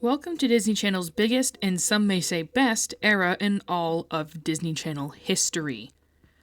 Welcome to Disney Channel's biggest, and some may say best, era in all of Disney Channel history.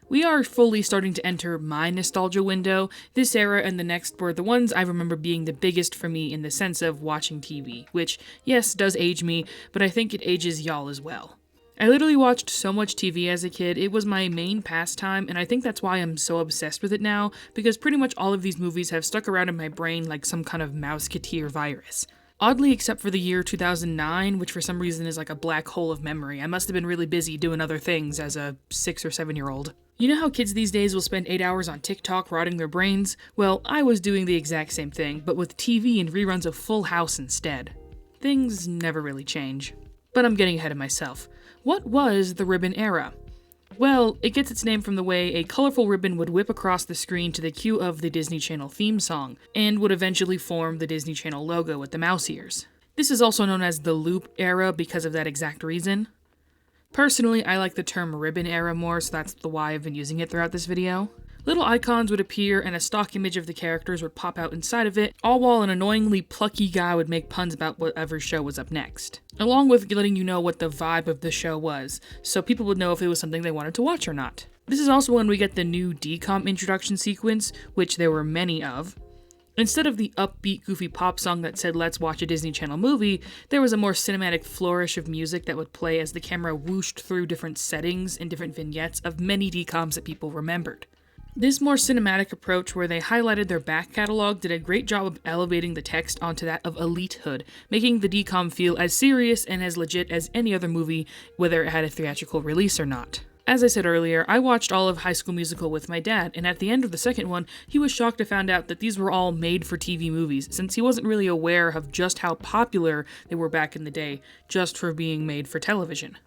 We are fully starting to enter my nostalgia window. This era and the next were the ones I remember being the biggest for me in the sense of watching TV, which, yes, does age me, but I think it ages y'all as well. I literally watched so much TV as a kid, it was my main pastime, and I think that's why I'm so obsessed with it now, because pretty much all of these movies have stuck around in my brain like some kind of mouseketeer virus. Oddly, except for the year 2009, which for some reason is like a black hole of memory. I must have been really busy doing other things as a 6 or 7-year-old. You know how kids these days will spend 8 hours on TikTok rotting their brains? Well, I was doing the exact same thing, but with TV and reruns of Full House instead. Things never really change. But I'm getting ahead of myself. What was the ribbon era? Well, it gets its name from the way a colorful ribbon would whip across the screen to the cue of the Disney Channel theme song, and would eventually form the Disney Channel logo with the mouse ears. This is also known as the loop era because of that exact reason. Personally, I like the term ribbon era more, so that's the why I've been using it throughout this video. Little icons would appear and a stock image of the characters would pop out inside of it, all while an annoyingly plucky guy would make puns about whatever show was up next. Along with letting you know what the vibe of the show was, so people would know if it was something they wanted to watch or not. This is also when we get the new DCOM introduction sequence, which there were many of. Instead of the upbeat, goofy pop song that said, "Let's watch a Disney Channel movie," there was a more cinematic flourish of music that would play as the camera whooshed through different settings and different vignettes of many DCOMs that people remembered. This more cinematic approach, where they highlighted their back catalog, did a great job of elevating the text onto that of elitehood, making the DCOM feel as serious and as legit as any other movie, whether it had a theatrical release or not. As I said earlier, I watched all of High School Musical with my dad, and at the end of the second one, he was shocked to find out that these were all made-for-TV movies, since he wasn't really aware of just how popular they were back in the day, just for being made for television.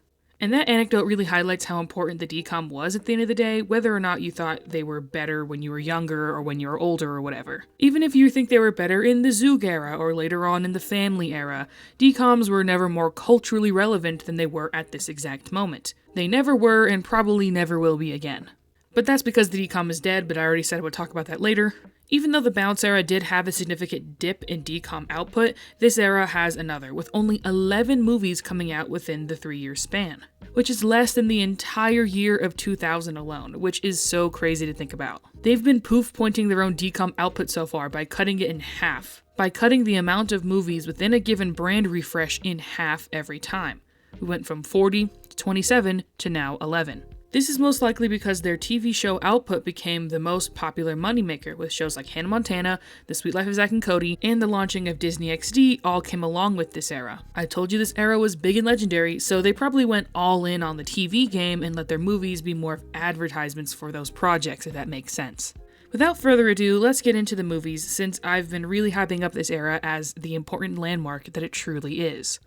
And that anecdote really highlights how important the DCOM was at the end of the day, whether or not you thought they were better when you were younger or when you were older or whatever. Even if you think they were better in the Zoog era or later on in the Family era, DCOMs were never more culturally relevant than they were at this exact moment. They never were and probably never will be again. But that's because the DCOM is dead, but I already said I would talk about that later. Even though the Bounce era did have a significant dip in DCOM output, this era has another, with only 11 movies coming out within the 3-year span, which is less than the entire year of 2000 alone, which is so crazy to think about. They've been poof-pointing their own DCOM output so far by cutting it in half, by cutting the amount of movies within a given brand refresh in half every time. We went from 40 to 27 to now 11. This is most likely because their TV show output became the most popular moneymaker, with shows like Hannah Montana, The Sweet Life of Zack and Cody, and the launching of Disney XD all came along with this era. I told you this era was big and legendary, so they probably went all in on the TV game and let their movies be more advertisements for those projects, if that makes sense. Without further ado, let's get into the movies, since I've been really hyping up this era as the important landmark that it truly is.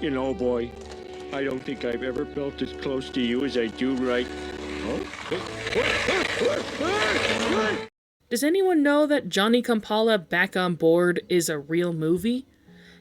You know, boy, I don't think I've ever felt as close to you as I do right. Does anyone know that Johnny Kampala Back on Board is a real movie?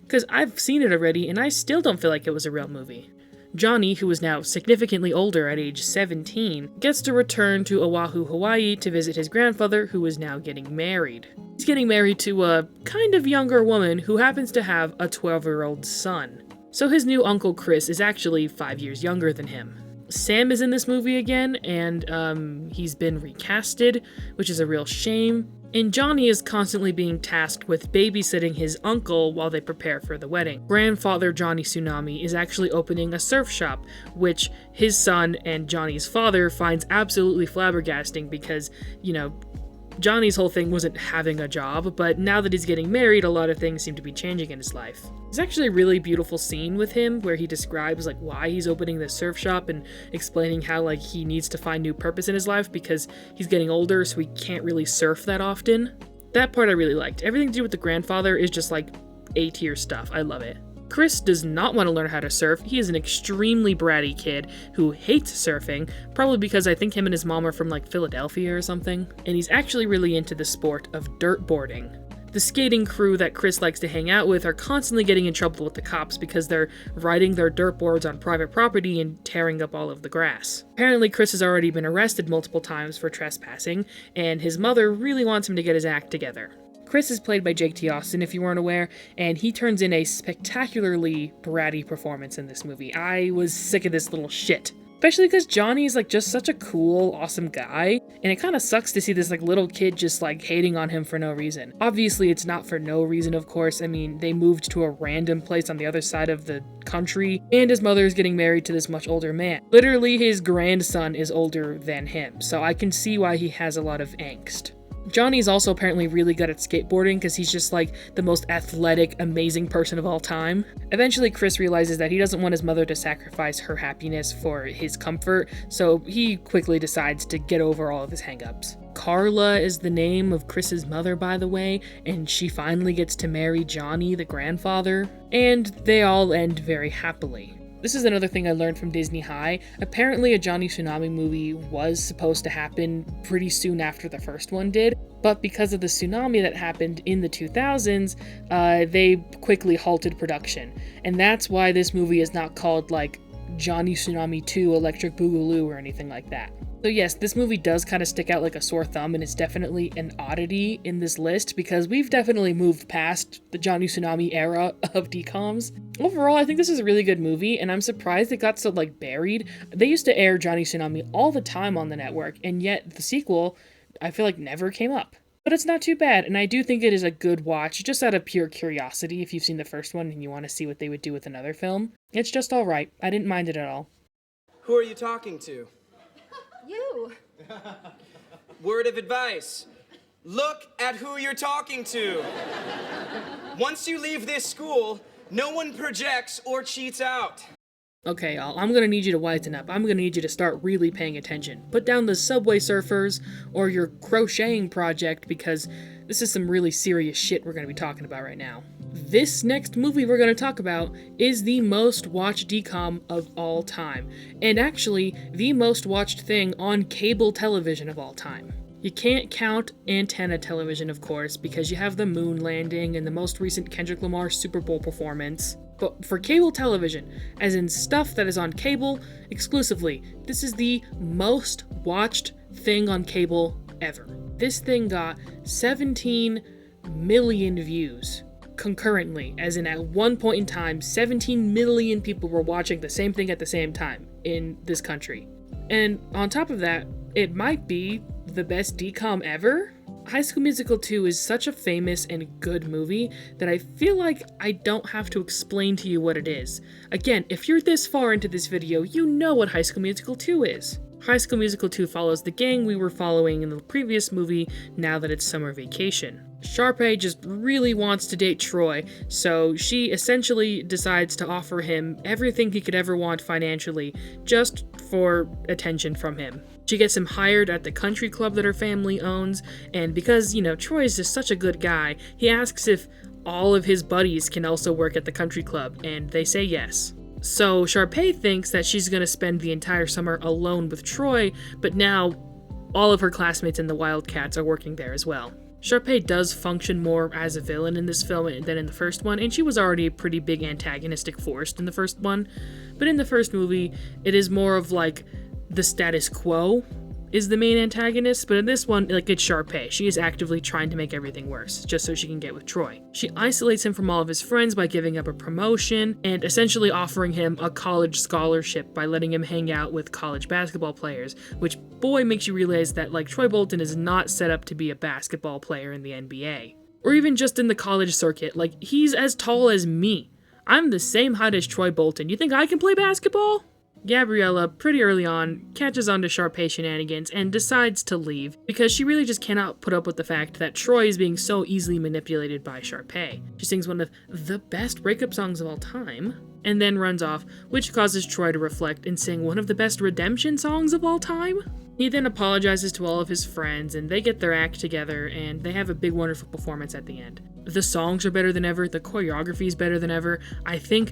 Because I've seen it already and I still don't feel like it was a real movie. Johnny, who is now significantly older at age 17, gets to return to Oahu, Hawaii to visit his grandfather, who is now getting married. He's getting married to a kind of younger woman who happens to have a 12-year-old son. So his new uncle Chris is actually 5 years younger than him. Sam is in this movie again, and he's been recasted, which is a real shame. And Johnny is constantly being tasked with babysitting his uncle while they prepare for the wedding. Grandfather Johnny Tsunami is actually opening a surf shop, which his son and Johnny's father finds absolutely flabbergasting because, you know, Johnny's whole thing wasn't having a job, but now that he's getting married, a lot of things seem to be changing in his life. There's actually a really beautiful scene with him where he describes like why he's opening this surf shop and explaining how like he needs to find new purpose in his life because he's getting older, so he can't really surf that often. That part I really liked. Everything to do with the grandfather is just like A-tier stuff. I love it. Chris does not want to learn how to surf. He is an extremely bratty kid who hates surfing, probably because I think him and his mom are from like Philadelphia or something, and he's actually really into the sport of dirt boarding. The skating crew that Chris likes to hang out with are constantly getting in trouble with the cops because they're riding their dirt boards on private property and tearing up all of the grass. Apparently Chris has already been arrested multiple times for trespassing, and his mother really wants him to get his act together. Chris is played by Jake T. Austin, if you weren't aware, and he turns in a spectacularly bratty performance in this movie. I was sick of this little shit. Especially because Johnny's like just such a cool, awesome guy, and it kind of sucks to see this like little kid just like hating on him for no reason. Obviously, it's not for no reason, of course. I mean, they moved to a random place on the other side of the country, and his mother is getting married to this much older man. Literally, his grandson is older than him, so I can see why he has a lot of angst. Johnny's also apparently really good at skateboarding because he's just like the most athletic, amazing person of all time. Eventually, Chris realizes that he doesn't want his mother to sacrifice her happiness for his comfort, so he quickly decides to get over all of his hangups. Carla is the name of Chris's mother, by the way, and she finally gets to marry Johnny, the grandfather, and they all end very happily. This is another thing I learned from Disney High. Apparently a Johnny Tsunami movie was supposed to happen pretty soon after the first one did, but because of the tsunami that happened in the 2000s, they quickly halted production. And that's why this movie is not called like Johnny Tsunami 2 Electric Boogaloo or anything like that. So yes, this movie does kind of stick out like a sore thumb, and it's definitely an oddity in this list because we've definitely moved past the Johnny Tsunami era of DCOMs. Overall, I think this is a really good movie, and I'm surprised it got so like buried. They used to air Johnny Tsunami all the time on the network, and yet the sequel, I feel like never came up. But it's not too bad, and I do think it is a good watch, just out of pure curiosity if you've seen the first one and you want to see what they would do with another film. It's just alright. I didn't mind it at all. Who are you talking to? You. Word of advice. Look at who you're talking to. Once you leave this school, no one projects or cheats out. Okay, y'all, I'm gonna need you to wisen up. I'm gonna need you to start really paying attention. Put down the Subway Surfers or your crocheting project because this is some really serious shit we're gonna be talking about right now. This next movie we're going to talk about is the most watched DCOM of all time, and actually the most watched thing on cable television of all time. You can't count antenna television, of course, because you have the moon landing and the most recent Kendrick Lamar Super Bowl performance. But for cable television, as in stuff that is on cable exclusively, this is the most watched thing on cable ever. This thing got 17 million views concurrently, as in at one point in time, 17 million people were watching the same thing at the same time in this country. And on top of that, it might be the best DCOM ever. High School Musical 2 is such a famous and good movie that I feel like I don't have to explain to you what it is. Again, if you're this far into this video, you know what High School Musical 2 is. High School Musical 2 follows the gang we were following in the previous movie now that it's summer vacation. Sharpay just really wants to date Troy, so she essentially decides to offer him everything he could ever want financially, just for attention from him. She gets him hired at the country club that her family owns, and because, Troy is just such a good guy, he asks if all of his buddies can also work at the country club, and they say yes. So Sharpay thinks that she's going to spend the entire summer alone with Troy, but now all of her classmates in the Wildcats are working there as well. Sharpay does function more as a villain in this film than in the first one, and she was already a pretty big antagonistic force in the first one, but in the first movie, it is more of like the status quo is the main antagonist, but in this one, it's Sharpay. She is actively trying to make everything worse, just so she can get with Troy. She isolates him from all of his friends by giving up a promotion, and essentially offering him a college scholarship by letting him hang out with college basketball players, which, boy, makes you realize that, Troy Bolton is not set up to be a basketball player in the NBA. Or even just in the college circuit, he's as tall as me. I'm the same height as Troy Bolton. You think I can play basketball? Gabriella, pretty early on, catches on to Sharpay shenanigans and decides to leave because she really just cannot put up with the fact that Troy is being so easily manipulated by Sharpay. She sings one of the best breakup songs of all time, and then runs off, which causes Troy to reflect and sing one of the best redemption songs of all time. He then apologizes to all of his friends, and they get their act together, and they have a big, wonderful performance at the end. The songs are better than ever, the choreography is better than ever. I think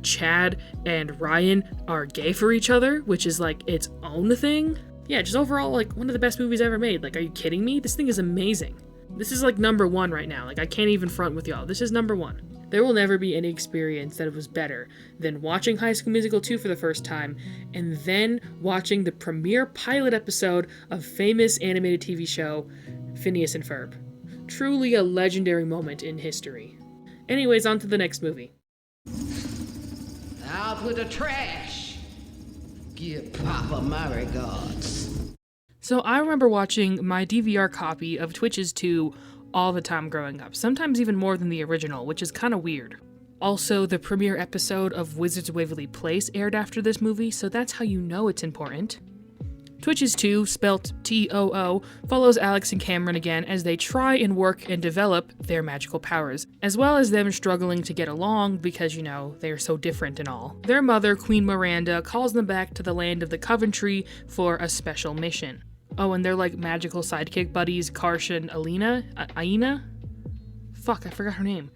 Chad and Ryan are gay for each other, which is its own thing. Yeah, just overall, one of the best movies ever made. Are you kidding me? This thing is amazing. This is number one right now. I can't even front with y'all. This is number one. There will never be any experience that was better than watching High School Musical 2 for the first time, and then watching the premiere pilot episode of famous animated TV show, Phineas and Ferb. Truly a legendary moment in history. Anyways, on to the next movie. Out with the trash. Give Papa my regards. So I remember watching my DVR copy of Twitches 2 all the time growing up, sometimes even more than the original, which is kind of weird. Also, the premiere episode of Wizards of Waverly Place aired after this movie, so that's how you know it's important. Twitches 2, spelt T-O-O, follows Alex and Cameron again as they try and work and develop their magical powers, as well as them struggling to get along because, they are so different and all. Their mother, Queen Miranda, calls them back to the land of the Coventry for a special mission. Oh, and they're like magical sidekick buddies, Karsha and Aina? Fuck, I forgot her name.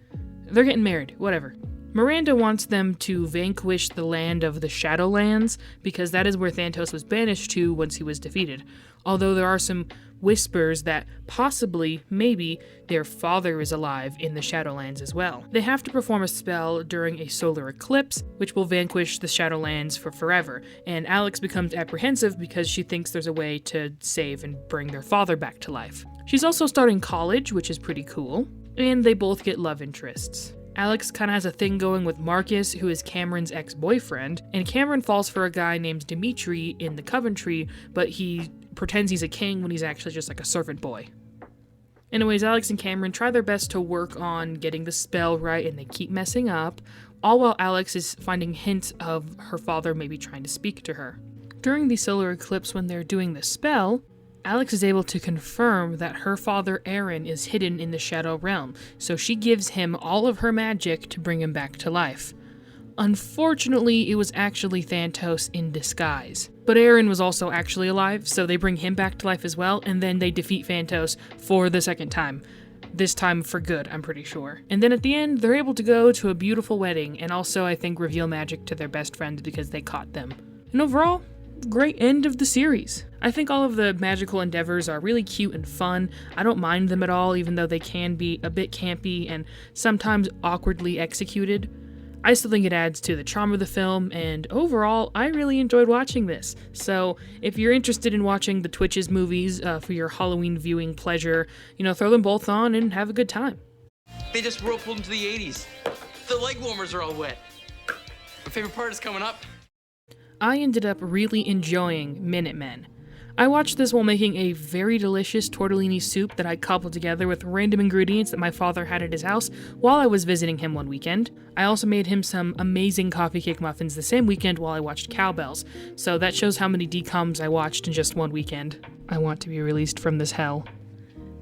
They're getting married, whatever. Miranda wants them to vanquish the land of the Shadowlands, because that is where Thanos was banished to once he was defeated. Although there are some whispers that possibly, maybe, their father is alive in the Shadowlands as well. They have to perform a spell during a solar eclipse, which will vanquish the Shadowlands for forever, and Alex becomes apprehensive because she thinks there's a way to save and bring their father back to life. She's also starting college, which is pretty cool, and they both get love interests. Alex kind of has a thing going with Marcus, who is Cameron's ex-boyfriend, and Cameron falls for a guy named Dimitri in the Coventry, but he pretends he's a king when he's actually just like a servant boy. Anyways, Alex and Cameron try their best to work on getting the spell right, and they keep messing up, all while Alex is finding hints of her father maybe trying to speak to her. During the solar eclipse when they're doing the spell, Alex is able to confirm that her father Aaron is hidden in the Shadow Realm, so she gives him all of her magic to bring him back to life. Unfortunately, it was actually Thanos in disguise. But Aaron was also actually alive, so they bring him back to life as well, and then they defeat Thanos for the second time. This time for good, I'm pretty sure. And then at the end, they're able to go to a beautiful wedding, and also, I think, reveal magic to their best friend because they caught them. And overall, great end of the series. I think all of the magical endeavors are really cute and fun. I don't mind them at all, even though they can be a bit campy and sometimes awkwardly executed. I still think it adds to the charm of the film, and overall, I really enjoyed watching this. So, if you're interested in watching the Twitches movies for your Halloween viewing pleasure, throw them both on and have a good time. They just whirlpooled into the 80s. The leg warmers are all wet. My favorite part is coming up. I ended up really enjoying Minutemen. I watched this while making a very delicious tortellini soup that I cobbled together with random ingredients that my father had at his house while I was visiting him one weekend. I also made him some amazing coffee cake muffins the same weekend while I watched Cowbells, so that shows how many DComs I watched in just one weekend. I want to be released from this hell.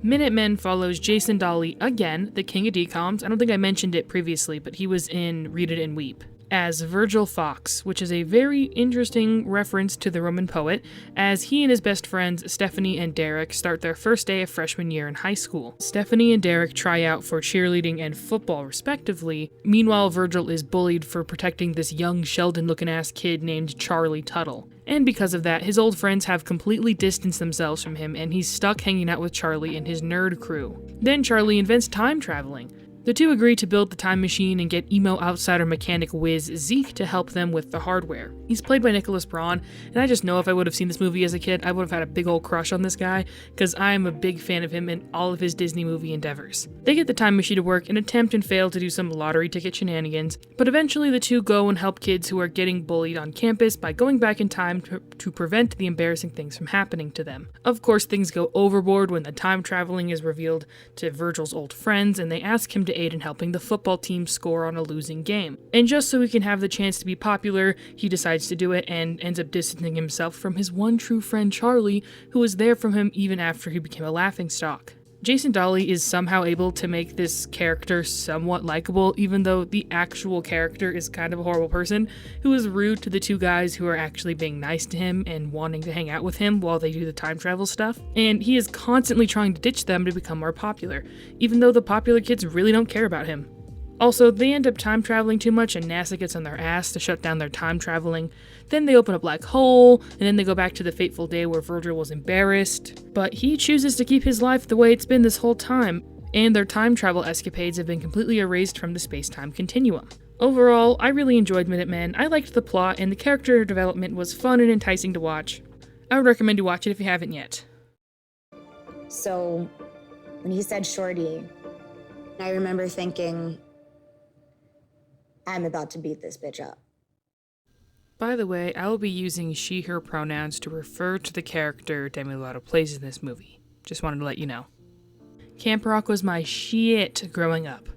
Minutemen follows Jason Dolley, again, the king of DComs. I don't think I mentioned it previously, but he was in Read It and Weep, as Virgil Fox, which is a very interesting reference to the Roman poet, as he and his best friends Stephanie and Derek start their first day of freshman year in high school. Stephanie and Derek try out for cheerleading and football respectively. Meanwhile, Virgil is bullied for protecting this young Sheldon-looking-ass kid named Charlie Tuttle. And because of that, his old friends have completely distanced themselves from him, and he's stuck hanging out with Charlie and his nerd crew. Then Charlie invents time traveling. The two agree to build the time machine and get emo outsider mechanic whiz Zeke to help them with the hardware. He's played by Nicholas Braun, and I just know if I would have seen this movie as a kid, I would have had a big old crush on this guy, because I am a big fan of him in all of his Disney movie endeavors. They get the time machine to work and attempt and fail to do some lottery ticket shenanigans, but eventually the two go and help kids who are getting bullied on campus by going back in time to prevent the embarrassing things from happening to them. Of course, things go overboard when the time traveling is revealed to Virgil's old friends, and they ask him to aid in helping the football team score on a losing game. And just so he can have the chance to be popular, he decides to do it and ends up distancing himself from his one true friend Charlie, who was there for him even after he became a laughingstock. Jason Dolley is somehow able to make this character somewhat likable, even though the actual character is kind of a horrible person who is rude to the two guys who are actually being nice to him and wanting to hang out with him while they do the time travel stuff. And he is constantly trying to ditch them to become more popular, even though the popular kids really don't care about him. Also, they end up time traveling too much and NASA gets on their ass to shut down their time traveling. Then they open a black hole, and then they go back to the fateful day where Virgil was embarrassed. But he chooses to keep his life the way it's been this whole time, and their time travel escapades have been completely erased from the space-time continuum. Overall, I really enjoyed Minutemen. I liked the plot, and the character development was fun and enticing to watch. I would recommend you watch it if you haven't yet. So, When he said shorty, I remember thinking, I'm about to beat this bitch up. By the way, I will be using she, her pronouns to refer to the character Demi Lovato plays in this movie. Just wanted to let you know. Camp Rock was my shit growing up.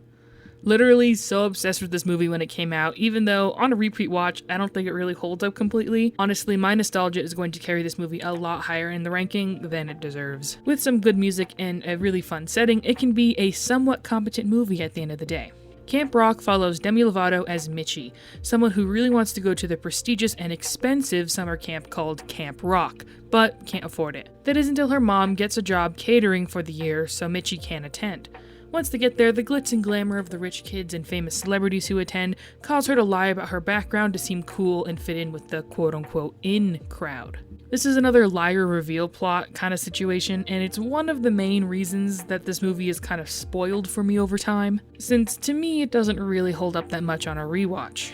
Literally so obsessed with this movie when it came out, even though on a repeat watch, I don't think it really holds up completely. Honestly, my nostalgia is going to carry this movie a lot higher in the ranking than it deserves. With some good music and a really fun setting, it can be a somewhat competent movie at the end of the day. Camp Rock follows Demi Lovato as Mitchie, someone who really wants to go to the prestigious and expensive summer camp called Camp Rock, but can't afford it. That is until her mom gets a job catering for the year, so Mitchie can't attend. Once they get there, the glitz and glamour of the rich kids and famous celebrities who attend cause her to lie about her background to seem cool and fit in with the quote-unquote in crowd. This is another liar reveal plot kind of situation, and it's one of the main reasons that this movie is kind of spoiled for me over time, since to me it doesn't really hold up that much on a rewatch.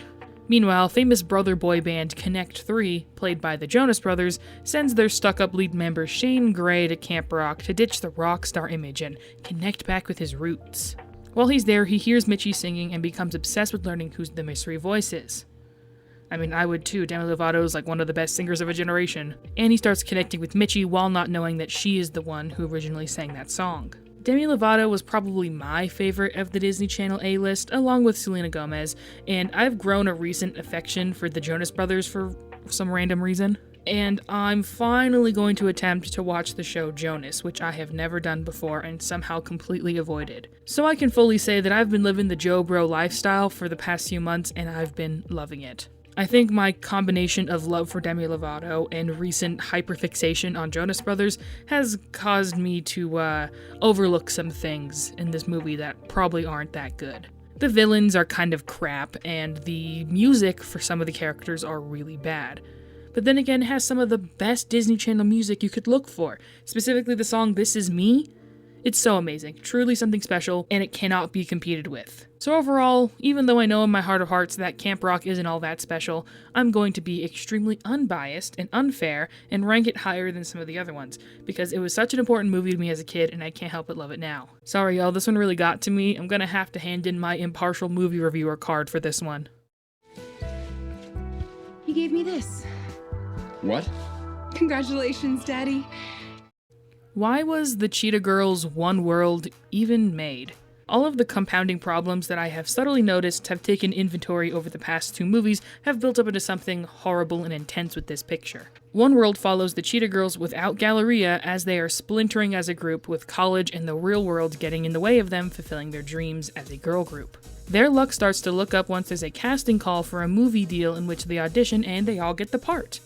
Meanwhile, famous brother boy band Connect 3, played by the Jonas Brothers, sends their stuck-up lead member Shane Gray to Camp Rock to ditch the rock star image and connect back with his roots. While he's there, he hears Mitchie singing and becomes obsessed with learning who the mystery voice is. I mean, I would too. Demi Lovato is like one of the best singers of a generation. And he starts connecting with Mitchie while not knowing that she is the one who originally sang that song. Demi Lovato was probably my favorite of the Disney Channel A-list, along with Selena Gomez, and I've grown a recent affection for the Jonas Brothers for some random reason. And I'm finally going to attempt to watch the show Jonas, which I have never done before and somehow completely avoided. So I can fully say that I've been living the Joe Bro lifestyle for the past few months, and I've been loving it. I think my combination of love for Demi Lovato and recent hyperfixation on Jonas Brothers has caused me to overlook some things in this movie that probably aren't that good. The villains are kind of crap, and the music for some of the characters are really bad. But then again, it has some of the best Disney Channel music you could look for, specifically the song This Is Me. It's so amazing, truly something special, and it cannot be competed with. So overall, even though I know in my heart of hearts that Camp Rock isn't all that special, I'm going to be extremely unbiased and unfair and rank it higher than some of the other ones, because it was such an important movie to me as a kid and I can't help but love it now. Sorry y'all, this one really got to me. I'm gonna have to hand in my impartial movie reviewer card for this one. He gave me this. What? Congratulations, Daddy. Why was the Cheetah Girls' One World even made? All of the compounding problems that I have subtly noticed have taken inventory over the past two movies have built up into something horrible and intense with this picture. One World follows the Cheetah Girls without Galleria as they are splintering as a group, with college and the real world getting in the way of them fulfilling their dreams as a girl group. Their luck starts to look up once there's a casting call for a movie deal in which they audition and they all get the part.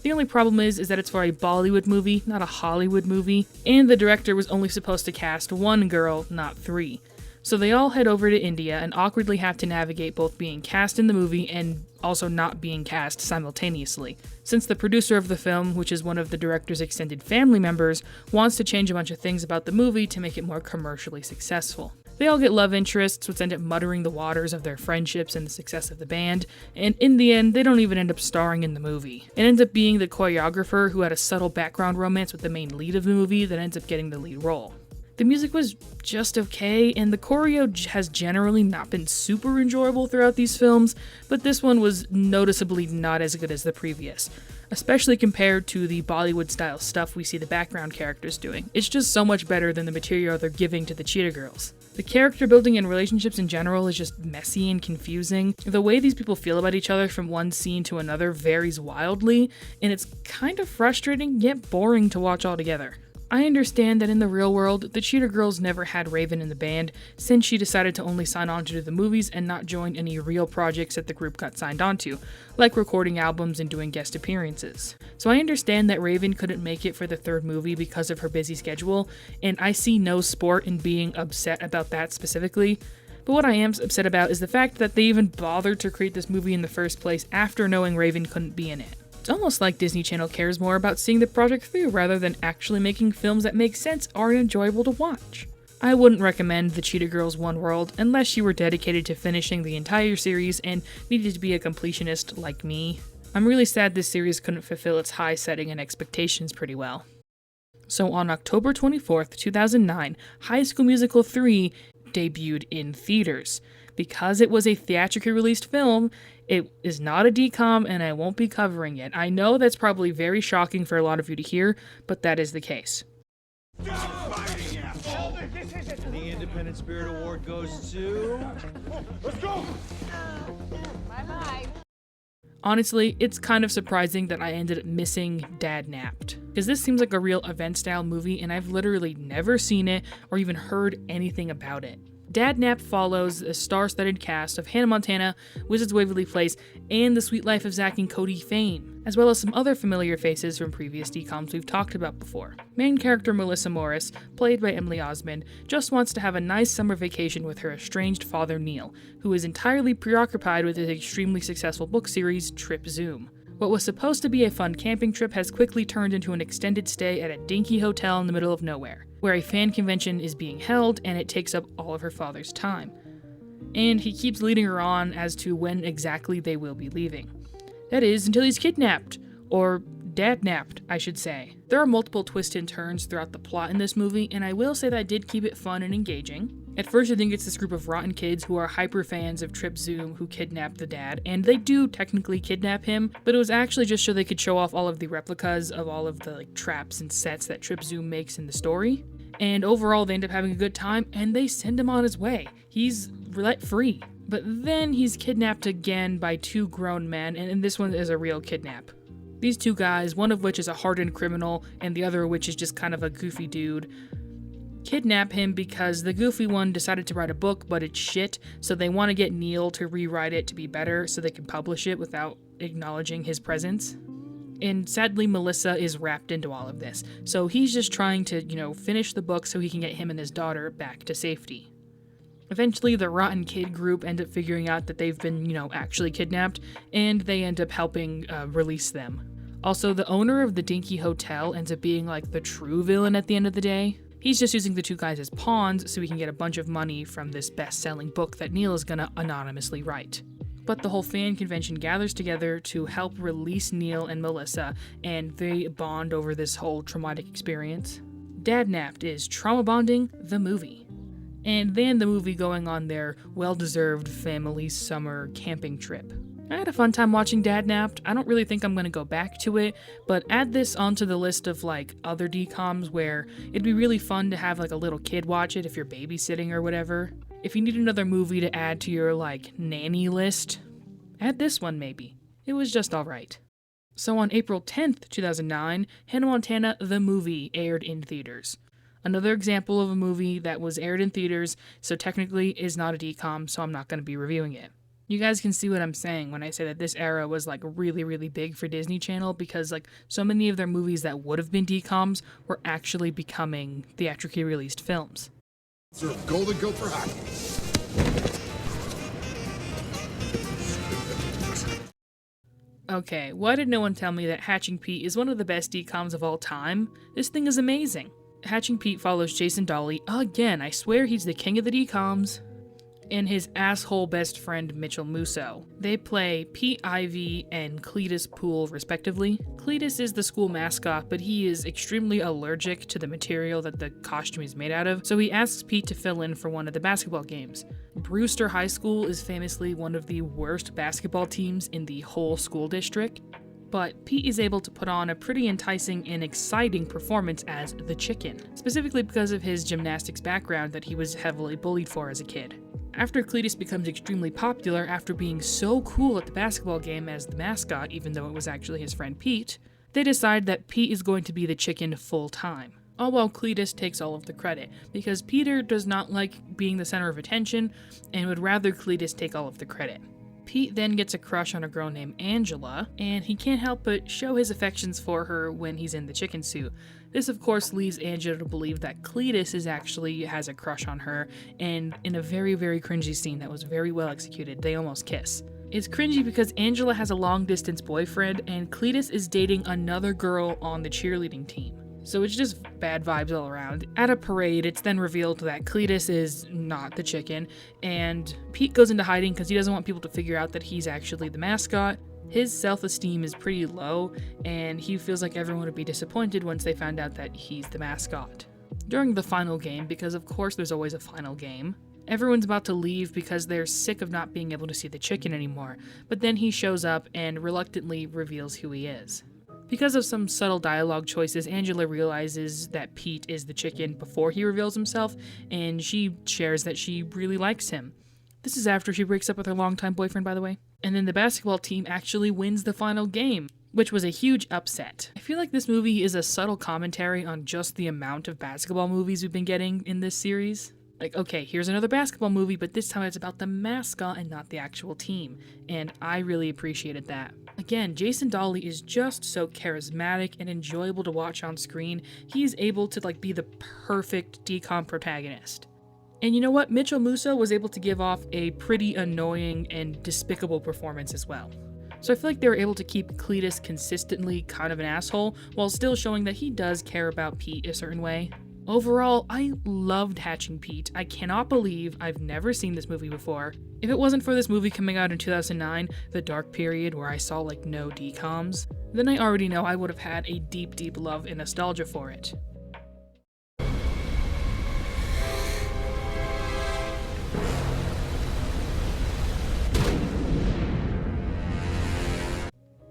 The only problem is that it's for a Bollywood movie, not a Hollywood movie, and the director was only supposed to cast one girl, not three. So they all head over to India and awkwardly have to navigate both being cast in the movie and also not being cast simultaneously, since the producer of the film, which is one of the director's extended family members, wants to change a bunch of things about the movie to make it more commercially successful. They all get love interests, which end up muttering the waters of their friendships and the success of the band, and in the end, they don't even end up starring in the movie. It ends up being the choreographer who had a subtle background romance with the main lead of the movie that ends up getting the lead role. The music was just okay, and the choreo has generally not been super enjoyable throughout these films, but this one was noticeably not as good as the previous, especially compared to the Bollywood-style stuff we see the background characters doing. It's just so much better than the material they're giving to the Cheetah Girls. The character building and relationships in general is just messy and confusing. The way these people feel about each other from one scene to another varies wildly, and it's kind of frustrating yet boring to watch altogether. I understand that in the real world, the Cheetah Girls never had Raven in the band, since she decided to only sign on to do the movies and not join any real projects that the group got signed onto, like recording albums and doing guest appearances. So I understand that Raven couldn't make it for the third movie because of her busy schedule, and I see no sport in being upset about that specifically. But what I am upset about is the fact that they even bothered to create this movie in the first place after knowing Raven couldn't be in it. It's almost like Disney Channel cares more about seeing the project through rather than actually making films that make sense or are enjoyable to watch. I wouldn't recommend the Cheetah Girls One World unless you were dedicated to finishing the entire series and needed to be a completionist like me. I'm really sad this series couldn't fulfill its high setting and expectations pretty well. So on October 24th, 2009, High School Musical 3 debuted in theaters. Because it was a theatrically released film, it is not a DCOM and I won't be covering it. I know that's probably very shocking for a lot of you to hear, but that is the case. The Independent Spirit Award goes to... Let's go! Bye-bye. Honestly, it's kind of surprising that I ended up missing Dad Napped, because this seems like a real event-style movie and I've literally never seen it or even heard anything about it. Dad Napped follows a star-studded cast of Hannah Montana, Wizards Waverly Place, and The Sweet Life of Zack and Cody fame, as well as some other familiar faces from previous DCOMs we've talked about before. Main character Melissa Morris, played by Emily Osmond, just wants to have a nice summer vacation with her estranged father Neil, who is entirely preoccupied with his extremely successful book series, Trip Zoom. What was supposed to be a fun camping trip has quickly turned into an extended stay at a dinky hotel in the middle of nowhere, where a fan convention is being held and it takes up all of her father's time. And he keeps leading her on as to when exactly they will be leaving. That is, until he's kidnapped. Or Dad Napped, I should say. There are multiple twists and turns throughout the plot in this movie, and I will say that I did keep it fun and engaging. At first, I think it's this group of rotten kids who are hyper fans of Trip Zoom who kidnap the dad, and they do technically kidnap him, but it was actually just so they could show off all of the replicas of all of the traps and sets that Trip Zoom makes in the story. And overall, they end up having a good time, and they send him on his way. He's let free. But then he's kidnapped again by two grown men, and this one is a real kidnap. These two guys, one of which is a hardened criminal, and the other of which is just kind of a goofy dude, kidnap him because the goofy one decided to write a book, but it's shit, so they want to get Neil to rewrite it to be better so they can publish it without acknowledging his presence. And sadly, Melissa is wrapped into all of this, so he's just trying to, finish the book so he can get him and his daughter back to safety. Eventually, the rotten kid group end up figuring out that they've been, actually kidnapped, and they end up helping release them. Also, the owner of the dinky hotel ends up being like the true villain at the end of the day. He's just using the two guys as pawns so he can get a bunch of money from this best-selling book that Neil is gonna anonymously write. But the whole fan convention gathers together to help release Neil and Melissa, and they bond over this whole traumatic experience. Dad Napped is Trauma Bonding, the movie. And then the movie going on their well-deserved family summer camping trip. I had a fun time watching Dad Napped. I don't really think I'm going to go back to it, but add this onto the list of other DCOMs where it'd be really fun to have a little kid watch it if you're babysitting or whatever. If you need another movie to add to your nanny list, add this one maybe. It was just alright. So on April 10th, 2009, Hannah Montana the movie aired in theaters. Another example of a movie that was aired in theaters, so technically is not a DCOM, so I'm not going to be reviewing it. You guys can see what I'm saying when I say that this era was really, really big for Disney Channel because so many of their movies that would have been DCOMs were actually becoming theatrically released films. Serve Golden Gopher hot. Okay, why did no one tell me that Hatching Pete is one of the best DCOMs of all time? This thing is amazing. Hatching Pete follows Jason Dolly, again, I swear he's the king of the DCOMs, and his asshole best friend Mitchell Musso. They play Pete Ivy and Cletus Poole, respectively. Cletus is the school mascot, but he is extremely allergic to the material that the costume is made out of, so he asks Pete to fill in for one of the basketball games. Brewster High School is famously one of the worst basketball teams in the whole school district, but Pete is able to put on a pretty enticing and exciting performance as the Chicken, specifically because of his gymnastics background that he was heavily bullied for as a kid. After Cletus becomes extremely popular after being so cool at the basketball game as the mascot, even though it was actually his friend Pete, they decide that Pete is going to be the Chicken full-time. All while Cletus takes all of the credit, because Peter does not like being the center of attention and would rather Cletus take all of the credit. Pete then gets a crush on a girl named Angela, and he can't help but show his affections for her when he's in the chicken suit. This of course leads Angela to believe that Cletus actually has a crush on her, and in a very, very cringy scene that was very well executed, they almost kiss. It's cringy because Angela has a long-distance boyfriend, and Cletus is dating another girl on the cheerleading team. So it's just bad vibes all around. At a parade, it's then revealed that Cletus is not the Chicken, and Pete goes into hiding because he doesn't want people to figure out that he's actually the mascot. His self-esteem is pretty low, and he feels like everyone would be disappointed once they found out that he's the mascot. During the final game, because of course there's always a final game, everyone's about to leave because they're sick of not being able to see the chicken anymore, but then he shows up and reluctantly reveals who he is. Because of some subtle dialogue choices, Angela realizes that Pete is the chicken before he reveals himself, and she shares that she really likes him. This is after she breaks up with her longtime boyfriend, by the way. And then the basketball team actually wins the final game, which was a huge upset. I feel like this movie is a subtle commentary on just the amount of basketball movies we've been getting in this series. Like, okay, here's another basketball movie, but this time it's about the mascot and not the actual team. And I really appreciated that. Again, Jason Dolley is just so charismatic and enjoyable to watch on screen. He's able to be the perfect decom protagonist. And you know what? Mitchell Musso was able to give off a pretty annoying and despicable performance as well. So I feel like they were able to keep Cletus consistently kind of an asshole, while still showing that he does care about Pete a certain way. Overall, I loved Hatching Pete. I cannot believe I've never seen this movie before. If it wasn't for this movie coming out in 2009, the dark period where I saw no decoms, then I already know I would have had a deep, deep love and nostalgia for it.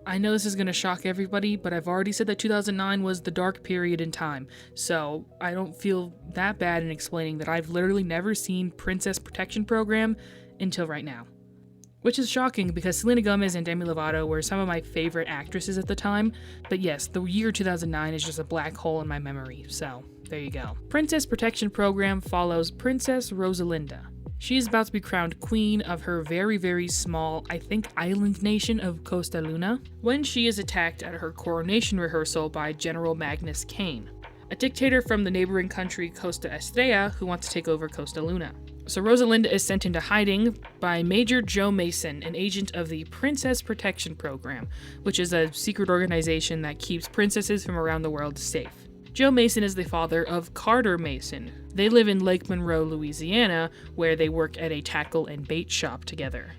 I know this is going to shock everybody, but I've already said that 2009 was the dark period in time, so I don't feel that bad in explaining that I've literally never seen Princess Protection Program until right now. Which is shocking because Selena Gomez and Demi Lovato were some of my favorite actresses at the time, but yes, the year 2009 is just a black hole in my memory, so there you go. Princess Protection Program follows Princess Rosalinda. She is about to be crowned queen of her very, very small, I think, island nation of Costa Luna, when she is attacked at her coronation rehearsal by General Magnus Kane, a dictator from the neighboring country Costa Estrella who wants to take over Costa Luna. So Rosalinda is sent into hiding by Major Joe Mason, an agent of the Princess Protection Program, which is a secret organization that keeps princesses from around the world safe. Joe Mason is the father of Carter Mason. They live in Lake Monroe, Louisiana, where they work at a tackle and bait shop together.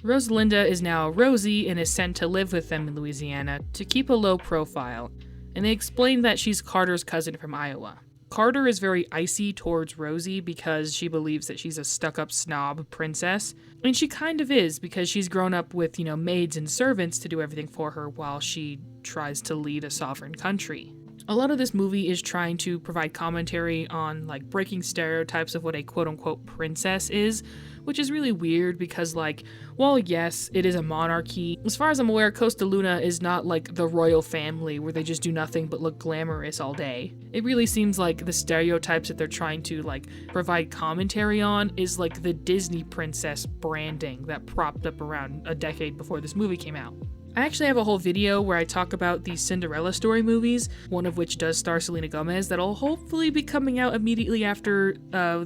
Rosalinda is now Rosie and is sent to live with them in Louisiana to keep a low profile, and they explain that she's Carter's cousin from Iowa. Carter is very icy towards Rosie because she believes that she's a stuck-up snob princess, and she kind of is because she's grown up with, maids and servants to do everything for her while she tries to lead a sovereign country. A lot of this movie is trying to provide commentary on breaking stereotypes of what a quote-unquote princess is, which is really weird because while yes, it is a monarchy, as far as I'm aware, Costa Luna is not the royal family where they just do nothing but look glamorous all day. It really seems like the stereotypes that they're trying to provide commentary on is the Disney princess branding that propped up around a decade before this movie came out. I actually have a whole video where I talk about the Cinderella story movies, one of which does star Selena Gomez, that'll hopefully be coming out immediately after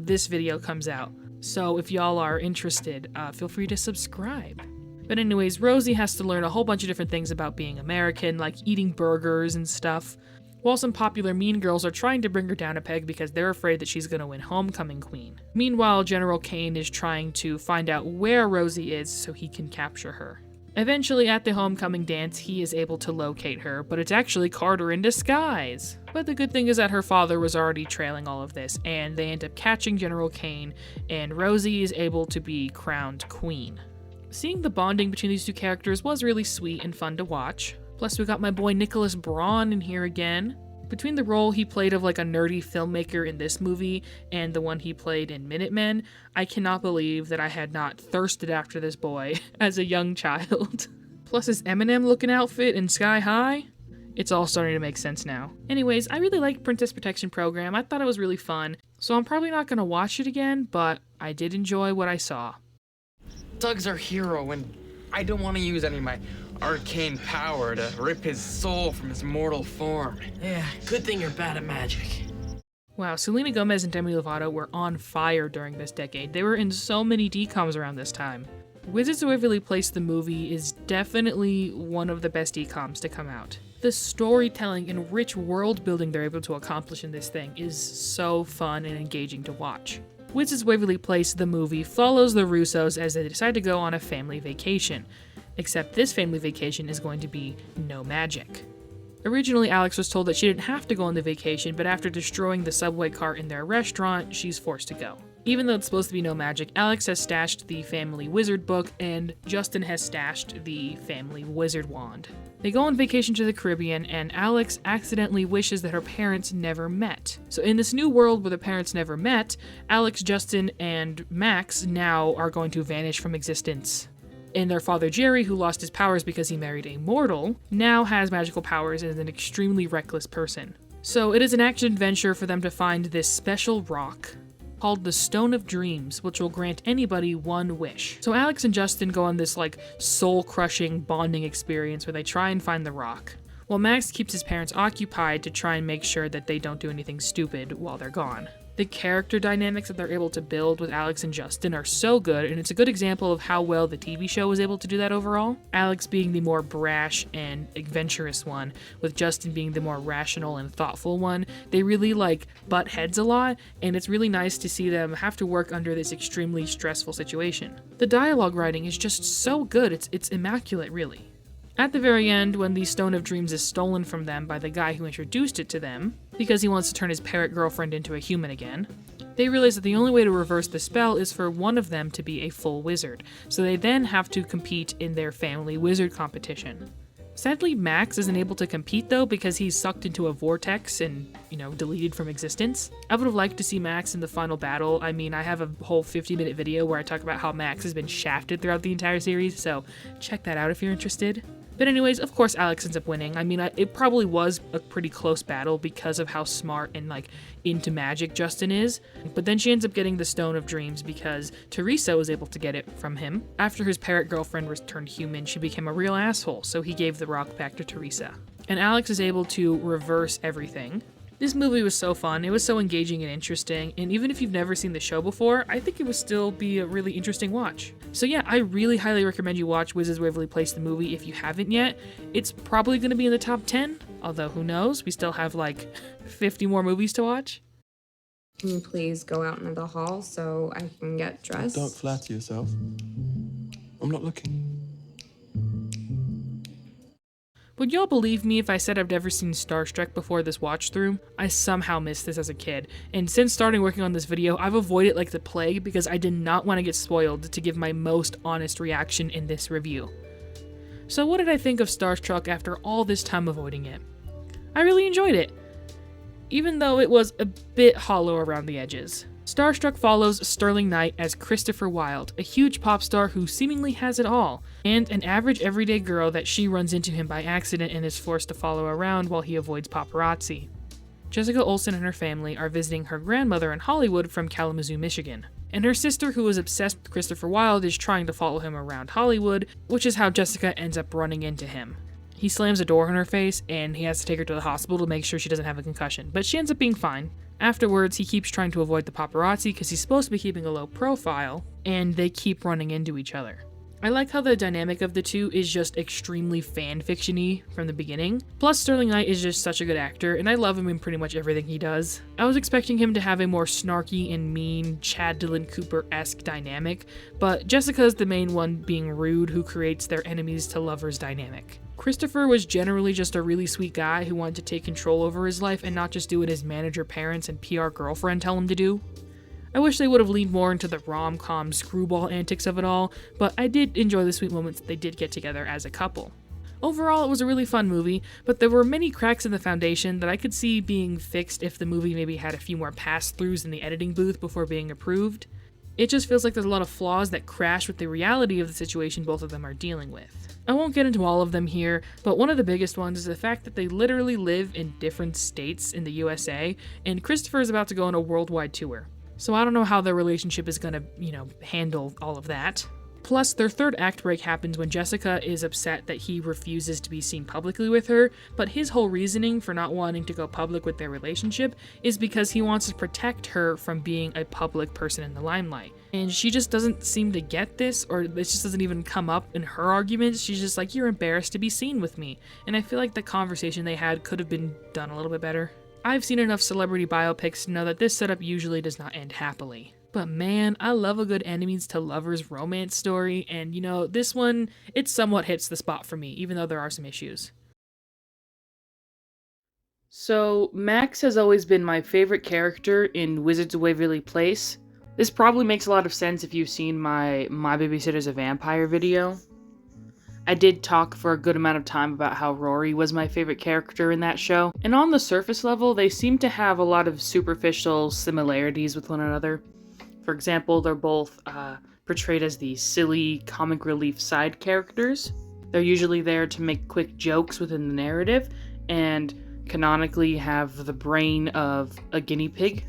this video comes out. So if y'all are interested, feel free to subscribe. But anyways, Rosie has to learn a whole bunch of different things about being American, like eating burgers and stuff, while some popular mean girls are trying to bring her down a peg because they're afraid that she's going to win homecoming queen. Meanwhile, General Kane is trying to find out where Rosie is so he can capture her. Eventually, at the homecoming dance, he is able to locate her, but it's actually Carter in disguise. But the good thing is that her father was already trailing all of this, and they end up catching General Kane, and Rosie is able to be crowned queen. Seeing the bonding between these two characters was really sweet and fun to watch. Plus, we got my boy Nicholas Braun in here again. Between the role he played of a nerdy filmmaker in this movie and the one he played in Minutemen, I cannot believe that I had not thirsted after this boy as a young child. Plus his Eminem looking outfit in Sky High, it's all starting to make sense now. Anyways, I really liked Princess Protection Program. I thought it was really fun, so I'm probably not going to watch it again, but I did enjoy what I saw. Doug's our hero, and I don't want to use any of my arcane power to rip his soul from his mortal form. Yeah, good thing you're bad at magic. Wow, Selena Gomez and Demi Lovato were on fire during this decade. They were in so many decoms around this time. Wizards of Waverly Place the movie is definitely one of the best decoms to come out. The storytelling and rich world building they're able to accomplish in this thing is so fun and engaging to watch. Wizards of Waverly Place the movie follows the Russos as they decide to go on a family vacation. except this family vacation is going to be no magic. Originally, Alex was told that she didn't have to go on the vacation, but after destroying the subway cart in their restaurant, she's forced to go. Even though it's supposed to be no magic, Alex has stashed the family wizard book, and Justin has stashed the family wizard wand. They go on vacation to the Caribbean, and Alex accidentally wishes that her parents never met. So in this new world where the parents never met, Alex, Justin, and Max now are going to vanish from existence. And their father Jerry, who lost his powers because he married a mortal, now has magical powers and is an extremely reckless person. So it is an action-adventure for them to find this special rock called the Stone of Dreams, which will grant anybody one wish. So Alex and Justin go on this soul-crushing bonding experience where they try and find the rock, while Max keeps his parents occupied to try and make sure that they don't do anything stupid while they're gone. The character dynamics that they're able to build with Alex and Justin are so good, and it's a good example of how well the TV show was able to do that overall. Alex being the more brash and adventurous one, with Justin being the more rational and thoughtful one. They really butt heads a lot, and it's really nice to see them have to work under this extremely stressful situation. The dialogue writing is just so good, it's immaculate, really. At the very end, when the Stone of Dreams is stolen from them by the guy who introduced it to them, because he wants to turn his parrot girlfriend into a human again, they realize that the only way to reverse the spell is for one of them to be a full wizard, so they then have to compete in their family wizard competition. Sadly, Max isn't able to compete though because he's sucked into a vortex and, deleted from existence. I would have liked to see Max in the final battle. I mean, I have a whole 50-minute video where I talk about how Max has been shafted throughout the entire series, so check that out if you're interested. But anyways, of course Alex ends up winning. I mean, it probably was a pretty close battle because of how smart and into magic Justin is. But then she ends up getting the Stone of Dreams because Teresa was able to get it from him. After his parrot girlfriend was turned human, she became a real asshole, so he gave the rock back to Teresa. And Alex is able to reverse everything. This movie was so fun, it was so engaging and interesting, and even if you've never seen the show before, I think it would still be a really interesting watch. So yeah, I really highly recommend you watch Wiz's Waverly Place the movie if you haven't yet. It's probably going to be in the top 10, although who knows, we still have 50 more movies to watch. Can you please go out into the hall so I can get dressed? Don't flatter yourself. I'm not looking. Would y'all believe me if I said I've never seen Starstruck before this watch through? I somehow missed this as a kid, and since starting working on this video, I've avoided like the plague because I did not want to get spoiled to give my most honest reaction in this review. So what did I think of Starstruck after all this time avoiding it? I really enjoyed it, even though it was a bit hollow around the edges. Starstruck follows Sterling Knight as Christopher Wilde, a huge pop star who seemingly has it all, and an average everyday girl that she runs into him by accident and is forced to follow around while he avoids paparazzi. Jessica Olsen and her family are visiting her grandmother in Hollywood from Kalamazoo, Michigan, and her sister, who is obsessed with Christopher Wilde, is trying to follow him around Hollywood, which is how Jessica ends up running into him. He slams a door in her face, and he has to take her to the hospital to make sure she doesn't have a concussion, but she ends up being fine. Afterwards, he keeps trying to avoid the paparazzi because he's supposed to be keeping a low profile, and they keep running into each other. I like how the dynamic of the two is just extremely fan-fiction-y from the beginning. Plus, Sterling Knight is just such a good actor, and I love him in pretty much everything he does. I was expecting him to have a more snarky and mean, Chad Dylan Cooper-esque dynamic, but Jessica's the main one being rude who creates their enemies to lovers dynamic. Christopher was generally just a really sweet guy who wanted to take control over his life and not just do what his manager parents and PR girlfriend tell him to do. I wish they would have leaned more into the rom-com screwball antics of it all, but I did enjoy the sweet moments that they did get together as a couple. Overall, it was a really fun movie, but there were many cracks in the foundation that I could see being fixed if the movie maybe had a few more pass-throughs in the editing booth before being approved. It just feels like there's a lot of flaws that crash with the reality of the situation both of them are dealing with. I won't get into all of them here, but one of the biggest ones is the fact that they literally live in different states in the USA, and Christopher is about to go on a worldwide tour. So I don't know how their relationship is gonna, handle all of that. Plus, their third act break happens when Jessica is upset that he refuses to be seen publicly with her, but his whole reasoning for not wanting to go public with their relationship is because he wants to protect her from being a public person in the limelight. And she just doesn't seem to get this, or this just doesn't even come up in her arguments. She's just like, you're embarrassed to be seen with me. And I feel like the conversation they had could have been done a little bit better. I've seen enough celebrity biopics to know that this setup usually does not end happily. But man, I love a good enemies to lovers romance story, and this one, it somewhat hits the spot for me, even though there are some issues. So, Max has always been my favorite character in Wizards of Waverly Place. This probably makes a lot of sense if you've seen my Babysitter's a Vampire video. I did talk for a good amount of time about how Rory was my favorite character in that show, and on the surface level, they seem to have a lot of superficial similarities with one another. For example, they're both portrayed as the silly, comic relief side characters. They're usually there to make quick jokes within the narrative, and canonically have the brain of a guinea pig,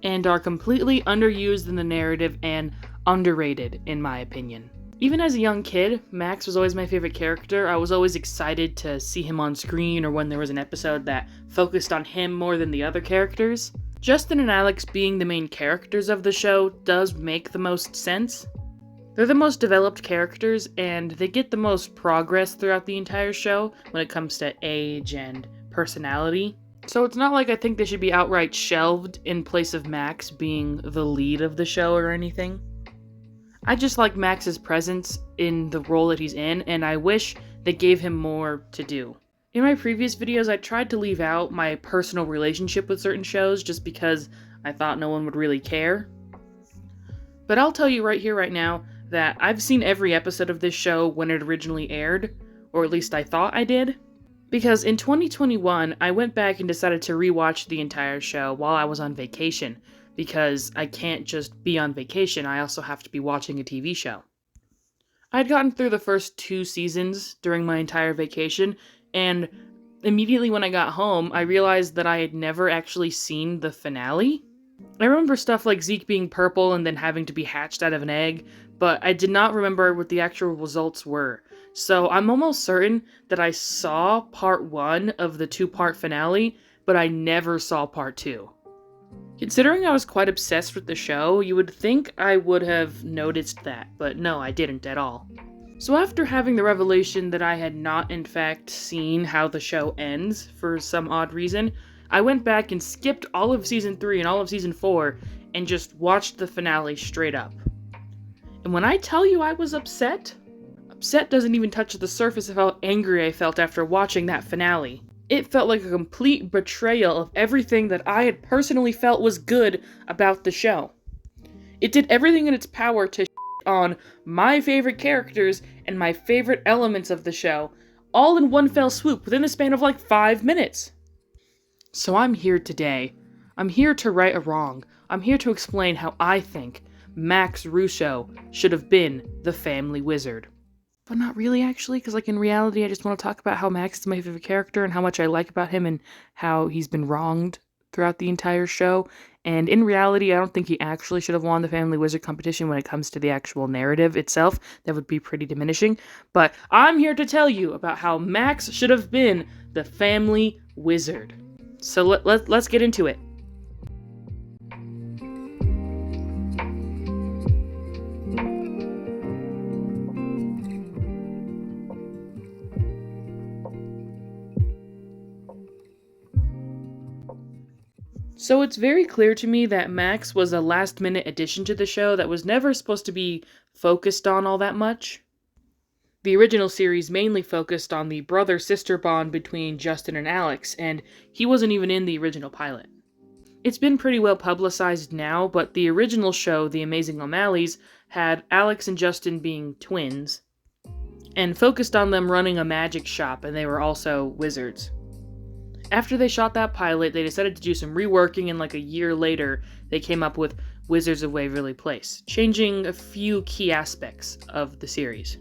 and are completely underused in the narrative and underrated, in my opinion. Even as a young kid, Max was always my favorite character. I was always excited to see him on screen or when there was an episode that focused on him more than the other characters. Justin and Alex being the main characters of the show does make the most sense. They're the most developed characters, and they get the most progress throughout the entire show when it comes to age and personality. So it's not like I think they should be outright shelved in place of Max being the lead of the show or anything. I just like Max's presence in the role that he's in, and I wish they gave him more to do. In my previous videos, I tried to leave out my personal relationship with certain shows just because I thought no one would really care. But I'll tell you right here, right now, that I've seen every episode of this show when it originally aired, or at least I thought I did. Because in 2021, I went back and decided to rewatch the entire show while I was on vacation, because I can't just be on vacation, I also have to be watching a TV show. I'd gotten through the first 2 seasons during my entire vacation, and immediately when I got home, I realized that I had never actually seen the finale. I remember stuff like Zeke being purple and then having to be hatched out of an egg, but I did not remember what the actual results were. So I'm almost certain that I saw part 1 of the 2-part finale, but I never saw part 2. Considering I was quite obsessed with the show, you would think I would have noticed that, but no, I didn't at all. So after having the revelation that I had not in fact seen how the show ends for some odd reason, I went back and skipped all of Season 3 and all of Season 4 and just watched the finale straight up. And when I tell you I was upset doesn't even touch the surface of how angry I felt after watching that finale. It felt like a complete betrayal of everything that I had personally felt was good about the show. It did everything in its power to on my favorite characters and my favorite elements of the show, all in one fell swoop within the span of like 5 minutes. So I'm here today. I'm here to right a wrong. I'm here to explain how I think Max Russo should have been the family wizard. But not really, actually, because in reality, I just want to talk about how Max is my favorite character and how much I like about him and how he's been wronged throughout the entire show. And in reality, I don't think he actually should have won the Family Wizard competition when it comes to the actual narrative itself. That would be pretty diminishing. But I'm here to tell you about how Max should have been the Family Wizard. So let's get into it. So it's very clear to me that Max was a last-minute addition to the show that was never supposed to be focused on all that much. The original series mainly focused on the brother-sister bond between Justin and Alex, and he wasn't even in the original pilot. It's been pretty well publicized now, but the original show, The Amazing O'Malleys, had Alex and Justin being twins, and focused on them running a magic shop, and they were also wizards. After they shot that pilot, they decided to do some reworking, and a year later, they came up with Wizards of Waverly Place, changing a few key aspects of the series.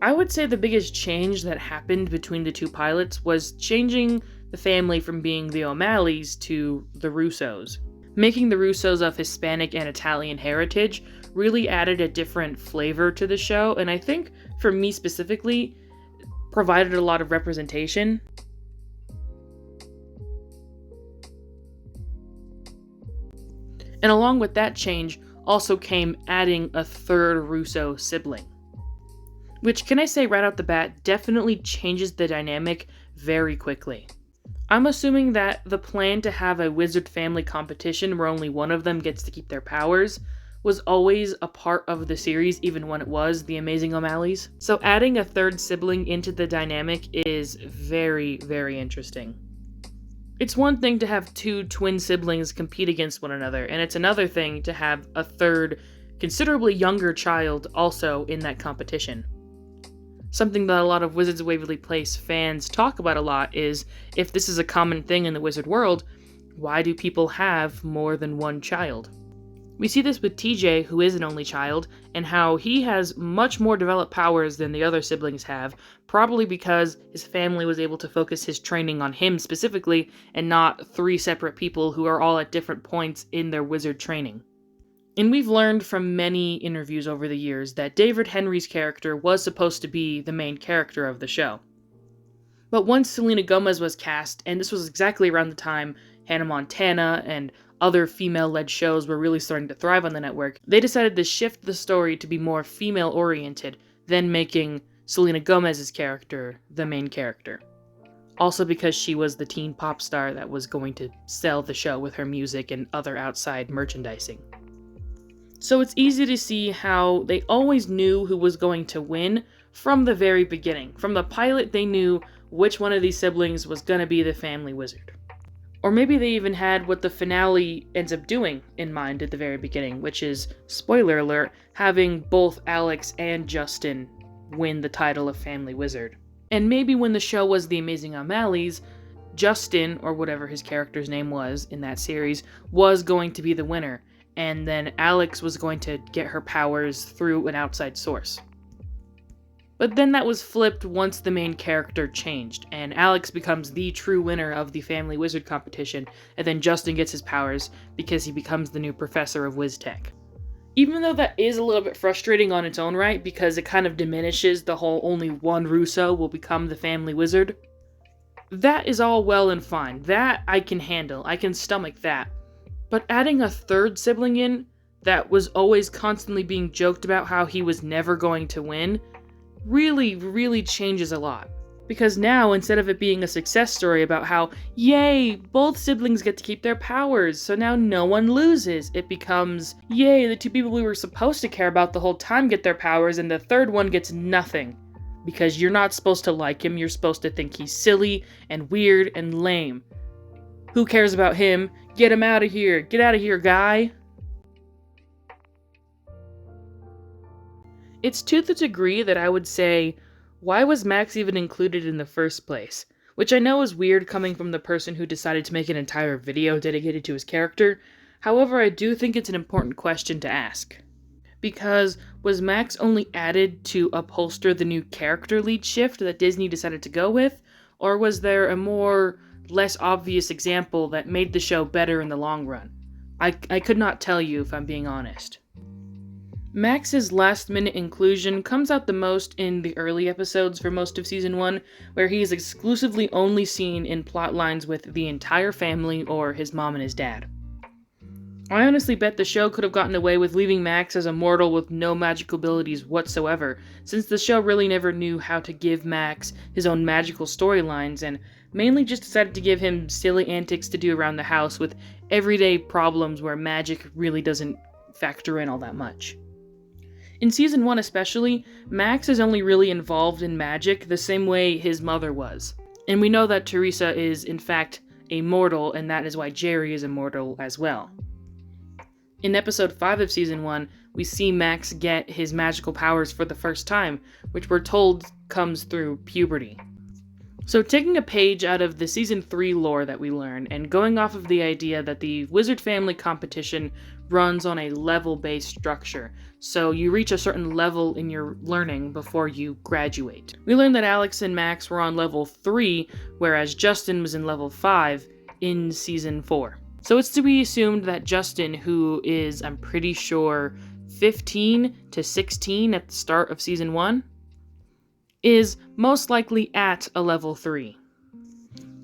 I would say the biggest change that happened between the 2 pilots was changing the family from being the O'Malleys to the Russos. Making the Russos of Hispanic and Italian heritage really added a different flavor to the show, and I think, for me specifically, provided a lot of representation. And along with that change also came adding a 3rd Russo sibling. Which, can I say right out the bat, definitely changes the dynamic very quickly. I'm assuming that the plan to have a wizard family competition where only one of them gets to keep their powers was always a part of the series, even when it was The Amazing O'Malleys. So adding a third sibling into the dynamic is very, very interesting. It's one thing to have two twin siblings compete against one another, and it's another thing to have a third, considerably younger child also in that competition. Something that a lot of Wizards of Waverly Place fans talk about a lot is, if this is a common thing in the wizard world, why do people have more than one child? We see this with TJ, who is an only child, and how he has much more developed powers than the other siblings have, probably because his family was able to focus his training on him specifically, and not three separate people who are all at different points in their wizard training. And we've learned from many interviews over the years that David Henry's character was supposed to be the main character of the show. But once Selena Gomez was cast, and this was exactly around the time Hannah Montana and other female-led shows were really starting to thrive on the network, they decided to shift the story to be more female-oriented, then making Selena Gomez's character the main character. Also because she was the teen pop star that was going to sell the show with her music and other outside merchandising. So it's easy to see how they always knew who was going to win from the very beginning. From the pilot, they knew which one of these siblings was going to be the family wizard. Or maybe they even had what the finale ends up doing in mind at the very beginning, which is, spoiler alert, having both Alex and Justin win the title of family wizard. And maybe when the show was The Amazing O'Malleys, Justin, or whatever his character's name was in that series, was going to be the winner, and then Alex was going to get her powers through an outside source. But then that was flipped once the main character changed, and Alex becomes the true winner of the Family Wizard competition, and then Justin gets his powers because he becomes the new professor of WizTech. Even though that is a little bit frustrating on its own right, because it kind of diminishes the whole only one Russo will become the Family Wizard, that is all well and fine. That I can handle. I can stomach that. But adding a third sibling in, that was always constantly being joked about how he was never going to win, really changes a lot. Because now, instead of it being a success story about how, yay, both siblings get to keep their powers, so now no one loses, it becomes, yay, the two people we were supposed to care about the whole time get their powers, and the third one gets nothing. Because you're not supposed to like him, you're supposed to think he's silly, and weird, and lame. Who cares about him? Get him out of here! Get out of here, guy! It's to the degree that I would say, why was Max even included in the first place? Which I know is weird coming from the person who decided to make an entire video dedicated to his character. However, I do think it's an important question to ask. Because was Max only added to upholster the new character lead shift that Disney decided to go with? Or was there a more less obvious example that made the show better in the long run? I could not tell you if I'm being honest. Max's last-minute inclusion comes out the most in the early episodes for most of Season 1, where he is exclusively only seen in plot lines with the entire family or his mom and his dad. I honestly bet the show could have gotten away with leaving Max as a mortal with no magical abilities whatsoever, since the show really never knew how to give Max his own magical storylines, and mainly just decided to give him silly antics to do around the house with everyday problems where magic really doesn't factor in all that much. In Season 1 especially, Max is only really involved in magic the same way his mother was. And we know that Teresa is, in fact, a mortal, and that is why Jerry is immortal as well. In episode 5 of Season 1, we see Max get his magical powers for the first time, which we're told comes through puberty. So taking a page out of the Season 3 lore that we learn, and going off of the idea that the Wizard Family competition runs on a level-based structure, so you reach a certain level in your learning before you graduate. We learned that Alex and Max were on level 3, whereas Justin was in level 5 in Season 4. So it's to be assumed that Justin, who is, I'm pretty sure, 15 to 16 at the start of Season 1, is most likely at a level 3.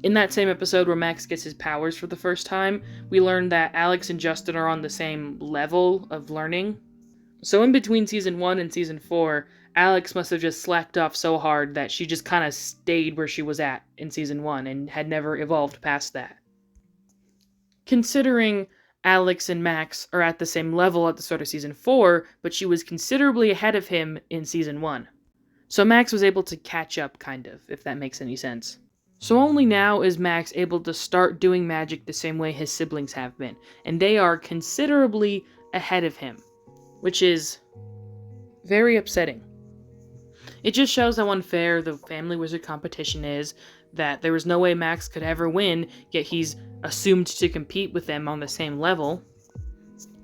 In that same episode where Max gets his powers for the first time, we learned that Alex and Justin are on the same level of learning. So in between Season 1 and Season 4, Alex must have just slacked off so hard that she just kind of stayed where she was at in Season 1 and had never evolved past that. Considering Alex and Max are at the same level at the start of season 4, but she was considerably ahead of him in season 1. So Max was able to catch up, kind of, if that makes any sense. So only now is Max able to start doing magic the same way his siblings have been, and they are considerably ahead of him, which is very upsetting. It just shows how unfair the Family Wizard competition is, that there was no way Max could ever win, yet he's assumed to compete with them on the same level.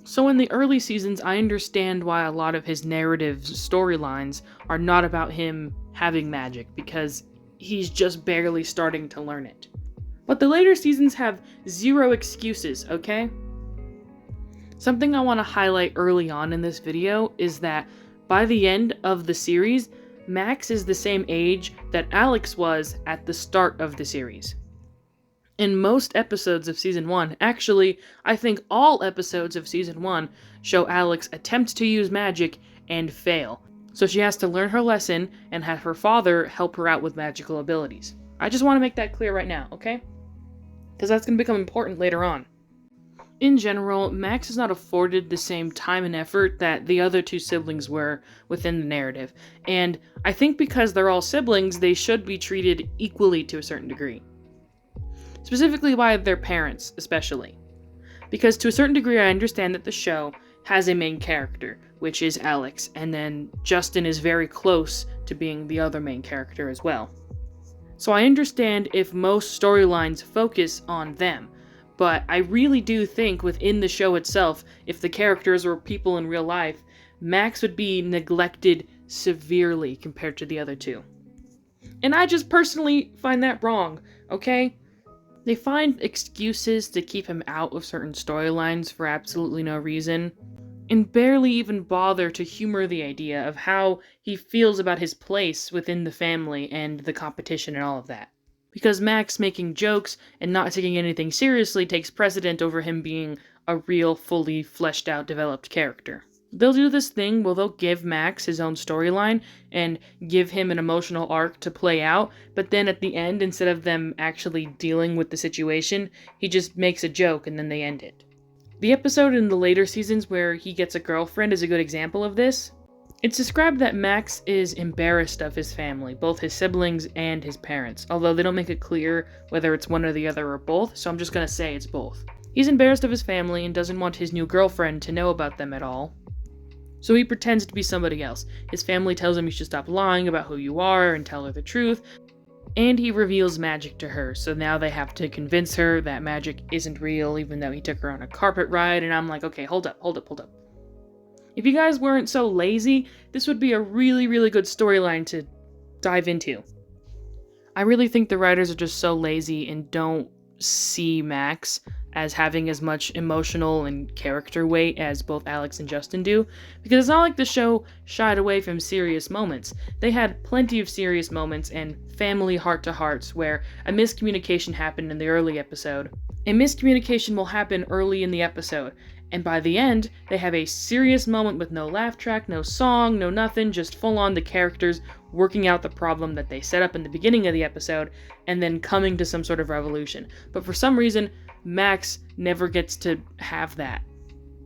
So in the early seasons, I understand why a lot of his narrative storylines are not about him having magic, because he's just barely starting to learn it. But the later seasons have zero excuses, okay? Something I want to highlight early on in this video is that by the end of the series, Max is the same age that Alex was at the start of the series. In most episodes of Season 1, actually, I think all episodes of Season 1 show Alex attempt to use magic and fail. So she has to learn her lesson and have her father help her out with magical abilities. I just want to make that clear right now, okay? Because that's going to become important later on. In general, Max is not afforded the same time and effort that the other two siblings were within the narrative, and I think because they're all siblings, they should be treated equally to a certain degree. Specifically by their parents, especially. Because to a certain degree, I understand that the show has a main character, which is Alex, and then Justin is very close to being the other main character as well. So I understand if most storylines focus on them, but I really do think within the show itself, if the characters were people in real life, Max would be neglected severely compared to the other two. And I just personally find that wrong, okay? They find excuses to keep him out of certain storylines for absolutely no reason, and barely even bother to humor the idea of how he feels about his place within the family and the competition and all of that. Because Max making jokes and not taking anything seriously takes precedent over him being a real, fully fleshed out, developed character. They'll do this thing where they'll give Max his own storyline and give him an emotional arc to play out, but then at the end, instead of them actually dealing with the situation, he just makes a joke and then they end it. The episode in the later seasons where he gets a girlfriend is a good example of this. It's described that Max is embarrassed of his family, both his siblings and his parents, although they don't make it clear whether it's one or the other or both, so I'm just gonna say it's both. He's embarrassed of his family and doesn't want his new girlfriend to know about them at all, so he pretends to be somebody else. His family tells him he should stop lying about who you are and tell her the truth, and he reveals magic to her, so now they have to convince her that magic isn't real, even though he took her on a carpet ride, and I'm like, okay, hold up. If you guys weren't so lazy, this would be a really, really good storyline to dive into. I really think the writers are just so lazy and don't see Max as having as much emotional and character weight as both Alex and Justin do, because it's not like the show shied away from serious moments. They had plenty of serious moments and family heart-to-hearts where a miscommunication happened in the early episode. A miscommunication will happen early in the episode, and by the end, they have a serious moment with no laugh track, no song, no nothing, just full-on the characters working out the problem that they set up in the beginning of the episode, and then coming to some sort of resolution. But for some reason, Max never gets to have that,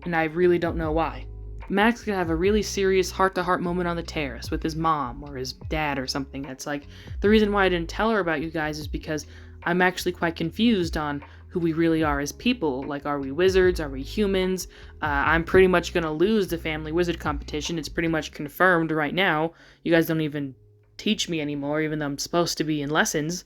and I really don't know why. Max could have a really serious heart-to-heart moment on the terrace with his mom or his dad or something. That's like, the reason why I didn't tell her about you guys is because I'm actually quite confused on who we really are as people. Like, are we wizards? Are we humans? I'm pretty much gonna lose the Family Wizard competition. It's pretty much confirmed right now. You guys don't even teach me anymore, even though I'm supposed to be in lessons.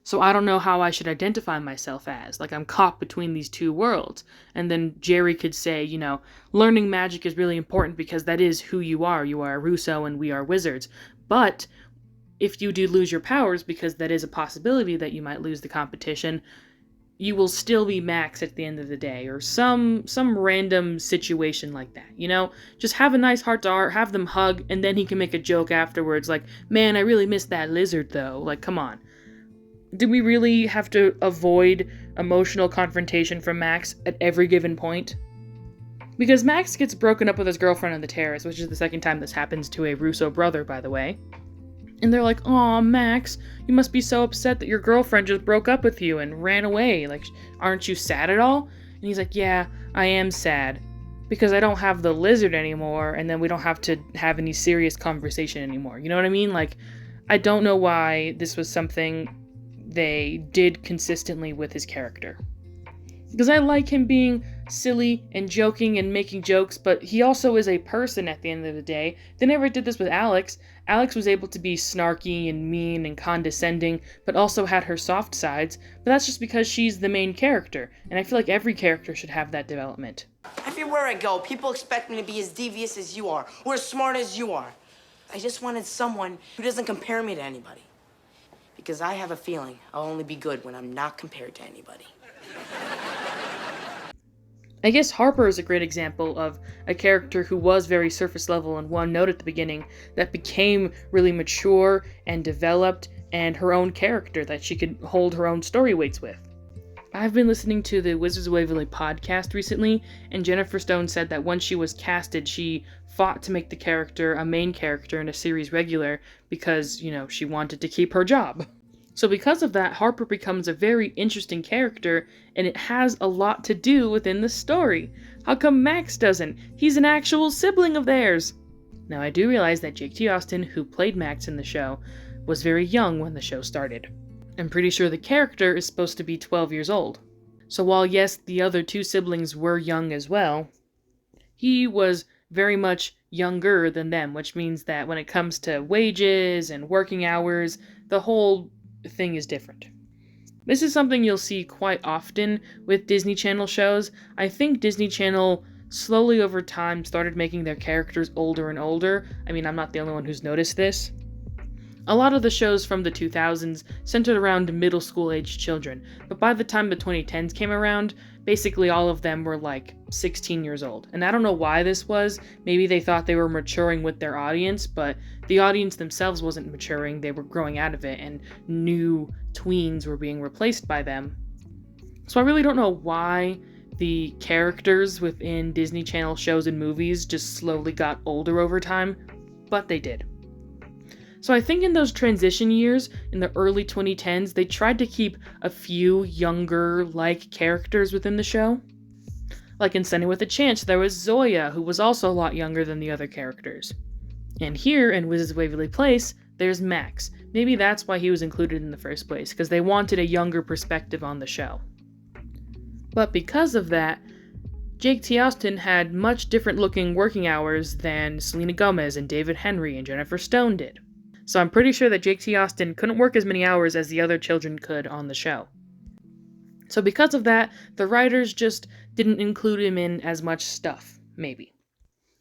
So I don't know how I should identify myself as. Like, I'm caught between these two worlds. And then Jerry could say, you know, learning magic is really important because that is who you are. You are a Russo and we are wizards. But if you do lose your powers, because that is a possibility that you might lose the competition, you will still be Max at the end of the day, or some random situation like that, you know? Just have a nice heart-to-heart, have them hug, and then he can make a joke afterwards, like, man, I really missed that lizard, though. Like, come on. Do we really have to avoid emotional confrontation from Max at every given point? Because Max gets broken up with his girlfriend on the terrace, which is the second time this happens to a Russo brother, by the way. And they're like, aw, Max, you must be so upset that your girlfriend just broke up with you and ran away. Like, aren't you sad at all? And And he's like, yeah, I am sad. Because I don't have the lizard anymore, and then we don't have to have any serious conversation anymore. You know what I mean? Like, I don't know why this was something they did consistently with his character. Because I like him being silly and joking and making jokes, but he also is a person at the end of the day. They never did this with Alex. Alex was able to be snarky and mean and condescending, but also had her soft sides, but that's just because she's the main character, and I feel like every character should have that development. Everywhere I go, people expect me to be as devious as you are, or as smart as you are. I just wanted someone who doesn't compare me to anybody. Because I have a feeling I'll only be good when I'm not compared to anybody. I guess Harper is a great example of a character who was very surface level and one note at the beginning that became really mature and developed and her own character that she could hold her own story weights with. I've been listening to the Wizards of Waverly podcast recently, and Jennifer Stone said that once she was casted, she fought to make the character a main character in a series regular because, she wanted to keep her job. So because of that, Harper becomes a very interesting character, and it has a lot to do within the story. How come Max doesn't? He's an actual sibling of theirs! Now I do realize that Jake T. Austin, who played Max in the show, was very young when the show started. I'm pretty sure the character is supposed to be 12 years old. So while yes, the other two siblings were young as well, he was very much younger than them, which means that when it comes to wages and working hours, the whole thing is different. This is something you'll see quite often with Disney Channel shows. I think Disney Channel slowly over time started making their characters older and older. I mean, I'm not the only one who's noticed this. A lot of the shows from the 2000s centered around middle school aged children, but by the time the 2010s came around, basically all of them were like 16 years old. And I don't know why this was. Maybe they thought they were maturing with their audience, but the audience themselves wasn't maturing. They were growing out of it, and new tweens were being replaced by them. So I really don't know why the characters within Disney Channel shows and movies just slowly got older over time, but they did. So I think in those transition years, in the early 2010s, they tried to keep a few younger-like characters within the show. Like in Sonny with a Chance, there was Zoya, who was also a lot younger than the other characters. And here, in Wizards of Waverly Place, there's Max. Maybe that's why he was included in the first place, because they wanted a younger perspective on the show. But because of that, Jake T. Austin had much different-looking working hours than Selena Gomez and David Henry and Jennifer Stone did. So I'm pretty sure that Jake T. Austin couldn't work as many hours as the other children could on the show. So because of that, the writers just didn't include him in as much stuff, maybe.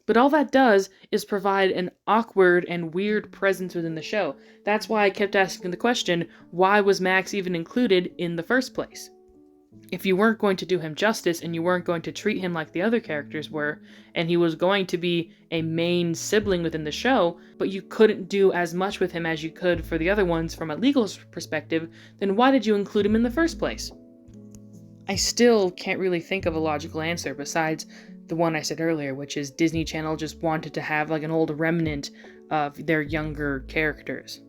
But all that does is provide an awkward and weird presence within the show. That's why I kept asking the question, why was Max even included in the first place? If you weren't going to do him justice and you weren't going to treat him like the other characters were, and he was going to be a main sibling within the show, but you couldn't do as much with him as you could for the other ones from a legal perspective, then why did you include him in the first place? I still can't really think of a logical answer besides the one I said earlier, which is Disney Channel just wanted to have like an old remnant of their younger characters.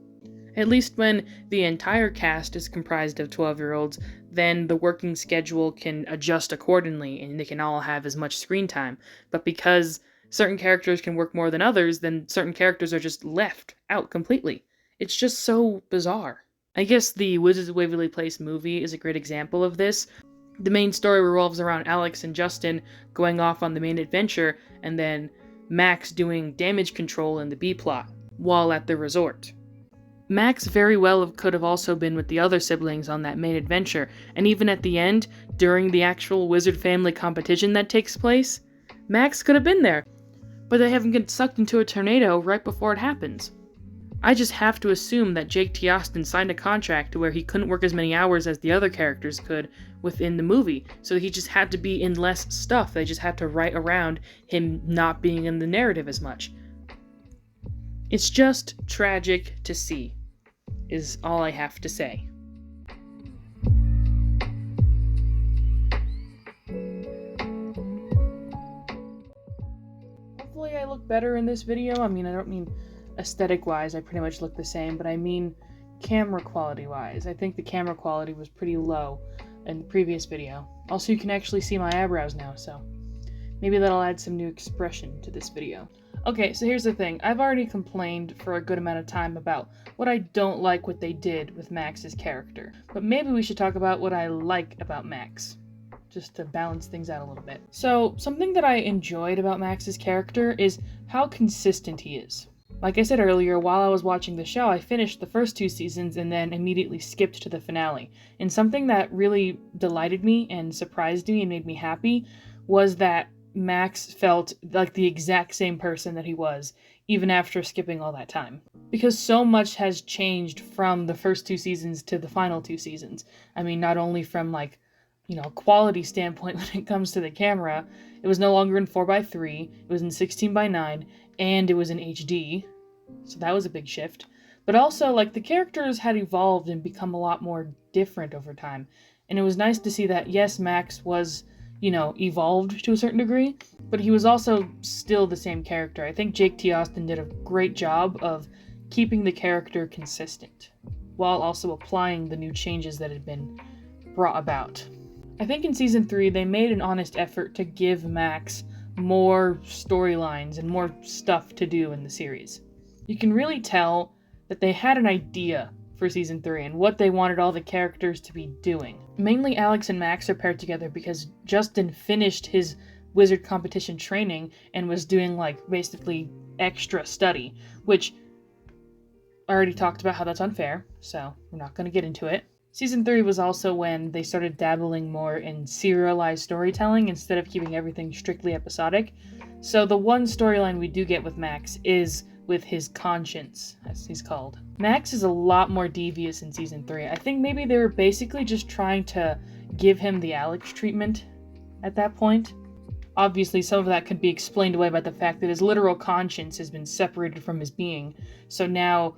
At least when the entire cast is comprised of 12-year-olds, then the working schedule can adjust accordingly and they can all have as much screen time. But because certain characters can work more than others, then certain characters are just left out completely. It's just so bizarre. I guess the Wizards of Waverly Place movie is a great example of this. The main story revolves around Alex and Justin going off on the main adventure, and then Max doing damage control in the B-plot while at the resort. Max very well could have also been with the other siblings on that main adventure, and even at the end, during the actual wizard family competition that takes place, Max could have been there, but they have him get sucked into a tornado right before it happens. I just have to assume that Jake T. Austin signed a contract to where he couldn't work as many hours as the other characters could within the movie, so he just had to be in less stuff. They just had to write around him not being in the narrative as much. It's just tragic to see, is all I have to say. Hopefully I look better in this video. I mean, I don't mean aesthetic-wise, I pretty much look the same, but I mean camera quality-wise. I think the camera quality was pretty low. in the previous video. Also, you can actually see my eyebrows now, so maybe that'll add some new expression to this video. Okay, so here's the thing. I've already complained for a good amount of time about what I don't like what they did with Max's character. But maybe we should talk about what I like about Max, just to balance things out a little bit. So, something that I enjoyed about Max's character is how consistent he is. Like I said earlier, while I was watching the show, I finished the first 2 seasons and then immediately skipped to the finale. And something that really delighted me and surprised me and made me happy was that Max felt like the exact same person that he was, even after skipping all that time. Because so much has changed from the first 2 seasons to the final 2 seasons. I mean, not only from quality standpoint when it comes to the camera, it was no longer in 4:3, it was in 16:9, and it was in HD, so that was a big shift. But also, the characters had evolved and become a lot more different over time. And it was nice to see that, yes, Max was evolved to a certain degree, but he was also still the same character. I think Jake T. Austin did a great job of keeping the character consistent, while also applying the new changes that had been brought about. I think in Season 3, they made an honest effort to give Max more storylines and more stuff to do in the series. You can really tell that they had an idea for Season 3 and what they wanted all the characters to be doing. Mainly Alex and Max are paired together because Justin finished his wizard competition training and was doing basically extra study, which I already talked about how that's unfair, so we're not going to get into it. Season 3 was also when they started dabbling more in serialized storytelling instead of keeping everything strictly episodic. So the one storyline we do get with Max is with his conscience, as he's called. Max is a lot more devious in Season 3. I think maybe they were basically just trying to give him the Alex treatment at that point. Obviously, some of that could be explained away by the fact that his literal conscience has been separated from his being, so now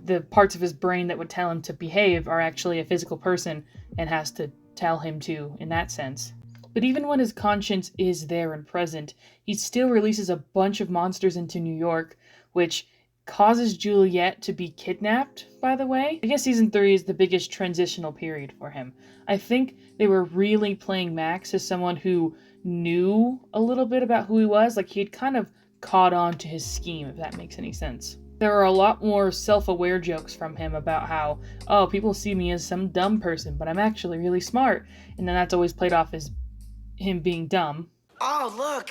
the parts of his brain that would tell him to behave are actually a physical person and has to tell him to in that sense. But even when his conscience is there and present, he still releases a bunch of monsters into New York, which causes Juliet to be kidnapped, by the way. I guess Season 3 is the biggest transitional period for him. I think they were really playing Max as someone who knew a little bit about who he was, he had kind of caught on to his scheme, if that makes any sense. There are a lot more self-aware jokes from him about how, oh, people see me as some dumb person, but I'm actually really smart. And then that's always played off as him being dumb. Oh, look,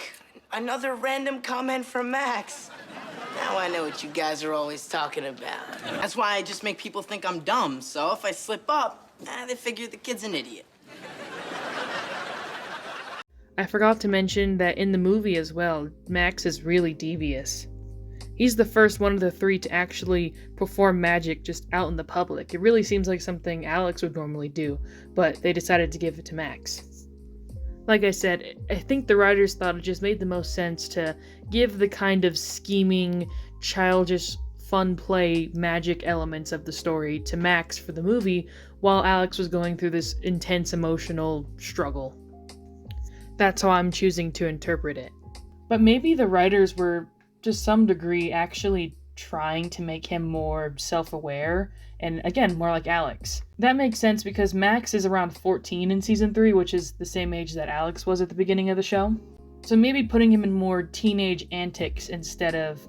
another random comment from Max. Now I know what you guys are always talking about. That's why I just make people think I'm dumb, so if I slip up, they figure the kid's an idiot. I forgot to mention that in the movie as well, Max is really devious. He's the first one of the 3 to actually perform magic just out in the public. It really seems like something Alex would normally do, but they decided to give it to Max. Like I said, I think the writers thought it just made the most sense to give the kind of scheming, childish, fun play, magic elements of the story to Max for the movie, while Alex was going through this intense emotional struggle. That's how I'm choosing to interpret it. But maybe the writers were, to some degree, actually trying to make him more self-aware, and again, more like Alex. That makes sense because Max is around 14 in Season 3, which is the same age that Alex was at the beginning of the show. So maybe putting him in more teenage antics instead of,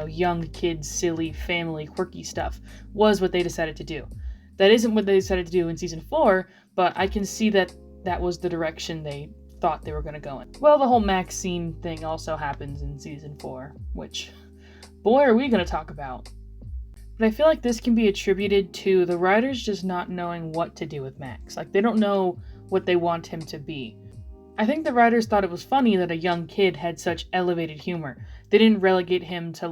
young kids, silly, family, quirky stuff was what they decided to do. That isn't what they decided to do in Season 4, but I can see that that was the direction they thought they were going to go in. Well, the whole Max scene thing also happens in Season 4, which, boy, are we going to talk about. But I feel like this can be attributed to the writers just not knowing what to do with Max. They don't know what they want him to be. I think the writers thought it was funny that a young kid had such elevated humor. They didn't relegate him to,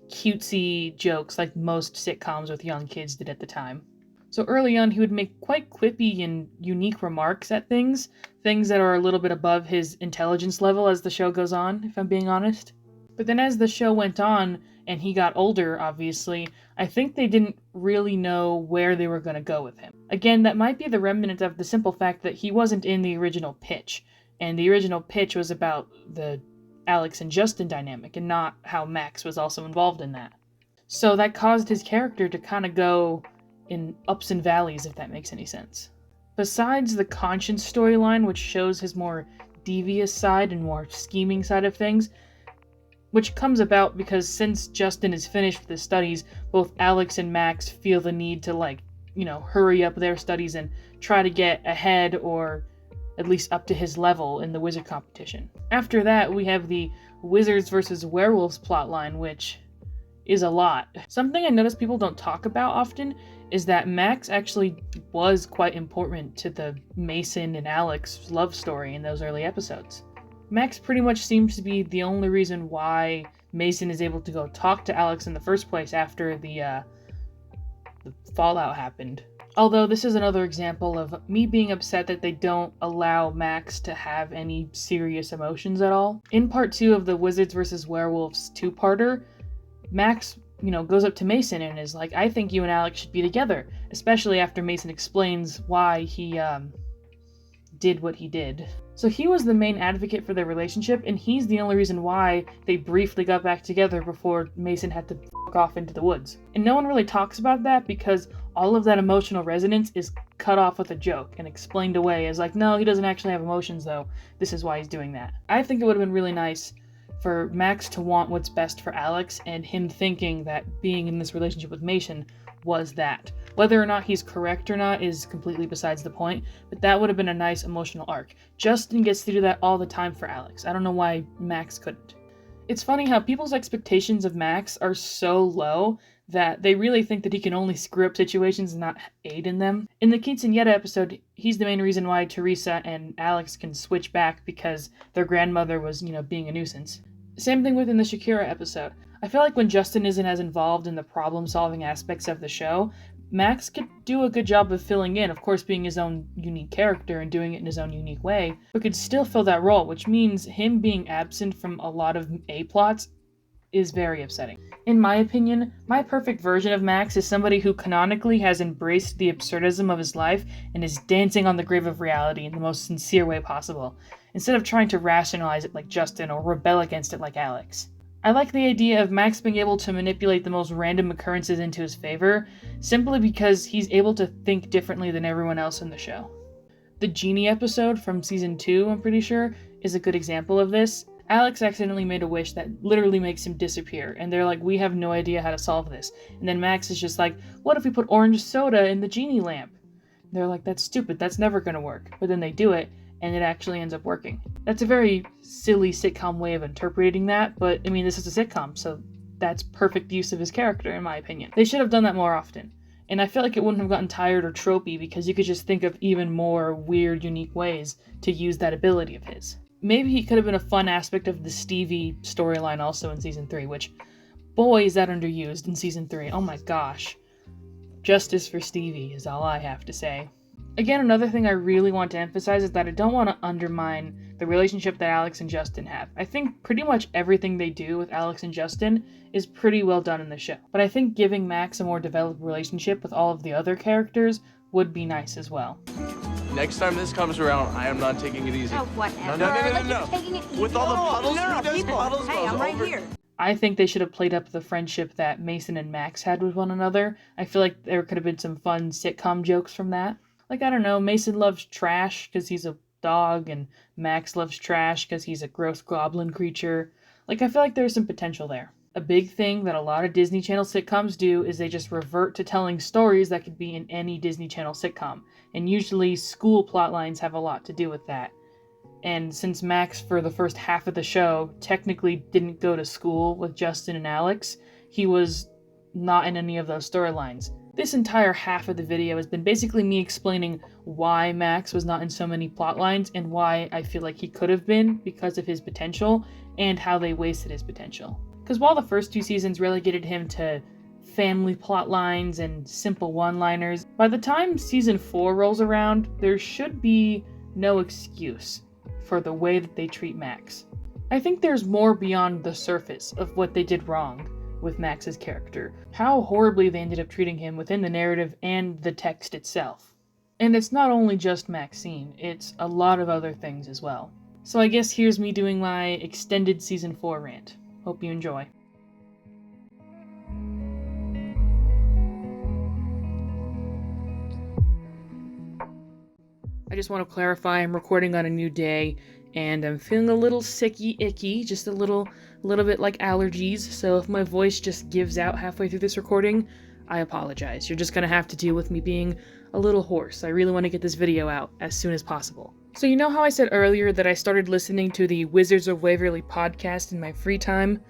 cutesy jokes like most sitcoms with young kids did at the time. So early on, he would make quite quippy and unique remarks at things that are a little bit above his intelligence level as the show goes on, if I'm being honest. But then as the show went on, and he got older, obviously, I think they didn't really know where they were going to go with him. Again, that might be the remnant of the simple fact that he wasn't in the original pitch, and the original pitch was about the Alex and Justin dynamic, and not how Max was also involved in that. So that caused his character to kind of go in ups and valleys, if that makes any sense. Besides the conscience storyline, which shows his more devious side and more scheming side of things, which comes about because since Justin is finished with his studies, both Alex and Max feel the need to, hurry up their studies and try to get ahead or at least up to his level in the wizard competition. After that, we have the wizards versus werewolves plotline, which is a lot. Something I notice people don't talk about often is that Max actually was quite important to the Mason and Alex love story in those early episodes. Max pretty much seems to be the only reason why Mason is able to go talk to Alex in the first place after the fallout happened. Although this is another example of me being upset that they don't allow Max to have any serious emotions at all. In part 2 of the Wizards vs. Werewolves two-parter, Max, goes up to Mason and is like, I think you and Alex should be together, especially after Mason explains why he did what he did. So he was the main advocate for their relationship, and he's the only reason why they briefly got back together before Mason had to f*** off into the woods. And no one really talks about that because all of that emotional resonance is cut off with a joke and explained away as like, no, he doesn't actually have emotions though. This is why he's doing that. I think it would have been really nice for Max to want what's best for Alex and him thinking that being in this relationship with Mason was that. Whether or not he's correct or not is completely besides the point, but that would have been a nice emotional arc. Justin gets to do that all the time for Alex. I don't know why Max couldn't. It's funny how people's expectations of Max are so low that they really think that he can only screw up situations and not aid in them. In the Quinceañera episode, he's the main reason why Teresa and Alex can switch back because their grandmother was, being a nuisance. Same thing within the Shakira episode. I feel like when Justin isn't as involved in the problem-solving aspects of the show, Max could do a good job of filling in, of course being his own unique character and doing it in his own unique way, but could still fill that role, which means him being absent from a lot of A-plots is very upsetting. In my opinion, my perfect version of Max is somebody who canonically has embraced the absurdism of his life and is dancing on the grave of reality in the most sincere way possible, instead of trying to rationalize it like Justin or rebel against it like Alex. I like the idea of Max being able to manipulate the most random occurrences into his favor, simply because he's able to think differently than everyone else in the show. The Genie episode from season 2, I'm pretty sure, is a good example of this. Alex accidentally made a wish that literally makes him disappear, and they're like, we have no idea how to solve this. And then Max is just like, what if we put orange soda in the genie lamp? And they're like, that's stupid, that's never gonna work. But then they do it, and it actually ends up working. That's a very silly sitcom way of interpreting that, but I mean, this is a sitcom, so that's perfect use of his character, in my opinion. They should have done that more often. And I feel like it wouldn't have gotten tired or tropey because you could just think of even more weird, unique ways to use that ability of his. Maybe he could have been a fun aspect of the Stevie storyline also in season 3, which, boy, is that underused in season 3. Oh my gosh. Justice for Stevie is all I have to say. Again, another thing I really want to emphasize is that I don't want to undermine the relationship that Alex and Justin have. I think pretty much everything they do with Alex and Justin is pretty well done in the show. But I think giving Max a more developed relationship with all of the other characters would be nice as well. Next time this comes around, I am not taking it easy. Oh, whatever. No. You're taking it easy. With all the puddles, no, who does people. puddles Hey, goes I'm right over- here. I think they should have played up the friendship that Mason and Max had with one another. I feel like there could have been some fun sitcom jokes from that. Like, I don't know, Mason loves trash because he's a dog, and Max loves trash because he's a gross goblin creature. Like, I feel like there's some potential there. A big thing that a lot of Disney Channel sitcoms do is they just revert to telling stories that could be in any Disney Channel sitcom. And usually school plotlines have a lot to do with that. And since Max, for the first half of the show, technically didn't go to school with Justin and Alex, he was not in any of those storylines. This entire half of the video has been basically me explaining why Max was not in so many plotlines and why I feel like he could have been because of his potential and how they wasted his potential. Because while the first 2 seasons relegated him to family plotlines and simple one-liners, by the time season 4 rolls around, there should be no excuse for the way that they treat Max. I think there's more beyond the surface of what they did wrong with Max's character, how horribly they ended up treating him within the narrative and the text itself. And it's not only just Maxine, it's a lot of other things as well. So I guess here's me doing my extended season 4 rant. Hope you enjoy. I just want to clarify I'm recording on a new day, and I'm feeling a little sicky icky, just a little bit like allergies, so if my voice just gives out halfway through this recording, I apologize. You're just gonna have to deal with me being a little hoarse. I really want to get this video out as soon as possible. So you know how I said earlier that I started listening to the Wizards of Waverly podcast in my free time?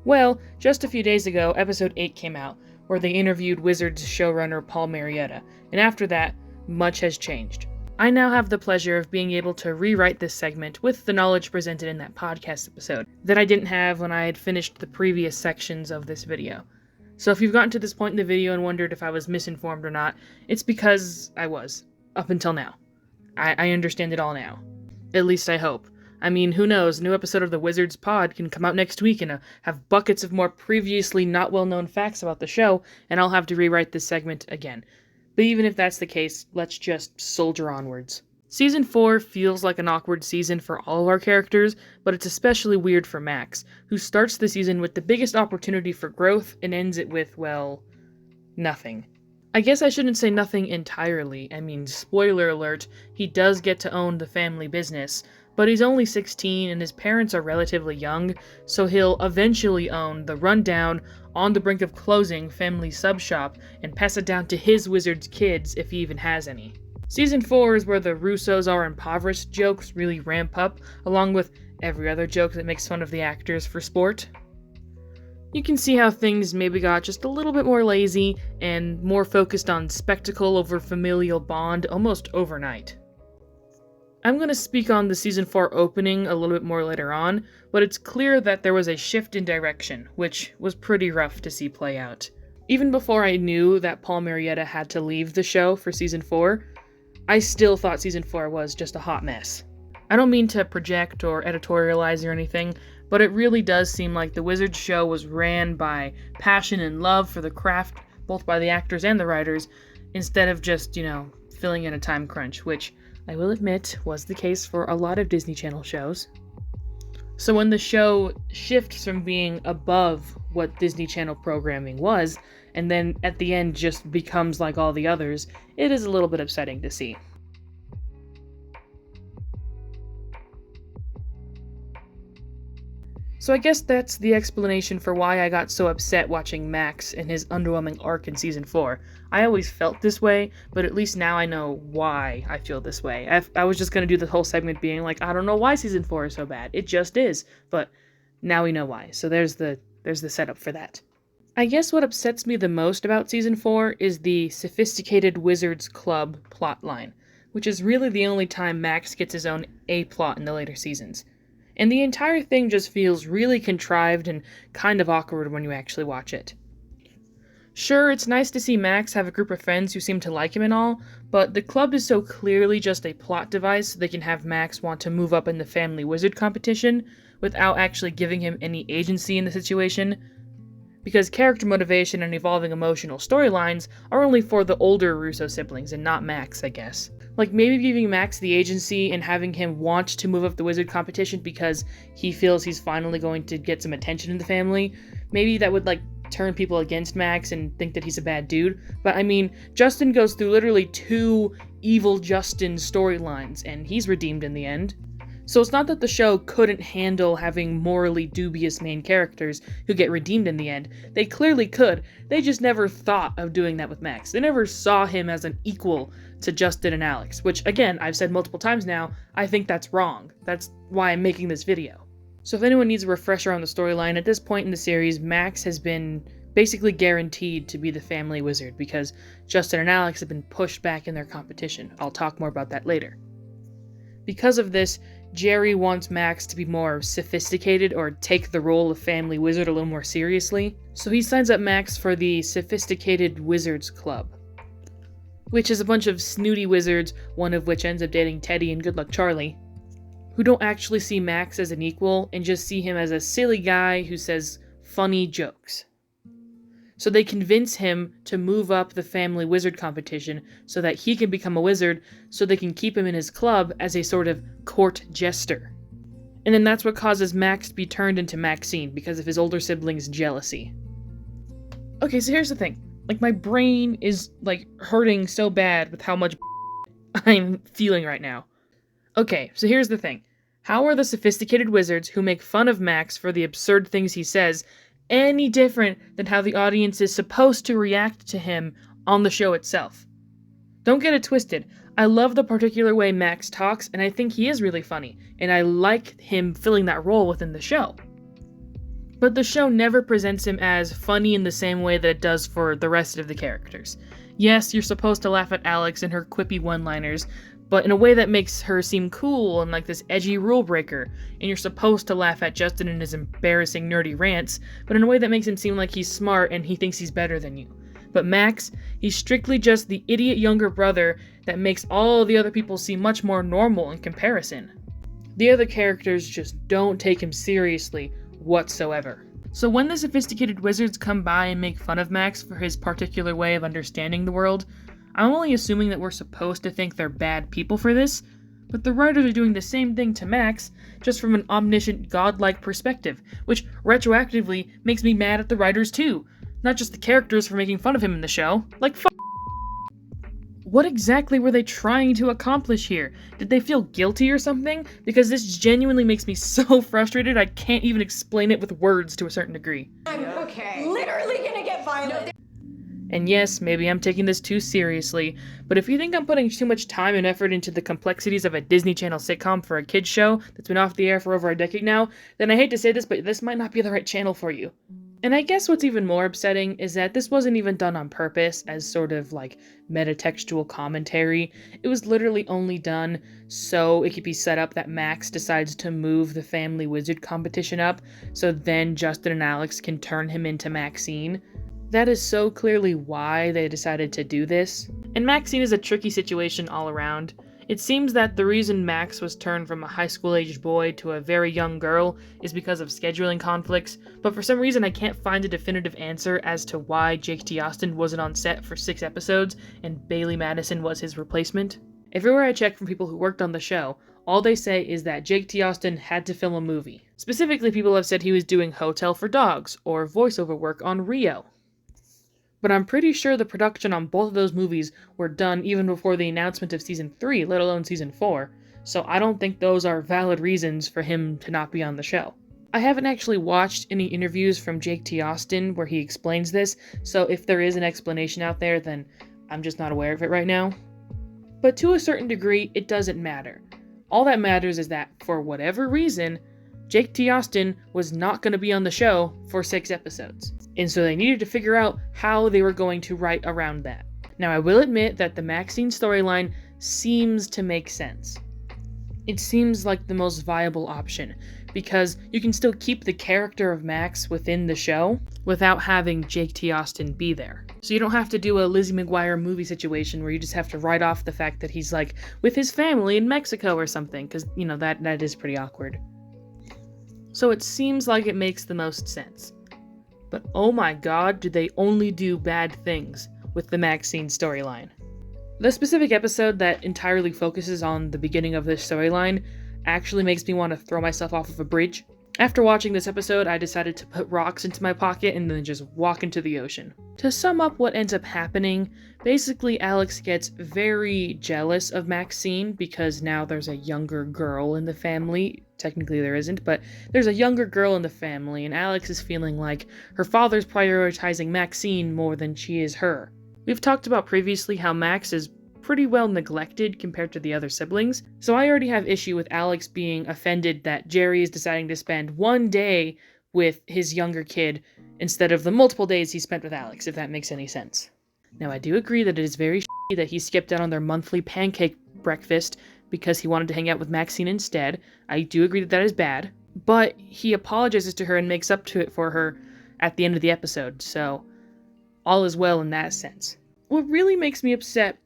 Well, just a few days ago, episode 8 came out, where they interviewed Wizards showrunner Paul Marietta, and after that, much has changed. I now have the pleasure of being able to rewrite this segment with the knowledge presented in that podcast episode that I didn't have when I had finished the previous sections of this video. So if you've gotten to this point in the video and wondered if I was misinformed or not, it's because I was, up until now. I understand it all now. At least I hope. I mean, who knows, a new episode of the Wizards pod can come out next week and have buckets of more previously not well-known facts about the show, and I'll have to rewrite this segment again. But even if that's the case, let's just soldier onwards. Season 4 feels like an awkward season for all of our characters, but it's especially weird for Max, who starts the season with the biggest opportunity for growth and ends it with, well, nothing. I guess I shouldn't say nothing entirely. I mean, spoiler alert, he does get to own the family business, but he's only 16 and his parents are relatively young, so he'll eventually own the rundown, on the brink of closing family sub shop and pass it down to his wizard's kids if he even has any. Season 4 is where the Russos are impoverished jokes really ramp up, along with every other joke that makes fun of the actors for sport. You can see how things maybe got just a little bit more lazy and more focused on spectacle over familial bond almost overnight. I'm going to speak on the Season 4 opening a little bit more later on, but it's clear that there was a shift in direction, which was pretty rough to see play out. Even before I knew that Paul Marietta had to leave the show for Season 4, I still thought Season 4 was just a hot mess. I don't mean to project or editorialize or anything, but it really does seem like the Wizards show was ran by passion and love for the craft, both by the actors and the writers, instead of just, filling in a time crunch, which I will admit was the case for a lot of Disney Channel shows. So when the show shifts from being above what Disney Channel programming was, and then at the end just becomes like all the others, it is a little bit upsetting to see. So I guess that's the explanation for why I got so upset watching Max and his underwhelming arc in Season 4. I always felt this way, but at least now I know why I feel this way. I was just going to do the whole segment being like, I don't know why Season 4 is so bad. It just is. But now we know why. So there's the setup for that. I guess what upsets me the most about Season 4 is the Sophisticated Wizards Club plotline, which is really the only time Max gets his own A-plot in the later seasons. And the entire thing just feels really contrived and kind of awkward when you actually watch it. Sure, it's nice to see Max have a group of friends who seem to like him and all, but the club is so clearly just a plot device so they can have Max want to move up in the family wizard competition without actually giving him any agency in the situation. Because character motivation and evolving emotional storylines are only for the older Russo siblings and not Max, I guess. Like, maybe giving Max the agency and having him want to move up the wizard competition because he feels he's finally going to get some attention in the family. Maybe that would, turn people against Max and think that he's a bad dude. But, I mean, Justin goes through literally 2 evil Justin storylines, and he's redeemed in the end. So it's not that the show couldn't handle having morally dubious main characters who get redeemed in the end. They clearly could. They just never thought of doing that with Max. They never saw him as an equal to Justin and Alex, which, again, I've said multiple times now, I think that's wrong. That's why I'm making this video. So if anyone needs a refresher on the storyline, at this point in the series, Max has been basically guaranteed to be the family wizard because Justin and Alex have been pushed back in their competition. I'll talk more about that later. Because of this, Jerry wants Max to be more sophisticated or take the role of family wizard a little more seriously, so he signs up Max for the Sophisticated Wizards Club, which is a bunch of snooty wizards, one of which ends up dating Teddy and Good Luck Charlie, who don't actually see Max as an equal and just see him as a silly guy who says funny jokes. So they convince him to move up the family wizard competition so that he can become a wizard so they can keep him in his club as a sort of court jester. And then that's what causes Max to be turned into Maxine because of his older siblings' jealousy. Okay, so here's the thing. My brain is, hurting so bad with how much I'm feeling right now. Okay, so here's the thing. How are the sophisticated wizards who make fun of Max for the absurd things he says any different than how the audience is supposed to react to him on the show itself? Don't get it twisted. I love the particular way Max talks, and I think he is really funny, and I like him filling that role within the show. But the show never presents him as funny in the same way that it does for the rest of the characters. Yes, you're supposed to laugh at Alex and her quippy one-liners, but in a way that makes her seem cool and like this edgy rule breaker, and you're supposed to laugh at Justin and his embarrassing nerdy rants, but in a way that makes him seem like he's smart and he thinks he's better than you. But Max, he's strictly just the idiot younger brother that makes all the other people seem much more normal in comparison. The other characters just don't take him seriously whatsoever. So when the sophisticated wizards come by and make fun of Max for his particular way of understanding the world, I'm only assuming that we're supposed to think they're bad people for this, but the writers are doing the same thing to Max, just from an omniscient, godlike perspective, which retroactively makes me mad at the writers too, not just the characters for making fun of him in the show. Like, what exactly were they trying to accomplish here? Did they feel guilty or something? Because this genuinely makes me so frustrated I can't even explain it with words to a certain degree. I'm literally gonna get violent. And yes, maybe I'm taking this too seriously, but if you think I'm putting too much time and effort into the complexities of a Disney Channel sitcom for a kid's show that's been off the air for over a decade now, then I hate to say this, but this might not be the right channel for you. And I guess what's even more upsetting is that this wasn't even done on purpose as sort of like metatextual commentary. It was literally only done so it could be set up that Max decides to move the Family Wizard competition up, so then Justin and Alex can turn him into Maxine. That is so clearly why they decided to do this. And Maxine is a tricky situation all around. It seems that the reason Max was turned from a high school-aged boy to a very young girl is because of scheduling conflicts, but for some reason I can't find a definitive answer as to why Jake T. Austin wasn't on set for 6 episodes and Bailey Madison was his replacement. Everywhere I check from people who worked on the show, all they say is that Jake T. Austin had to film a movie. Specifically, people have said he was doing Hotel for Dogs or voiceover work on Rio. But I'm pretty sure the production on both of those movies were done even before the announcement of Season 3, let alone Season 4, so I don't think those are valid reasons for him to not be on the show. I haven't actually watched any interviews from Jake T. Austin where he explains this, so if there is an explanation out there, then I'm just not aware of it right now. But to a certain degree, it doesn't matter. All that matters is that, for whatever reason, Jake T. Austin was not going to be on the show for 6 episodes. And so they needed to figure out how they were going to write around that. Now, I will admit that the Maxine storyline seems to make sense. It seems like the most viable option, because you can still keep the character of Max within the show without having Jake T. Austin be there. So you don't have to do a Lizzie McGuire movie situation where you just have to write off the fact that he's like with his family in Mexico or something, because, you know, that is pretty awkward. So it seems like it makes the most sense. But oh my god, do they only do bad things with the Maxine storyline. The specific episode that entirely focuses on the beginning of this storyline actually makes me want to throw myself off of a bridge. After watching this episode, I decided to put rocks into my pocket and then just walk into the ocean. To sum up what ends up happening, basically Alex gets very jealous of Maxine because now there's a younger girl in the family. Technically there isn't, but there's a younger girl in the family, and Alex is feeling like her father's prioritizing Maxine more than she is her. We've talked about previously how Max is pretty well neglected compared to the other siblings, so I already have issue with Alex being offended that Jerry is deciding to spend one day with his younger kid instead of the multiple days he spent with Alex, if that makes any sense. Now, I do agree that it is very shitty that he skipped out on their monthly pancake breakfast because he wanted to hang out with Maxine instead. I do agree that that is bad, but he apologizes to her and makes up to it for her at the end of the episode, so all is well in that sense. What really makes me upset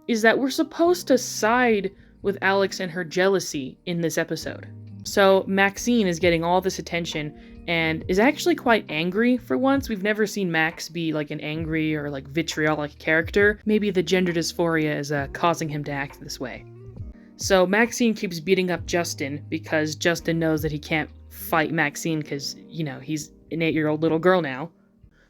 is that we're supposed to side with Alex and her jealousy in this episode. So Maxine is getting all this attention and is actually quite angry for once. We've never seen Max be like an angry or like vitriolic character. Maybe the gender dysphoria is causing him to act this way. So Maxine keeps beating up Justin because Justin knows that he can't fight Maxine because, you know, he's an 8-year-old little girl now.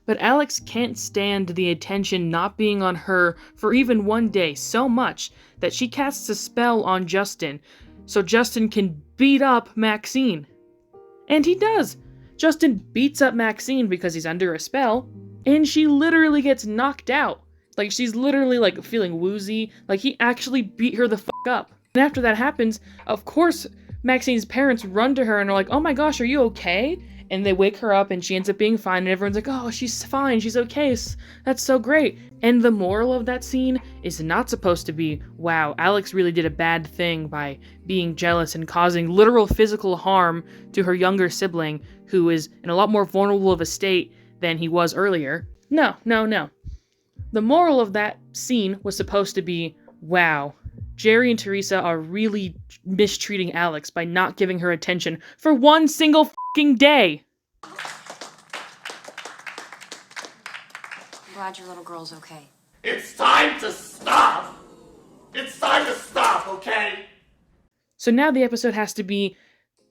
But Alex can't stand the attention not being on her for even one day so much that she casts a spell on Justin so Justin can beat up Maxine. And he does. Justin beats up Maxine because he's under a spell, and she literally gets knocked out. Like, she's literally, like, feeling woozy. Like, he actually beat her the fuck up. And after that happens, of course, Maxine's parents run to her and are like, oh my gosh, are you okay? And they wake her up and she ends up being fine, and everyone's like, oh, she's fine, she's okay, that's so great. And the moral of that scene is not supposed to be, wow, Alex really did a bad thing by being jealous and causing literal physical harm to her younger sibling, who is in a lot more vulnerable of a state than he was earlier. No. The moral of that scene was supposed to be, wow, Jerry and Teresa are really mistreating Alex by not giving her attention for one single fucking day. I'm glad your little girl's okay. It's time to stop! It's time to stop, okay? So now the episode has to be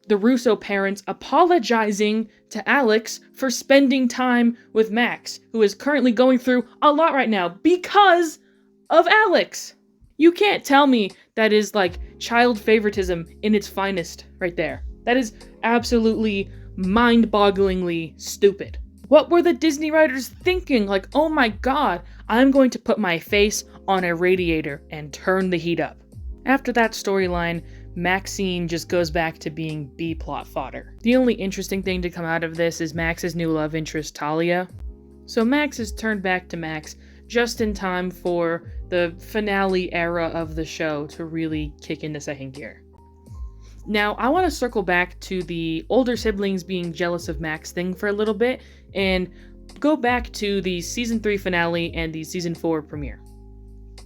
the Russo parents apologizing to Alex for spending time with Max, who is currently going through a lot right now because of Alex. You can't tell me that is like child favoritism in its finest right there. That is absolutely mind-bogglingly stupid. What were the Disney writers thinking? Like, oh my god, I'm going to put my face on a radiator and turn the heat up. After that storyline, Maxine just goes back to being B-plot fodder. The only interesting thing to come out of this is Max's new love interest, Talia. So Max is turned back to Max just in time for the finale era of the show to really kick into second gear. Now, I want to circle back to the older siblings being jealous of Max thing for a little bit and go back to the season 3 finale and the season 4 premiere.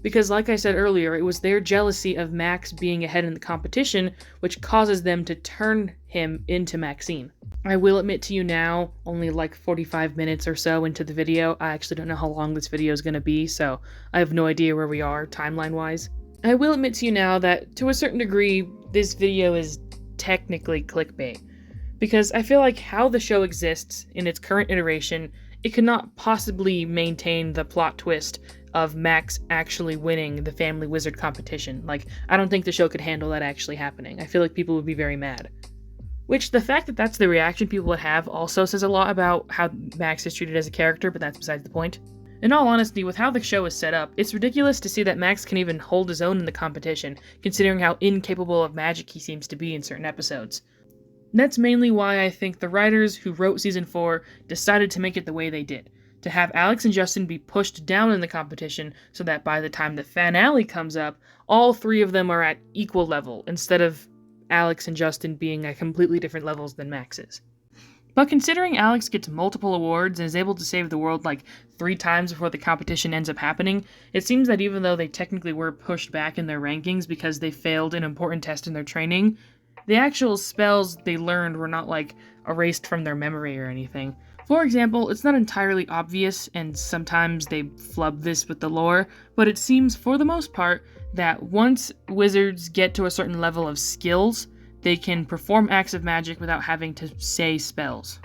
Because like I said earlier, it was their jealousy of Max being ahead in the competition which causes them to turn him into Maxine. I will admit to you now, only like 45 minutes or so into the video, I actually don't know how long this video is going to be, so I have no idea where we are timeline-wise. I will admit to you now that, to a certain degree, this video is technically clickbait. Because I feel like how the show exists in its current iteration, it could not possibly maintain the plot twist of Max actually winning the Family Wizard competition. Like, I don't think the show could handle that actually happening. I feel like people would be very mad. Which, the fact that that's the reaction people would have also says a lot about how Max is treated as a character, but that's besides the point. In all honesty, with how the show is set up, it's ridiculous to see that Max can even hold his own in the competition, considering how incapable of magic he seems to be in certain episodes. And that's mainly why I think the writers who wrote Season 4 decided to make it the way they did, to have Alex and Justin be pushed down in the competition so that by the time the finale comes up, all three of them are at equal level, instead of Alex and Justin being at completely different levels than Max is. But considering Alex gets multiple awards and is able to save the world like 3 times before the competition ends up happening, it seems that even though they technically were pushed back in their rankings because they failed an important test in their training, the actual spells they learned were not like erased from their memory or anything. For example, it's not entirely obvious, and sometimes they flub this with the lore, but it seems for the most part that once wizards get to a certain level of skills, they can perform acts of magic without having to say spells.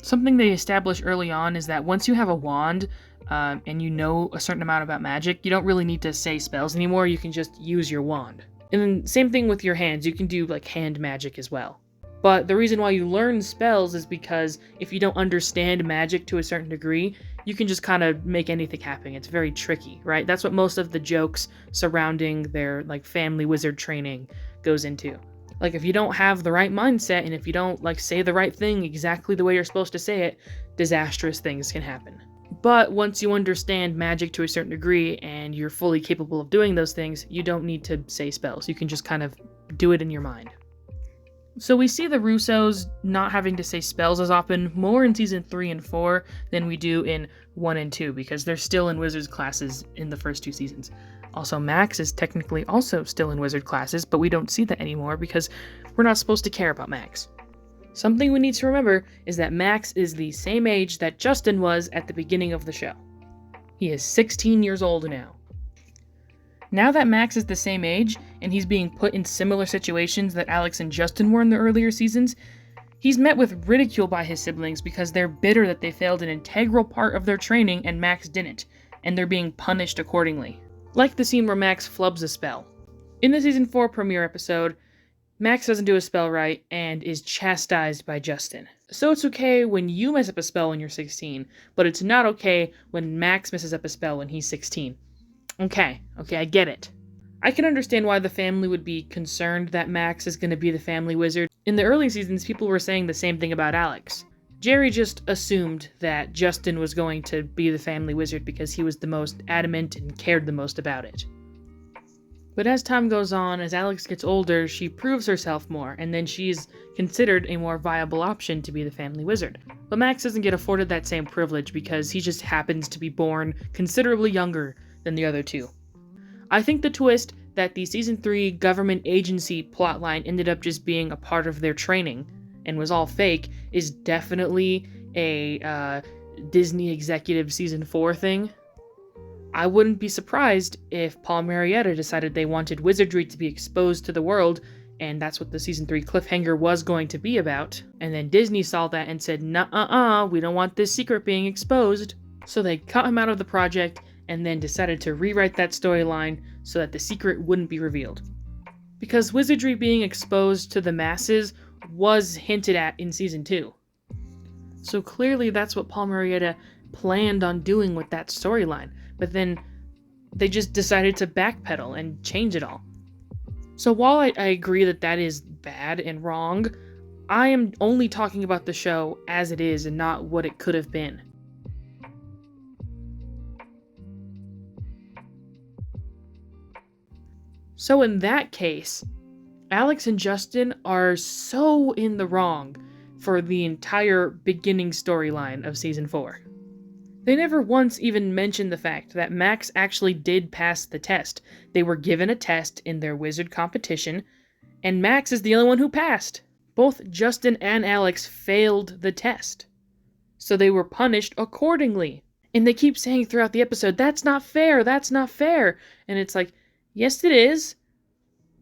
Something they establish early on is that once you have a wand, and you know a certain amount about magic, you don't really need to say spells anymore, you can just use your wand. And then same thing with your hands, you can do like hand magic as well. But the reason why you learn spells is because if you don't understand magic to a certain degree, you can just kind of make anything happen. It's very tricky, right? That's what most of the jokes surrounding their like family wizard training goes into. Like, if you don't have the right mindset and if you don't like say the right thing exactly the way you're supposed to say it, disastrous things can happen. But once you understand magic to a certain degree and you're fully capable of doing those things, you don't need to say spells. You can just kind of do it in your mind. So we see the Russos not having to say spells as often, more in season 3 and 4 than we do in 1 and 2, because they're still in wizards classes in the first 2 seasons. Also, Max is technically also still in wizard classes, but we don't see that anymore because we're not supposed to care about Max. Something we need to remember is that Max is the same age that Justin was at the beginning of the show. He is 16 years old now. Now that Max is the same age, and he's being put in similar situations that Alex and Justin were in the earlier seasons, He's met with ridicule by his siblings because they're bitter that they failed an integral part of their training and Max didn't, and they're being punished accordingly. Like the scene where Max flubs a spell. In the Season 4 premiere episode, Max doesn't do a spell right and is chastised by Justin. So it's okay when you mess up a spell when you're 16, but it's not okay when Max messes up a spell when he's 16. Okay, I get it. I can understand why the family would be concerned that Max is going to be the family wizard. In the early seasons, people were saying the same thing about Alex. Jerry just assumed that Justin was going to be the family wizard because he was the most adamant and cared the most about it. But as time goes on, as Alex gets older, she proves herself more, and then she's considered a more viable option to be the family wizard. But Max doesn't get afforded that same privilege because he just happens to be born considerably younger than the other two. I think the twist that the Season 3 government agency plotline ended up just being a part of their training and was all fake is definitely a Disney executive Season 4 thing. I wouldn't be surprised if Paul Marietta decided they wanted wizardry to be exposed to the world, and that's what the Season 3 cliffhanger was going to be about. And then Disney saw that and said, "Nuh-uh-uh, we don't want this secret being exposed." So they cut him out of the project and then decided to rewrite that storyline so that the secret wouldn't be revealed. Because wizardry being exposed to the masses was hinted at in Season 2. So clearly that's what Paul Marietta planned on doing with that storyline. But then they just decided to backpedal and change it all. So while I agree that that is bad and wrong, I am only talking about the show as it is and not what it could have been. So in that case, Alex and Justin are so in the wrong for the entire beginning storyline of Season 4. They never once even mentioned the fact that Max actually did pass the test. They were given a test in their wizard competition, and Max is the only one who passed. Both Justin and Alex failed the test. So they were punished accordingly. And they keep saying throughout the episode, "That's not fair, that's not fair." And it's like, yes it is.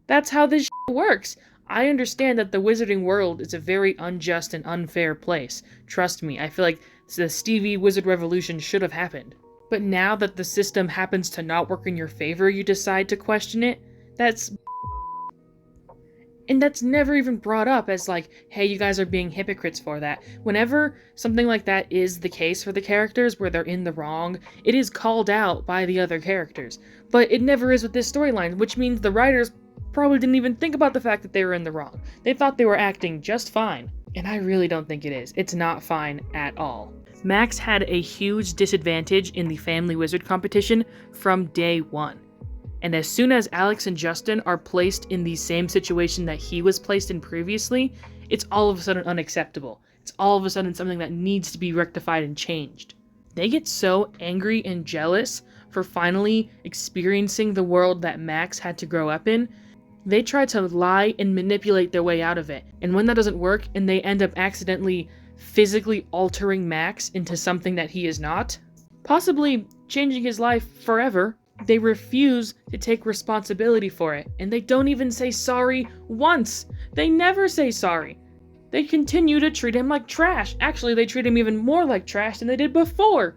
That's how this works. I understand that the wizarding world is a very unjust and unfair place. Trust me, I feel like the Stevie Wizard Revolution should have happened. But now that the system happens to not work in your favor, you decide to question it? And that's never even brought up as like, hey, you guys are being hypocrites for that. Whenever something like that is the case for the characters, where they're in the wrong, it is called out by the other characters. But it never is with this storyline, which means the writers probably didn't even think about the fact that they were in the wrong. They thought they were acting just fine. And I really don't think it is. It's not fine at all. Max had a huge disadvantage in the Family Wizard competition from day one. And as soon as Alex and Justin are placed in the same situation that he was placed in previously, it's all of a sudden unacceptable. It's all of a sudden something that needs to be rectified and changed. They get so angry and jealous for finally experiencing the world that Max had to grow up in. They try to lie and manipulate their way out of it. And when that doesn't work and they end up accidentally physically altering Max into something that he is not, possibly changing his life forever, they refuse to take responsibility for it. And they don't even say sorry once. They never say sorry. They continue to treat him like trash. Actually, they treat him even more like trash than they did before.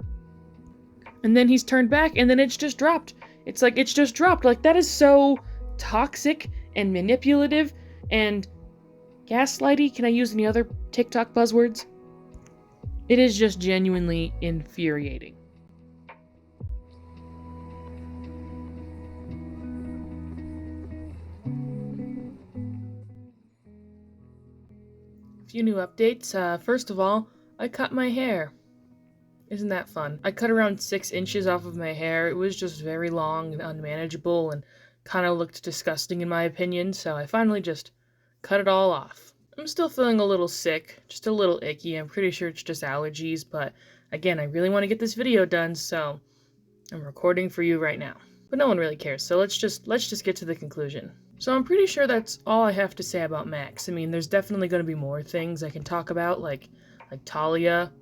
And then he's turned back and then it's just dropped. It's like, it's just dropped. Like, that is so toxic and manipulative and gaslighty. Can I use any other TikTok buzzwords? It is just genuinely infuriating. A few new updates. First of all, I cut my hair. Isn't that fun? I cut around 6 inches off of my hair. It was just very long and unmanageable and kind of looked disgusting in my opinion, so I finally just cut it all off. I'm still feeling a little sick, just a little icky. I'm pretty sure it's just allergies, but again, I really want to get this video done, so I'm recording for you right now. But no one really cares, so let's just get to the conclusion. So I'm pretty sure that's all I have to say about Max. I mean, there's definitely going to be more things I can talk about, like Talia.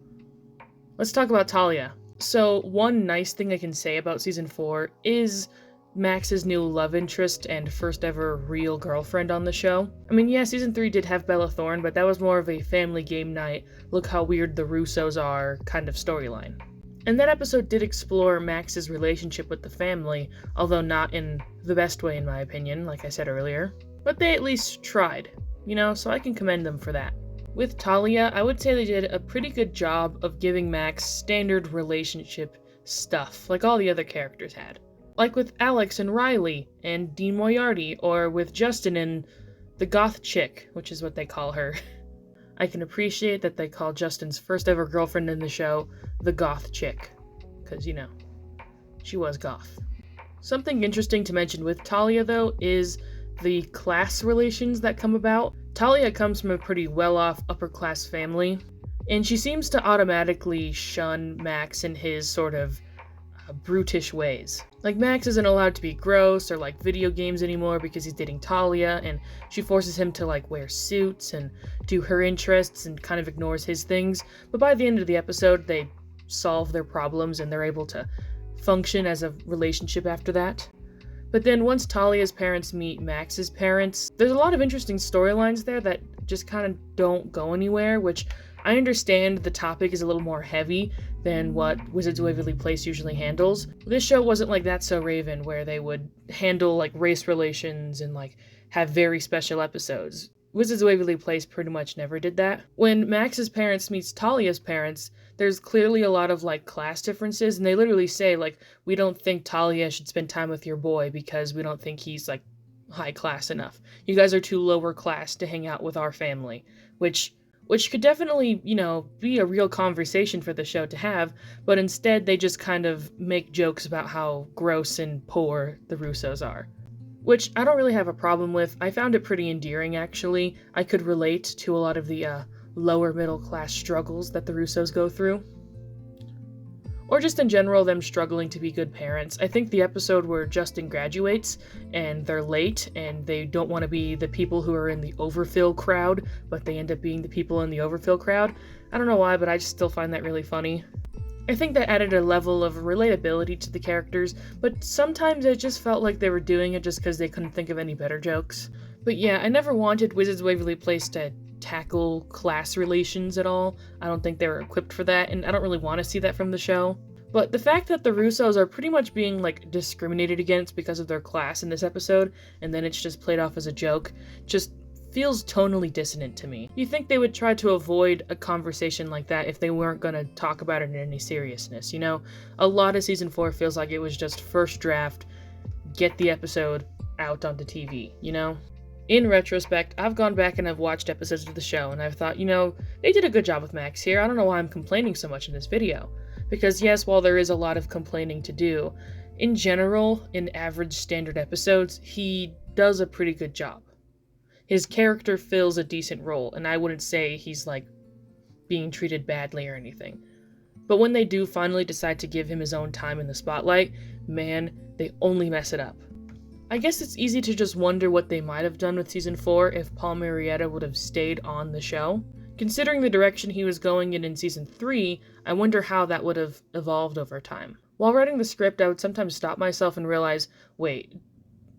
Let's talk about Talia. So one nice thing I can say about Season 4 is Max's new love interest and first ever real girlfriend on the show. I mean, yeah, season 3 did have Bella Thorne, but that was more of a family game night, look how weird the Russos are kind of storyline. And that episode did explore Max's relationship with the family, although not in the best way in my opinion, like I said earlier. But they at least tried, so I can commend them for that. With Talia, I would say they did a pretty good job of giving Max standard relationship stuff, like all the other characters had. Like with Alex and Riley, and Dean Moriarty, or with Justin and the goth chick, which is what they call her. I can appreciate that they call Justin's first ever girlfriend in the show the goth chick, because, she was goth. Something interesting to mention with Talia, though, is the class relations that come about. Talia comes from a pretty well-off upper-class family, and she seems to automatically shun Max and his sort of brutish ways. Like, Max isn't allowed to be gross or like video games anymore because he's dating Talia, and she forces him to like wear suits and do her interests and kind of ignores his things. But by the end of the episode, they solve their problems and they're able to function as a relationship after that. But then once Talia's parents meet Max's parents, there's a lot of interesting storylines there that just kind of don't go anywhere, which I understand the topic is a little more heavy than what Wizards of Waverly Place usually handles. This show wasn't like That's So Raven, where they would handle like race relations and like have very special episodes. Wizards of Waverly Place pretty much never did that. When Max's parents meets Talia's parents, there's clearly a lot of like class differences, and they literally say like, we don't think Talia should spend time with your boy because we don't think he's like high class enough. You guys are too lower class to hang out with our family, which could definitely, be a real conversation for the show to have, but instead they just kind of make jokes about how gross and poor the Russos are. Which I don't really have a problem with. I found it pretty endearing, actually. I could relate to a lot of the lower middle class struggles that the Russos go through. Or just in general, them struggling to be good parents. I think the episode where Justin graduates, and they're late, and they don't want to be the people who are in the overfill crowd, but they end up being the people in the overfill crowd. I don't know why, but I just still find that really funny. I think that added a level of relatability to the characters, but sometimes it just felt like they were doing it just because they couldn't think of any better jokes. But yeah, I never wanted Wizards of Waverly Place to tackle class relations at all. I don't think they were equipped for that, and I don't really want to see that from the show. But the fact that the Russos are pretty much being like discriminated against because of their class in this episode, and then it's just played off as a joke, just feels tonally dissonant to me. You think they would try to avoid a conversation like that if they weren't gonna talk about it in any seriousness, A lot of season 4 feels like it was just first draft, get the episode out onto TV, In retrospect, I've gone back and I've watched episodes of the show, and I've thought, they did a good job with Max here. I don't know why I'm complaining so much in this video. Because yes, while there is a lot of complaining to do, in general, in average standard episodes, he does a pretty good job. His character fills a decent role, and I wouldn't say he's like being treated badly or anything. But when they do finally decide to give him his own time in the spotlight, man, they only mess it up. I guess it's easy to just wonder what they might have done with season 4 if Paul Murrieta would have stayed on the show. Considering the direction he was going in season 3, I wonder how that would have evolved over time. While writing the script, I would sometimes stop myself and realize, wait,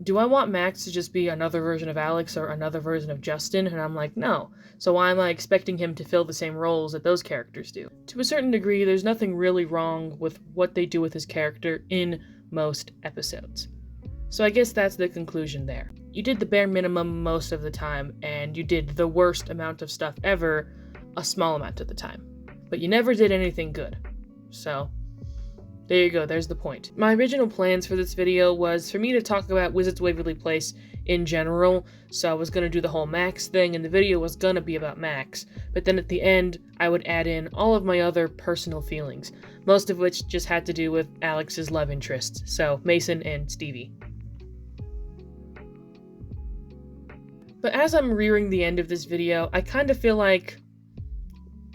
do I want Max to just be another version of Alex or another version of Justin? And I'm like, no. So why am I expecting him to fill the same roles that those characters do? To a certain degree, there's nothing really wrong with what they do with his character in most episodes. So I guess that's the conclusion there. You did the bare minimum most of the time, and you did the worst amount of stuff ever a small amount of the time. But you never did anything good. So there you go, there's the point. My original plans for this video was for me to talk about Wizards of Waverly Place in general, so I was going to do the whole Max thing, and the video was going to be about Max, but then at the end, I would add in all of my other personal feelings, most of which just had to do with Alex's love interests, so Mason and Stevie. But as I'm rearing the end of this video, I kind of feel like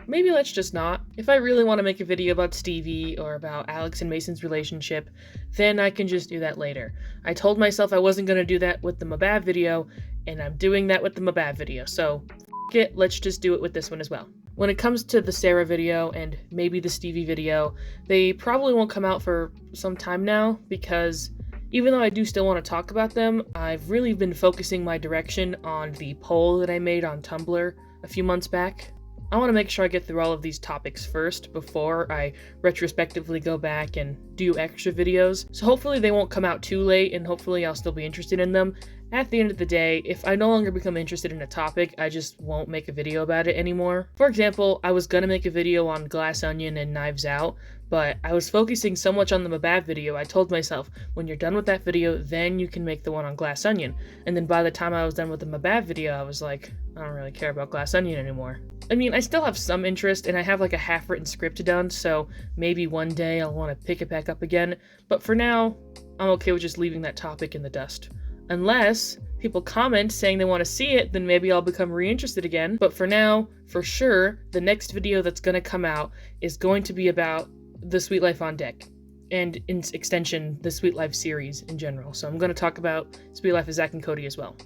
maybe let's just not. If I really want to make a video about Stevie or about Alex and Mason's relationship, then I can just do that later. I told myself I wasn't going to do that with the Mabab video, and I'm doing that with the Mabab video, so f*** it, let's just do it with this one as well. When it comes to the Sarah video and maybe the Stevie video, they probably won't come out for some time now because Even though I do still want to talk about them, I've really been focusing my direction on the poll that I made on Tumblr a few months back. I want to make sure I get through all of these topics first before I retrospectively go back and do extra videos, so hopefully they won't come out too late and hopefully I'll still be interested in them. At the end of the day, if I no longer become interested in a topic, I just won't make a video about it anymore. For example, I was gonna make a video on Glass Onion and Knives Out, but I was focusing so much on the Mabab video, I told myself, when you're done with that video, then you can make the one on Glass Onion. And then by the time I was done with the Mabab video, I was like, I don't really care about Glass Onion anymore. I mean, I still have some interest, and I have like a half-written script done, so maybe one day I'll want to pick it back up again, but for now, I'm okay with just leaving that topic in the dust. Unless people comment saying they want to see it, then maybe I'll become reinterested again, but for now, for sure, the next video that's going to come out is going to be about The Sweet Life on Deck, and in extension, the Sweet Life series in general, so I'm going to talk about Sweet Life of Zack and Cody as well.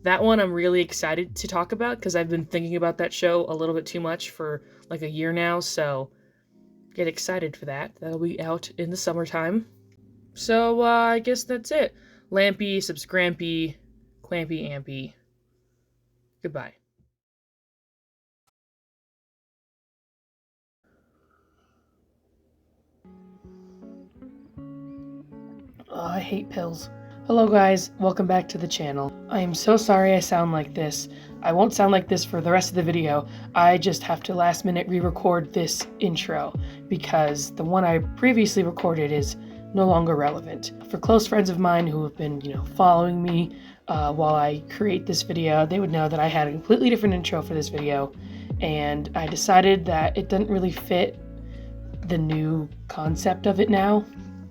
That one I'm really excited to talk about because I've been thinking about that show a little bit too much for like a year now, so get excited for that. That'll be out in the summertime. So I guess that's it. Lampy, subscrampy, clampy, ampy. Goodbye. Oh, I hate pills. Hello guys, welcome back to the channel. I am so sorry I sound like this. I won't sound like this for the rest of the video. I just have to last minute re-record this intro because the one I previously recorded is no longer relevant. For close friends of mine who have been, following me while I create this video, they would know that I had a completely different intro for this video, and I decided that it doesn't really fit the new concept of it now.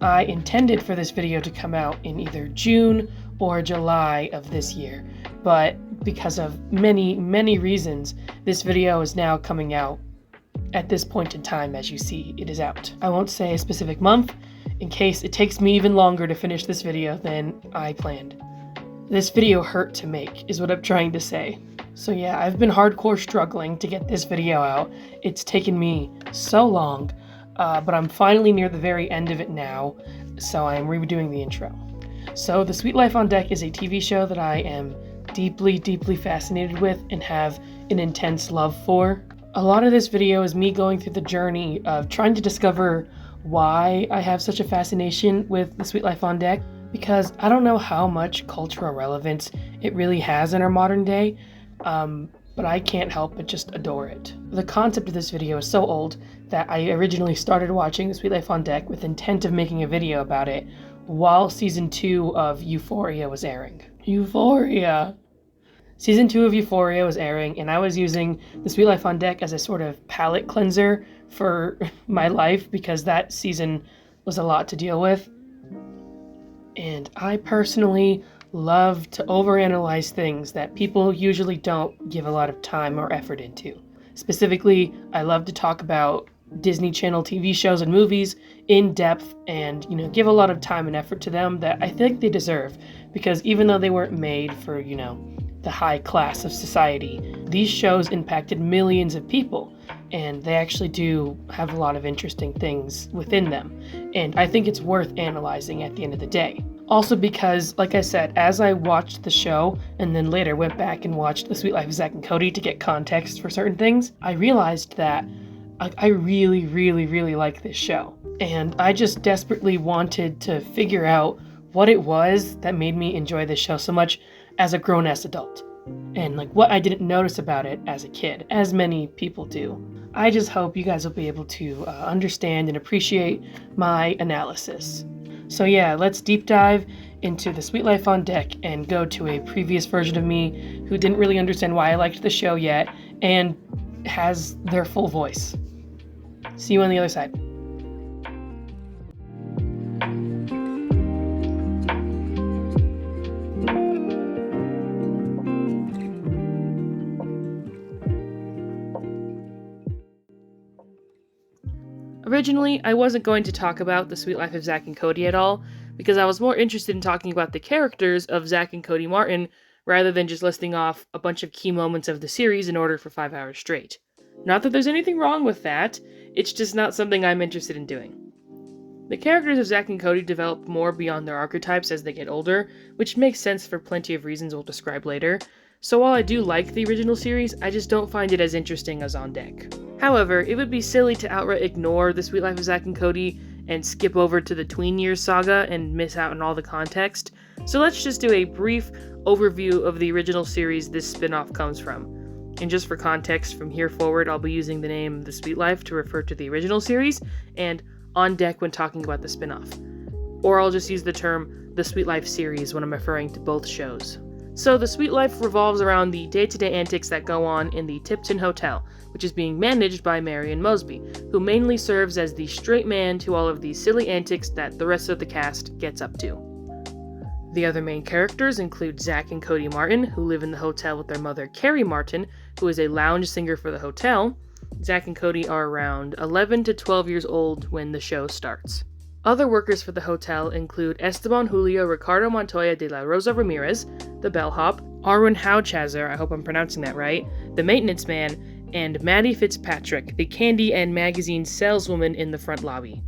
I intended for this video to come out in either June or July of this year, but because of many, many reasons, this video is now coming out at this point in time. As you see, it is out. I won't say a specific month in case it takes me even longer to finish this video than I planned. This video hurt to make, is what I'm trying to say. So yeah, I've been hardcore struggling to get this video out. It's taken me so long. But I'm finally near the very end of it now, so I am redoing the intro. So The Sweet Life on Deck is a TV show that I am deeply, deeply fascinated with and have an intense love for. A lot of this video is me going through the journey of trying to discover why I have such a fascination with The Sweet Life on Deck, because I don't know how much cultural relevance it really has in our modern day, but I can't help but just adore it. The concept of this video is so old that I originally started watching The Sweet Life on Deck with intent of making a video about it while season 2 of Euphoria was airing. Euphoria! Season 2 of Euphoria was airing, and I was using The Sweet Life on Deck as a sort of palate cleanser for my life because that season was a lot to deal with. And I personally love to overanalyze things that people usually don't give a lot of time or effort into. Specifically, I love to talk about Disney Channel TV shows and movies in depth and, give a lot of time and effort to them that I think they deserve, because even though they weren't made for, the high class of society, these shows impacted millions of people, and they actually do have a lot of interesting things within them, and I think it's worth analyzing at the end of the day. Also because, like I said, as I watched the show and then later went back and watched The Sweet Life of Zack and Cody to get context for certain things, I realized that I really, really, really like this show. And I just desperately wanted to figure out what it was that made me enjoy this show so much as a grown-ass adult. And what I didn't notice about it as a kid, as many people do. I just hope you guys will be able to understand and appreciate my analysis. So yeah, let's deep dive into The Sweet Life on Deck and go to a previous version of me who didn't really understand why I liked the show yet and has their full voice. See you on the other side. Originally, I wasn't going to talk about The Sweet Life of Zack and Cody at all, because I was more interested in talking about the characters of Zack and Cody Martin, rather than just listing off a bunch of key moments of the series in order for 5 hours straight. Not that there's anything wrong with that, it's just not something I'm interested in doing. The characters of Zack and Cody develop more beyond their archetypes as they get older, which makes sense for plenty of reasons we'll describe later. So while I do like the original series, I just don't find it as interesting as On Deck. However, it would be silly to outright ignore The Sweet Life of Zack and Cody and skip over to the Tween Years saga and miss out on all the context. So let's just do a brief overview of the original series this spin-off comes from. And just for context, from here forward, I'll be using the name The Sweet Life to refer to the original series, and On Deck when talking about the spin-off. Or I'll just use the term The Sweet Life series when I'm referring to both shows. So The Sweet Life revolves around the day-to-day antics that go on in the Tipton Hotel, which is being managed by Marion Mosby, who mainly serves as the straight man to all of the silly antics that the rest of the cast gets up to. The other main characters include Zack and Cody Martin, who live in the hotel with their mother Carrie Martin, who is a lounge singer for the hotel. Zack and Cody are around 11 to 12 years old when the show starts. Other workers for the hotel include Esteban Julio Ricardo Montoya de la Rosa Ramirez, the bellhop, Arwen Houchazer, I hope I'm pronouncing that right, the maintenance man, and Maddie Fitzpatrick, the candy and magazine saleswoman in the front lobby.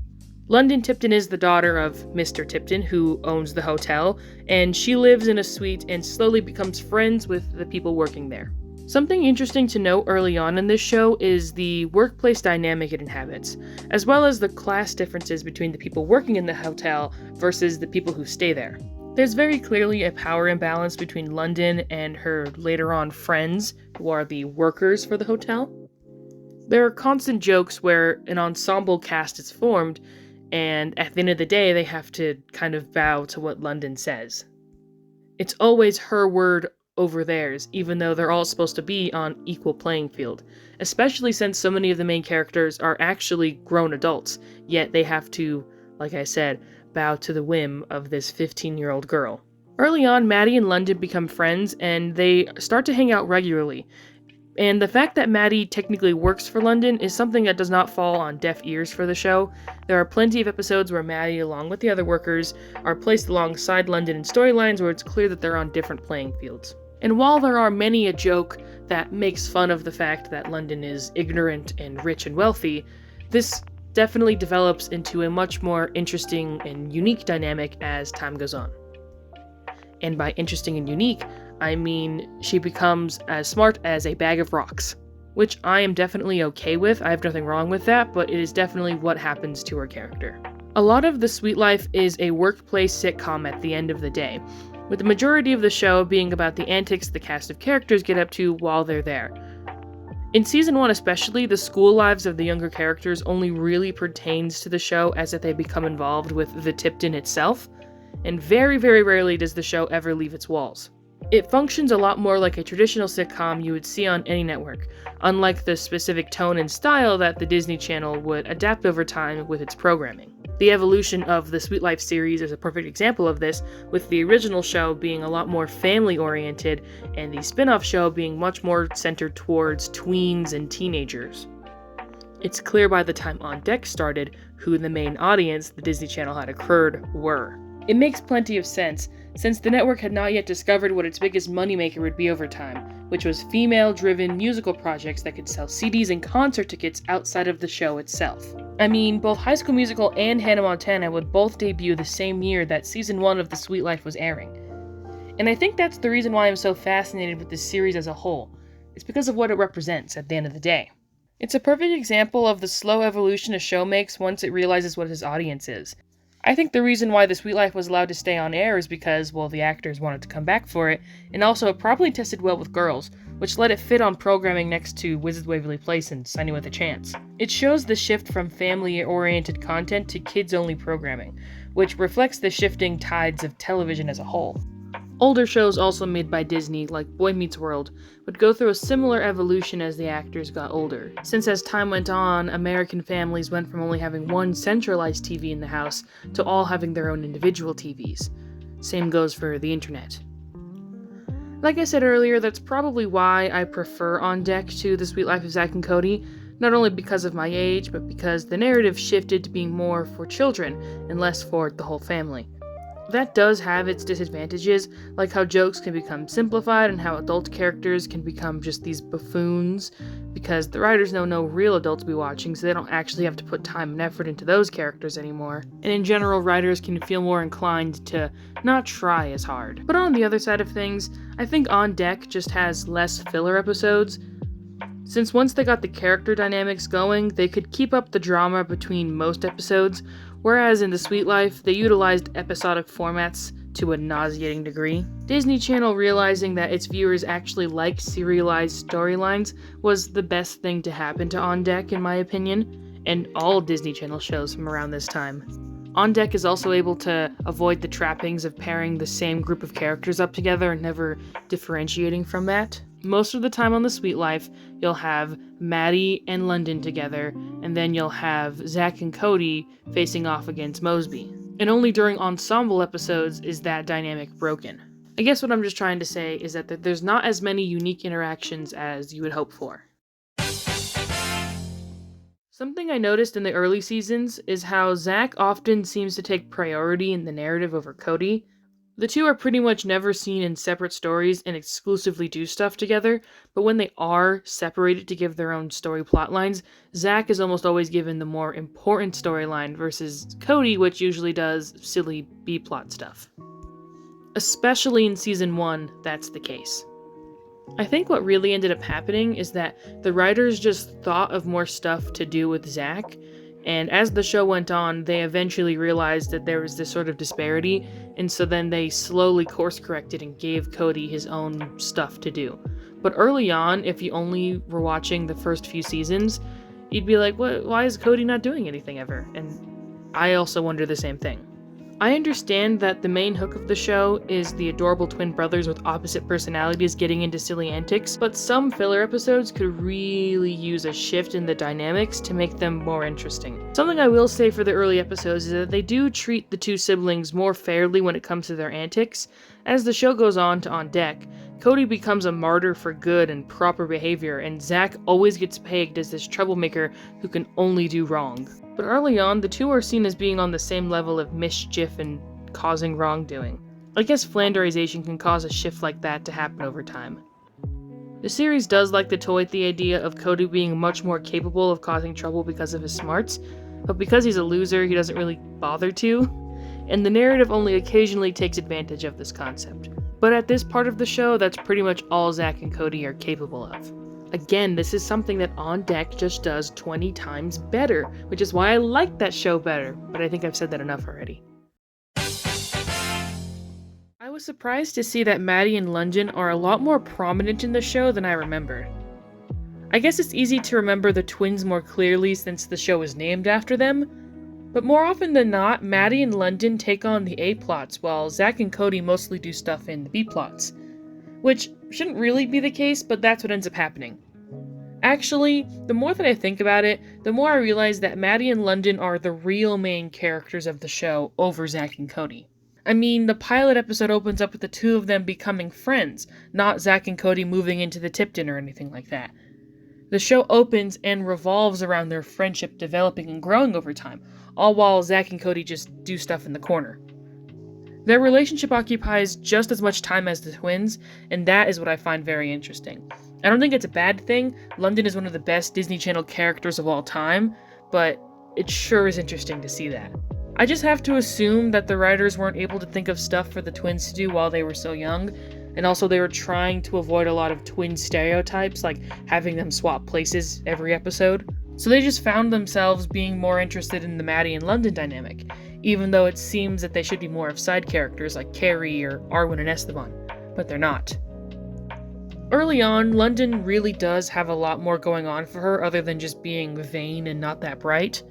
London Tipton is the daughter of Mr. Tipton, who owns the hotel, and she lives in a suite and slowly becomes friends with the people working there. Something interesting to note early on in this show is the workplace dynamic it inhabits, as well as the class differences between the people working in the hotel versus the people who stay there. There's very clearly a power imbalance between London and her later on friends, who are the workers for the hotel. There are constant jokes where an ensemble cast is formed, and at the end of the day, they have to kind of bow to what London says. It's always her word over theirs, even though they're all supposed to be on equal playing field, especially since so many of the main characters are actually grown adults, yet they have to, like I said, bow to the whim of this 15-year-old girl. Early on, Maddie and London become friends, and they start to hang out regularly. And the fact that Maddie technically works for London is something that does not fall on deaf ears for the show. There are plenty of episodes where Maddie, along with the other workers, are placed alongside London in storylines where it's clear that they're on different playing fields. And while there are many a joke that makes fun of the fact that London is ignorant and rich and wealthy, this definitely develops into a much more interesting and unique dynamic as time goes on. And by interesting and unique, I mean she becomes as smart as a bag of rocks, which I am definitely okay with. I have nothing wrong with that, but it is definitely what happens to her character. A lot of The Sweet Life is a workplace sitcom at the end of the day, with the majority of the show being about the antics the cast of characters get up to while they're there. In season 1 especially, the school lives of the younger characters only really pertains to the show as if they become involved with the Tipton itself, and very, very rarely does the show ever leave its walls. It functions a lot more like a traditional sitcom you would see on any network, unlike the specific tone and style that the Disney Channel would adapt over time with its programming. The evolution of the Sweet Life series is a perfect example of this, with the original show being a lot more family-oriented and the spin-off show being much more centered towards tweens and teenagers. It's clear by the time On Deck started who the main audience the Disney Channel had accrued were. It makes plenty of sense, since the network had not yet discovered what its biggest moneymaker would be over time, which was female-driven musical projects that could sell CDs and concert tickets outside of the show itself. I mean, both High School Musical and Hannah Montana would both debut the same year that season 1 of The Sweet Life was airing. And I think that's the reason why I'm so fascinated with this series as a whole. It's because of what it represents at the end of the day. It's a perfect example of the slow evolution a show makes once it realizes what its audience is. I think the reason why The Sweet Life was allowed to stay on air is because, well, the actors wanted to come back for it, and also it probably tested well with girls, which let it fit on programming next to Wizard's Waverly Place and Sonny with a Chance. It shows the shift from family-oriented content to kids-only programming, which reflects the shifting tides of television as a whole. Older shows also made by Disney, like Boy Meets World, would go through a similar evolution as the actors got older, since as time went on, American families went from only having one centralized TV in the house to all having their own individual TVs. Same goes for the internet. Like I said earlier, that's probably why I prefer On Deck to The Sweet Life of Zack and Cody, not only because of my age, but because the narrative shifted to being more for children and less for the whole family. That does have its disadvantages, like how jokes can become simplified and how adult characters can become just these buffoons, because the writers know no real adults will be watching, so they don't actually have to put time and effort into those characters anymore. And in general, writers can feel more inclined to not try as hard. But on the other side of things, I think On Deck just has less filler episodes, since once they got the character dynamics going, they could keep up the drama between most episodes, whereas in The Sweet Life, they utilized episodic formats to a nauseating degree. Disney Channel realizing that its viewers actually like serialized storylines was the best thing to happen to On Deck, in my opinion, and all Disney Channel shows from around this time. On Deck is also able to avoid the trappings of pairing the same group of characters up together and never differentiating from that. Most of the time on The Sweet Life, you'll have Maddie and London together, and then you'll have Zach and Cody facing off against Mosby. And only during ensemble episodes is that dynamic broken. I guess what I'm just trying to say is that there's not as many unique interactions as you would hope for. Something I noticed in the early seasons is how Zach often seems to take priority in the narrative over Cody. The two are pretty much never seen in separate stories and exclusively do stuff together, but when they are separated to give their own story plotlines, Zach is almost always given the more important storyline versus Cody, which usually does silly B-plot stuff. Especially in season 1, that's the case. I think what really ended up happening is that the writers just thought of more stuff to do with Zach, and as the show went on, they eventually realized that there was this sort of disparity, and so then they slowly course-corrected and gave Cody his own stuff to do. But early on, if you only were watching the first few seasons, you'd be like, why is Cody not doing anything ever? And I also wonder the same thing. I understand that the main hook of the show is the adorable twin brothers with opposite personalities getting into silly antics, but some filler episodes could really use a shift in the dynamics to make them more interesting. Something I will say for the early episodes is that they do treat the two siblings more fairly when it comes to their antics. As the show goes on to On Deck, Cody becomes a martyr for good and proper behavior, and Zach always gets pegged as this troublemaker who can only do wrong. But early on, the two are seen as being on the same level of mischief and causing wrongdoing. I guess Flanderization can cause a shift like that to happen over time. The series does like to toy with the idea of Cody being much more capable of causing trouble because of his smarts, but because he's a loser, he doesn't really bother to, and the narrative only occasionally takes advantage of this concept. But at this part of the show, that's pretty much all Zach and Cody are capable of. Again, this is something that On Deck just does 20 times better, which is why I like that show better, but I think I've said that enough already. I was surprised to see that Maddie and London are a lot more prominent in the show than I remembered. I guess it's easy to remember the twins more clearly since the show is named after them, but more often than not, Maddie and London take on the A-plots, while Zach and Cody mostly do stuff in the B-plots. Which shouldn't really be the case, but that's what ends up happening. Actually, the more that I think about it, the more I realize that Maddie and London are the real main characters of the show over Zach and Cody. I mean, the pilot episode opens up with the two of them becoming friends, not Zach and Cody moving into the Tipton or anything like that. The show opens and revolves around their friendship developing and growing over time, all while Zach and Cody just do stuff in the corner. Their relationship occupies just as much time as the twins, and that is what I find very interesting. I don't think it's a bad thing. London is one of the best Disney Channel characters of all time, but it sure is interesting to see that. I just have to assume that the writers weren't able to think of stuff for the twins to do while they were so young, and also they were trying to avoid a lot of twin stereotypes, like having them swap places every episode. So they just found themselves being more interested in the Maddie and London dynamic, even though it seems that they should be more of side characters like Carrie or Arwen and Esteban, but they're not. Early on, London really does have a lot more going on for her other than just being vain and not that bright.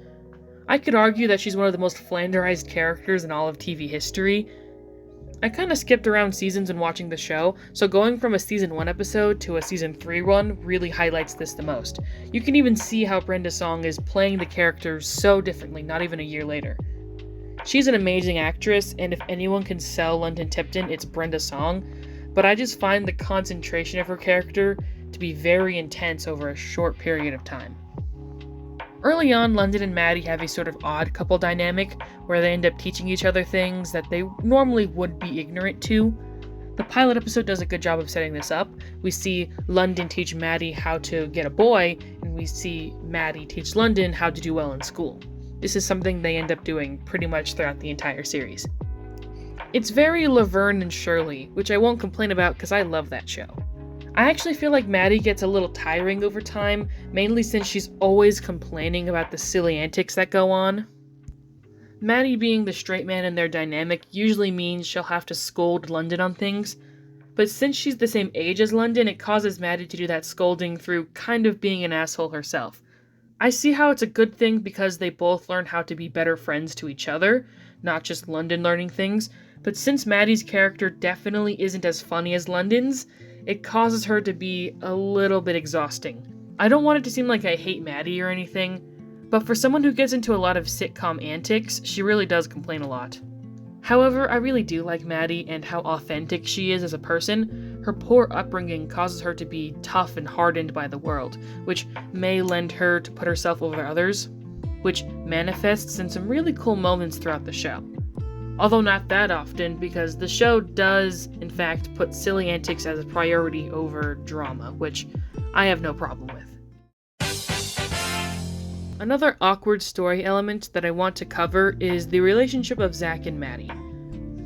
I could argue that she's one of the most Flanderized characters in all of TV history. I kinda skipped around seasons when watching the show, so going from a season 1 episode to a season 3 one really highlights this the most. You can even see how Brenda Song is playing the character so differently not even a year later. She's an amazing actress, and if anyone can sell London Tipton, it's Brenda Song, but I just find the concentration of her character to be very intense over a short period of time. Early on, London and Maddie have a sort of odd couple dynamic where they end up teaching each other things that they normally would be ignorant to. The pilot episode does a good job of setting this up. We see London teach Maddie how to get a boy, and we see Maddie teach London how to do well in school. This is something they end up doing pretty much throughout the entire series. It's very Laverne and Shirley, which I won't complain about because I love that show. I actually feel like Maddie gets a little tiring over time, mainly since she's always complaining about the silly antics that go on. Maddie being the straight man in their dynamic usually means she'll have to scold London on things, but since she's the same age as London, it causes Maddie to do that scolding through kind of being an asshole herself. I see how it's a good thing because they both learn how to be better friends to each other, not just London learning things, but since Maddie's character definitely isn't as funny as London's, it causes her to be a little bit exhausting. I don't want it to seem like I hate Maddie or anything, but for someone who gets into a lot of sitcom antics, she really does complain a lot. However, I really do like Maddie and how authentic she is as a person. Her poor upbringing causes her to be tough and hardened by the world, which may lend her to put herself over others, which manifests in some really cool moments throughout the show. Although not that often, because the show does, in fact, put silly antics as a priority over drama, which I have no problem with. Another awkward story element that I want to cover is the relationship of Zach and Maddie.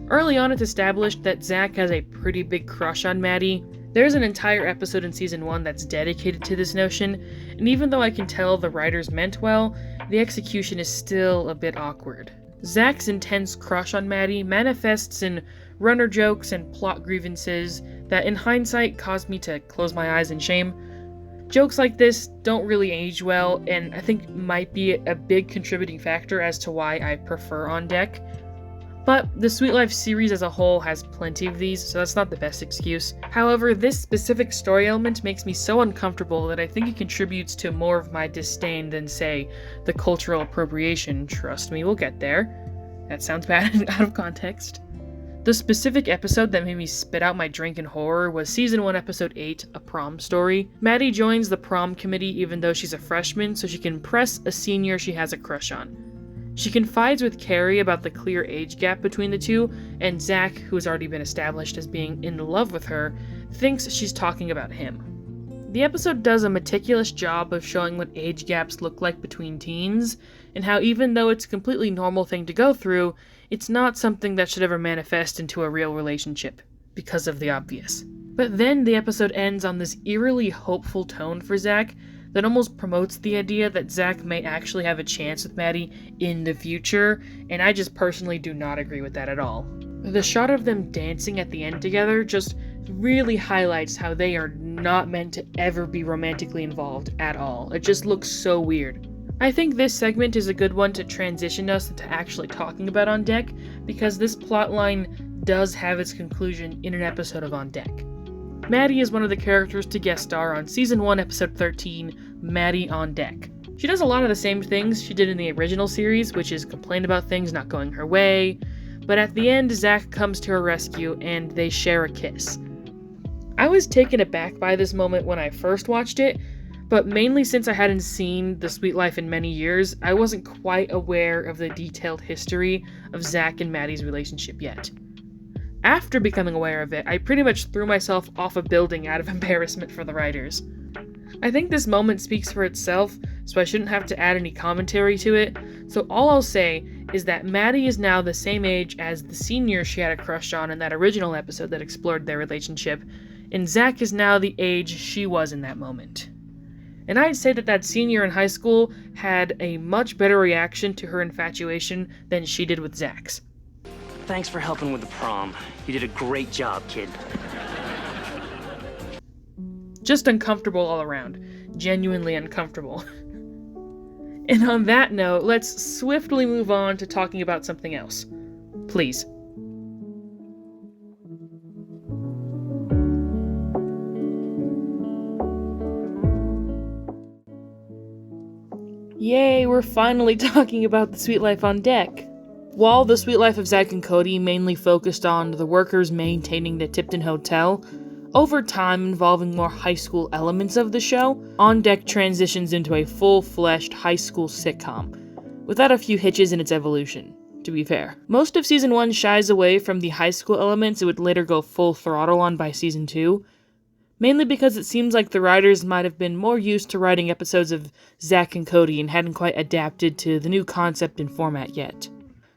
Early on, it's established that Zach has a pretty big crush on Maddie. There's an entire episode in season 1 that's dedicated to this notion, and even though I can tell the writers meant well, the execution is still a bit awkward. Zach's intense crush on Maddie manifests in runner jokes and plot grievances that in hindsight caused me to close my eyes in shame. Jokes like this don't really age well, and I think might be a big contributing factor as to why I prefer On Deck. But the Sweet Life series as a whole has plenty of these, so that's not the best excuse. However, this specific story element makes me so uncomfortable that I think it contributes to more of my disdain than, say, the cultural appropriation. Trust me, we'll get there. That sounds bad and out of context. The specific episode that made me spit out my drink in horror was Season 1, Episode 8, A Prom Story. Maddie joins the prom committee even though she's a freshman so she can impress a senior she has a crush on. She confides with Carrie about the clear age gap between the two, and Zach, who has already been established as being in love with her, thinks she's talking about him. The episode does a meticulous job of showing what age gaps look like between teens, and how even though it's a completely normal thing to go through, it's not something that should ever manifest into a real relationship, because of the obvious. But then the episode ends on this eerily hopeful tone for Zach that almost promotes the idea that Zach may actually have a chance with Maddie in the future, and I just personally do not agree with that at all. The shot of them dancing at the end together just really highlights how they are not meant to ever be romantically involved at all. It just looks so weird. I think this segment is a good one to transition us into actually talking about On Deck, because this plotline does have its conclusion in an episode of On Deck. Maddie is one of the characters to guest star on Season 1, Episode 13, Maddie on Deck. She does a lot of the same things she did in the original series, which is complain about things not going her way, but at the end, Zach comes to her rescue and they share a kiss. I was taken aback by this moment when I first watched it, but mainly since I hadn't seen The Sweet Life in many years, I wasn't quite aware of the detailed history of Zach and Maddie's relationship yet. After becoming aware of it, I pretty much threw myself off a building out of embarrassment for the writers. I think this moment speaks for itself, so I shouldn't have to add any commentary to it, so all I'll say is that Maddie is now the same age as the senior she had a crush on in that original episode that explored their relationship, and Zach is now the age she was in that moment. And I'd say that senior in high school had a much better reaction to her infatuation than she did with Zach's. Thanks for helping with the prom. You did a great job, kid. Just uncomfortable all around. Genuinely uncomfortable. And on that note, let's swiftly move on to talking about something else. Please. Yay, we're finally talking about The Sweet Life on Deck. While The Sweet Life of Zach and Cody mainly focused on the workers maintaining the Tipton Hotel, Over time, involving more high school elements of the show, On Deck transitions into a full-fleshed high school sitcom, without a few hitches in its evolution, to be fair. Most of Season 1 shies away from the high school elements it would later go full throttle on by Season 2, mainly because it seems like the writers might have been more used to writing episodes of Zach and Cody and hadn't quite adapted to the new concept and format yet.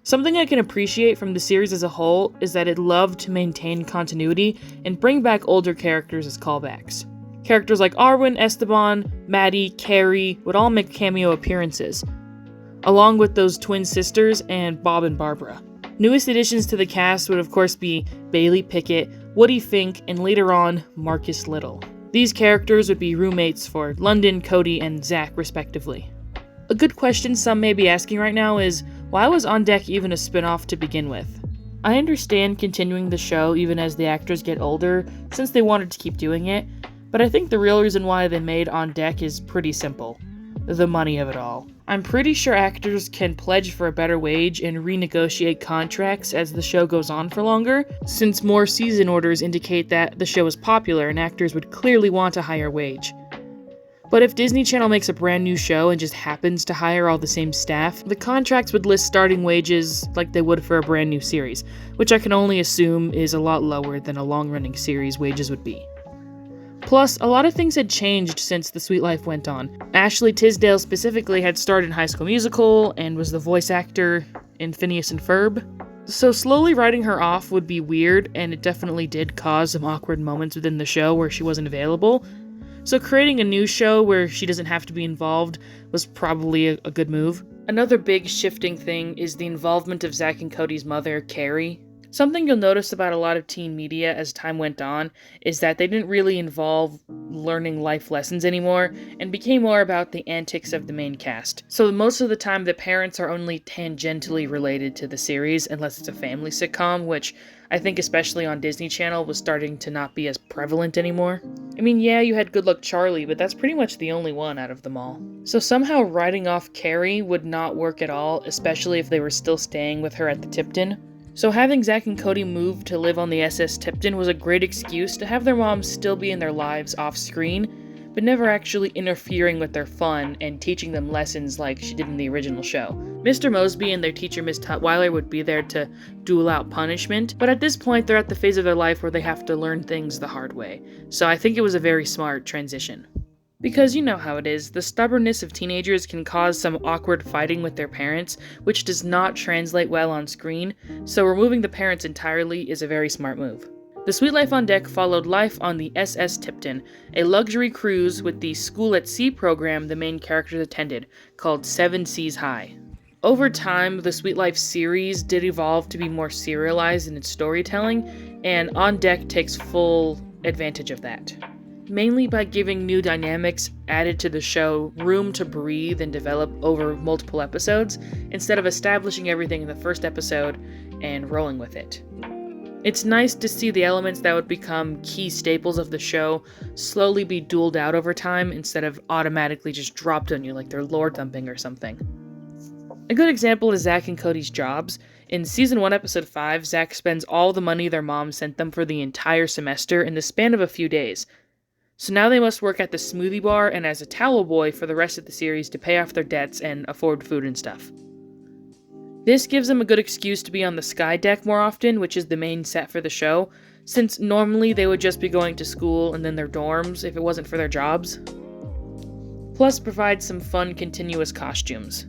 Something I can appreciate from the series as a whole is that it loved to maintain continuity and bring back older characters as callbacks. Characters like Arwen, Esteban, Maddie, Carrie would all make cameo appearances, along with those twin sisters and Bob and Barbara. Newest additions to the cast would of course be Bailey Pickett, Woody Fink, and later on, Marcus Little. These characters would be roommates for London, Cody, and Zach respectively. A good question some may be asking right now is, why was On Deck even a spin-off to begin with? I understand continuing the show even as the actors get older, since they wanted to keep doing it, but I think the real reason why they made On Deck is pretty simple. The money of it all. I'm pretty sure actors can pledge for a better wage and renegotiate contracts as the show goes on for longer, since more season orders indicate that the show is popular and actors would clearly want a higher wage. But if Disney Channel makes a brand new show and just happens to hire all the same staff, the contracts would list starting wages like they would for a brand new series, which I can only assume is a lot lower than a long-running series wages would be. Plus, a lot of things had changed since The Suite Life went on. Ashley Tisdale specifically had starred in High School Musical and was the voice actor in Phineas and Ferb. So slowly writing her off would be weird, and it definitely did cause some awkward moments within the show where she wasn't available. So creating a new show where she doesn't have to be involved was probably a good move. Another big shifting thing is the involvement of Zach and Cody's mother, Carrie. Something you'll notice about a lot of teen media as time went on is that they didn't really involve learning life lessons anymore and became more about the antics of the main cast. So most of the time the parents are only tangentially related to the series unless it's a family sitcom, which I think especially on Disney Channel was starting to not be as prevalent anymore. I mean, yeah, you had Good Luck Charlie, but that's pretty much the only one out of them all. So somehow writing off Carrie would not work at all, especially if they were still staying with her at the Tipton. So having Zach and Cody move to live on the SS Tipton was a great excuse to have their moms still be in their lives off-screen, but never actually interfering with their fun and teaching them lessons like she did in the original show. Mr. Mosby and their teacher Miss Tutwiler would be there to dole out punishment, but at this point they're at the phase of their life where they have to learn things the hard way, so I think it was a very smart transition. Because you know how it is, the stubbornness of teenagers can cause some awkward fighting with their parents, which does not translate well on screen, so removing the parents entirely is a very smart move. The Suite Life on Deck followed life on the SS Tipton, a luxury cruise with the School at Sea program the main characters attended, called 7 Seas High. Over time, the Suite Life series did evolve to be more serialized in its storytelling, and On Deck takes full advantage of that. Mainly by giving new dynamics added to the show room to breathe and develop over multiple episodes, instead of establishing everything in the first episode and rolling with it. It's nice to see the elements that would become key staples of the show slowly be dueled out over time instead of automatically just dropped on you like they're lore dumping or something. A good example is Zach and Cody's jobs. In Season 1, Episode 5, Zach spends all the money their mom sent them for the entire semester in the span of a few days. So now they must work at the smoothie bar and as a towel boy for the rest of the series to pay off their debts and afford food and stuff. This gives them a good excuse to be on the Sky Deck more often, which is the main set for the show, since normally they would just be going to school and then their dorms if it wasn't for their jobs. Plus provide some fun continuous costumes.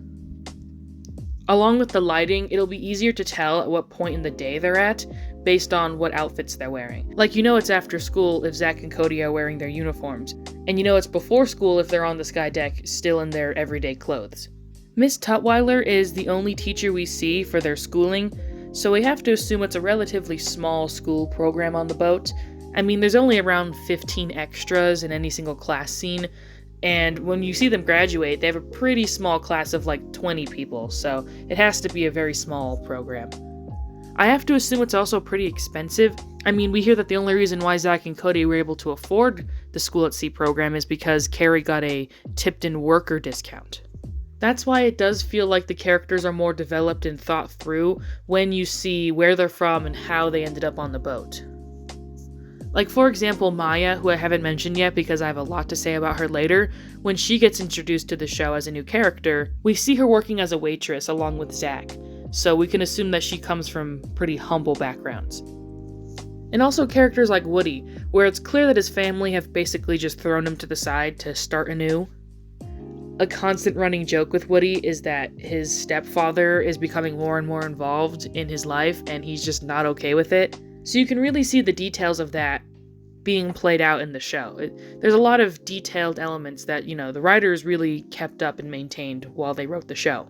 Along with the lighting, it'll be easier to tell at what point in the day they're at, based on what outfits they're wearing. Like, you know it's after school if Zach and Cody are wearing their uniforms, and you know it's before school if they're on the Sky Deck still in their everyday clothes. Miss Tutwiler is the only teacher we see for their schooling, so we have to assume it's a relatively small school program on the boat. I mean, there's only around 15 extras in any single class scene, and when you see them graduate, they have a pretty small class of like 20 people, so it has to be a very small program. I have to assume it's also pretty expensive. I mean, we hear that the only reason why Zach and Cody were able to afford the School at Sea program is because Carrie got a Tipton worker discount. That's why it does feel like the characters are more developed and thought through when you see where they're from and how they ended up on the boat. Like, for example, Maya, who I haven't mentioned yet because I have a lot to say about her later, when she gets introduced to the show as a new character, we see her working as a waitress along with Zach, so we can assume that she comes from pretty humble backgrounds. And also characters like Woody, where it's clear that his family have basically just thrown him to the side to start anew. A constant running joke with Woody is that his stepfather is becoming more and more involved in his life, and he's just not okay with it. So you can really see the details of that being played out in the show. There's a lot of detailed elements that, the writers really kept up and maintained while they wrote the show.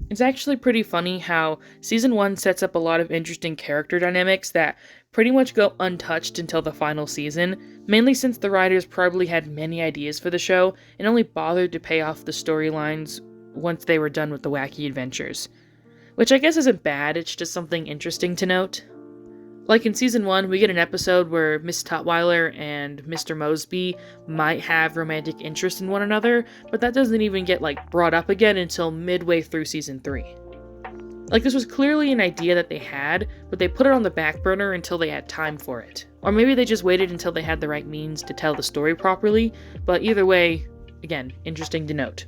It's actually pretty funny how Season 1 sets up a lot of interesting character dynamics that pretty much go untouched until the final season, mainly since the writers probably had many ideas for the show and only bothered to pay off the storylines once they were done with the wacky adventures. Which I guess isn't bad, it's just something interesting to note. Like in Season 1, we get an episode where Miss Tutwiler and Mr. Mosby might have romantic interest in one another, but that doesn't even get, brought up again until midway through Season 3. This was clearly an idea that they had, but they put it on the back burner until they had time for it. Or maybe they just waited until they had the right means to tell the story properly, but either way, again, interesting to note.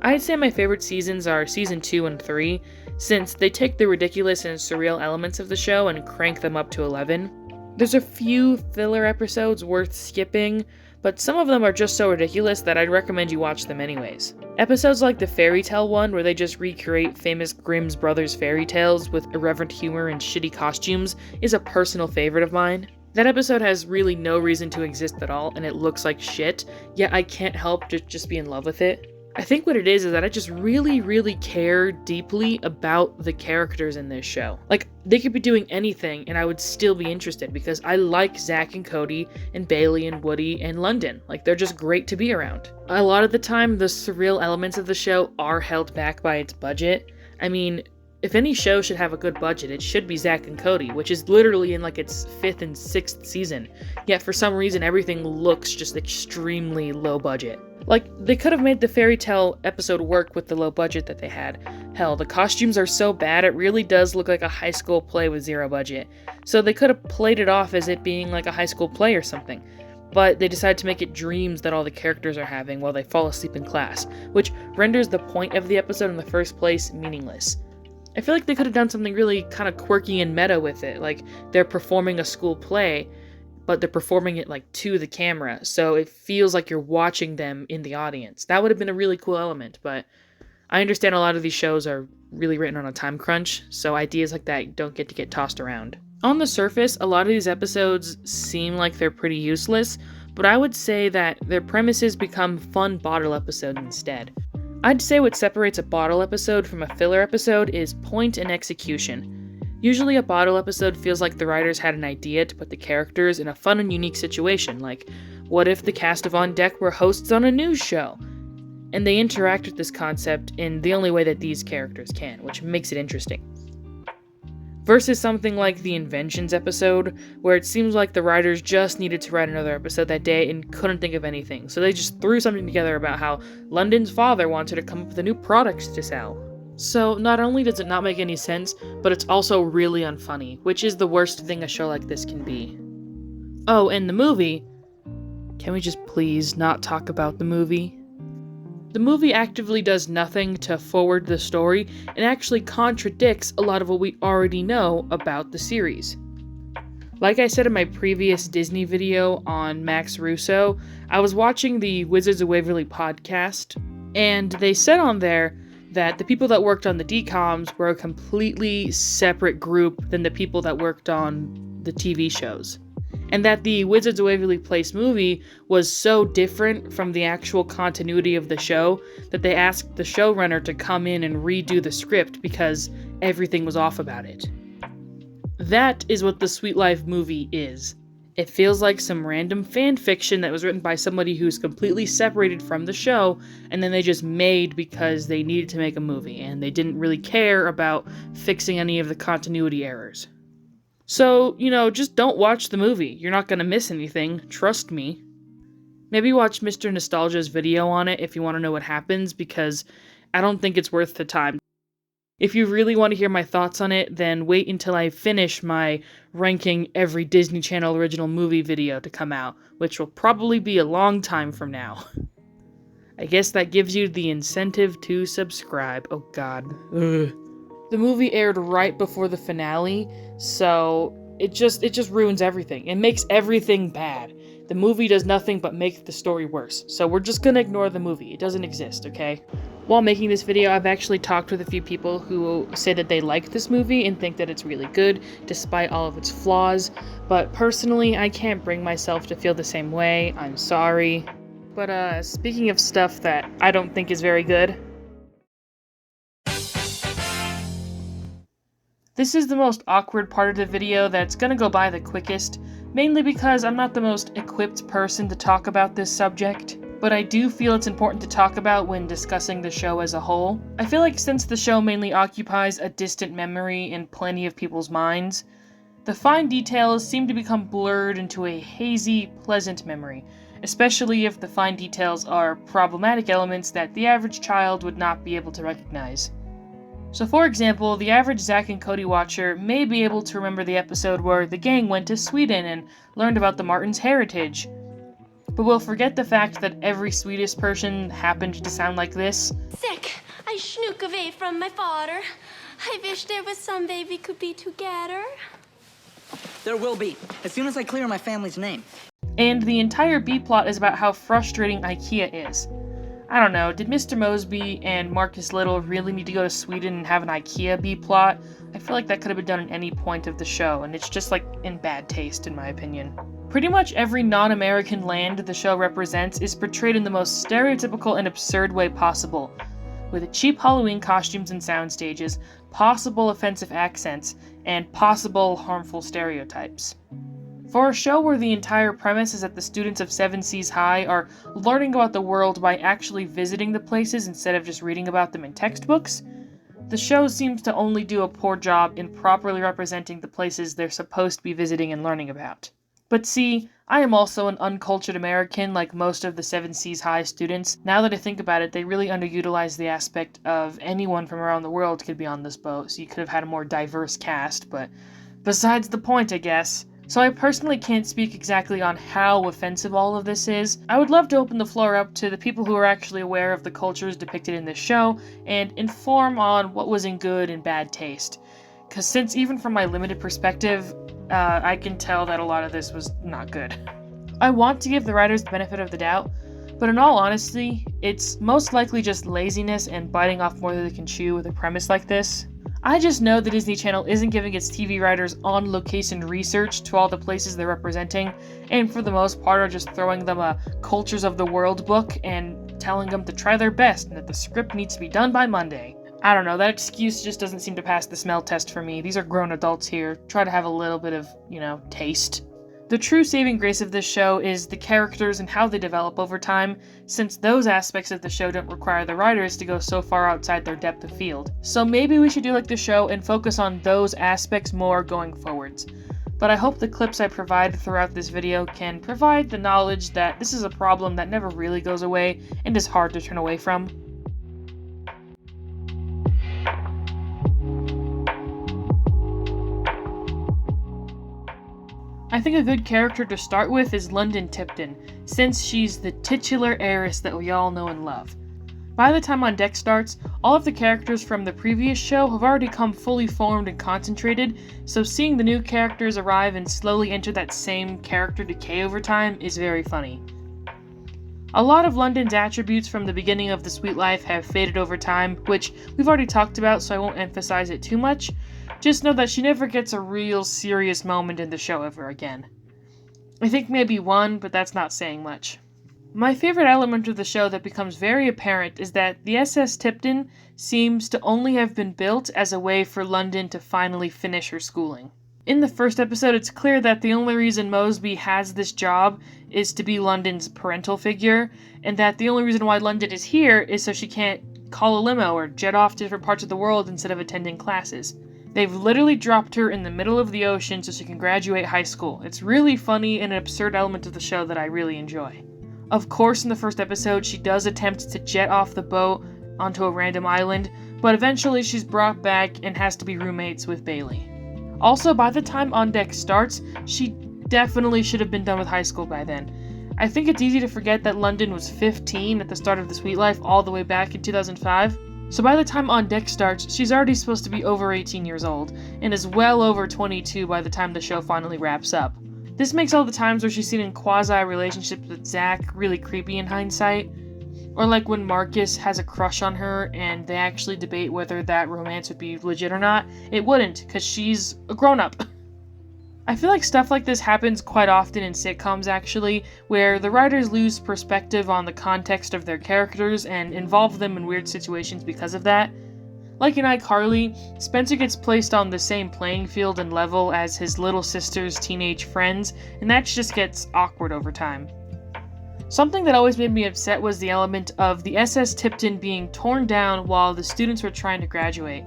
I'd say my favorite seasons are Season 2 and 3, since they take the ridiculous and surreal elements of the show and crank them up to 11. There's a few filler episodes worth skipping, but some of them are just so ridiculous that I'd recommend you watch them anyways. Episodes like the fairy tale one, where they just recreate famous Grimm's Brothers fairy tales with irreverent humor and shitty costumes, is a personal favorite of mine. That episode has really no reason to exist at all, and it looks like shit, yet I can't help just be in love with it. I think what it is that I just really, really care deeply about the characters in this show. They could be doing anything and I would still be interested because I like Zach and Cody and Bailey and Woody and London. They're just great to be around. A lot of the time, the surreal elements of the show are held back by its budget. I mean, if any show should have a good budget, it should be Zach and Cody, which is literally in its 5th and 6th season. Yet for some reason, everything looks just extremely low budget. They could have made the fairy tale episode work with the low budget that they had. Hell, the costumes are so bad, it really does look like a high school play with zero budget. So they could have played it off as it being like a high school play or something. But they decided to make it dreams that all the characters are having while they fall asleep in class, which renders the point of the episode in the first place meaningless. I feel like they could have done something really kind of quirky and meta with it, they're performing a school play, but they're performing it to the camera, so it feels like you're watching them in the audience. That would have been a really cool element, but I understand a lot of these shows are really written on a time crunch, so ideas like that don't get to get tossed around. On the surface, a lot of these episodes seem like they're pretty useless, but I would say that their premises become fun bottle episodes instead. I'd say what separates a bottle episode from a filler episode is point and execution. Usually a bottle episode feels like the writers had an idea to put the characters in a fun and unique situation, what if the cast of On Deck were hosts on a news show? And they interact with this concept in the only way that these characters can, which makes it interesting. Versus something like the Inventions episode, where it seems like the writers just needed to write another episode that day and couldn't think of anything, so they just threw something together about how London's father wanted to come up with a new product to sell. So not only does it not make any sense, but it's also really unfunny, which is the worst thing a show like this can be. Oh, and the movie. Can we just please not talk about the movie? The movie actively does nothing to forward the story and actually contradicts a lot of what we already know about the series. Like I said in my previous Disney video on Max Russo, I was watching the Wizards of Waverly podcast, and they said on there that the people that worked on the DCOMs were a completely separate group than the people that worked on the TV shows. And that the Wizards of Waverly Place movie was so different from the actual continuity of the show that they asked the showrunner to come in and redo the script because everything was off about it. That is what the Sweet Life movie is. It feels like some random fan fiction that was written by somebody who's completely separated from the show, and then they just made because they needed to make a movie, and they didn't really care about fixing any of the continuity errors. So, just don't watch the movie. You're not gonna miss anything, trust me. Maybe watch Mr. Nostalgia's video on it if you want to know what happens, because I don't think it's worth the time. If you really want to hear my thoughts on it, then wait until I finish my ranking every Disney Channel original movie video to come out, which will probably be a long time from now. I guess that gives you the incentive to subscribe. Oh god. Ugh. The movie aired right before the finale, so it just ruins everything. It makes everything bad. The movie does nothing but make the story worse, so we're just gonna ignore the movie. It doesn't exist, okay? While making this video, I've actually talked with a few people who say that they like this movie and think that it's really good, despite all of its flaws, but personally, I can't bring myself to feel the same way. I'm sorry. But speaking of stuff that I don't think is very good, this is the most awkward part of the video that's gonna go by the quickest, mainly because I'm not the most equipped person to talk about this subject, but I do feel it's important to talk about when discussing the show as a whole. I feel like since the show mainly occupies a distant memory in plenty of people's minds, the fine details seem to become blurred into a hazy, pleasant memory, especially if the fine details are problematic elements that the average child would not be able to recognize. So for example, the average Zack and Cody watcher may be able to remember the episode where the gang went to Sweden and learned about the Martins' heritage, but will forget the fact that every Swedish person happened to sound like this. Sick, I snook away from my father. I wish there was some way we could be together. There will be, as soon as I clear my family's name. And the entire B-plot is about how frustrating IKEA is. I don't know, did Mr. Mosby and Marcus Little really need to go to Sweden and have an IKEA B-plot? I feel like that could have been done at any point of the show, and it's just like in bad taste in my opinion. Pretty much every non-American land the show represents is portrayed in the most stereotypical and absurd way possible, with cheap Halloween costumes and sound stages, possible offensive accents, and possible harmful stereotypes. For a show where the entire premise is that the students of Seven Seas High are learning about the world by actually visiting the places instead of just reading about them in textbooks, the show seems to only do a poor job in properly representing the places they're supposed to be visiting and learning about. But see, I am also an uncultured American like most of the Seven Seas High students. Now that I think about it, they really underutilized the aspect of anyone from around the world could be on this boat, so you could have had a more diverse cast, but besides the point, I guess. So I personally can't speak exactly on how offensive all of this is. I would love to open the floor up to the people who are actually aware of the cultures depicted in this show and inform on what was in good and bad taste. Because since even from my limited perspective, I can tell that a lot of this was not good. I want to give the writers the benefit of the doubt, but in all honesty, it's most likely just laziness and biting off more than they can chew with a premise like this. I just know the Disney Channel isn't giving its TV writers on-location research to all the places they're representing, and for the most part are just throwing them a Cultures of the World book and telling them to try their best and that the script needs to be done by Monday. I don't know, that excuse just doesn't seem to pass the smell test for me. These are grown adults here. Try to have a little bit of, taste. The true saving grace of this show is the characters and how they develop over time, since those aspects of the show don't require the writers to go so far outside their depth of field. So maybe we should do like the show and focus on those aspects more going forwards. But I hope the clips I provide throughout this video can provide the knowledge that this is a problem that never really goes away and is hard to turn away from. I think a good character to start with is London Tipton, since she's the titular heiress that we all know and love. By the time On Deck starts, all of the characters from the previous show have already come fully formed and concentrated, so seeing the new characters arrive and slowly enter that same character decay over time is very funny. A lot of London's attributes from the beginning of The Sweet Life have faded over time, which we've already talked about, so I won't emphasize it too much. Just know that she never gets a real serious moment in the show ever again. I think maybe one, but that's not saying much. My favorite element of the show that becomes very apparent is that the SS Tipton seems to only have been built as a way for London to finally finish her schooling. In the first episode, it's clear that the only reason Mosby has this job is to be London's parental figure, and that the only reason why London is here is so she can't call a limo or jet off to different parts of the world instead of attending classes. They've literally dropped her in the middle of the ocean so she can graduate high school. It's really funny and an absurd element of the show that I really enjoy. Of course, in the first episode, she does attempt to jet off the boat onto a random island, but eventually she's brought back and has to be roommates with Bailey. Also, by the time On Deck starts, she definitely should have been done with high school by then. I think it's easy to forget that London was 15 at the start of The Sweet Life all the way back in 2005. So by the time On Deck starts, she's already supposed to be over 18 years old, and is well over 22 by the time the show finally wraps up. This makes all the times where she's seen in quasi-relationships with Zach really creepy in hindsight. Or like when Marcus has a crush on her and they actually debate whether that romance would be legit or not. It wouldn't, because she's a grown-up. I feel like stuff like this happens quite often in sitcoms actually, where the writers lose perspective on the context of their characters and involve them in weird situations because of that. Like in iCarly, Spencer gets placed on the same playing field and level as his little sister's teenage friends, and that just gets awkward over time. Something that always made me upset was the element of the SS Tipton being torn down while the students were trying to graduate.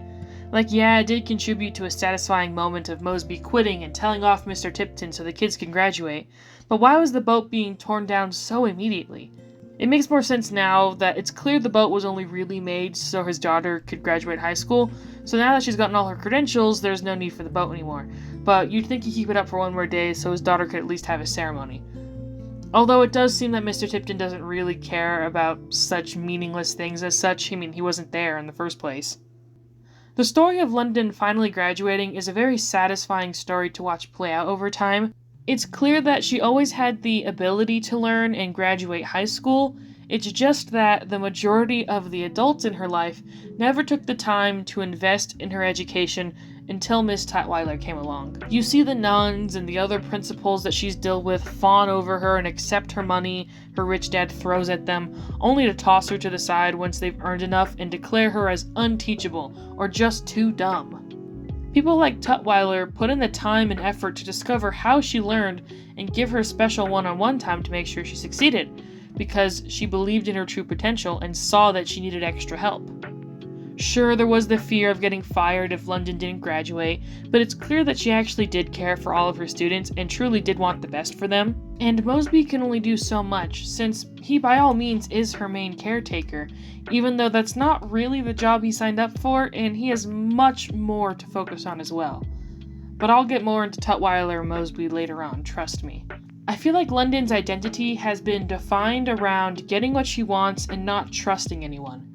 Like, yeah, it did contribute to a satisfying moment of Mosby quitting and telling off Mr. Tipton so the kids can graduate, but why was the boat being torn down so immediately? It makes more sense now that it's clear the boat was only really made so his daughter could graduate high school, so now that she's gotten all her credentials, there's no need for the boat anymore. But you'd think he'd keep it up for one more day so his daughter could at least have a ceremony. Although it does seem that Mr. Tipton doesn't really care about such meaningless things as such. I mean, he wasn't there in the first place. The story of London finally graduating is a very satisfying story to watch play out over time. It's clear that she always had the ability to learn and graduate high school. It's just that the majority of the adults in her life never took the time to invest in her education until Miss Tutwiler came along. You see the nuns and the other principals that she's dealt with fawn over her and accept her money her rich dad throws at them, only to toss her to the side once they've earned enough and declare her as unteachable or just too dumb. People like Tutwiler put in the time and effort to discover how she learned and give her special one-on-one time to make sure she succeeded, because she believed in her true potential and saw that she needed extra help. Sure, there was the fear of getting fired if London didn't graduate, but it's clear that she actually did care for all of her students and truly did want the best for them. And Mosby can only do so much, since he by all means is her main caretaker, even though that's not really the job he signed up for, and he has much more to focus on as well. But I'll get more into Tutwiler and Mosby later on, trust me. I feel like London's identity has been defined around getting what she wants and not trusting anyone.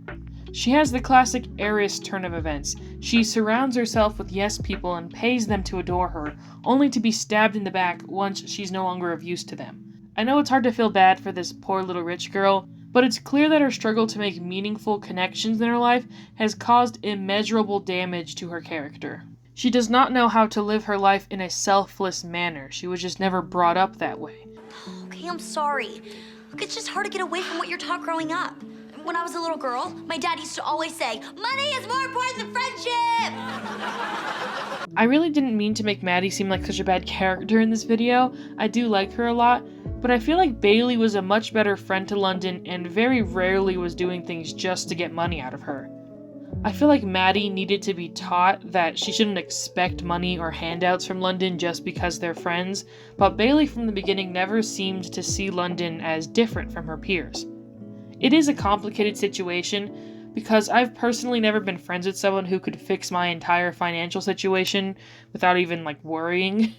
She has the classic heiress turn of events. She surrounds herself with yes people and pays them to adore her, only to be stabbed in the back once she's no longer of use to them. I know it's hard to feel bad for this poor little rich girl, but it's clear that her struggle to make meaningful connections in her life has caused immeasurable damage to her character. She does not know how to live her life in a selfless manner. She was just never brought up that way. Okay, I'm sorry. Look, it's just hard to get away from what you're taught growing up. When I was a little girl, my dad used to always say, money is more important than friendship! I really didn't mean to make Maddie seem like such a bad character in this video. I do like her a lot, but I feel like Bailey was a much better friend to London and very rarely was doing things just to get money out of her. I feel like Maddie needed to be taught that she shouldn't expect money or handouts from London just because they're friends, but Bailey from the beginning never seemed to see London as different from her peers. It is a complicated situation, because I've personally never been friends with someone who could fix my entire financial situation without even, worrying.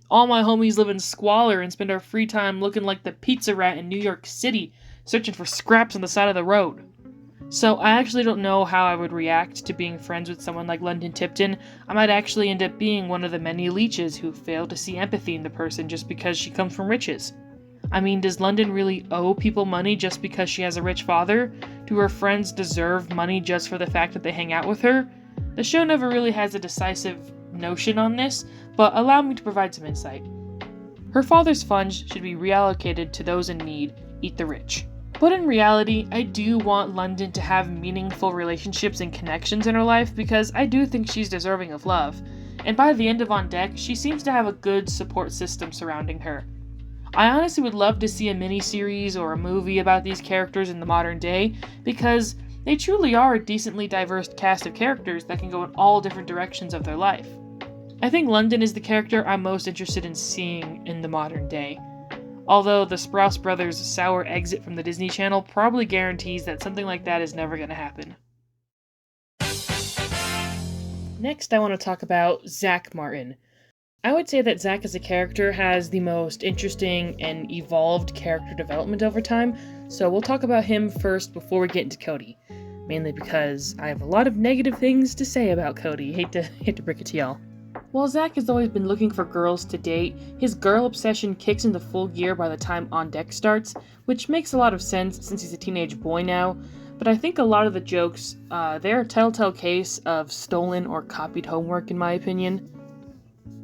All my homies live in squalor and spend our free time looking like the pizza rat in New York City, searching for scraps on the side of the road. So I actually don't know how I would react to being friends with someone like London Tipton. I might actually end up being one of the many leeches who fail to see empathy in the person just because she comes from riches. I mean, does London really owe people money just because she has a rich father? Do her friends deserve money just for the fact that they hang out with her? The show never really has a decisive notion on this, but allow me to provide some insight. Her father's funds should be reallocated to those in need, eat the rich. But in reality, I do want London to have meaningful relationships and connections in her life because I do think she's deserving of love. And by the end of On Deck, she seems to have a good support system surrounding her. I honestly would love to see a miniseries or a movie about these characters in the modern day, because they truly are a decently diverse cast of characters that can go in all different directions of their life. I think London is the character I'm most interested in seeing in the modern day. Although the Sprouse brothers' sour exit from the Disney Channel probably guarantees that something like that is never going to happen. Next, I want to talk about Zach Martin. I would say that Zach as a character has the most interesting and evolved character development over time, so we'll talk about him first before we get into Cody. Mainly because I have a lot of negative things to say about Cody. Hate to break it to y'all. While Zach has always been looking for girls to date, his girl obsession kicks into full gear by the time On Deck starts, which makes a lot of sense since he's a teenage boy now, but I think a lot of the jokes, they're a telltale case of stolen or copied homework in my opinion.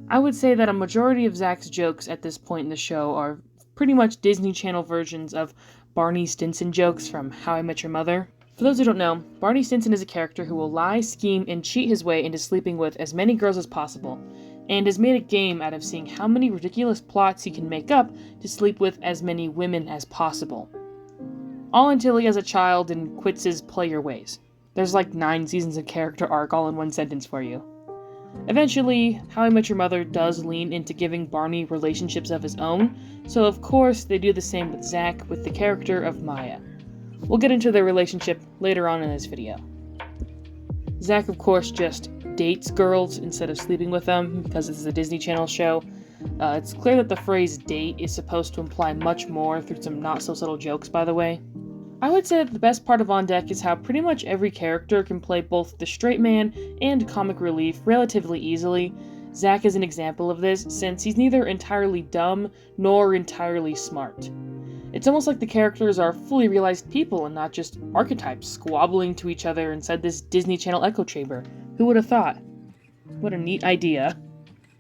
I would say that a majority of Zach's jokes at this point in the show are pretty much Disney Channel versions of Barney Stinson jokes from How I Met Your Mother. For those who don't know, Barney Stinson is a character who will lie, scheme, and cheat his way into sleeping with as many girls as possible, and has made a game out of seeing how many ridiculous plots he can make up to sleep with as many women as possible. All until he has a child and quits his play your ways. There's like 9 seasons of character arc all in one sentence for you. Eventually, How I Met Your Mother does lean into giving Barney relationships of his own, so of course they do the same with Zach with the character of Maya. We'll get into their relationship later on in this video. Zach, of course, just dates girls instead of sleeping with them because this is a Disney Channel show. It's clear that the phrase date is supposed to imply much more through some not-so-subtle jokes, by the way. I would say that the best part of On Deck is how pretty much every character can play both the straight man and comic relief relatively easily. Zach is an example of this, since he's neither entirely dumb nor entirely smart. It's almost like the characters are fully realized people and not just archetypes squabbling to each other inside this Disney Channel echo chamber. Who would have thought? What a neat idea.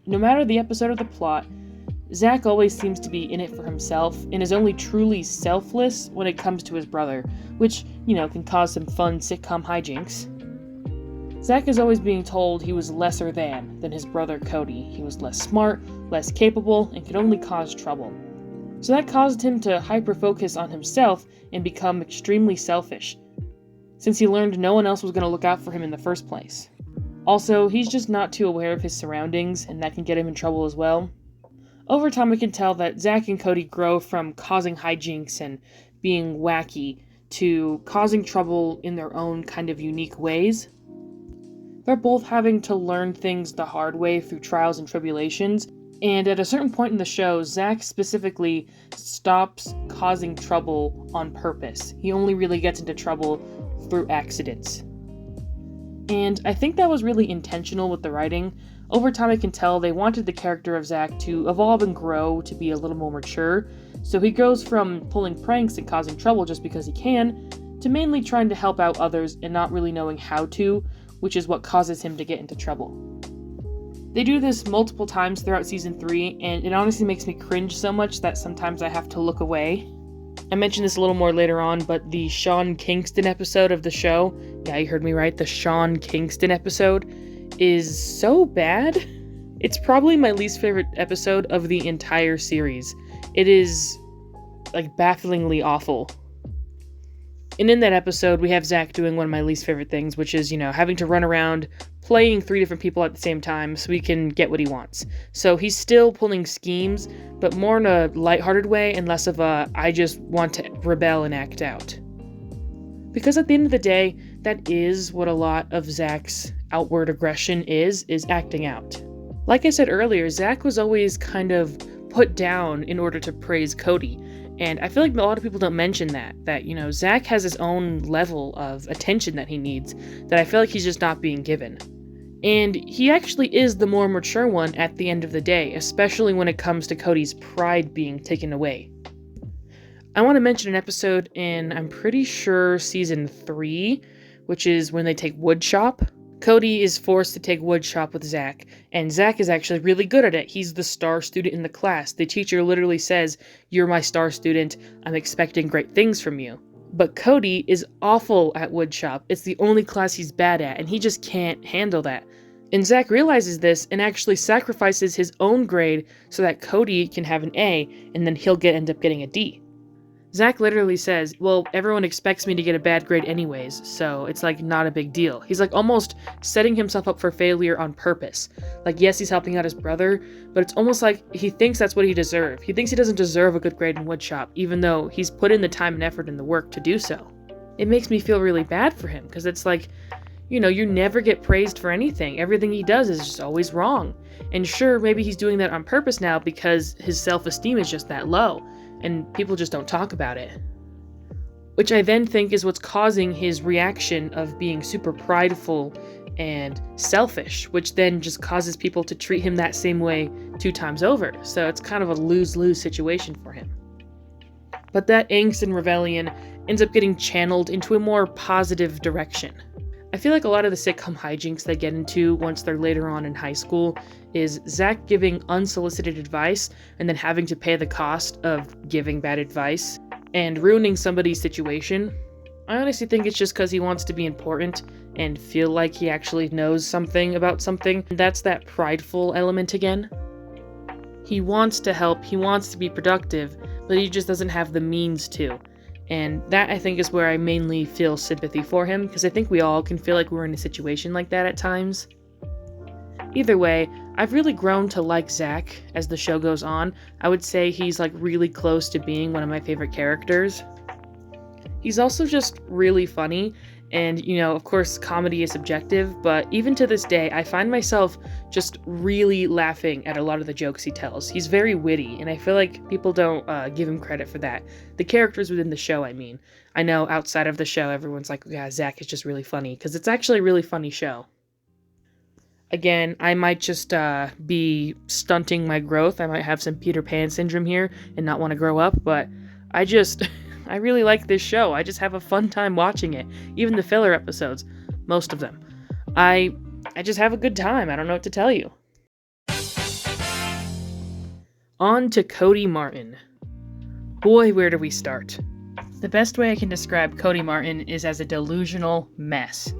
No matter the episode or the plot, Zach always seems to be in it for himself and is only truly selfless when it comes to his brother, which, can cause some fun sitcom hijinks. Zach is always being told he was lesser than his brother Cody. He was less smart, less capable, and could only cause trouble. So that caused him to hyper-focus on himself and become extremely selfish, since he learned no one else was going to look out for him in the first place. Also, he's just not too aware of his surroundings, and that can get him in trouble as well. Over time, we can tell that Zach and Cody grow from causing hijinks and being wacky to causing trouble in their own kind of unique ways. They're both having to learn things the hard way through trials and tribulations, and at a certain point in the show, Zach specifically stops causing trouble on purpose. He only really gets into trouble through accidents. And I think that was really intentional with the writing. Over time, I can tell they wanted the character of Zach to evolve and grow to be a little more mature, so he goes from pulling pranks and causing trouble just because he can, to mainly trying to help out others and not really knowing how to, which is what causes him to get into trouble. They do this multiple times throughout Season 3, and it honestly makes me cringe so much that sometimes I have to look away. I mentioned this a little more later on, but the Sean Kingston episode of the show, yeah, you heard me right, the Sean Kingston episode, is so bad. It's probably my least favorite episode of the entire series. It is, bafflingly awful. And in that episode, we have Zach doing one of my least favorite things, which is, having to run around playing 3 different people at the same time so he can get what he wants. So he's still pulling schemes, but more in a lighthearted way and less of a, I just want to rebel and act out. Because at the end of the day, that is what a lot of Zach's outward aggression is acting out. Like I said earlier, Zach was always kind of put down in order to praise Cody. And I feel like a lot of people don't mention that Zach has his own level of attention that he needs that I feel like he's just not being given. And he actually is the more mature one at the end of the day, especially when it comes to Cody's pride being taken away. I want to mention an episode in, I'm pretty sure, Season 3, which is when they take woodshop. Cody is forced to take woodshop with Zach, and Zach is actually really good at it. He's the star student in the class. The teacher literally says, "You're my star student, I'm expecting great things from you." But Cody is awful at woodshop. It's the only class he's bad at, and he just can't handle that. And Zach realizes this and actually sacrifices his own grade so that Cody can have an A, and then he'll end up getting a D. Zach literally says, well, everyone expects me to get a bad grade anyways, so it's not a big deal. He's almost setting himself up for failure on purpose. Yes, he's helping out his brother, but it's almost like he thinks that's what he deserves. He thinks he doesn't deserve a good grade in woodshop, even though he's put in the time and effort and the work to do so. It makes me feel really bad for him, because it's You know, you never get praised for anything. Everything he does is just always wrong. And sure, maybe he's doing that on purpose now because his self-esteem is just that low, and people just don't talk about it. Which I then think is what's causing his reaction of being super prideful and selfish, which then just causes people to treat him that same way 2 times over. So it's kind of a lose-lose situation for him. But that angst and rebellion ends up getting channeled into a more positive direction. I feel like a lot of the sitcom hijinks they get into once they're later on in high school is Zach giving unsolicited advice and then having to pay the cost of giving bad advice and ruining somebody's situation. I honestly think it's just because he wants to be important and feel like he actually knows something about something. That's that prideful element again. He wants to help, he wants to be productive, but he just doesn't have the means to. And that, I think, is where I mainly feel sympathy for him, because I think we all can feel like we're in a situation like that at times. Either way, I've really grown to like Zach as the show goes on. I would say he's like really close to being one of my favorite characters. He's also just really funny, and you know, of course, comedy is subjective, but even to this day, I find myself just really laughing at a lot of the jokes he tells. He's very witty, and I feel like people don't give him credit for that. The characters within the show, I mean. I know outside of the show, everyone's like, yeah, Zach is just really funny, because it's actually a really funny show. Again, I might just be stunting my growth. I might have some Peter Pan syndrome here and not want to grow up, but I really like this show. I just have a fun time watching it. Even the filler episodes, most of them. I just have a good time. I don't know what to tell you. On to Cody Martin. Boy, where do we start? The best way I can describe Cody Martin is as a delusional mess.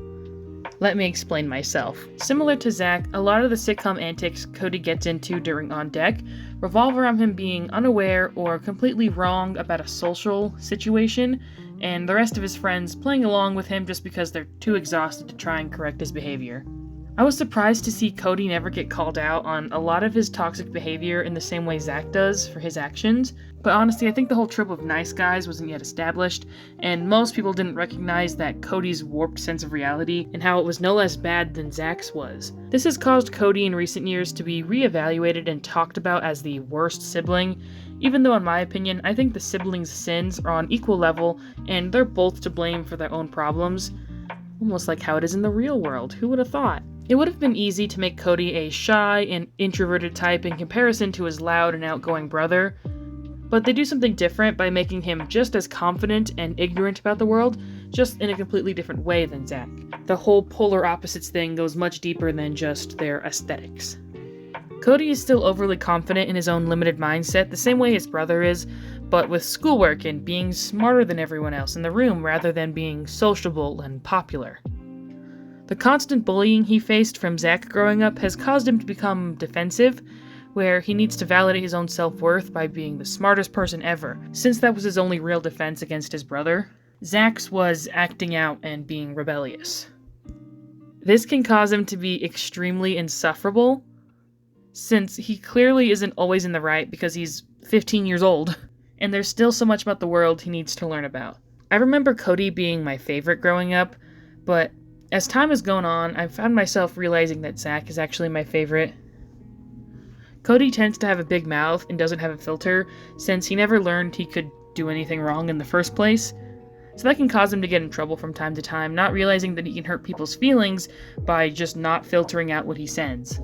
Let me explain myself. Similar to Zach, a lot of the sitcom antics Cody gets into during On Deck revolve around him being unaware or completely wrong about a social situation, and the rest of his friends playing along with him just because they're too exhausted to try and correct his behavior. I was surprised to see Cody never get called out on a lot of his toxic behavior in the same way Zach does for his actions, but honestly I think the whole trope of nice guys wasn't yet established, and most people didn't recognize that Cody's warped sense of reality and how it was no less bad than Zach's was. This has caused Cody in recent years to be reevaluated and talked about as the worst sibling, even though in my opinion I think the siblings' sins are on equal level and they're both to blame for their own problems. Almost like how it is in the real world, who would have thought? It would have been easy to make Cody a shy and introverted type in comparison to his loud and outgoing brother, but they do something different by making him just as confident and ignorant about the world, just in a completely different way than Zach. The whole polar opposites thing goes much deeper than just their aesthetics. Cody is still overly confident in his own limited mindset, the same way his brother is, but with schoolwork and being smarter than everyone else in the room rather than being sociable and popular. The constant bullying he faced from Zach growing up has caused him to become defensive, where he needs to validate his own self-worth by being the smartest person ever, since that was his only real defense against his brother. Zach's was acting out and being rebellious. This can cause him to be extremely insufferable, since he clearly isn't always in the right because he's 15 years old, and there's still so much about the world he needs to learn about. I remember Cody being my favorite growing up, but as time has gone on, I've found myself realizing that Zach is actually my favorite. Cody tends to have a big mouth and doesn't have a filter, since he never learned he could do anything wrong in the first place. So that can cause him to get in trouble from time to time, not realizing that he can hurt people's feelings by just not filtering out what he sends.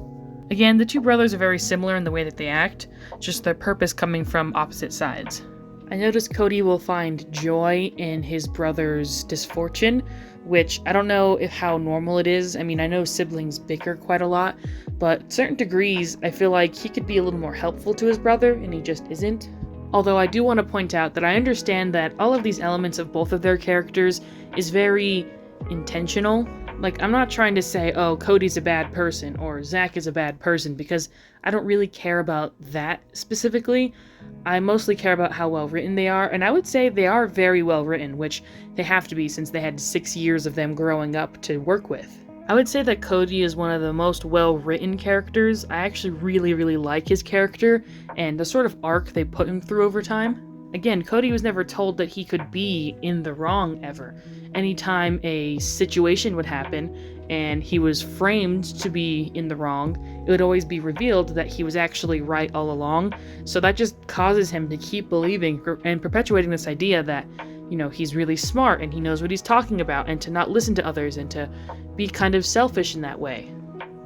Again, the two brothers are very similar in the way that they act, just their purpose coming from opposite sides. I notice Cody will find joy in his brother's misfortune, which I don't know how normal it is. I mean, I know siblings bicker quite a lot, but certain degrees, I feel like he could be a little more helpful to his brother, and he just isn't. Although I do want to point out that I understand that all of these elements of both of their characters is very intentional. Like, I'm not trying to say, oh, Cody's a bad person or Zach is a bad person, because I don't really care about that specifically. I mostly care about how well written they are, and I would say they are very well written, which they have to be since they had 6 years of them growing up to work with. I would say that Cody is one of the most well-written characters. I actually really like his character and the sort of arc they put him through over time. Again, Cody was never told that he could be in the wrong ever. Anytime a situation would happen and he was framed to be in the wrong, it would always be revealed that he was actually right all along. So that just causes him to keep believing and perpetuating this idea that, he's really smart and he knows what he's talking about, and to not listen to others and to be kind of selfish in that way.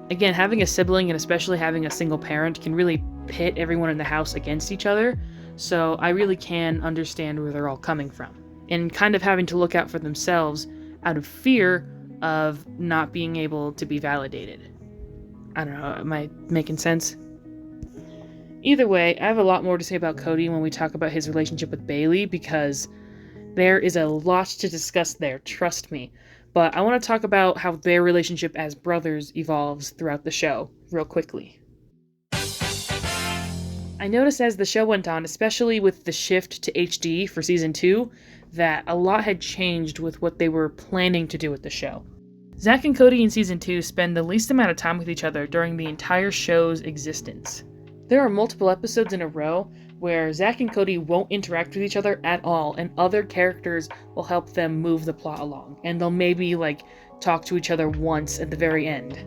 Again, having a sibling, and especially having a single parent, can really pit everyone in the house against each other. So I really can understand where they're all coming from. And kind of having to look out for themselves out of fear of not being able to be validated. I don't know, am I making sense? Either way, I have a lot more to say about Cody when we talk about his relationship with Bailey, because there is a lot to discuss there, trust me. But I want to talk about how their relationship as brothers evolves throughout the show, real quickly. I noticed as the show went on, especially with the shift to HD for Season 2, that a lot had changed with what they were planning to do with the show. Zach and Cody in Season 2 spend the least amount of time with each other during the entire show's existence. There are multiple episodes in a row where Zach and Cody won't interact with each other at all, and other characters will help them move the plot along, and they'll maybe, talk to each other once at the very end.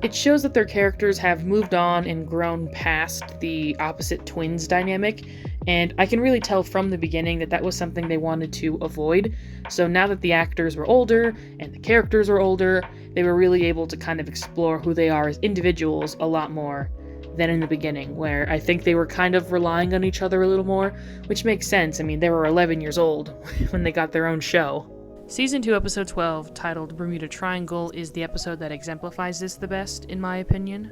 It shows that their characters have moved on and grown past the opposite twins dynamic, and I can really tell from the beginning that that was something they wanted to avoid. So now that the actors were older and the characters were older, they were really able to kind of explore who they are as individuals a lot more than in the beginning, where I think they were kind of relying on each other a little more, which makes sense. I mean, they were 11 years old when they got their own show. Season 2, Episode 12, titled Bermuda Triangle, is the episode that exemplifies this the best, in my opinion.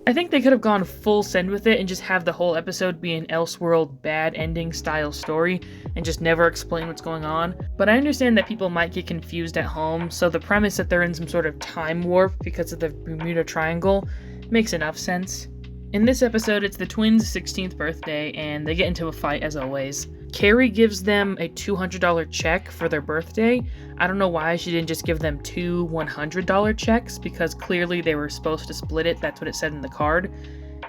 I think they could have gone full send with it and just have the whole episode be an Elseworld bad ending style story and just never explain what's going on, but I understand that people might get confused at home, so the premise that they're in some sort of time warp because of the Bermuda Triangle makes enough sense. In this episode, it's the twins' 16th birthday, and they get into a fight as always. Carrie gives them a $200 check for their birthday. I don't know why she didn't just give them two $100 checks, because clearly they were supposed to split it. That's what it said in the card.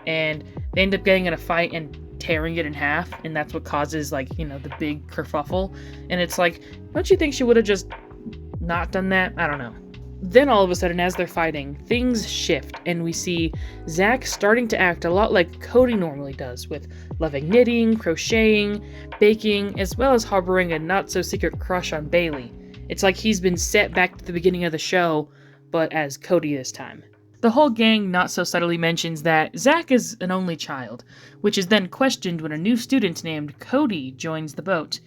And they end up getting in a fight and tearing it in half, and that's what causes, the big kerfuffle. And it's like, don't you think she would have just not done that? I don't know. Then all of a sudden, as they're fighting, things shift, and we see Zach starting to act a lot like Cody normally does, with loving knitting, crocheting, baking, as well as harboring a not-so-secret crush on Bailey. It's like he's been set back to the beginning of the show, but as Cody this time. The whole gang not so subtly mentions that Zach is an only child, which is then questioned when a new student named Cody joins the boat,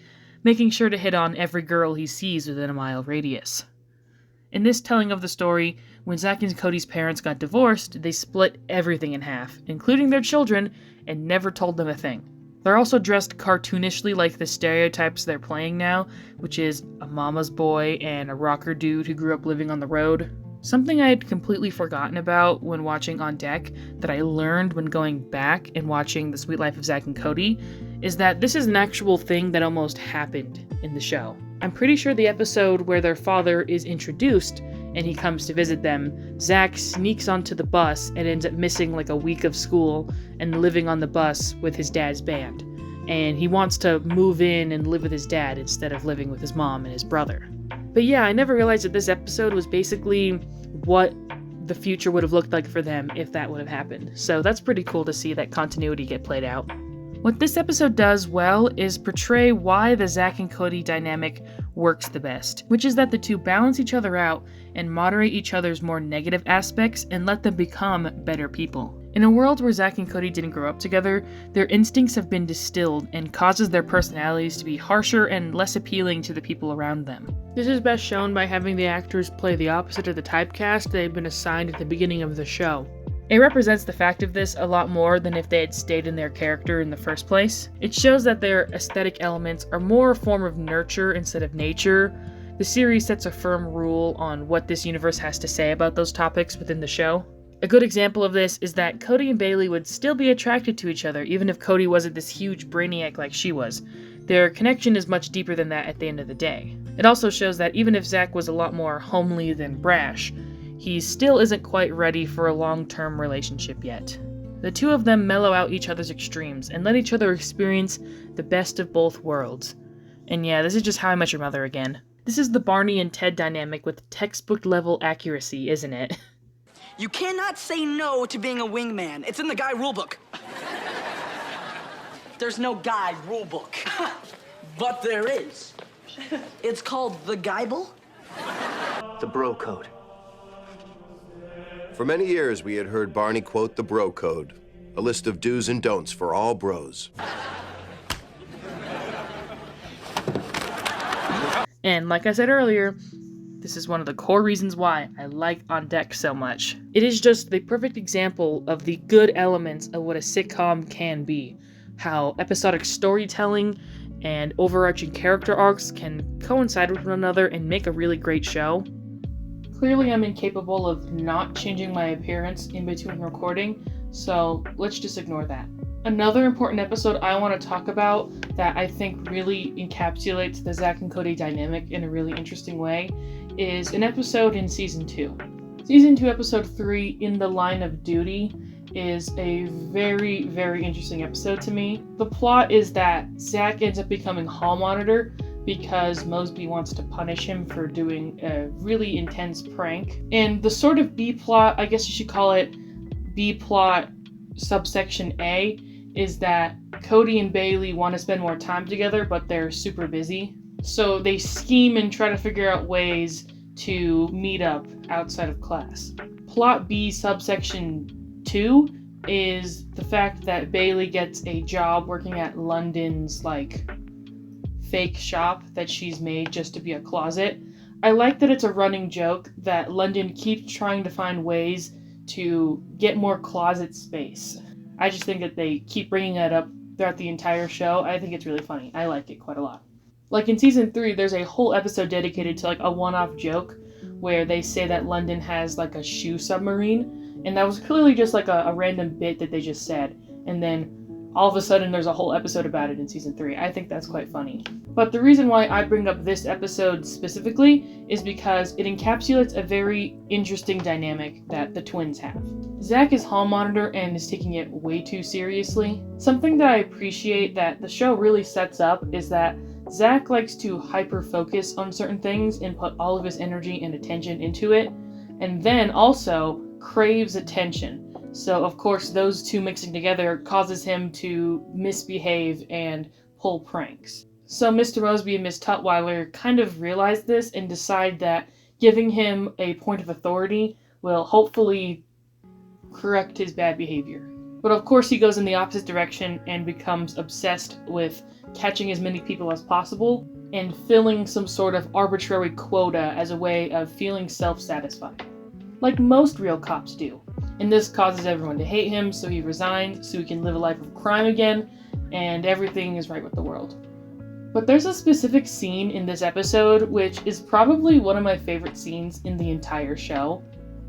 making sure to hit on every girl he sees within a mile radius. In this telling of the story, when Zach and Cody's parents got divorced, they split everything in half, including their children, and never told them a thing. They're also dressed cartoonishly like the stereotypes they're playing now, which is a mama's boy and a rocker dude who grew up living on the road. Something I had completely forgotten about when watching On Deck that I learned when going back and watching The Sweet Life of Zach and Cody is that this is an actual thing that almost happened in the show. I'm pretty sure the episode where their father is introduced and he comes to visit them, Zach sneaks onto the bus and ends up missing a week of school and living on the bus with his dad's band. And he wants to move in and live with his dad instead of living with his mom and his brother. But yeah, I never realized that this episode was basically what the future would have looked like for them if that would have happened. So that's pretty cool to see that continuity get played out. What this episode does well is portray why the Zach and Cody dynamic works the best, which is that the two balance each other out and moderate each other's more negative aspects and let them become better people. In a world where Zach and Cody didn't grow up together, their instincts have been distilled and causes their personalities to be harsher and less appealing to the people around them. This is best shown by having the actors play the opposite of the typecast they had been assigned at the beginning of the show. It represents the fact of this a lot more than if they had stayed in their character in the first place. It shows that their aesthetic elements are more a form of nurture instead of nature. The series sets a firm rule on what this universe has to say about those topics within the show. A good example of this is that Cody and Bailey would still be attracted to each other even if Cody wasn't this huge brainiac like she was. Their connection is much deeper than that at the end of the day. It also shows that even if Zach was a lot more homely than brash, he still isn't quite ready for a long-term relationship yet. The two of them mellow out each other's extremes and let each other experience the best of both worlds. And yeah, this is just How I Met Your Mother again. This is the Barney and Ted dynamic with textbook level accuracy, isn't it? You cannot say no to being a wingman. It's in the guy rulebook. There's no guy rulebook. But there is. It's called the Geibel. The bro code. For many years, we had heard Barney quote the bro code, a list of do's and don'ts for all bros. And like I said earlier, this is one of the core reasons why I like On Deck so much. It is just the perfect example of the good elements of what a sitcom can be. How episodic storytelling and overarching character arcs can coincide with one another and make a really great show. Clearly I'm incapable of not changing my appearance in between recording, so let's just ignore that. Another important episode I want to talk about that I think really encapsulates the Zach and Cody dynamic in a really interesting way is an episode in Season 2. Season 2, Episode 3, In the Line of Duty, is a very, very interesting episode to me. The plot is that Zach ends up becoming hall monitor because Mosby wants to punish him for doing a really intense prank. And the sort of B-plot, I guess you should call it B-plot subsection A, is that Cody and Bailey want to spend more time together, but they're super busy. So they scheme and try to figure out ways to meet up outside of class. Plot B subsection 2 is the fact that Bailey gets a job working at London's, like, fake shop that she's made just to be a closet. I like that it's a running joke that London keeps trying to find ways to get more closet space. I just think that they keep bringing that up throughout the entire show. I think it's really funny. I like it quite a lot. Like in Season 3, there's a whole episode dedicated to like a one-off joke where they say that London has like a shoe submarine, and that was clearly just like a random bit that they just said, and then all of a sudden there's a whole episode about it in Season 3. I think that's quite funny. But the reason why I bring up this episode specifically is because it encapsulates a very interesting dynamic that the twins have. Zach is hall monitor and is taking it way too seriously. Something that I appreciate that the show really sets up is that Zach likes to hyper-focus on certain things and put all of his energy and attention into it, and then also craves attention. So, of course, those two mixing together causes him to misbehave and pull pranks. So Mr. Mosby and Miss Tutwiler kind of realize this and decide that giving him a point of authority will hopefully correct his bad behavior. But of course he goes in the opposite direction and becomes obsessed with catching as many people as possible and filling some sort of arbitrary quota as a way of feeling self-satisfied. Like most real cops do. And this causes everyone to hate him, so he resigns so he can live a life of crime again, and everything is right with the world. But there's a specific scene in this episode which is probably one of my favorite scenes in the entire show.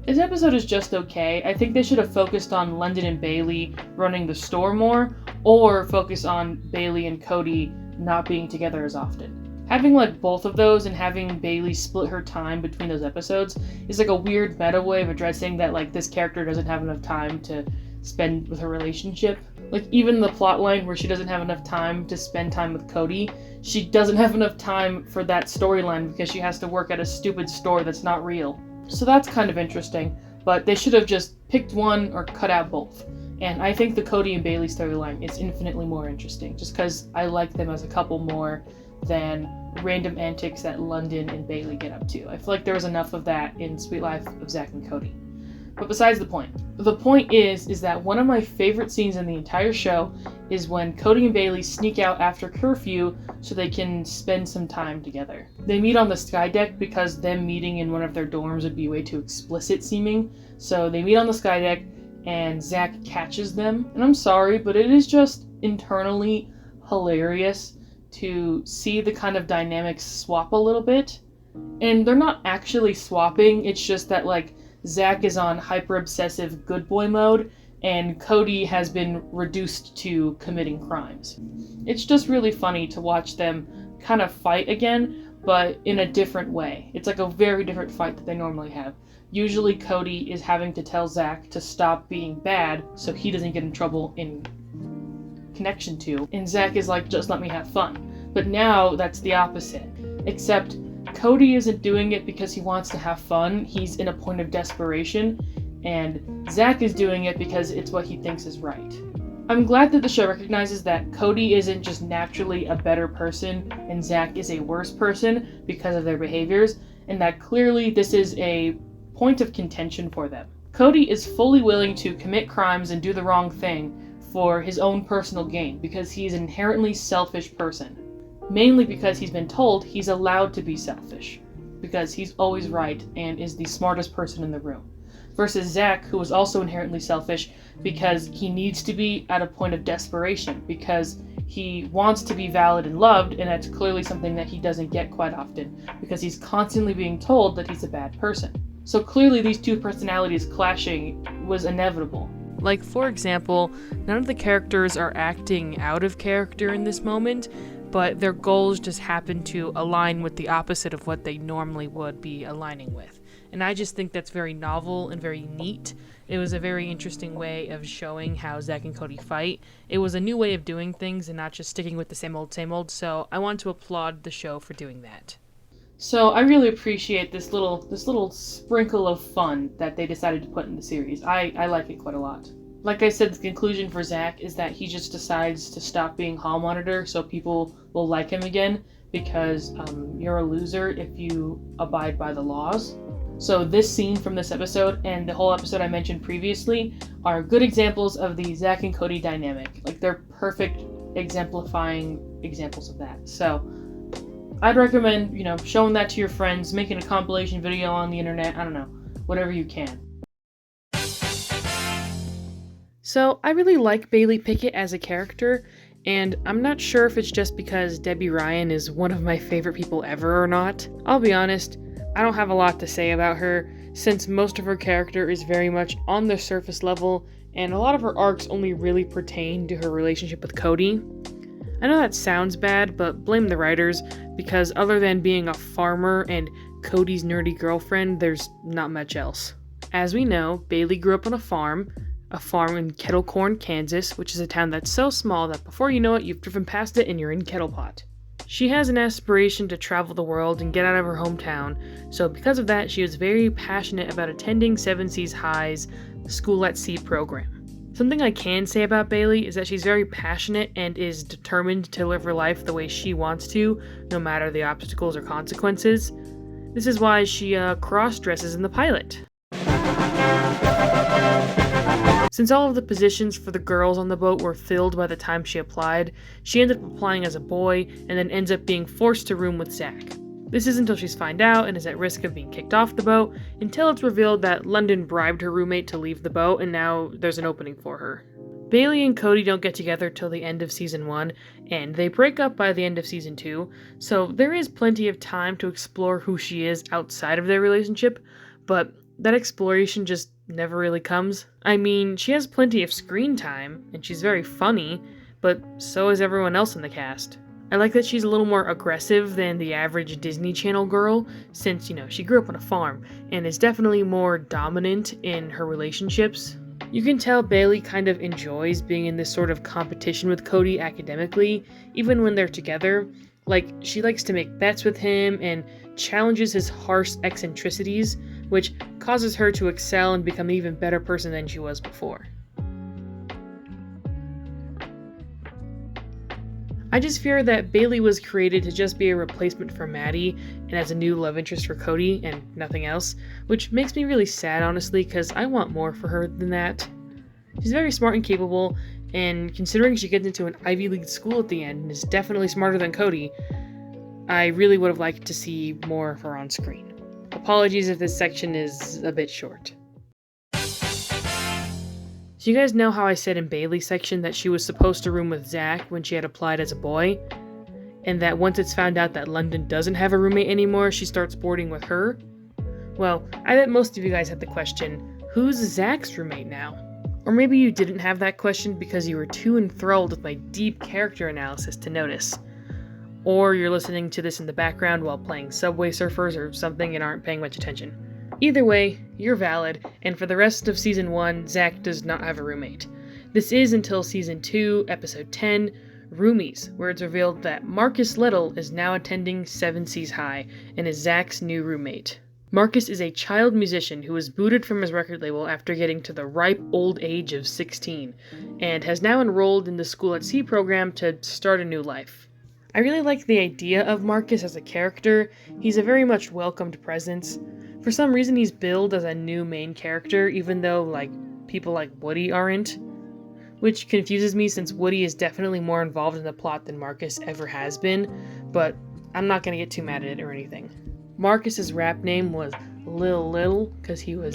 This episode is just okay. I think they should have focused on London and Bailey running the store more, or focus on Bailey and Cody not being together as often. Having like both of those and having Bailey split her time between those episodes is like a weird meta way of addressing that like this character doesn't have enough time to spend with her relationship. Like even the plot line where she doesn't have enough time to spend time with Cody, she doesn't have enough time for that storyline because she has to work at a stupid store that's not real. So that's kind of interesting, but they should have just picked one or cut out both. And I think the Cody and Bailey storyline is infinitely more interesting just because I like them as a couple more than random antics that London and Bailey get up to. I feel like there was enough of that in Sweet Life of Zach and Cody. But besides the point. The point is that one of my favorite scenes in the entire show is when Cody and Bailey sneak out after curfew so they can spend some time together. They meet on the sky deck because them meeting in one of their dorms would be way too explicit seeming. So they meet on the sky deck and Zach catches them. And I'm sorry, but it is just internally hilarious to see the kind of dynamics swap a little bit. And they're not actually swapping, it's just that like Zach is on hyper-obsessive good boy mode and Cody has been reduced to committing crimes. It's just really funny to watch them kind of fight again, but in a different way. It's like a very different fight that they normally have. Usually Cody is having to tell Zach to stop being bad so he doesn't get in trouble in connection to, and Zach is like, just let me have fun. But now that's the opposite, except Cody isn't doing it because he wants to have fun, he's in a point of desperation, and Zach is doing it because it's what he thinks is right. I'm glad that the show recognizes that Cody isn't just naturally a better person and Zach is a worse person because of their behaviors, and that clearly this is a point of contention for them. Cody is fully willing to commit crimes and do the wrong thing for his own personal gain because he's an inherently selfish person. Mainly because he's been told he's allowed to be selfish, because he's always right and is the smartest person in the room. Versus Zach, who is also inherently selfish because he needs to be at a point of desperation, because he wants to be valid and loved, and that's clearly something that he doesn't get quite often, because he's constantly being told that he's a bad person. So clearly these two personalities clashing was inevitable. Like, for example, none of the characters are acting out of character in this moment, but their goals just happen to align with the opposite of what they normally would be aligning with. And I just think that's very novel and very neat. It was a very interesting way of showing how Zach and Cody fight. It was a new way of doing things and not just sticking with the same old, so I want to applaud the show for doing that. So I really appreciate this little sprinkle of fun that they decided to put in the series. I like it quite a lot. Like I said, the conclusion for Zach is that he just decides to stop being hall monitor so people will like him again, because you're a loser if you abide by the laws. So this scene from this episode and the whole episode I mentioned previously are good examples of the Zach and Cody dynamic. Like, they're perfect exemplifying examples of that. So I'd recommend, showing that to your friends, making a compilation video on the internet, I don't know, whatever you can. So I really like Bailey Pickett as a character, and I'm not sure if it's just because Debbie Ryan is one of my favorite people ever or not. I'll be honest, I don't have a lot to say about her, since most of her character is very much on the surface level, and a lot of her arcs only really pertain to her relationship with Cody. I know that sounds bad, but blame the writers, because other than being a farmer and Cody's nerdy girlfriend, there's not much else. As we know, Bailey grew up on a farm in Kettle Corn, Kansas, which is a town that's so small that before you know it, you've driven past it and you're in Kettlepot. She has an aspiration to travel the world and get out of her hometown, so because of that, she is very passionate about attending Seven Seas High's School at Sea program. Something I can say about Bailey is that she's very passionate and is determined to live her life the way she wants to, no matter the obstacles or consequences. This is why she cross-dresses in the pilot. Since all of the positions for the girls on the boat were filled by the time she applied, she ended up applying as a boy and then ends up being forced to room with Zach. This is until she's found out and is at risk of being kicked off the boat, until it's revealed that London bribed her roommate to leave the boat and now there's an opening for her. Bailey and Cody don't get together till the end of season 1, and they break up by the end of season 2, so there is plenty of time to explore who she is outside of their relationship, but that exploration just never really comes. I mean, she has plenty of screen time, and she's very funny, but so is everyone else in the cast. I like that she's a little more aggressive than the average Disney Channel girl, since, she grew up on a farm, and is definitely more dominant in her relationships. You can tell Bailey kind of enjoys being in this sort of competition with Cody academically, even when they're together. Like, she likes to make bets with him and challenges his harsh eccentricities, which causes her to excel and become an even better person than she was before. I just fear that Bailey was created to just be a replacement for Maddie and as a new love interest for Cody and nothing else, which makes me really sad, honestly, because I want more for her than that. She's very smart and capable, and considering she gets into an Ivy League school at the end and is definitely smarter than Cody, I really would have liked to see more of her on screen. Apologies if this section is a bit short. So you guys know how I said in Bailey's section that she was supposed to room with Zach when she had applied as a boy? And that once it's found out that London doesn't have a roommate anymore, she starts boarding with her? Well, I bet most of you guys had the question, who's Zach's roommate now? Or maybe you didn't have that question because you were too enthralled with my deep character analysis to notice. Or you're listening to this in the background while playing Subway Surfers or something and aren't paying much attention. Either way, you're valid, and for the rest of Season 1, Zach does not have a roommate. This is until Season 2, Episode 10, Roomies, where it's revealed that Marcus Little is now attending Seven Seas High and is Zach's new roommate. Marcus is a child musician who was booted from his record label after getting to the ripe old age of 16, and has now enrolled in the School at Sea program to start a new life. I really like the idea of Marcus as a character. He's a very much welcomed presence. For some reason he's billed as a new main character, even though people like Woody aren't. Which confuses me since Woody is definitely more involved in the plot than Marcus ever has been, but I'm not gonna get too mad at it or anything. Marcus's rap name was Lil because he was,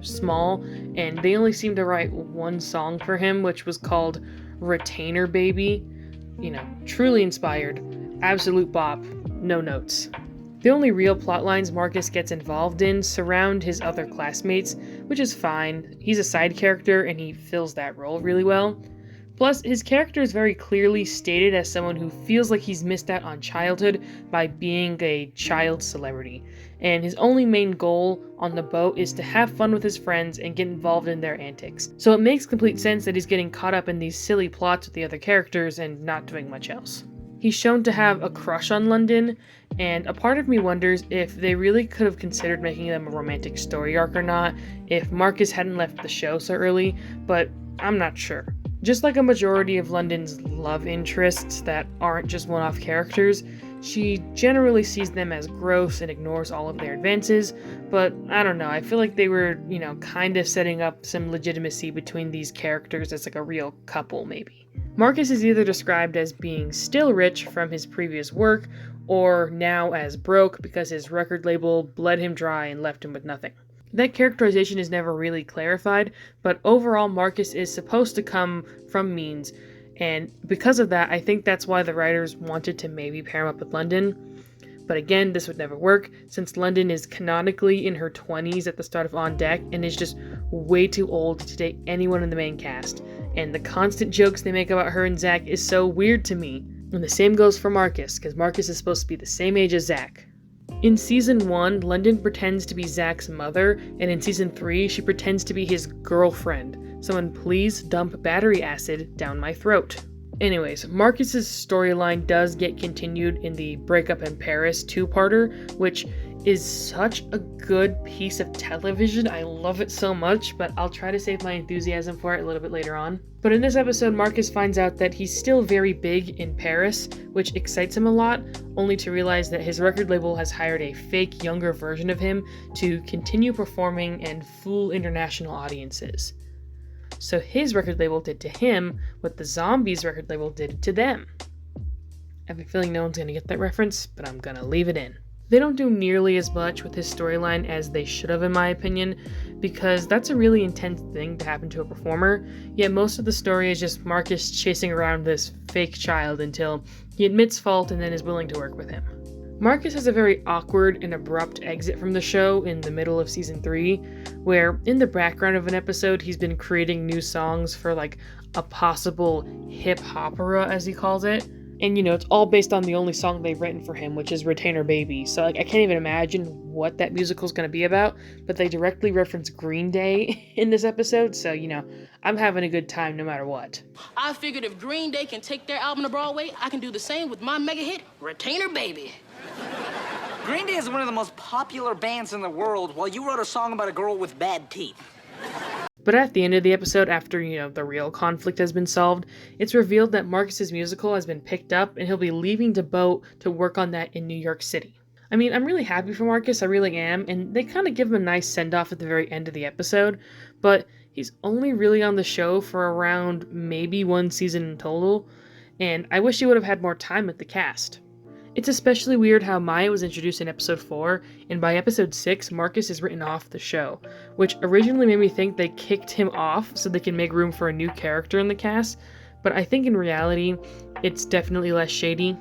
small, and they only seemed to write one song for him, which was called Retainer Baby. Truly inspired, absolute bop, no notes. The only real plot lines Marcus gets involved in surround his other classmates, which is fine. He's a side character and he fills that role really well. Plus, his character is very clearly stated as someone who feels like he's missed out on childhood by being a child celebrity, and his only main goal on the boat is to have fun with his friends and get involved in their antics. So it makes complete sense that he's getting caught up in these silly plots with the other characters and not doing much else. He's shown to have a crush on London, and a part of me wonders if they really could have considered making them a romantic story arc or not if Marcus hadn't left the show so early, but I'm not sure. Just like a majority of London's love interests that aren't just one-off characters, she generally sees them as gross and ignores all of their advances, but I don't know, I feel like they were, kind of setting up some legitimacy between these characters as a real couple, maybe. Marcus is either described as being still rich from his previous work, or now as broke because his record label bled him dry and left him with nothing. That characterization is never really clarified, but overall Marcus is supposed to come from means, and because of that, I think that's why the writers wanted to maybe pair him up with London. But again, this would never work, since London is canonically in her 20s at the start of On Deck, and is just way too old to date anyone in the main cast, and the constant jokes they make about her and Zach is so weird to me. And the same goes for Marcus, because Marcus is supposed to be the same age as Zach. In Season 1, London pretends to be Zach's mother, and in Season 3, she pretends to be his girlfriend. Someone please dump battery acid down my throat. Anyways, Marcus's storyline does get continued in the Breakup in Paris 2-parter, which is such a good piece of television. I love it so much, but I'll try to save my enthusiasm for it a little bit later on. But in this episode, Marcus finds out that he's still very big in Paris, which excites him a lot, only to realize that his record label has hired a fake younger version of him to continue performing and fool international audiences. So his record label did to him what the Zombies record label did to them. I have a feeling no one's going to get that reference, but I'm going to leave it in. They don't do nearly as much with his storyline as they should have, in my opinion, because that's a really intense thing to happen to a performer, yet most of the story is just Marcus chasing around this fake child until he admits fault and then is willing to work with him. Marcus has a very awkward and abrupt exit from the show in the middle of Season 3, where in the background of an episode he's been creating new songs for a possible hip-hopera, as he calls it. And it's all based on the only song they've written for him, which is Retainer Baby. So I can't even imagine what that musical's going to be about, but they directly reference Green Day in this episode, so I'm having a good time no matter what. I figured if Green Day can take their album to Broadway, I can do the same with my mega hit, Retainer Baby. Green Day is one of the most popular bands in the world, while you wrote a song about a girl with bad teeth. But at the end of the episode, after, the real conflict has been solved, it's revealed that Marcus's musical has been picked up and he'll be leaving the boat to work on that in New York City. I mean, I'm really happy for Marcus, I really am, and they kind of give him a nice send-off at the very end of the episode, but he's only really on the show for around maybe 1 season in total, and I wish he would have had more time with the cast. It's especially weird how Maya was introduced in episode 4, and by episode 6, Marcus is written off the show, which originally made me think they kicked him off so they can make room for a new character in the cast, but I think in reality, it's definitely less shady.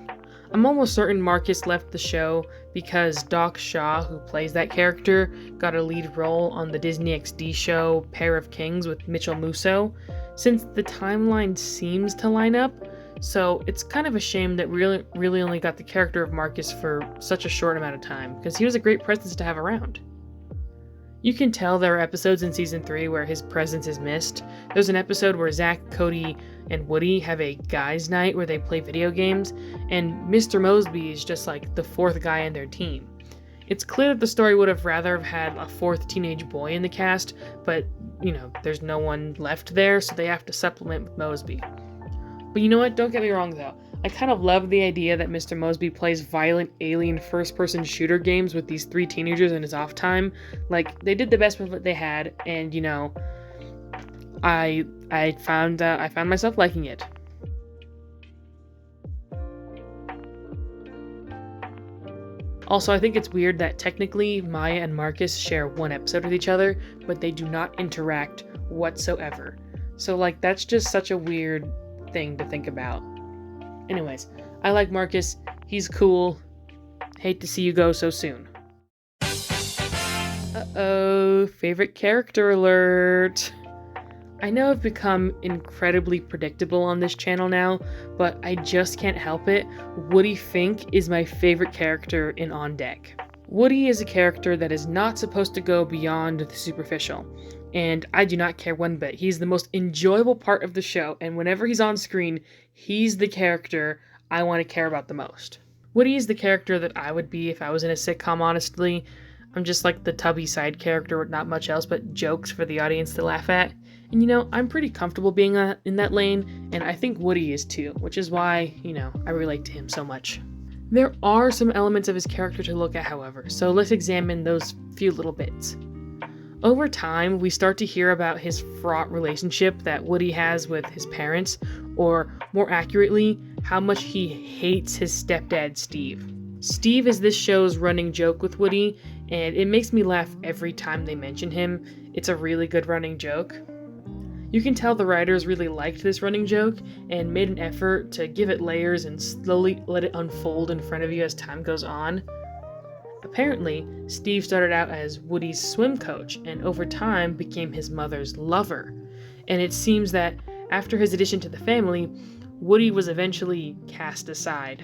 I'm almost certain Marcus left the show because Doc Shaw, who plays that character, got a lead role on the Disney XD show Pair of Kings with Mitchell Musso, since the timeline seems to line up. So it's kind of a shame that really only got the character of Marcus for such a short amount of time, because he was a great presence to have around. You can tell there are episodes in season 3 where his presence is missed. There's an episode where Zach, Cody, and Woody have a guys' night where they play video games, and Mr. Mosby is just like the 4th guy in their team. It's clear that the story would have rather have had a 4th teenage boy in the cast, but, there's no one left there, so they have to supplement with Mosby. But you know what? Don't get me wrong, though. I kind of love the idea that Mr. Mosby plays violent alien first-person shooter games with these 3 teenagers in his off time. Like, they did the best with what they had, and, I found myself liking it. Also, I think it's weird that technically Maya and Marcus share one episode with each other, but they do not interact whatsoever. So, that's just such a weird thing to think about. Anyways, I like Marcus. He's cool. Hate to see you go so soon. Uh-oh, favorite character alert. I know I've become incredibly predictable on this channel now, but I just can't help it. Woody Fink is my favorite character in On Deck. Woody is a character that is not supposed to go beyond the superficial, and I do not care one bit. He's the most enjoyable part of the show, and whenever he's on screen, he's the character I want to care about the most. Woody is the character that I would be if I was in a sitcom, honestly. I'm just like the tubby side character with not much else but jokes for the audience to laugh at. And I'm pretty comfortable being in that lane, and I think Woody is too, which is why, I relate to him so much. There are some elements of his character to look at, however, so let's examine those few little bits. Over time, we start to hear about his fraught relationship that Woody has with his parents, or more accurately, how much he hates his stepdad, Steve. Steve is this show's running joke with Woody, and it makes me laugh every time they mention him. It's a really good running joke. You can tell the writers really liked this running joke and made an effort to give it layers and slowly let it unfold in front of you as time goes on. Apparently, Steve started out as Woody's swim coach and over time became his mother's lover. And it seems that after his addition to the family, Woody was eventually cast aside.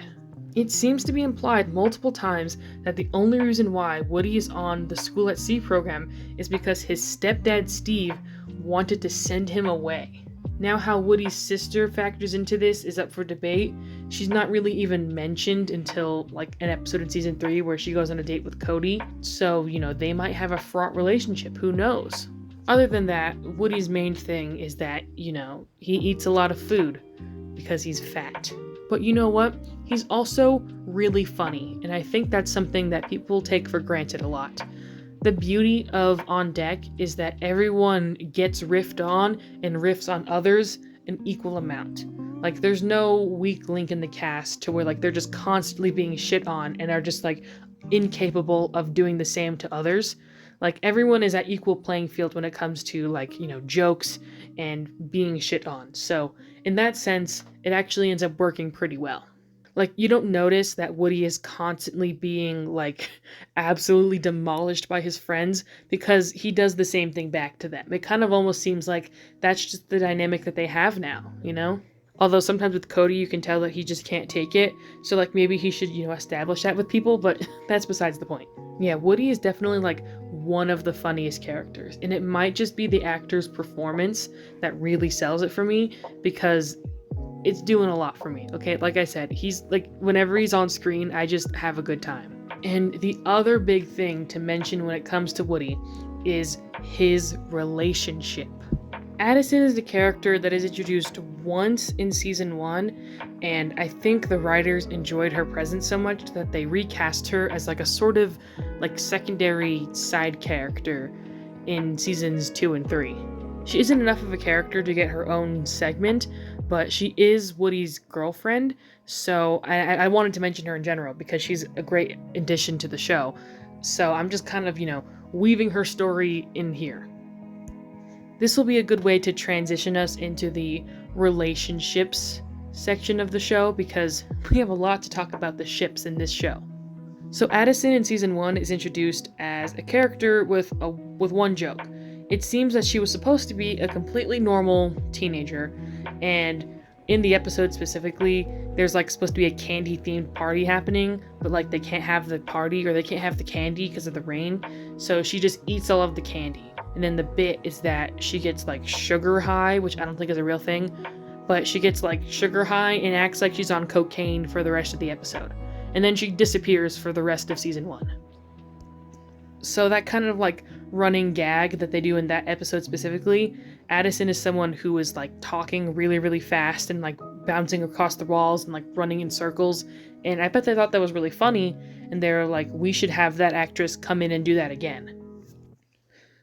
It seems to be implied multiple times that the only reason why Woody is on the School at Sea program is because his stepdad Steve wanted to send him away. Now how Woody's sister factors into this is up for debate. She's not really even mentioned until an episode in season 3 where she goes on a date with Cody. So, they might have a fraught relationship, who knows? Other than that, Woody's main thing is that, he eats a lot of food because he's fat. But you know what? He's also really funny, and I think that's something that people take for granted a lot. The beauty of On Deck is that everyone gets riffed on and riffs on others an equal amount. There's no weak link in the cast to where they're just constantly being shit on and are just incapable of doing the same to others. Everyone is at equal playing field when it comes to jokes and being shit on. So in that sense, it actually ends up working pretty well. You don't notice that Woody is constantly being, absolutely demolished by his friends because he does the same thing back to them. It kind of almost seems like that's just the dynamic that they have now, Although sometimes with Cody, you can tell that he just can't take it. So, maybe he should, establish that with people, but that's besides the point. Yeah, Woody is definitely, one of the funniest characters. And it might just be the actor's performance that really sells it for me because it's doing a lot for me, okay? Like I said, he's whenever he's on screen, I just have a good time. And the other big thing to mention when it comes to Woody is his relationship. Addison is a character that is introduced once in season 1, and I think the writers enjoyed her presence so much that they recast her as a sort of secondary side character in seasons 2 and 3. She isn't enough of a character to get her own segment, but she is Woody's girlfriend, so I wanted to mention her in general because she's a great addition to the show. So I'm just kind of, weaving her story in here. This will be a good way to transition us into the relationships section of the show because we have a lot to talk about the ships in this show. So Addison in season 1 is introduced as a character with one joke. It seems that she was supposed to be a completely normal teenager, and In the episode specifically, there's like supposed to be a candy themed party happening, but like they can't have the party or they can't have the candy because of the rain. So she just eats all of the candy. And then the bit is that she gets like sugar high, which I don't think is a real thing, but she gets like sugar high and acts like she's on cocaine for the rest of the episode. And then she disappears for the rest of season 1. So that kind of like running gag that they do in that episode specifically, Addison is someone who is like talking really, really fast and like bouncing across the walls and like running in circles. And I bet they thought that was really funny. And they're like, we should have that actress come in and do that again.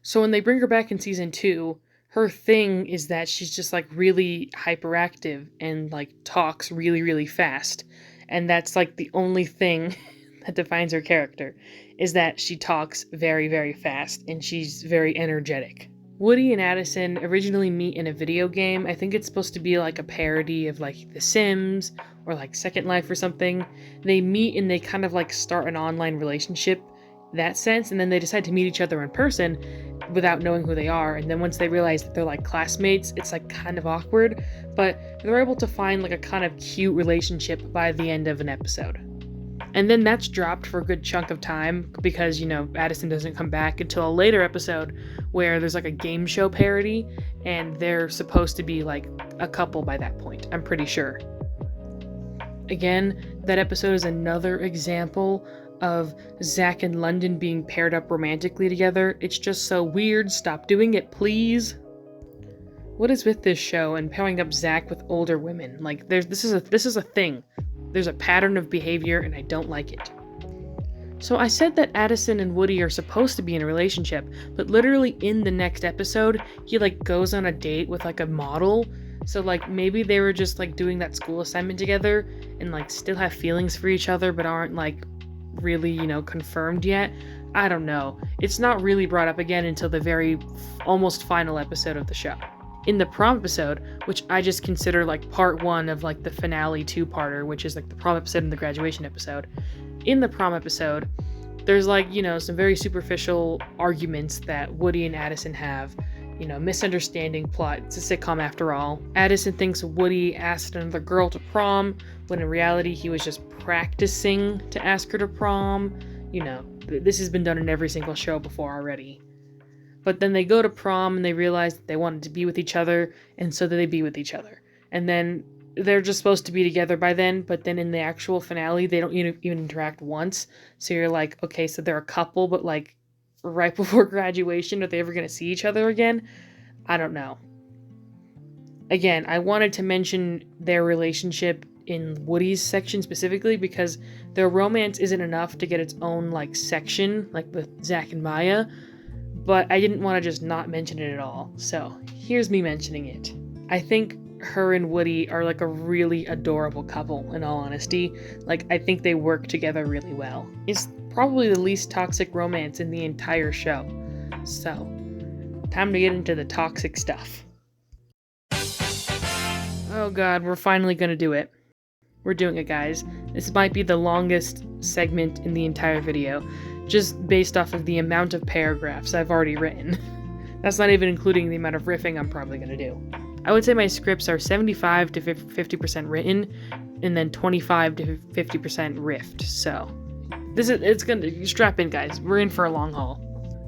So when they bring her back in season 2, her thing is that she's just like really hyperactive and like talks really, really fast. And that's like the only thing that defines her character, is that she talks very, very fast and she's very energetic. Woody and Addison originally meet in a video game. I think it's supposed to be like a parody of like The Sims or like Second Life or something. They meet and they kind of like start an online relationship that sense, and then they decide to meet each other in person without knowing who they are, and then once they realize that they're like classmates, it's like kind of awkward, but they're able to find like a kind of cute relationship by the end of an episode. And then that's dropped for a good chunk of time because, you know, Addison doesn't come back until a later episode where there's like a game show parody and they're supposed to be like a couple by that point, I'm pretty sure. Again, that episode is another example of Zach and London being paired up romantically together. It's just so weird. Stop doing it, please. What is with this show and pairing up Zach with older women? Like, this is a thing. There's a pattern of behavior and I don't like it. So I said that Addison and Woody are supposed to be in a relationship, but literally in the next episode, he like goes on a date with like a model. So like maybe they were just like doing that school assignment together and like still have feelings for each other but aren't like really, you know, confirmed yet. I don't know. It's not really brought up again until the very almost final episode of the show. In the prom episode, which I just consider like part 1 of like the finale 2-parter, which is like the prom episode and the graduation episode. In the prom episode, there's like, you know, some very superficial arguments that Woody and Addison have. You know, misunderstanding plot. It's a sitcom after all. Addison thinks Woody asked another girl to prom, when in reality he was just practicing to ask her to prom. You know, this has been done in every single show before already. But then they go to prom and they realize that they wanted to be with each other, and so they be with each other. And then they're just supposed to be together by then, but then in the actual finale, they don't even interact once. So you're like, okay, so they're a couple, but like right before graduation, are they ever going to see each other again? I don't know. Again, I wanted to mention their relationship in Woody's section specifically because their romance isn't enough to get its own like section, like with Zach and Maya, but I didn't want to just not mention it at all. So here's me mentioning it. I think her and Woody are like a really adorable couple, in all honesty. Like, I think they work together really well. It's probably the least toxic romance in the entire show. So, time to get into the toxic stuff. Oh god, we're finally gonna do it. We're doing it, guys. This might be the longest segment in the entire video, just based off of the amount of paragraphs I've already written. That's not even including the amount of riffing I'm probably gonna do. I would say my scripts are 75 to 50% written, and then 25 to 50% riffed, so it's gonna, strap in guys, we're in for a long haul.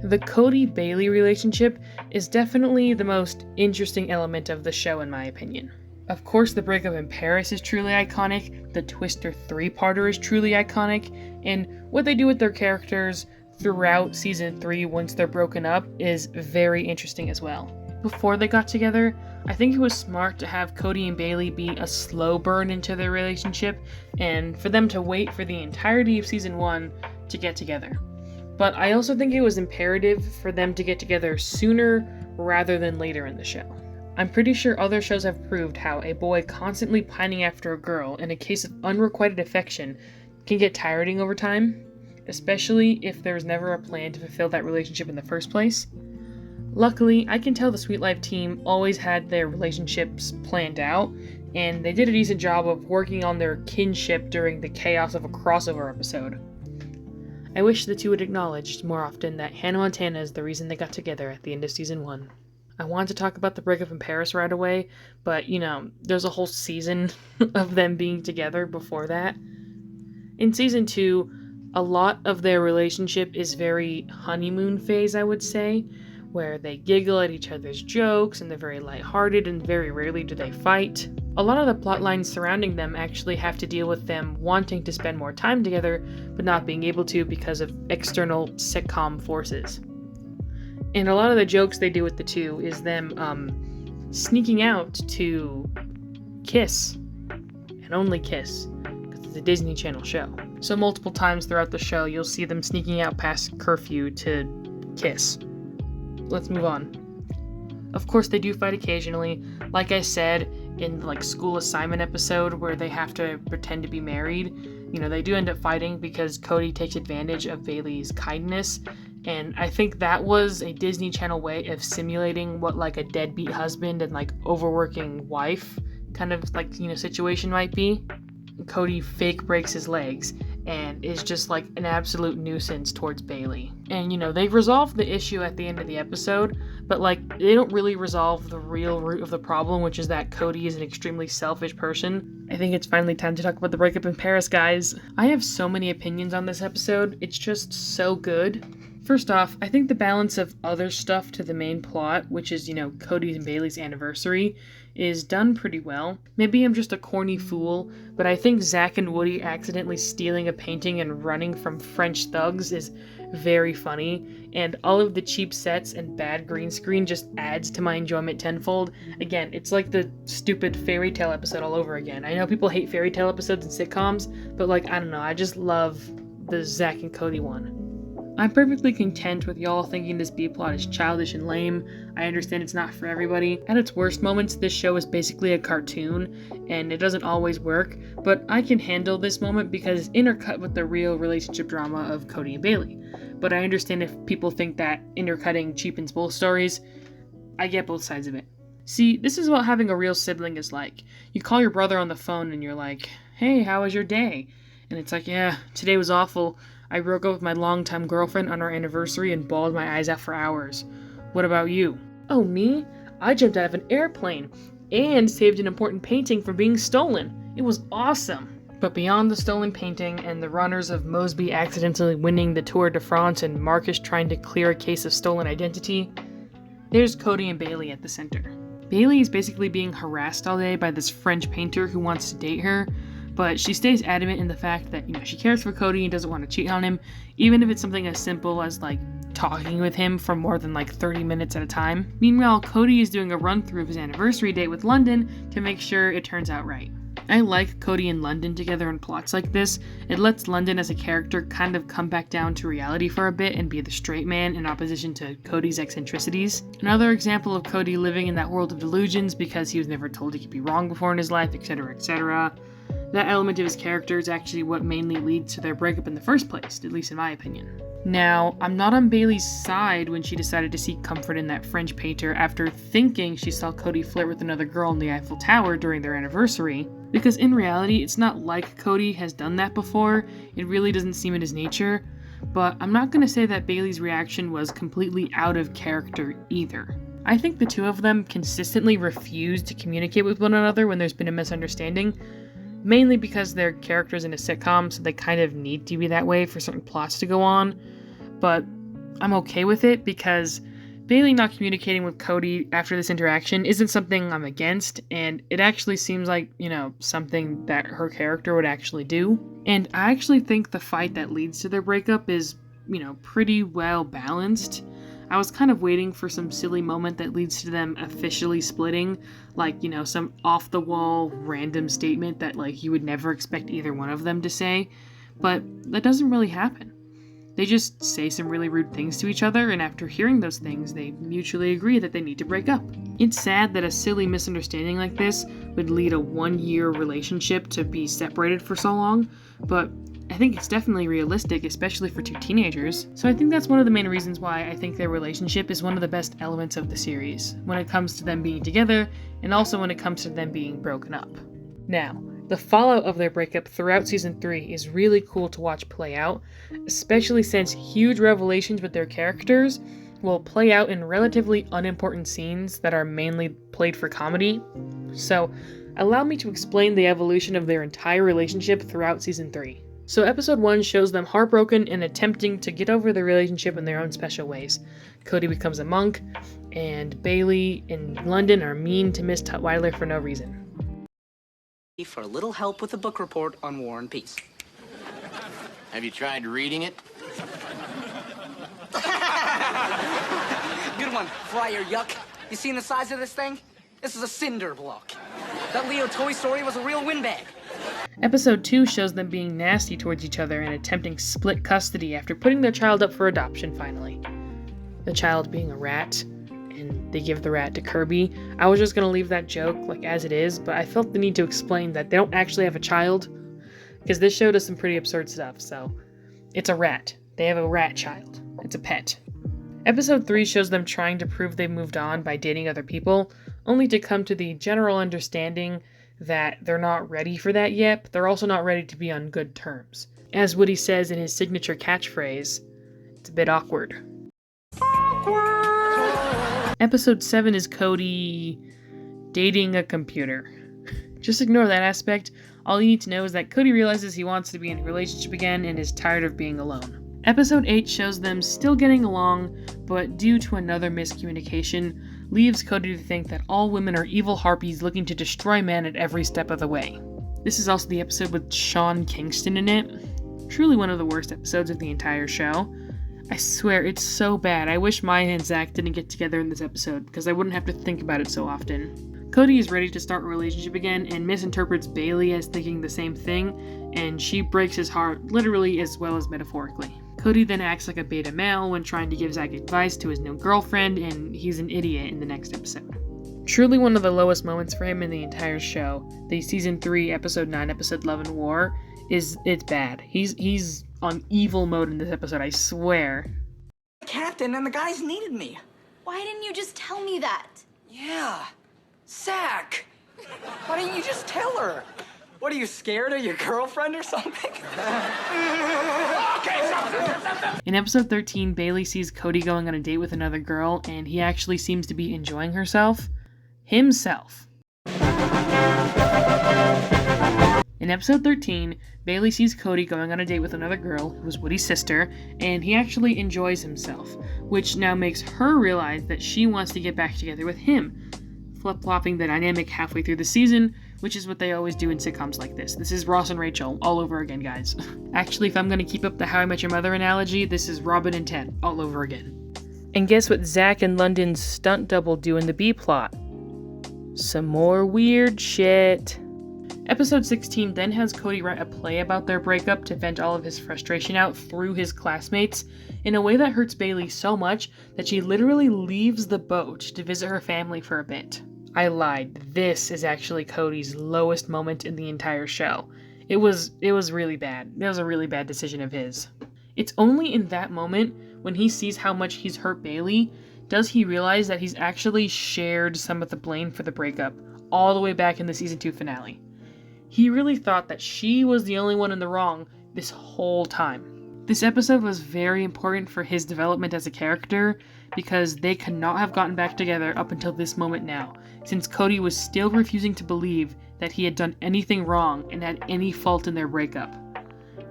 The Cody-Bailey relationship is definitely the most interesting element of the show in my opinion. Of course the breakup in Paris is truly iconic, the Twister 3-parter is truly iconic, and what they do with their characters throughout season 3 once they're broken up is very interesting as well. Before they got together, I think it was smart to have Cody and Bailey be a slow burn into their relationship and for them to wait for the entirety of season 1 to get together. But I also think it was imperative for them to get together sooner rather than later in the show. I'm pretty sure other shows have proved how a boy constantly pining after a girl in a case of unrequited affection can get tiring over time, especially if there's never a plan to fulfill that relationship in the first place. Luckily, I can tell the Sweet Life team always had their relationships planned out, and they did a decent job of working on their kinship during the chaos of a crossover episode. I wish the two had acknowledged more often that Hannah Montana is the reason they got together at the end of season 1. I wanted to talk about the breakup in Paris right away, but you know, there's a whole season of them being together before that. In season 2, a lot of their relationship is very honeymoon phase, I would say, where they giggle at each other's jokes and they're very lighthearted and very rarely do they fight. A lot of the plot lines surrounding them actually have to deal with them wanting to spend more time together, but not being able to because of external sitcom forces. And a lot of the jokes they do with the two is them sneaking out to kiss, and only kiss, because it's a Disney Channel show. So multiple times throughout the show, you'll see them sneaking out past curfew to kiss. Let's move on. Of course, they do fight occasionally. Like I said in the school assignment episode where they have to pretend to be married, you know, they do end up fighting because Cody takes advantage of Bailey's kindness. And I think that was a Disney Channel way of simulating what a deadbeat husband and overworking wife kind of situation might be. Cody fake breaks his legs and is just an absolute nuisance towards Bailey. And you know, they resolve the issue at the end of the episode, but they don't really resolve the real root of the problem, which is that Cody is an extremely selfish person. I think it's finally time to talk about the breakup in Paris, guys. I have so many opinions on this episode. It's just so good. First off, I think the balance of other stuff to the main plot, which is, you know, Cody's and Bailey's anniversary, is done pretty well. Maybe I'm just a corny fool, but I think Zach and Woody accidentally stealing a painting and running from French thugs is very funny, and all of the cheap sets and bad green screen just adds to my enjoyment tenfold. Again, it's like the stupid fairy tale episode all over again. I know people hate fairy tale episodes and sitcoms, but I don't know, I just love the Zach and Cody one. I'm perfectly content with y'all thinking this B-plot is childish and lame. I understand it's not for everybody. At its worst moments, this show is basically a cartoon, and it doesn't always work, but I can handle this moment because it's intercut with the real relationship drama of Cody and Bailey. But I understand if people think that intercutting cheapens both stories. I get both sides of it. See, this is what having a real sibling is like. You call your brother on the phone and you're like, "Hey, how was your day?" And it's like, "Yeah, today was awful. I broke up with my longtime girlfriend on our anniversary and bawled my eyes out for hours. What about you?" "Oh, me? I jumped out of an airplane and saved an important painting from being stolen. It was awesome." But beyond the stolen painting and the runners of Mosby accidentally winning the Tour de France and Marcus trying to clear a case of stolen identity, there's Cody and Bailey at the center. Bailey is basically being harassed all day by this French painter who wants to date her, but she stays adamant in the fact that, you know, she cares for Cody and doesn't want to cheat on him, even if it's something as simple as, talking with him for more than, 30 minutes at a time. Meanwhile, Cody is doing a run-through of his anniversary date with London to make sure it turns out right. I like Cody and London together in plots like this. It lets London as a character kind of come back down to reality for a bit and be the straight man in opposition to Cody's eccentricities. Another example of Cody living in that world of delusions because he was never told he could be wrong before in his life, etc., etc. That element of his character is actually what mainly leads to their breakup in the first place, at least in my opinion. Now, I'm not on Bailey's side when she decided to seek comfort in that French painter after thinking she saw Cody flirt with another girl in the Eiffel Tower during their anniversary, because in reality, it's not like Cody has done that before. It really doesn't seem in his nature, but I'm not going to say that Bailey's reaction was completely out of character either. I think the two of them consistently refuse to communicate with one another when there's been a misunderstanding, mainly because they're characters in a sitcom, so they kind of need to be that way for certain plots to go on. But I'm okay with it because Bailey not communicating with Cody after this interaction isn't something I'm against, and it actually seems like, you know, something that her character would actually do. And I actually think the fight that leads to their breakup is, you know, pretty well balanced. I was kind of waiting for some silly moment that leads to them officially splitting, you know, some off-the-wall random statement that, you would never expect either one of them to say, but that doesn't really happen. They just say some really rude things to each other, and after hearing those things, they mutually agree that they need to break up. It's sad that a silly misunderstanding like this would lead a 1-year relationship to be separated for so long, but I think it's definitely realistic, especially for two teenagers. So I think that's one of the main reasons why I think their relationship is one of the best elements of the series, when it comes to them being together, and also when it comes to them being broken up. Now, the fallout of their breakup throughout Season 3 is really cool to watch play out, especially since huge revelations with their characters will play out in relatively unimportant scenes that are mainly played for comedy. So, allow me to explain the evolution of their entire relationship throughout season 3. So episode 1 shows them heartbroken and attempting to get over their relationship in their own special ways. Cody becomes a monk, and Bailey and London are mean to Miss Tutwiler for no reason. For a little help with the book report on War and Peace. Have you tried reading it? Good one, Friar Yuck. You seen the size of this thing? This is a cinder block. That Leo Toy Story was a real windbag. Episode 2 shows them being nasty towards each other and attempting split custody after putting their child up for adoption finally. The child being a rat, and they give the rat to Kirby. I was just gonna leave that joke as it is, but I felt the need to explain that they don't actually have a child, because this show does some pretty absurd stuff, so it's a rat. They have a rat child. It's a pet. Episode 3 shows them trying to prove they've moved on by dating other people, only to come to the general understanding that they're not ready for that yet, but they're also not ready to be on good terms. As Woody says in his signature catchphrase, it's a bit awkward. Episode 7 is Cody dating a computer. Just ignore that aspect. All you need to know is that Cody realizes he wants to be in a relationship again and is tired of being alone. Episode 8 shows them still getting along, but due to another miscommunication, leaves Cody to think that all women are evil harpies looking to destroy men at every step of the way. This is also the episode with Sean Kingston in it. Truly one of the worst episodes of the entire show. I swear, it's so bad. I wish Maya and Zach didn't get together in this episode, because I wouldn't have to think about it so often. Cody is ready to start a relationship again and misinterprets Bailey as thinking the same thing, and she breaks his heart literally as well as metaphorically. Cody then acts like a beta male when trying to give Zach advice to his new girlfriend, and he's an idiot in the next episode. Truly one of the lowest moments for him in the entire show, the season 3, episode 9, episode Love and War, it's bad. He's on evil mode in this episode, I swear. Captain, and the guys needed me. Why didn't you just tell me that? Yeah. Zach! Why didn't you just tell her? What, are you scared of your girlfriend or something? In episode 13, Bailey sees Cody going on a date with another girl, and he actually seems to be enjoying himself. In episode 13, Bailey sees Cody going on a date with another girl, who is Woody's sister, and he actually enjoys himself, which now makes her realize that she wants to get back together with him, flip-flopping the dynamic halfway through the season, which is what they always do in sitcoms like this. This is Ross and Rachel all over again, guys. Actually, if I'm going to keep up the How I Met Your Mother analogy, this is Robin and Ted all over again. And guess what Zach and London's stunt double do in the B-plot? Some more weird shit. Episode 16 then has Cody write a play about their breakup to vent all of his frustration out through his classmates in a way that hurts Bailey so much that she literally leaves the boat to visit her family for a bit. I lied. This is actually Cody's lowest moment in the entire show. It was really bad. That was a really bad decision of his. It's only in that moment, when he sees how much he's hurt Bailey, does he realize that he's actually shared some of the blame for the breakup, all the way back in the season 2 finale. He really thought that she was the only one in the wrong this whole time. This episode was very important for his development as a character, because they could not have gotten back together up until this moment now, since Cody was still refusing to believe that he had done anything wrong and had any fault in their breakup.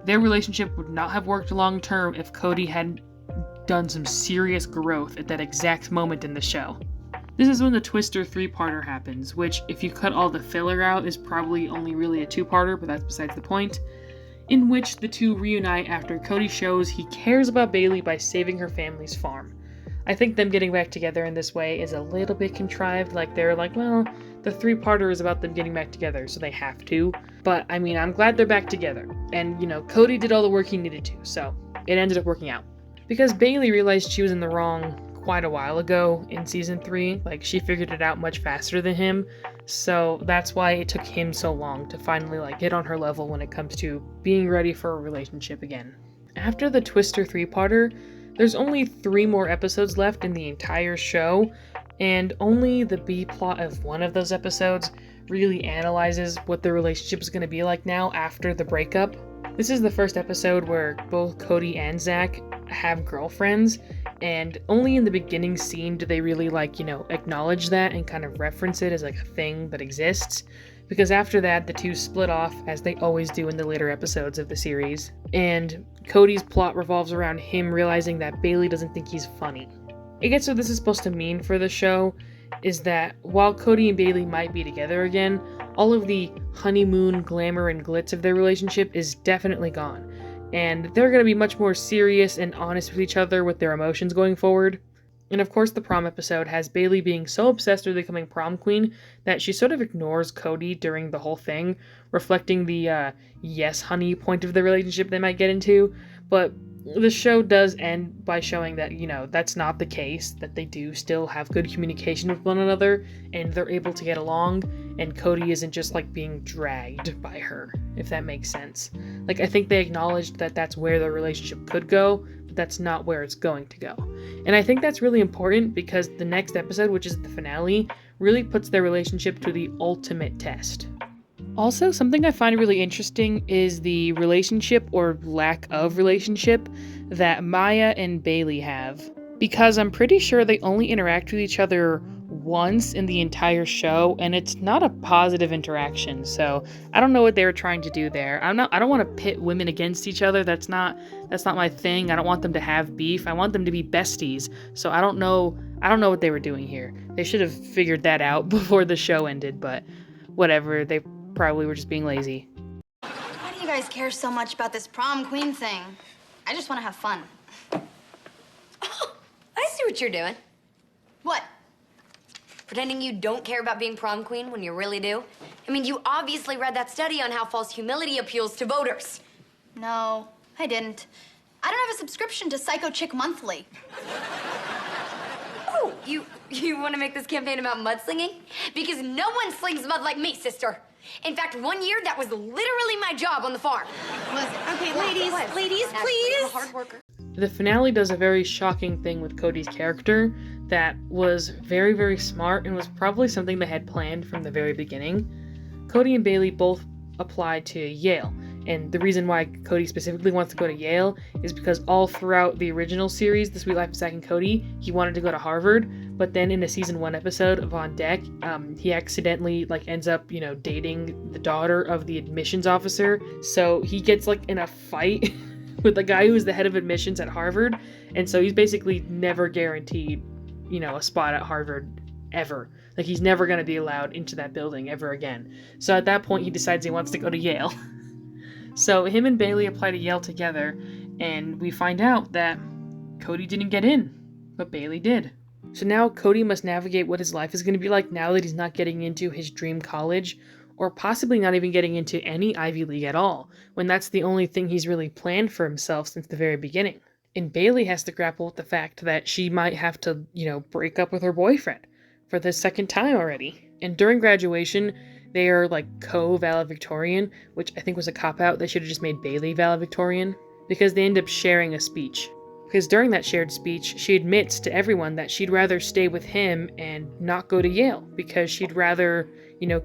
Their relationship would not have worked long term if Cody hadn't done some serious growth at that exact moment in the show. This is when the Twister 3-parter happens, which, if you cut all the filler out, is probably only really a 2-parter, but that's besides the point, in which the two reunite after Cody shows he cares about Bailey by saving her family's farm. I think them getting back together in this way is a little bit contrived, they're like, well, the 3-parter is about them getting back together, so they have to. But, I mean, I'm glad they're back together. And, Cody did all the work he needed to, so it ended up working out. Because Bailey realized she was in the wrong quite a while ago in season 3, she figured it out much faster than him, so that's why it took him so long to finally get on her level when it comes to being ready for a relationship again. After the Twister 3-parter, there's only 3 more episodes left in the entire show, and only the B-plot of one of those episodes really analyzes what the relationship is going to be like now after the breakup. This is the first episode where both Cody and Zach have girlfriends, And only in the beginning scene do they really acknowledge that and kind of reference it as a thing that exists. Because after that, the two split off, as they always do in the later episodes of the series. And Cody's plot revolves around him realizing that Bailey doesn't think he's funny. I guess what this is supposed to mean for the show is that while Cody and Bailey might be together again, all of the honeymoon glamour and glitz of their relationship is definitely gone. And they're going to be much more serious and honest with each other with their emotions going forward. And of course, the prom episode has Bailey being so obsessed with becoming prom queen that she sort of ignores Cody during the whole thing, reflecting the yes honey point of the relationship they might get into. But the show does end by showing that, that's not the case, that they do still have good communication with one another, and they're able to get along, and Cody isn't just, being dragged by her, if that makes sense. I think they acknowledged that that's where their relationship could go, but that's not where it's going to go. And I think that's really important because the next episode, which is the finale, really puts their relationship to the ultimate test. Also, something I find really interesting is the relationship or lack of relationship that Maya and Bailey have. Because I'm pretty sure they only interact with each other once in the entire show, and it's not a positive interaction. So I don't know what they were trying to do there. I don't want to pit women against each other. That's not my thing. I don't want them to have beef. I want them to be besties. So I don't know what they were doing here. They should have figured that out before the show ended, but whatever. They probably were just being lazy. Why do you guys care so much about this prom queen thing? I just want to have fun. I see what you're doing. What? Pretending you don't care about being prom queen when you really do. I mean, you obviously read that study on how false humility appeals to voters. No, I didn't. I don't have a subscription to Psycho Chick Monthly. Oh, you want to make this campaign about mudslinging? Because no one slings mud like me, sister. In fact, one year, that was literally my job on the farm. Okay, ladies, please. I'm a hard worker. The finale does a very shocking thing with Cody's character that was very, very smart and was probably something they had planned from the very beginning. Cody and Bailey both applied to Yale, and the reason why Cody specifically wants to go to Yale is because all throughout the original series, The Sweet Life of Zack and Cody, he wanted to go to Harvard, but then in a season 1 episode of On Deck, he accidentally ends up, dating the daughter of the admissions officer, so he gets in a fight with the guy who's the head of admissions at Harvard, and so he's basically never guaranteed, a spot at Harvard ever. He's never going to be allowed into that building ever again. So at that point, he decides he wants to go to Yale. So him and Bailey apply to Yale together, and we find out that Cody didn't get in, but Bailey did. So now Cody must navigate what his life is going to be like now that he's not getting into his dream college, or possibly not even getting into any Ivy League at all, when that's the only thing he's really planned for himself since the very beginning. And Bailey has to grapple with the fact that she might have to, break up with her boyfriend for the second time already. And during graduation, they are co-valedictorian, which I think was a cop-out. They should have just made Bailey valedictorian, because they end up sharing a speech. Because during that shared speech, she admits to everyone that she'd rather stay with him and not go to Yale, because she'd rather,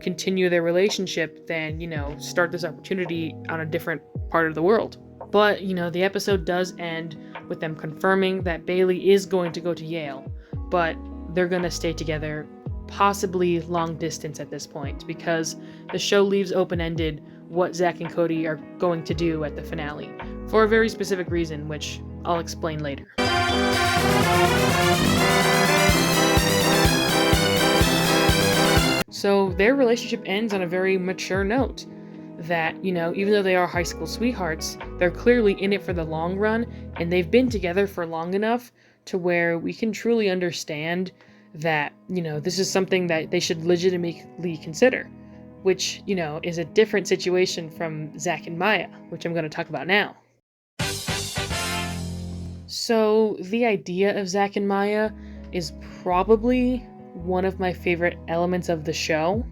continue their relationship than, start this opportunity on a different part of the world. But, the episode does end with them confirming that Bailey is going to go to Yale, but they're going to stay together, possibly long distance at this point, because the show leaves open-ended what Zack and Cody are going to do at the finale, for a very specific reason, which I'll explain later. So their relationship ends on a very mature note. That, even though they are high school sweethearts, they're clearly in it for the long run, and they've been together for long enough to where we can truly understand that, this is something that they should legitimately consider, which, is a different situation from Zack and Maya, which I'm going to talk about now. So the idea of Zack and Maya is probably one of my favorite elements of the show.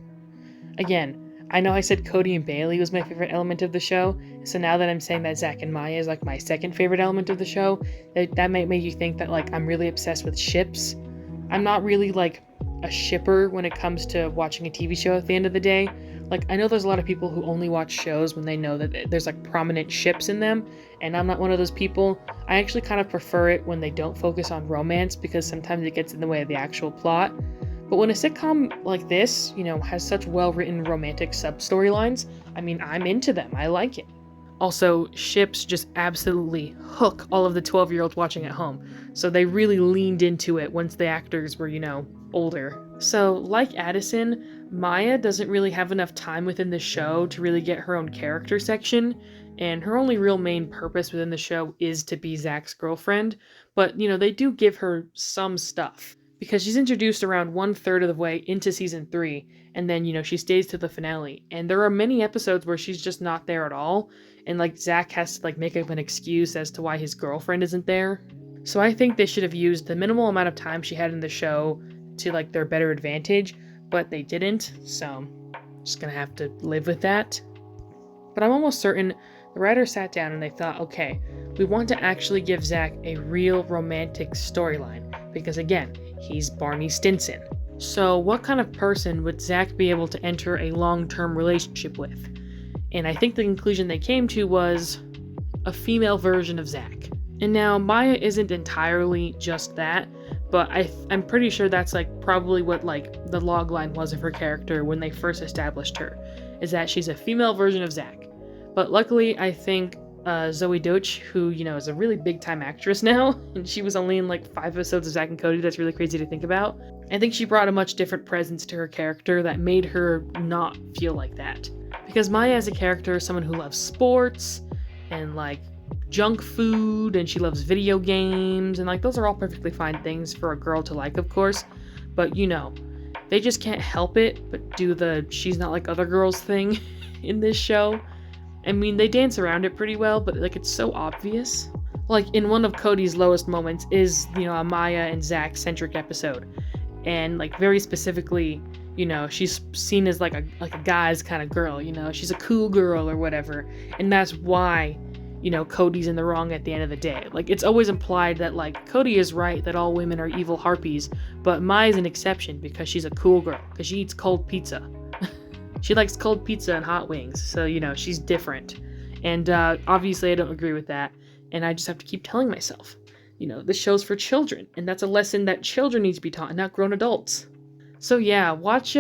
Again, I know I said Cody and Bailey was my favorite element of the show, so now that I'm saying that Zack and Maya is my second favorite element of the show, that might make you think that I'm really obsessed with ships. I'm not really a shipper when it comes to watching a TV show at the end of the day. Like, I know there's a lot of people who only watch shows when they know that there's like prominent ships in them, and I'm not one of those people. I actually kind of prefer it when they don't focus on romance because sometimes it gets in the way of the actual plot. But when a sitcom like this, has such well-written romantic sub-storylines, I mean, I'm into them. I like it. Also, ships just absolutely hook all of the 12-year-olds watching at home, so they really leaned into it once the actors were, older. So, like Addison, Maya doesn't really have enough time within the show to really get her own character section, and her only real main purpose within the show is to be Zach's girlfriend, but, they do give her some stuff. Because she's introduced around 1/3 of the way into season 3, and then, she stays to the finale. And there are many episodes where she's just not there at all, and like Zach has to like make up an excuse as to why his girlfriend isn't there. So I think they should have used the minimal amount of time she had in the show to like their better advantage, but they didn't, so I'm just gonna have to live with that. But I'm almost certain the writers sat down and they thought, okay, we want to actually give Zach a real romantic storyline, because again, he's Barney Stinson. So what kind of person would Zach be able to enter a long-term relationship with? And I think the conclusion they came to was a female version of Zach. And now Maya isn't entirely just that, but I'm pretty sure that's like probably what like the logline was of her character when they first established her, is that she's a female version of Zach. But luckily, I think Zoe Deutsch, who, is a really big time actress now, and she was only in like 5 episodes of Zack and Cody. That's really crazy to think about. I think she brought a much different presence to her character that made her not feel like that. Because Maya as a character is someone who loves sports and like junk food, and she loves video games, and like those are all perfectly fine things for a girl to like, of course, but they just can't help it but do the she's not like other girls thing in this show. I mean, they dance around it pretty well, but like it's so obvious. Like in one of Cody's lowest moments is, a Maya and Zach centric episode. And like very specifically, she's seen as like a guy's kind of girl, she's a cool girl or whatever. And that's why, Cody's in the wrong at the end of the day. Like it's always implied that like Cody is right that all women are evil harpies, but Maya's an exception because she's a cool girl, because she eats cold pizza. She likes cold pizza and hot wings, so, she's different. And obviously I don't agree with that, and I just have to keep telling myself, this show's for children, and that's a lesson that children need to be taught, and not grown adults. So yeah, watch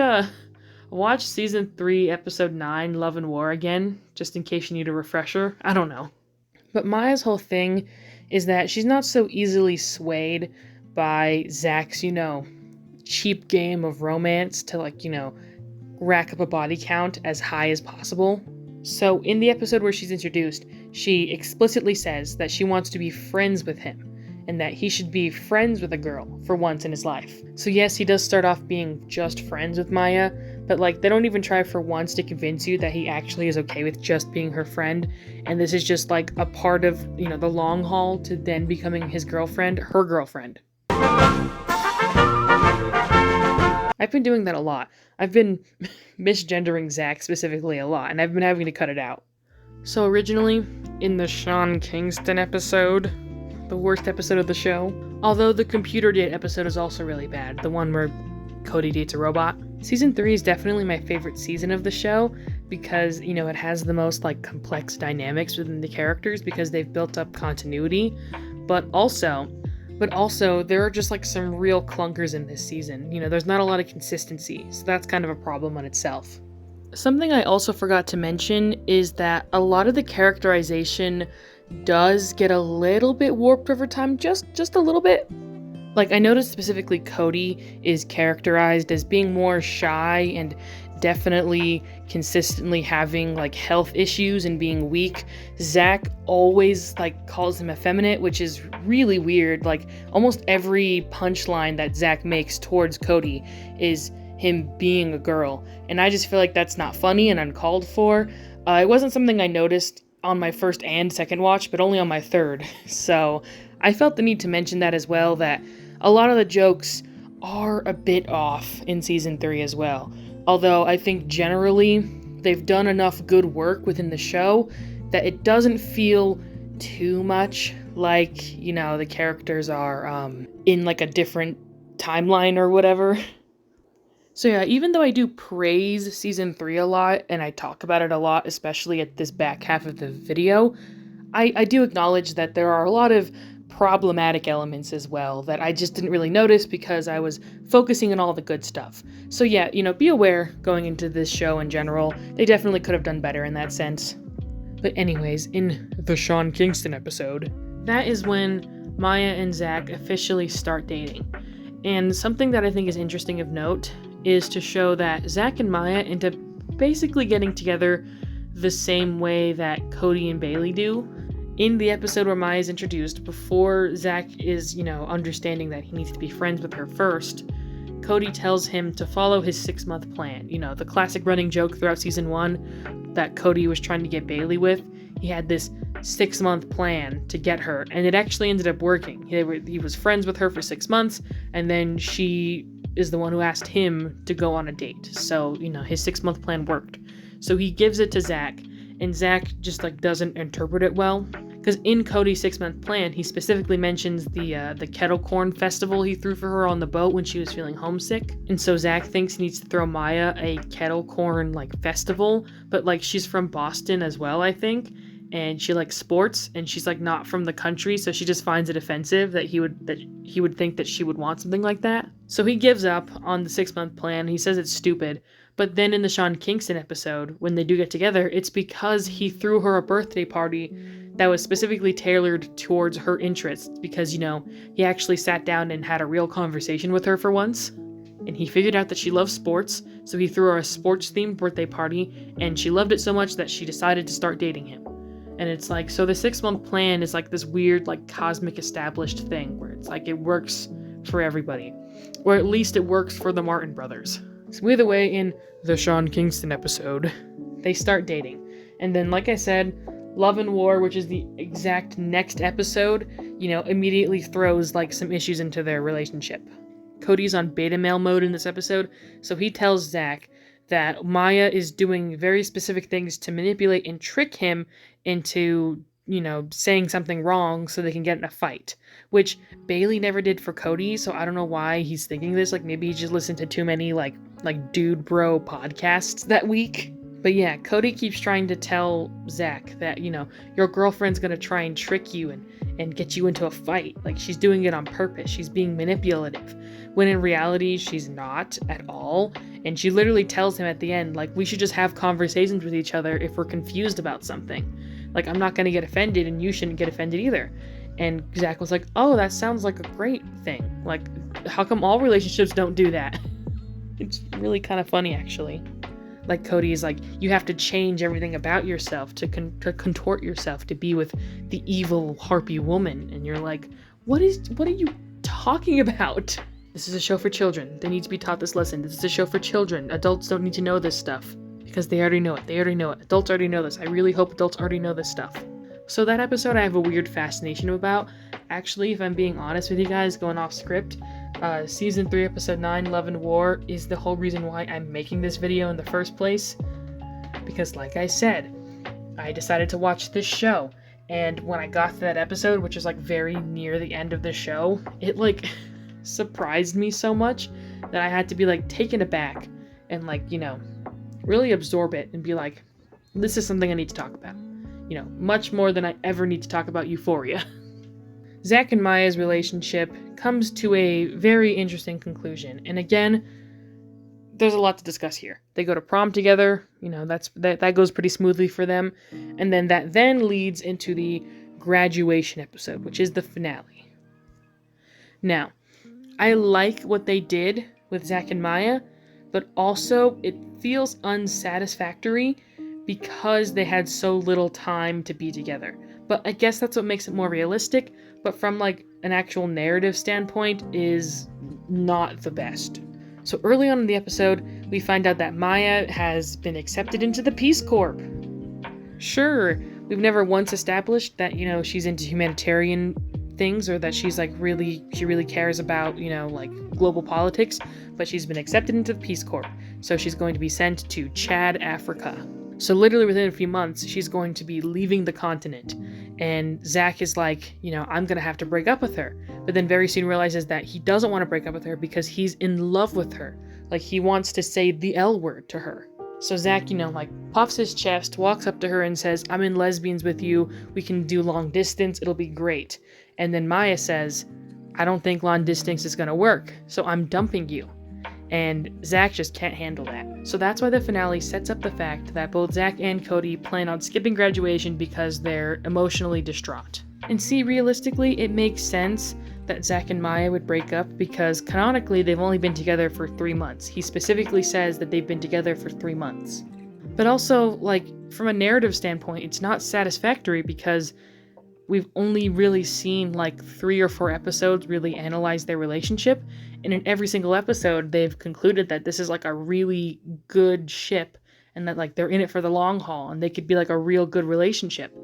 season 3, episode 9, Love and War again, just in case you need a refresher. I don't know. But Maya's whole thing is that she's not so easily swayed by Zach's, cheap game of romance to like, rack up a body count as high as possible. So in the episode where she's introduced, she explicitly says that she wants to be friends with him and that he should be friends with a girl for once in his life. So yes, he does start off being just friends with Maya, but like they don't even try for once to convince you that he actually is okay with just being her friend, and this is just like a part of, the long haul to then becoming his girlfriend, her girlfriend. I've been doing that a lot. I've been misgendering Zach specifically a lot, and I've been having to cut it out. So originally, in the Sean Kingston episode, the worst episode of the show, although the computer date episode is also really bad, the one where Cody dates a robot. Season 3 is definitely my favorite season of the show because, it has the most like complex dynamics within the characters because they've built up continuity, but also there are just like some real clunkers in this season. There's not a lot of consistency, so that's kind of a problem on itself. Something I also forgot to mention is that a lot of the characterization does get a little bit warped over time, just a little bit. Like I noticed specifically Cody is characterized as being more shy and definitely consistently having like health issues and being weak. Zach always like calls him effeminate, which is really weird. Like almost every punchline that Zach makes towards Cody is him being a girl, and I just feel like that's not funny and uncalled for. It wasn't something I noticed on my first and second watch, but only on my third, so I felt the need to mention that as well, that a lot of the jokes are a bit off in season 3 as well. Although I think generally they've done enough good work within the show that it doesn't feel too much like, the characters are in like a different timeline or whatever. So yeah, even though I do praise season 3 a lot, and I talk about it a lot, especially at this back half of the video, I do acknowledge that there are a lot of problematic elements as well that I just didn't really notice because I was focusing on all the good stuff. So yeah, be aware going into this show in general, they definitely could have done better in that sense. But anyways, in the Sean Kingston episode, that is when Maya and Zach officially start dating. And something that I think is interesting of note is to show that Zach and Maya end up basically getting together the same way that Cody and Bailey do. In the episode where Maya is introduced, before Zach is, understanding that he needs to be friends with her first, Cody tells him to follow his 6-month plan. The classic running joke throughout season 1 that Cody was trying to get Bailey with. He had this 6-month plan to get her, and it actually ended up working. He was friends with her for 6 months, and then she is the one who asked him to go on a date. So, his 6-month plan worked. So he gives it to Zach, and Zach just doesn't interpret it well. Because in Cody's 6-month plan, he specifically mentions the kettle corn festival he threw for her on the boat when she was feeling homesick. And so Zach thinks he needs to throw Maya a kettle corn festival, but she's from Boston as well, I think. And she likes sports, and she's not from the country, so she just finds it offensive that he would think that she would want something like that. So he gives up on the 6-month plan. He says it's stupid. But then in the Sean Kingston episode, when they do get together, it's because he threw her a birthday party that was specifically tailored towards her interests. Because, he actually sat down and had a real conversation with her for once. And he figured out that she loves sports, so he threw her a sports-themed birthday party, and she loved it so much that she decided to start dating him. And it's so the 6-month plan is this weird, cosmic established thing where it's it works for everybody. Or at least it works for the Martin brothers. So either way, in the Sean Kingston episode, they start dating. And then, like I said, Love and War, which is the exact next episode, immediately throws some issues into their relationship. Cody's on beta male mode in this episode, so he tells Zach that Maya is doing very specific things to manipulate and trick him into, saying something wrong so they can get in a fight, which Bailey never did for Cody, so I don't know why he's thinking this. Maybe he just listened to too many, dude bro podcasts that week. But yeah, Cody keeps trying to tell Zach that, your girlfriend's gonna try and trick you and get you into a fight. She's doing it on purpose. She's being manipulative. When in reality, she's not at all. And she literally tells him at the end, we should just have conversations with each other if we're confused about something. I'm not gonna get offended and you shouldn't get offended either. And Zach was like, oh, that sounds like a great thing. How come all relationships don't do that? It's really kind of funny, actually. Cody is you have to change everything about yourself to contort yourself to be with the evil harpy woman. And you're what are you talking about? This is a show for children. They need to be taught this lesson. This is a show for children. Adults don't need to know this stuff because they already know it. They already know it. Adults already know this. I really hope adults already know this stuff. So that episode I have a weird fascination about. Actually, if I'm being honest with you guys, going off script, Season 3, Episode 9, Love and War, is the whole reason why I'm making this video in the first place. Because like I said, I decided to watch this show, and when I got to that episode, which is very near the end of the show, it surprised me so much that I had to be taken aback and really absorb it and be this is something I need to talk about. Much more than I ever need to talk about Euphoria. Zach and Maya's relationship comes to a very interesting conclusion. And again, there's a lot to discuss here. They go to prom together, that goes pretty smoothly for them. And then that leads into the graduation episode, which is the finale. Now, I like what they did with Zach and Maya, but also it feels unsatisfactory because they had so little time to be together. But I guess that's what makes it more realistic, but from an actual narrative standpoint is not the best. So early on in the episode, we find out that Maya has been accepted into the Peace Corps. Sure, we've never once established that, she's into humanitarian things or that she's she really cares about, global politics, but she's been accepted into the Peace Corps. So she's going to be sent to Chad, Africa. So literally within a few months, she's going to be leaving the continent. And Zach is I'm going to have to break up with her. But then very soon realizes that he doesn't want to break up with her because he's in love with her. Like, he wants to say the L word to her. So Zach, like, puffs his chest, walks up to her and says, I'm in lesbians with you. We can do long distance. It'll be great. And then Maya says, I don't think long distance is going to work, so I'm dumping you. And Zach just can't handle that. So that's why the finale sets up the fact that both Zach and Cody plan on skipping graduation because they're emotionally distraught. And see, realistically, it makes sense that Zach and Maya would break up because canonically they've only been together for 3 months. He specifically says that they've been together for 3 months. But also, like, from a narrative standpoint, it's not satisfactory because we've only really seen like 3 or 4 episodes really analyze their relationship, and in every single episode they've concluded that this is like a really good ship and that like they're in it for the long haul and they could be like a real good relationship.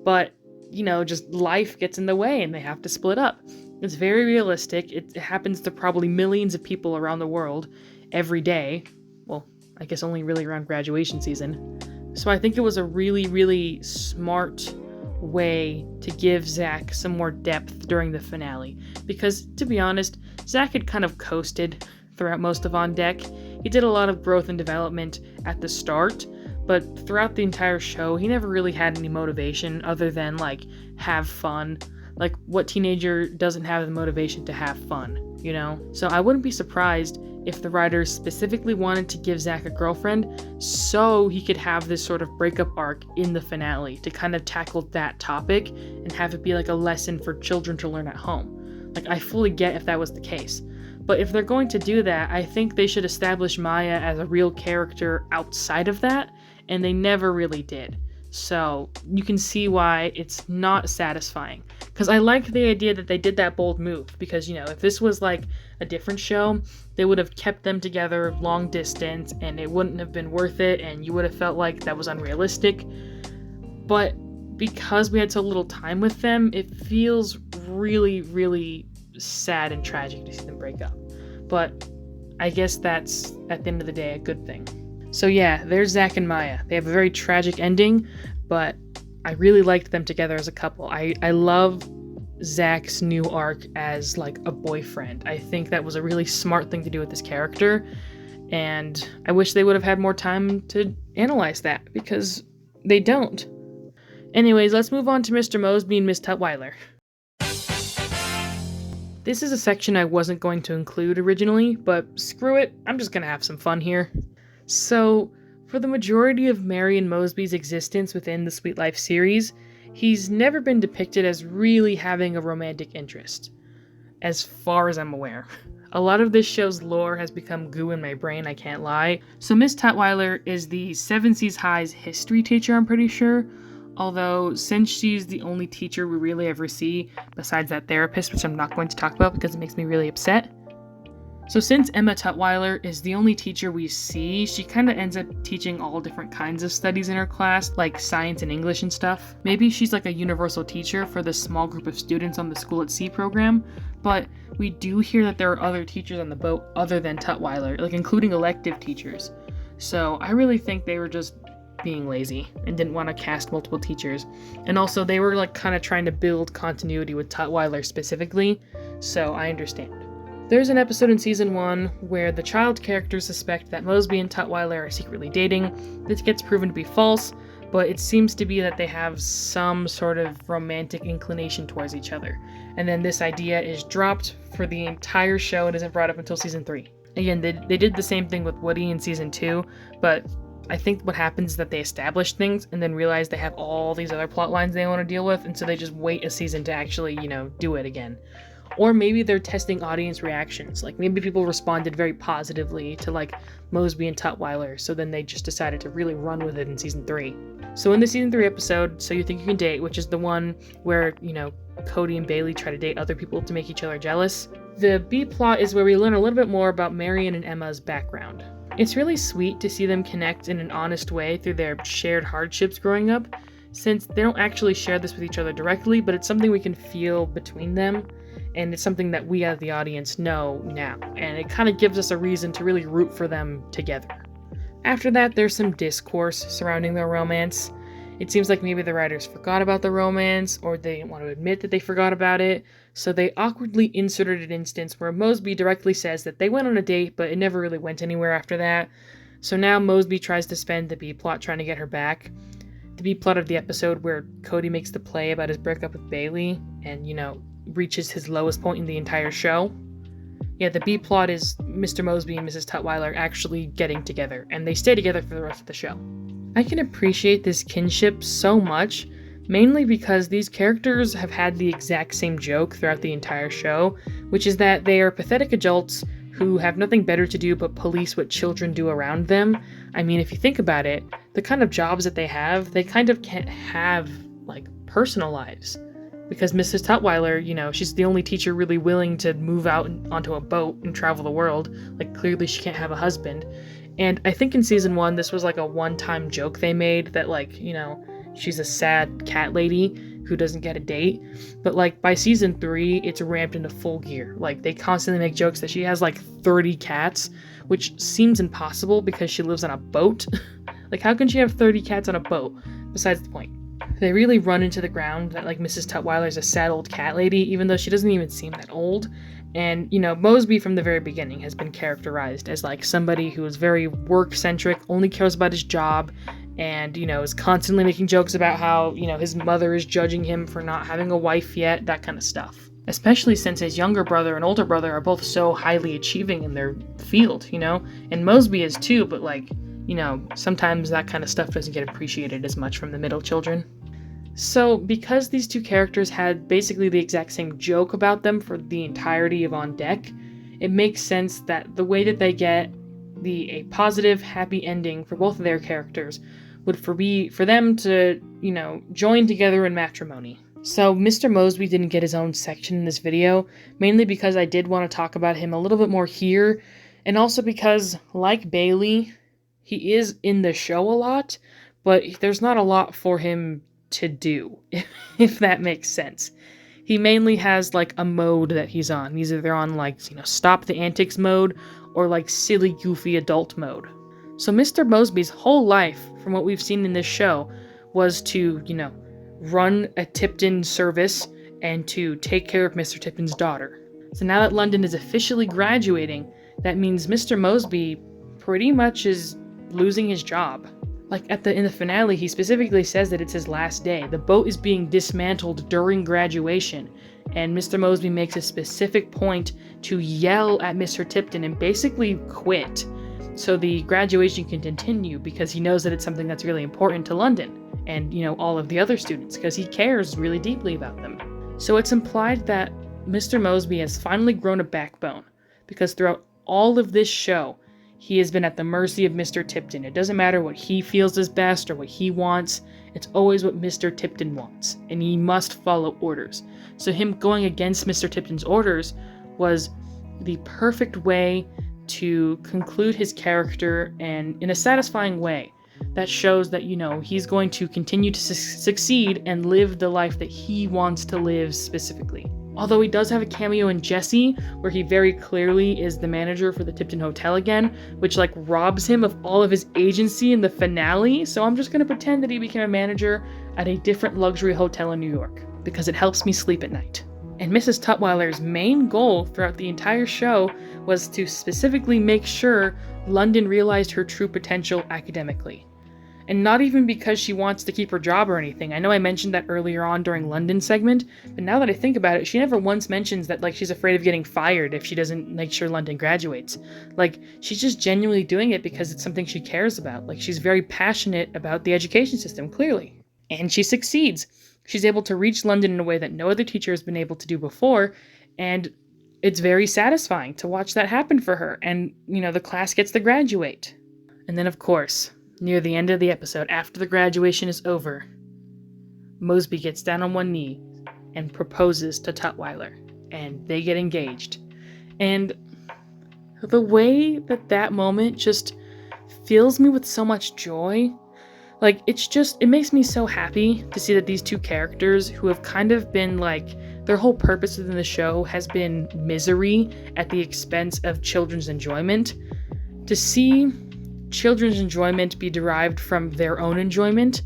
But just life gets in the way and they have to split up. It's very realistic. It happens to probably millions of people around the world every day. Well, I guess only really around graduation season. So I think it was a really, really smart way to give Zach some more depth during the finale. Because, to be honest, Zach had kind of coasted throughout most of On Deck. He did a lot of growth and development at the start, but throughout the entire show, he never really had any motivation other than, like, have fun. Like, what teenager doesn't have the motivation to have fun, So I wouldn't be surprised if the writers specifically wanted to give Zach a girlfriend so he could have this sort of breakup arc in the finale to kind of tackle that topic and have it be like a lesson for children to learn at home. Like, I fully get if that was the case. But if they're going to do that, I think they should establish Maya as a real character outside of that, and they never really did. So you can see why it's not satisfying. Because I like the idea that they did that bold move. Because, if this was like a different show, they would have kept them together long distance and it wouldn't have been worth it and you would have felt like that was unrealistic. But because we had so little time with them, it feels really, really sad and tragic to see them break up. But I guess that's, at the end of the day, a good thing. So yeah, there's Zach and Maya. They have a very tragic ending, but I really liked them together as a couple. I love Zach's new arc as like a boyfriend. I think that was a really smart thing to do with this character, and I wish they would have had more time to analyze that, because they don't. Anyways, let's move on to Mr. Mosby and Miss Tutwiler. This is a section I wasn't going to include originally, but screw it, I'm just gonna have some fun here. So, for the majority of Marion Mosby's existence within the Sweet Life series, he's never been depicted as really having a romantic interest, as far as I'm aware. A lot of this show's lore has become goo in my brain, I can't lie. So Miss Tutwiler is the Seven Seas High's history teacher, I'm pretty sure, although since she's the only teacher we really ever see, besides that therapist, which I'm not going to talk about because it makes me really upset. So since Emma Tutwiler is the only teacher we see, she kind of ends up teaching all different kinds of studies in her class, like science and English and stuff. Maybe she's like a universal teacher for the small group of students on the School at Sea program, but we do hear that there are other teachers on the boat other than Tutwiler, like including elective teachers. So I really think they were just being lazy and didn't want to cast multiple teachers. And also they were like kind of trying to build continuity with Tutwiler specifically, so I understand. There's an episode in season 1 where the child characters suspect that Mosby and Tutwiler are secretly dating. This gets proven to be false, but it seems to be that they have some sort of romantic inclination towards each other. And then this idea is dropped for the entire show and isn't brought up until season 3. Again, they did the same thing with Woody in season 2, but I think what happens is that they establish things and then realize they have all these other plot lines they want to deal with, and so they just wait a season to actually, do it again. Or maybe they're testing audience reactions. Like, maybe people responded very positively to, like, Mosby and Tutwiler, so then they just decided to really run with it in season 3. So in the season 3 episode, So You Think You Can Date, which is the one where, Cody and Bailey try to date other people to make each other jealous, the B-plot is where we learn a little bit more about Marion and Emma's background. It's really sweet to see them connect in an honest way through their shared hardships growing up, since they don't actually share this with each other directly, but it's something we can feel between them. And it's something that we as the audience know now, and it kind of gives us a reason to really root for them together. After that, there's some discourse surrounding their romance. It seems like maybe the writers forgot about the romance, or they didn't want to admit that they forgot about it, so they awkwardly inserted an instance where Mosby directly says that they went on a date, but it never really went anywhere after that. So now Mosby tries to spend the B-plot trying to get her back. The B-plot of the episode where Cody makes the play about his breakup with Bailey and, reaches his lowest point in the entire show. Yeah, the B-plot is Mr. Mosby and Mrs. Tutwiler actually getting together, and they stay together for the rest of the show. I can appreciate this kinship so much, mainly because these characters have had the exact same joke throughout the entire show, which is that they are pathetic adults who have nothing better to do but police what children do around them. I mean, if you think about it, the kind of jobs that they kind of can't have, personal lives. Because Mrs. Tutwiler, she's the only teacher really willing to move out onto a boat and travel the world. Clearly she can't have a husband. And I think in season 1, this was a one-time joke they made that, she's a sad cat lady who doesn't get a date. But, by season 3, it's ramped into full gear. They constantly make jokes that she has, 30 cats, which seems impossible because she lives on a boat. How can she have 30 cats on a boat? Besides the point. They really run into the ground that, Mrs. Tutwiler is a sad old cat lady, even though she doesn't even seem that old. And, Mosby from the very beginning has been characterized as, somebody who is very work-centric, only cares about his job, and, is constantly making jokes about how, his mother is judging him for not having a wife yet, that kind of stuff. Especially since his younger brother and older brother are both so highly achieving in their field, And Mosby is too, but, sometimes that kind of stuff doesn't get appreciated as much from the middle children. So, because these two characters had basically the exact same joke about them for the entirety of On Deck, it makes sense that the way that they get a positive, happy ending for both of their characters would for them to, join together in matrimony. So, Mr. Mosby didn't get his own section in this video, mainly because I did want to talk about him a little bit more here, and also because, like Bailey, he is in the show a lot, but there's not a lot for him to do, if that makes sense. He mainly has a mode that he's on. He's either on stop the antics mode or silly goofy adult mode. So Mr. Mosby's whole life, from what we've seen in this show, was to, run a Tipton service and to take care of Mr. Tipton's daughter. So now that London is officially graduating, that means Mr. Mosby pretty much is losing his job. In the finale, he specifically says that it's his last day. The boat is being dismantled during graduation, and Mr. Mosby makes a specific point to yell at Mr. Tipton and basically quit, so the graduation can continue because he knows that it's something that's really important to London and, all of the other students, because he cares really deeply about them. So it's implied that Mr. Mosby has finally grown a backbone, because throughout all of this show, he has been at the mercy of Mr. Tipton. It doesn't matter what he feels is best or what he wants. It's always what Mr. Tipton wants, and he must follow orders. So him going against Mr. Tipton's orders was the perfect way to conclude his character, and in a satisfying way that shows that, he's going to continue to succeed and live the life that he wants to live specifically. Although he does have a cameo in Jessie, where he very clearly is the manager for the Tipton Hotel again, which robs him of all of his agency in the finale, so I'm just gonna pretend that he became a manager at a different luxury hotel in New York, because it helps me sleep at night. And Mrs. Tutwiler's main goal throughout the entire show was to specifically make sure London realized her true potential academically. And not even because she wants to keep her job or anything. I know I mentioned that earlier on during London's segment, but now that I think about it, she never once mentions that she's afraid of getting fired if she doesn't make sure London graduates. She's just genuinely doing it because it's something she cares about. She's very passionate about the education system, clearly. And she succeeds. She's able to reach London in a way that no other teacher has been able to do before, and it's very satisfying to watch that happen for her, and, the class gets to graduate. And then, of course, near the end of the episode, after the graduation is over, Mosby gets down on one knee and proposes to Tutwiler, and they get engaged. And the way that moment just fills me with so much joy, it makes me so happy to see that these two characters, who have kind of been their whole purpose within the show has been misery at the expense of children's enjoyment, to see children's enjoyment be derived from their own enjoyment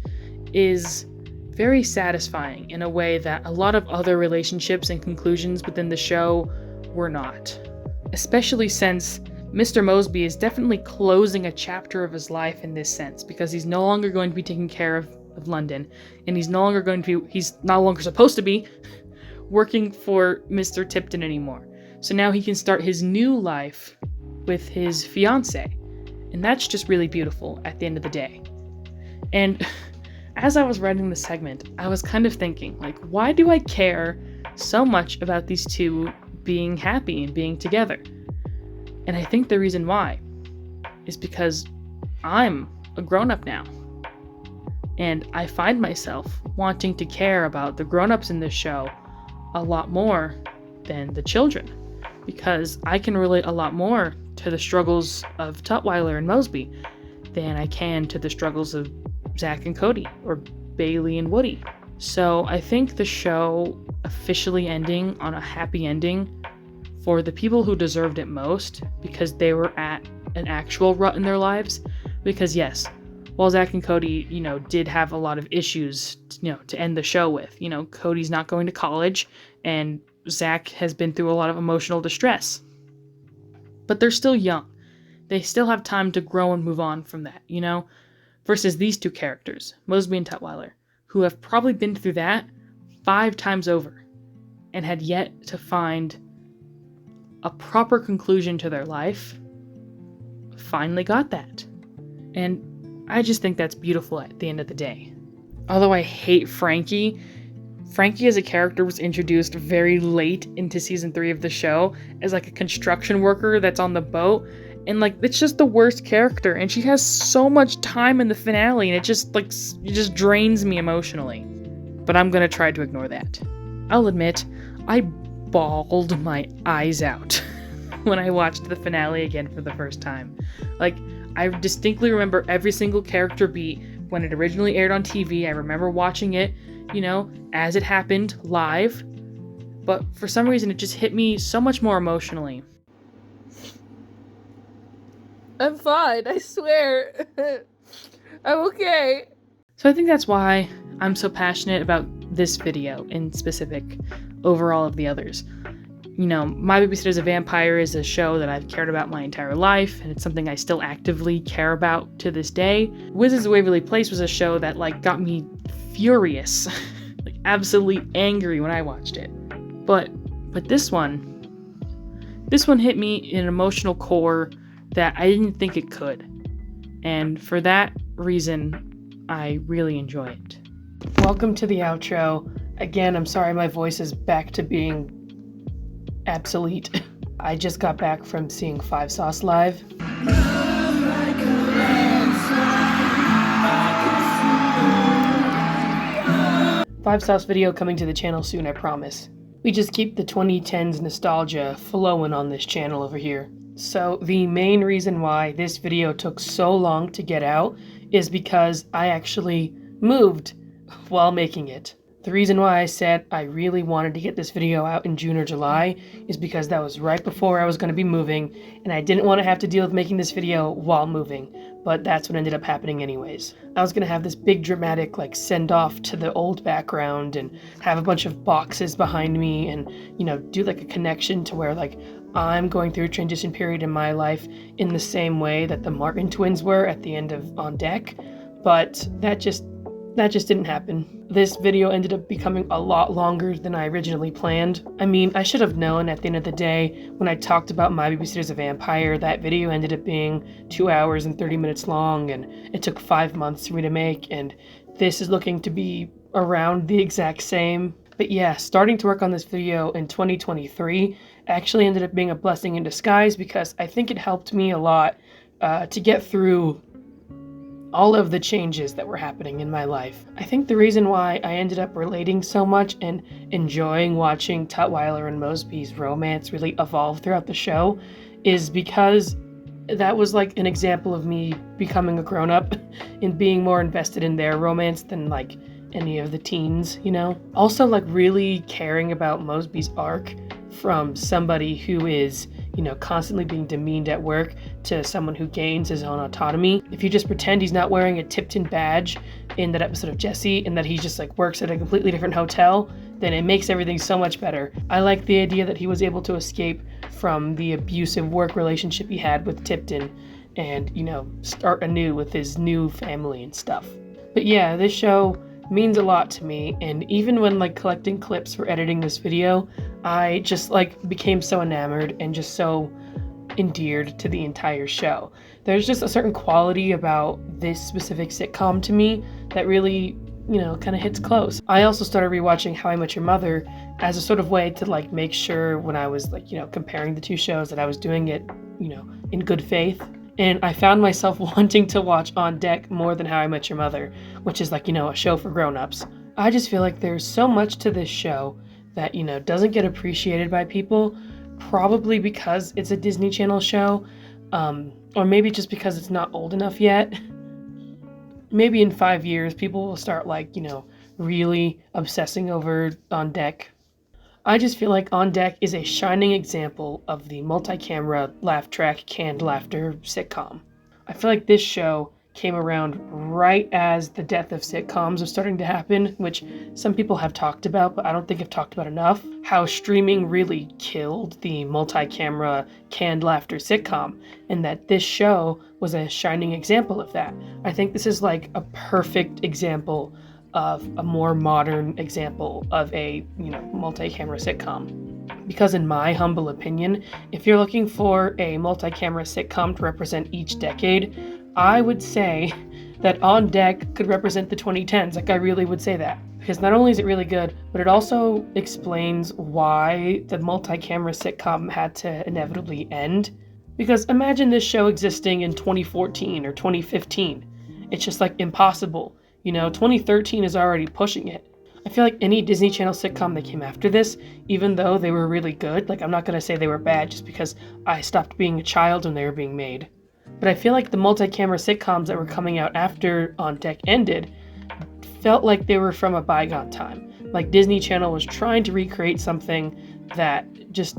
is very satisfying in a way that a lot of other relationships and conclusions within the show were not. Especially since Mr. Mosby is definitely closing a chapter of his life in this sense, because he's no longer going to be taking care of London, and he's no longer supposed to be working for Mr. Tipton anymore. So now he can start his new life with his fiancée, and that's just really beautiful at the end of the day. And as I was writing this segment, I was kind of thinking, like, why do I care so much about these two being happy and being together? And I think the reason why is because I'm a grown-up now. And I find myself wanting to care about the grown-ups in this show a lot more than the children, because I can relate a lot more to the struggles of Tutwiler and Mosby than I can to the struggles of Zach and Cody, or Bailey and Woody. So I think the show officially ending on a happy ending for the people who deserved it most, because they were at an actual rut in their lives. Because yes, while Zach and Cody, did have a lot of issues, to end the show with. Cody's not going to college, and Zach has been through a lot of emotional distress. But they're still young. They still have time to grow and move on from that, Versus these two characters, Mosby and Tutwiler, who have probably been through that 5 times over and had yet to find a proper conclusion to their life, finally got that. And I just think that's beautiful at the end of the day. Although I hate Frankie as a character was introduced very late into season 3 of the show as like a construction worker that's on the boat. And it's just the worst character, and she has so much time in the finale, and it just drains me emotionally. But I'm gonna try to ignore that. I'll admit, I bawled my eyes out when I watched the finale again for the first time. I distinctly remember every single character beat when it originally aired on TV. I remember watching it, as it happened live. But for some reason, it just hit me so much more emotionally. I'm fine, I swear. I'm okay. So I think that's why I'm so passionate about this video in specific over all of the others. My Babysitter's a Vampire is a show that I've cared about my entire life, and it's something I still actively care about to this day. Wizards of Waverly Place was a show that got me furious, absolutely angry when I watched it. But this one hit me in an emotional core that I didn't think it could. And for that reason, I really enjoy it. Welcome to the outro. Again, I'm sorry my voice is back to being obsolete. I just got back from seeing 5 Sauce live. 5 Sauce video coming to the channel soon, I promise. We just keep the 2010s nostalgia flowing on this channel over here. So the main reason why this video took so long to get out is because I actually moved while making it. The reason why I said I really wanted to get this video out in June or July is because that was right before I was going to be moving, and I didn't want to have to deal with making this video while moving, but that's what ended up happening anyways. I was going to have this big dramatic send-off to the old background and have a bunch of boxes behind me and, do a connection to where I'm going through a transition period in my life in the same way that the Martin twins were at the end of On Deck, but that just didn't happen. This video ended up becoming a lot longer than I originally planned. I mean, I should have known at the end of the day when I talked about My Babysitter's a Vampire, that video ended up being 2 hours and 30 minutes long, and it took 5 months for me to make, and this is looking to be around the exact same. But yeah, starting to work on this video in 2023 actually ended up being a blessing in disguise, because I think it helped me a lot to get through all of the changes that were happening in my life. I think the reason why I ended up relating so much and enjoying watching Tutwiler and Mosby's romance really evolve throughout the show is because that was an example of me becoming a grown-up and being more invested in their romance than any of the teens, Also really caring about Mosby's arc from somebody who is, constantly being demeaned at work to someone who gains his own autonomy. If you just pretend he's not wearing a Tipton badge in that episode of Jesse, and that he just like works at a completely different hotel, then it makes everything so much better. I like the idea that he was able to escape from the abusive work relationship he had with Tipton and, you know, start anew with his new family and stuff. But yeah, this show means a lot to me, and even when like collecting clips for editing this video, I just like became so enamored and just so endeared to the entire show. There's just a certain quality about this specific sitcom to me that really, you know, kind of hits close. I also started rewatching How I Met Your Mother as a sort of way to like make sure when I was like, you know, comparing the two shows that I was doing it, you know, in good faith. And I found myself wanting to watch On Deck more than How I Met Your Mother, which is like, you know, a show for grown-ups. I just feel like there's so much to this show that, you know, doesn't get appreciated by people, probably because it's a Disney Channel show, or maybe just because it's not old enough yet. Maybe in 5 years, people will start like, you know, really obsessing over On Deck. I just feel like On Deck is a shining example of the multi-camera, laugh track, canned laughter sitcom. I feel like this show came around right as the death of sitcoms was starting to happen, which some people have talked about, but I don't think I've talked about enough. How streaming really killed the multi-camera, canned laughter sitcom, and that this show was a shining example of that. I think this is like a perfect example of a more modern example of a, you know, multi-camera sitcom. Because in my humble opinion, if you're looking for a multi-camera sitcom to represent each decade, I would say that On Deck could represent the 2010s. Like, I really would say that. Because not only is it really good, but it also explains why the multi-camera sitcom had to inevitably end. Because imagine this show existing in 2014 or 2015. It's just like impossible. You know, 2013 is already pushing it. I feel like any Disney Channel sitcom that came after this, even though they were really good, like I'm not going to say they were bad just because I stopped being a child when they were being made. But I feel like the multi-camera sitcoms that were coming out after On Deck ended felt like they were from a bygone time. Like Disney Channel was trying to recreate something that just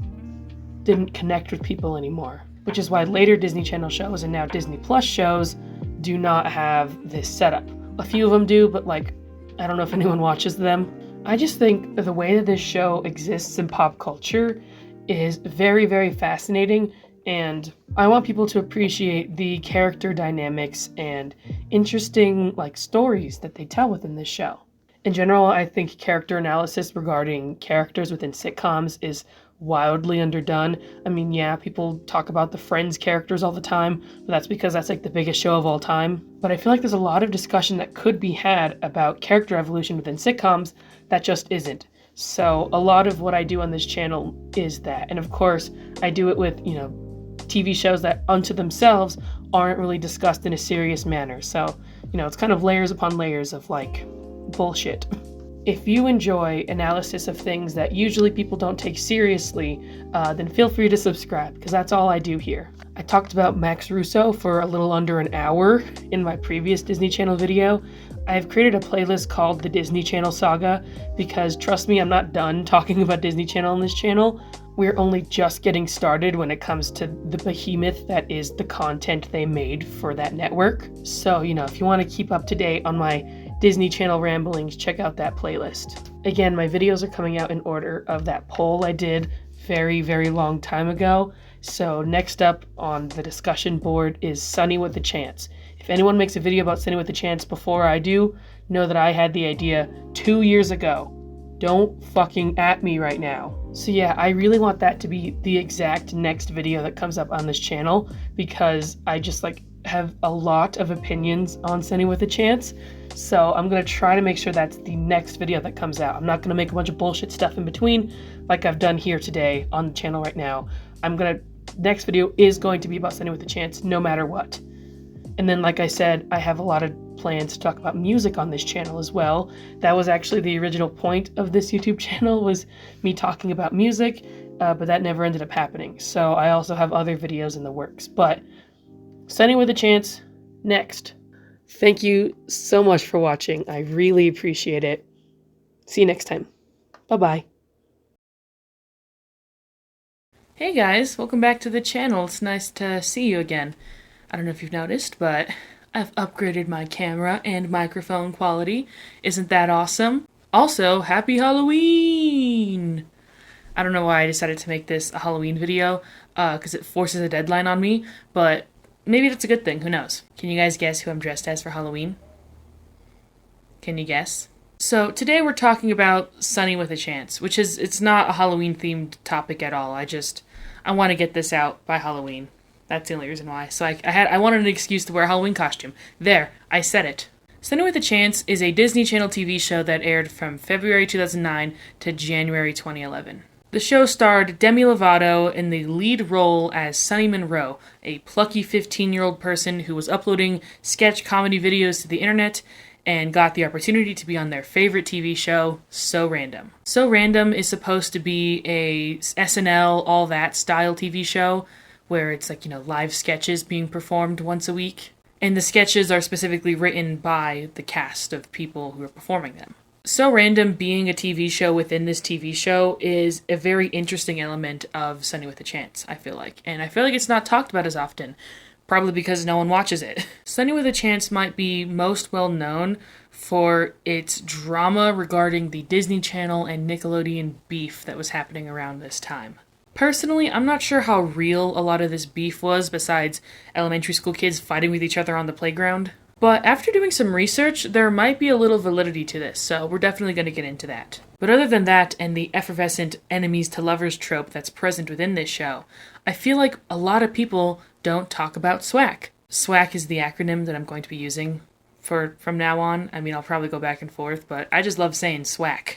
didn't connect with people anymore. Which is why later Disney Channel shows and now Disney Plus shows do not have this setup. A few of them do, but like, I don't know if anyone watches them. I just think the way that this show exists in pop culture is very, very fascinating, and I want people to appreciate the character dynamics and interesting like stories that they tell within this show. In general, I think character analysis regarding characters within sitcoms is wildly underdone. I mean, yeah, people talk about the Friends characters all the time, but that's because that's like the biggest show of all time. But I feel like there's a lot of discussion that could be had about character evolution within sitcoms that just isn't. So a lot of what I do on this channel is that. And of course, I do it with, you know, TV shows that unto themselves aren't really discussed in a serious manner. So, you know, it's kind of layers upon layers of like bullshit. If you enjoy analysis of things that usually people don't take seriously, then feel free to subscribe, because that's all I do here. I talked about Max Russo for a little under an hour in my previous Disney Channel video. I've created a playlist called the Disney Channel Saga, because trust me, I'm not done talking about Disney Channel on this channel. We're only just getting started when it comes to the behemoth that is the content they made for that network. So, you know, if you want to keep up to date on my Disney Channel ramblings, check out that playlist. Again, my videos are coming out in order of that poll I did very, very long time ago. So next up on the discussion board is Sonny with a Chance. If anyone makes a video about Sonny with a Chance before I do, know that I had the idea 2 years ago. Don't fucking at me right now. So yeah, I really want that to be the exact next video that comes up on this channel, because I just like have a lot of opinions on Sonny with a Chance. So I'm going to try to make sure that's the next video that comes out. I'm not going to make a bunch of bullshit stuff in between like I've done here today on the channel right now. Next video is going to be about Sonny with a Chance no matter what. And then, like I said, I have a lot of plans to talk about music on this channel as well. That was actually the original point of this YouTube channel, was me talking about music, but that never ended up happening. So I also have other videos in the works. But Sonny with a Chance, next. Thank you so much for watching. I really appreciate it. See you next time. Bye-bye. Hey guys, welcome back to the channel. It's nice to see you again. I don't know if you've noticed, but I've upgraded my camera and microphone quality. Isn't that awesome? Also, happy Halloween! I don't know why I decided to make this a Halloween video, because it forces a deadline on me, but maybe that's a good thing, who knows? Can you guys guess who I'm dressed as for Halloween? Can you guess? So today we're talking about Sonny with a Chance, which is, it's not a Halloween themed topic at all. I want to get this out by Halloween. That's the only reason why. So I wanted an excuse to wear a Halloween costume. There, I said it. Sonny with a Chance is a Disney Channel TV show that aired from February 2009 to January 2011. The show starred Demi Lovato in the lead role as Sonny Monroe, a plucky 15-year-old person who was uploading sketch comedy videos to the internet and got the opportunity to be on their favorite TV show, So Random. So Random is supposed to be a SNL, all that style TV show where it's like, live sketches being performed once a week. And the sketches are specifically written by the cast of people who are performing them. So Random being a TV show within this TV show is a very interesting element of Sonny with a Chance, I feel like. And I feel like it's not talked about as often, probably because no one watches it. Sonny with a Chance might be most well known for its drama regarding the Disney Channel and Nickelodeon beef that was happening around this time. Personally, I'm not sure how real a lot of this beef was besides elementary school kids fighting with each other on the playground. But after doing some research, there might be a little validity to this, so we're definitely going to get into that. But other than that, and the effervescent enemies to lovers trope that's present within this show, I feel like a lot of people don't talk about SWAC. SWAC is the acronym that I'm going to be using from now on. I mean, I'll probably go back and forth, but I just love saying SWAC.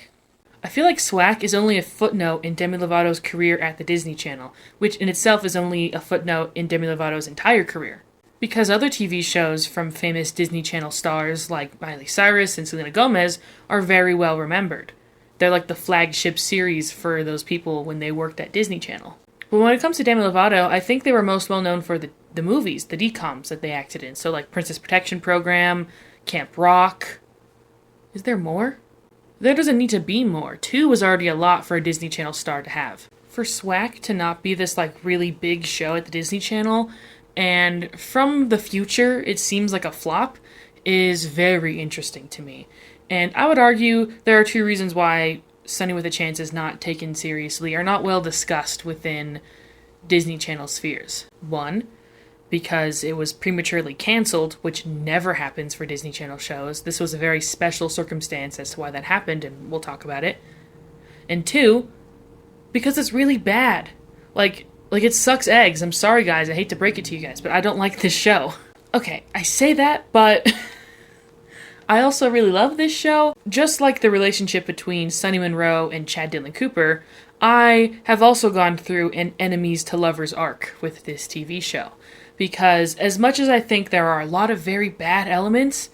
I feel like SWAC is only a footnote in Demi Lovato's career at the Disney Channel, which in itself is only a footnote in Demi Lovato's entire career. Because other TV shows from famous Disney Channel stars like Miley Cyrus and Selena Gomez are very well remembered. They're like the flagship series for those people when they worked at Disney Channel. But when it comes to Demi Lovato, I think they were most well known for the movies, the DCOMs that they acted in. So like Princess Protection Program, Camp Rock. Is there more? There doesn't need to be more. 2 was already a lot for a Disney Channel star to have. For SWAC to not be this like really big show at the Disney Channel, and from the future it seems like a flop, is very interesting to me. And I would argue there are 2 reasons why Sonny with a Chance is not taken seriously or not well discussed within Disney Channel spheres. 1, because it was prematurely canceled, which never happens for Disney Channel shows. This was a very special circumstance as to why that happened, and we'll talk about it. And 2, because it's really bad. Like it sucks eggs. I'm sorry, guys. I hate to break it to you guys, but I don't like this show. Okay, I say that, but I also really love this show. Just like the relationship between Sonny Monroe and Chad Dillon Cooper, I have also gone through an enemies to lovers arc with this TV show. Because as much as I think there are a lot of very bad elements,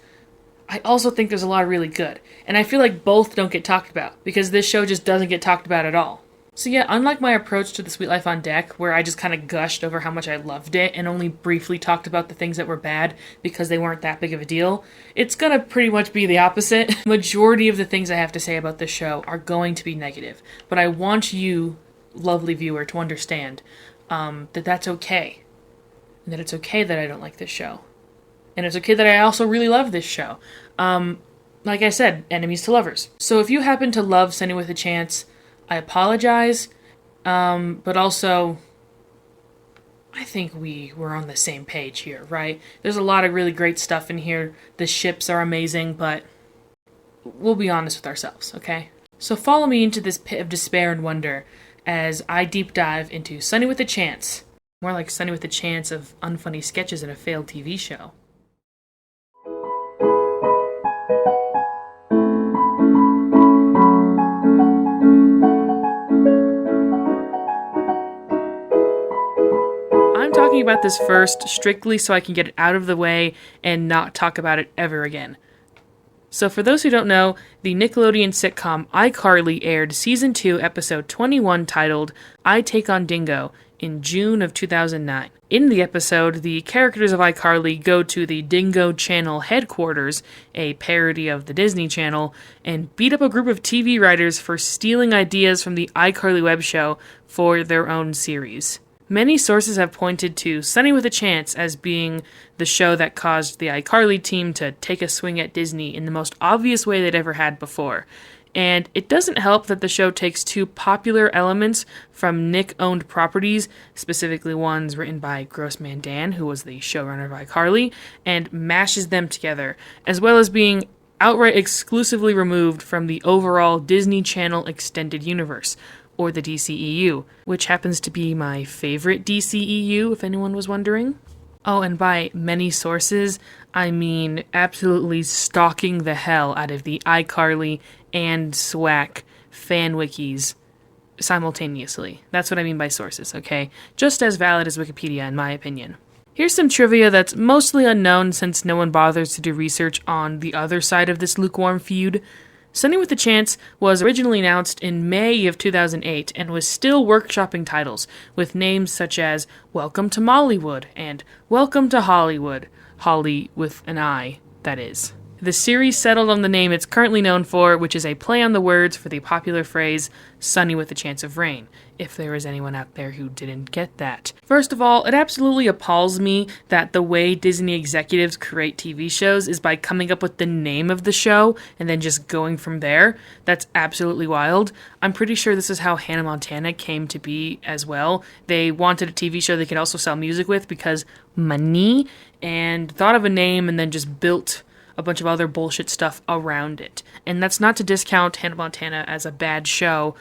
I also think there's a lot of really good. And I feel like both don't get talked about, because this show just doesn't get talked about at all. So yeah, unlike my approach to The Sweet Life on Deck, where I just kind of gushed over how much I loved it and only briefly talked about the things that were bad because they weren't that big of a deal, it's gonna pretty much be the opposite. Majority of the things I have to say about this show are going to be negative, but I want you, lovely viewer, to understand that that's okay. And that it's okay that I don't like this show. And it's okay that I also really love this show. Like I said, enemies to lovers. So if you happen to love Sonny with a Chance, I apologize, but also, I think we were on the same page here, right? There's a lot of really great stuff in here. The ships are amazing, but we'll be honest with ourselves, okay? So follow me into this pit of despair and wonder as I deep dive into Sonny with a Chance. More like Sonny with a Chance of unfunny sketches in a failed TV show. I'm talking about this first strictly so I can get it out of the way and not talk about it ever again. So for those who don't know, the Nickelodeon sitcom iCarly aired Season 2, Episode 21 titled I Take on Dingo in June of 2009. In the episode, the characters of iCarly go to the Dingo Channel headquarters, a parody of the Disney Channel, and beat up a group of TV writers for stealing ideas from the iCarly web show for their own series. Many sources have pointed to Sonny with a Chance as being the show that caused the iCarly team to take a swing at Disney in the most obvious way they'd ever had before. And it doesn't help that the show takes two popular elements from Nick-owned properties, specifically ones written by Grossman Dan, who was the showrunner of iCarly, and mashes them together, as well as being outright exclusively removed from the overall Disney Channel extended universe, or the DCEU, which happens to be my favorite DCEU, if anyone was wondering. Oh, and by many sources, I mean absolutely stalking the hell out of the iCarly and SWAC fan wikis simultaneously. That's what I mean by sources, okay? Just as valid as Wikipedia, in my opinion. Here's some trivia that's mostly unknown since no one bothers to do research on the other side of this lukewarm feud. Sonny with a Chance was originally announced in May of 2008 and was still workshopping titles, with names such as Welcome to Mollywood and Welcome to Hollywood. Holly with an I, that is. The series settled on the name it's currently known for, which is a play on the words for the popular phrase, Sunny with a Chance of Rain, if there is anyone out there who didn't get that. First of all, it absolutely appalls me that the way Disney executives create TV shows is by coming up with the name of the show and then just going from there. That's absolutely wild. I'm pretty sure this is how Hannah Montana came to be as well. They wanted a TV show they could also sell music with because money, and thought of a name and then just built a bunch of other bullshit stuff around it. And that's not to discount Hannah Montana as a bad show.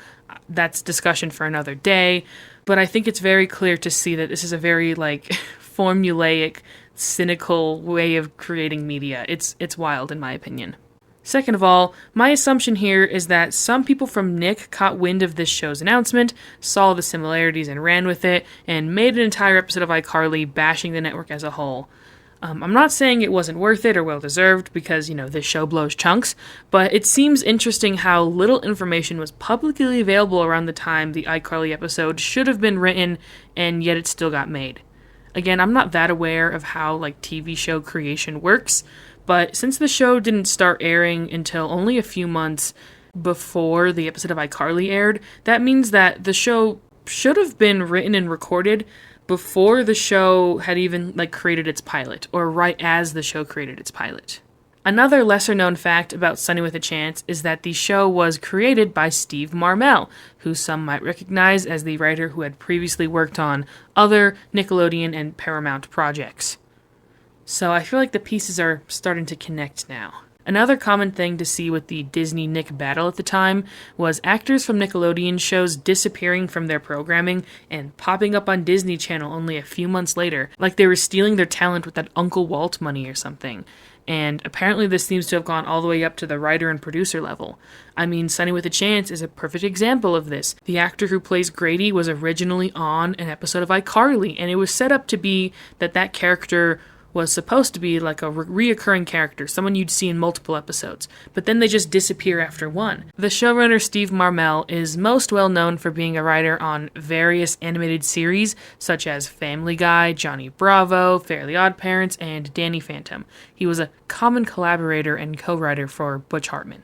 That's discussion for another day. But I think it's very clear to see that this is a very, formulaic, cynical way of creating media. It's wild, in my opinion. Second of all, my assumption here is that some people from Nick caught wind of this show's announcement, saw the similarities and ran with it, and made an entire episode of iCarly bashing the network as a whole. I'm not saying it wasn't worth it or well-deserved because, this show blows chunks, but it seems interesting how little information was publicly available around the time the iCarly episode should have been written, and yet it still got made. Again, I'm not that aware of how, TV show creation works, but since the show didn't start airing until only a few months before the episode of iCarly aired, that means that the show should have been written and recorded before the show had even created its pilot, or right as the show created its pilot. Another lesser known fact about Sonny with a Chance is that the show was created by Steve Marmel, who some might recognize as the writer who had previously worked on other Nickelodeon and Paramount projects. So I feel like the pieces are starting to connect now. Another common thing to see with the Disney-Nick battle at the time was actors from Nickelodeon shows disappearing from their programming and popping up on Disney Channel only a few months later, like they were stealing their talent with that Uncle Walt money or something. And apparently this seems to have gone all the way up to the writer and producer level. I mean, Sonny with a Chance is a perfect example of this. The actor who plays Grady was originally on an episode of iCarly, and it was set up to be that character was supposed to be a reoccurring character, someone you'd see in multiple episodes, but then they just disappear after one. The showrunner Steve Marmel is most well known for being a writer on various animated series such as Family Guy, Johnny Bravo, Fairly Odd Parents, and Danny Phantom. He was a common collaborator and co-writer for Butch Hartman.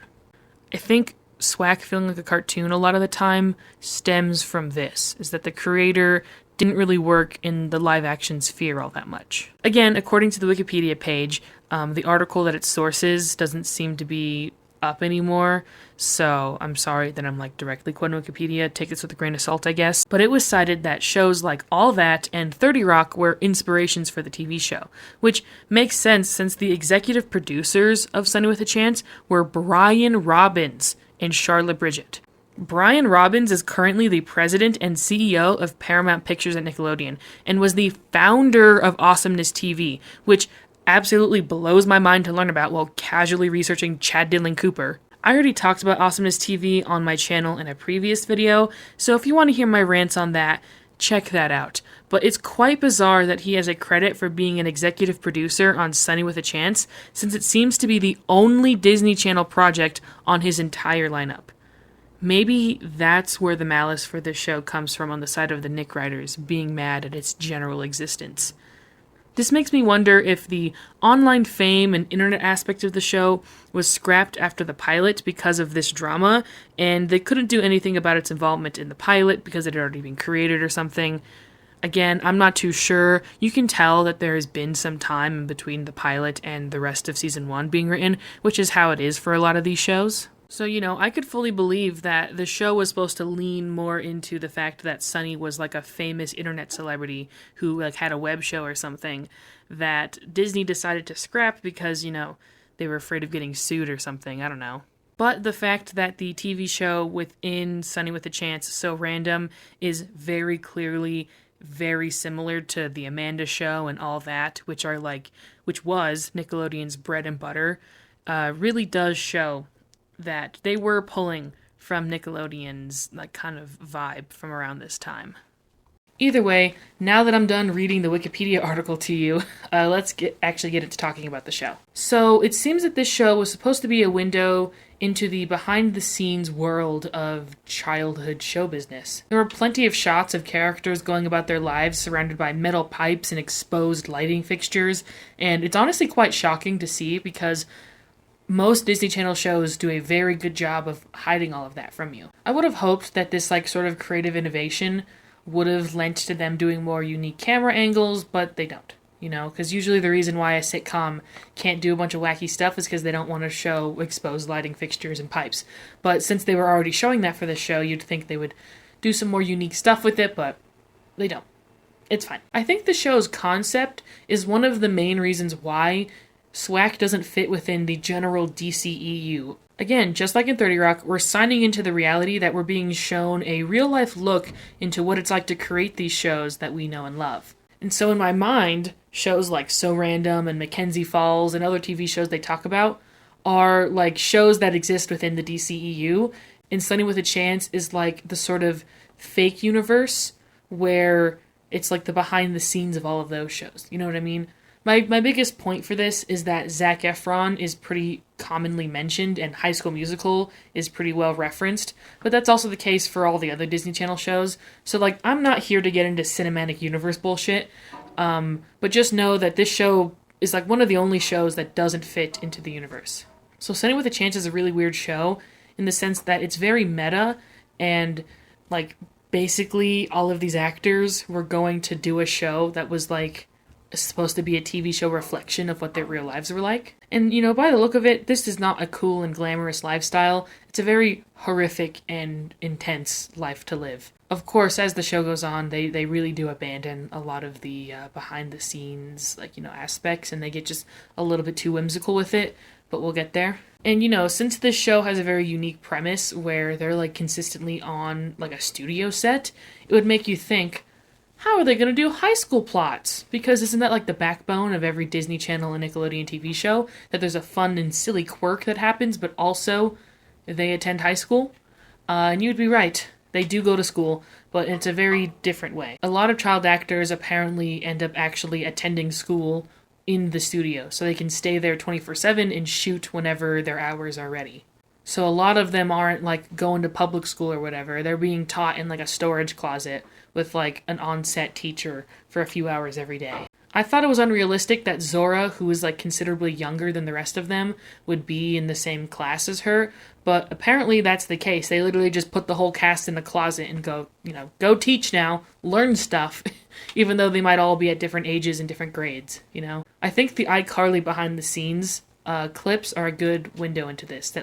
I think SWAC feeling like a cartoon a lot of the time stems from this, is that the creator didn't really work in the live-action sphere all that much. Again, according to the Wikipedia page, the article that it sources doesn't seem to be up anymore, so I'm sorry that I'm directly quoting Wikipedia. Take this with a grain of salt, I guess. But it was cited that shows like All That and 30 Rock were inspirations for the TV show, which makes sense since the executive producers of Sonny with a Chance were Brian Robbins and Charlotte Bridget. Brian Robbins is currently the president and CEO of Paramount Pictures at Nickelodeon and was the founder of Awesomeness TV, which absolutely blows my mind to learn about while casually researching Chad Dillon Cooper. I already talked about Awesomeness TV on my channel in a previous video, so if you want to hear my rants on that, check that out. But it's quite bizarre that he has a credit for being an executive producer on Sonny with a Chance, since it seems to be the only Disney Channel project on his entire lineup. Maybe that's where the malice for this show comes from on the side of the Nick writers, being mad at its general existence. This makes me wonder if the online fame and internet aspect of the show was scrapped after the pilot because of this drama, and they couldn't do anything about its involvement in the pilot because it had already been created or something. Again, I'm not too sure. You can tell that there has been some time in between the pilot and the rest of season 1 being written, which is how it is for a lot of these shows. So, I could fully believe that the show was supposed to lean more into the fact that Sonny was like a famous internet celebrity who like had a web show or something that Disney decided to scrap because, they were afraid of getting sued or something. I don't know. But the fact that the TV show within Sonny with a Chance, So Random, is very clearly very similar to The Amanda Show and all that, which was Nickelodeon's bread and butter, really does show that they were pulling from Nickelodeon's like kind of vibe from around this time. Either way, now that I'm done reading the Wikipedia article to you, let's actually get into talking about the show. So it seems that this show was supposed to be a window into the behind-the-scenes world of childhood show business. There were plenty of shots of characters going about their lives surrounded by metal pipes and exposed lighting fixtures, and it's honestly quite shocking to see because most Disney Channel shows do a very good job of hiding all of that from you. I would have hoped that this sort of creative innovation would have lent to them doing more unique camera angles, but they don't. Because usually the reason why a sitcom can't do a bunch of wacky stuff is because they don't want to show exposed lighting fixtures and pipes. But since they were already showing that for this show, you'd think they would do some more unique stuff with it, but they don't. It's fine. I think the show's concept is one of the main reasons why SWAC doesn't fit within the general DCEU. Again, just like in 30 Rock, we're signing into the reality that we're being shown a real-life look into what it's like to create these shows that we know and love. And so in my mind, shows like So Random and Mackenzie Falls and other TV shows they talk about are like shows that exist within the DCEU, and Sonny with a Chance is like the sort of fake universe where it's like the behind the scenes of all of those shows. You know what I mean? My biggest point for this is that Zac Efron is pretty commonly mentioned and High School Musical is pretty well referenced, but that's also the case for all the other Disney Channel shows. So I'm not here to get into cinematic universe bullshit, but just know that this show is one of the only shows that doesn't fit into the universe. So Sonny with a Chance is a really weird show in the sense that it's very meta and basically all of these actors were going to do a show that was supposed to be a TV show reflection of what their real lives were like. And, by the look of it, this is not a cool and glamorous lifestyle. It's a very horrific and intense life to live. Of course, as the show goes on, they really do abandon a lot of the behind-the-scenes, aspects, and they get just a little bit too whimsical with it, but we'll get there. And, since this show has a very unique premise where they're, consistently on, a studio set, it would make you think, how are they going to do high school plots? Because isn't that the backbone of every Disney Channel and Nickelodeon TV show? That there's a fun and silly quirk that happens, but also they attend high school? And you'd be right. They do go to school, but it's a very different way. A lot of child actors apparently end up actually attending school in the studio, so they can stay there 24/7 and shoot whenever their hours are ready. So a lot of them aren't going to public school or whatever. They're being taught in a storage closet with an on-set teacher for a few hours every day. I thought it was unrealistic that Zora, who is considerably younger than the rest of them, would be in the same class as her, but apparently that's the case. They literally just put the whole cast in the closet and go, go teach now, learn stuff, even though they might all be at different ages and different grades, I think the iCarly behind the scenes clips are a good window into this,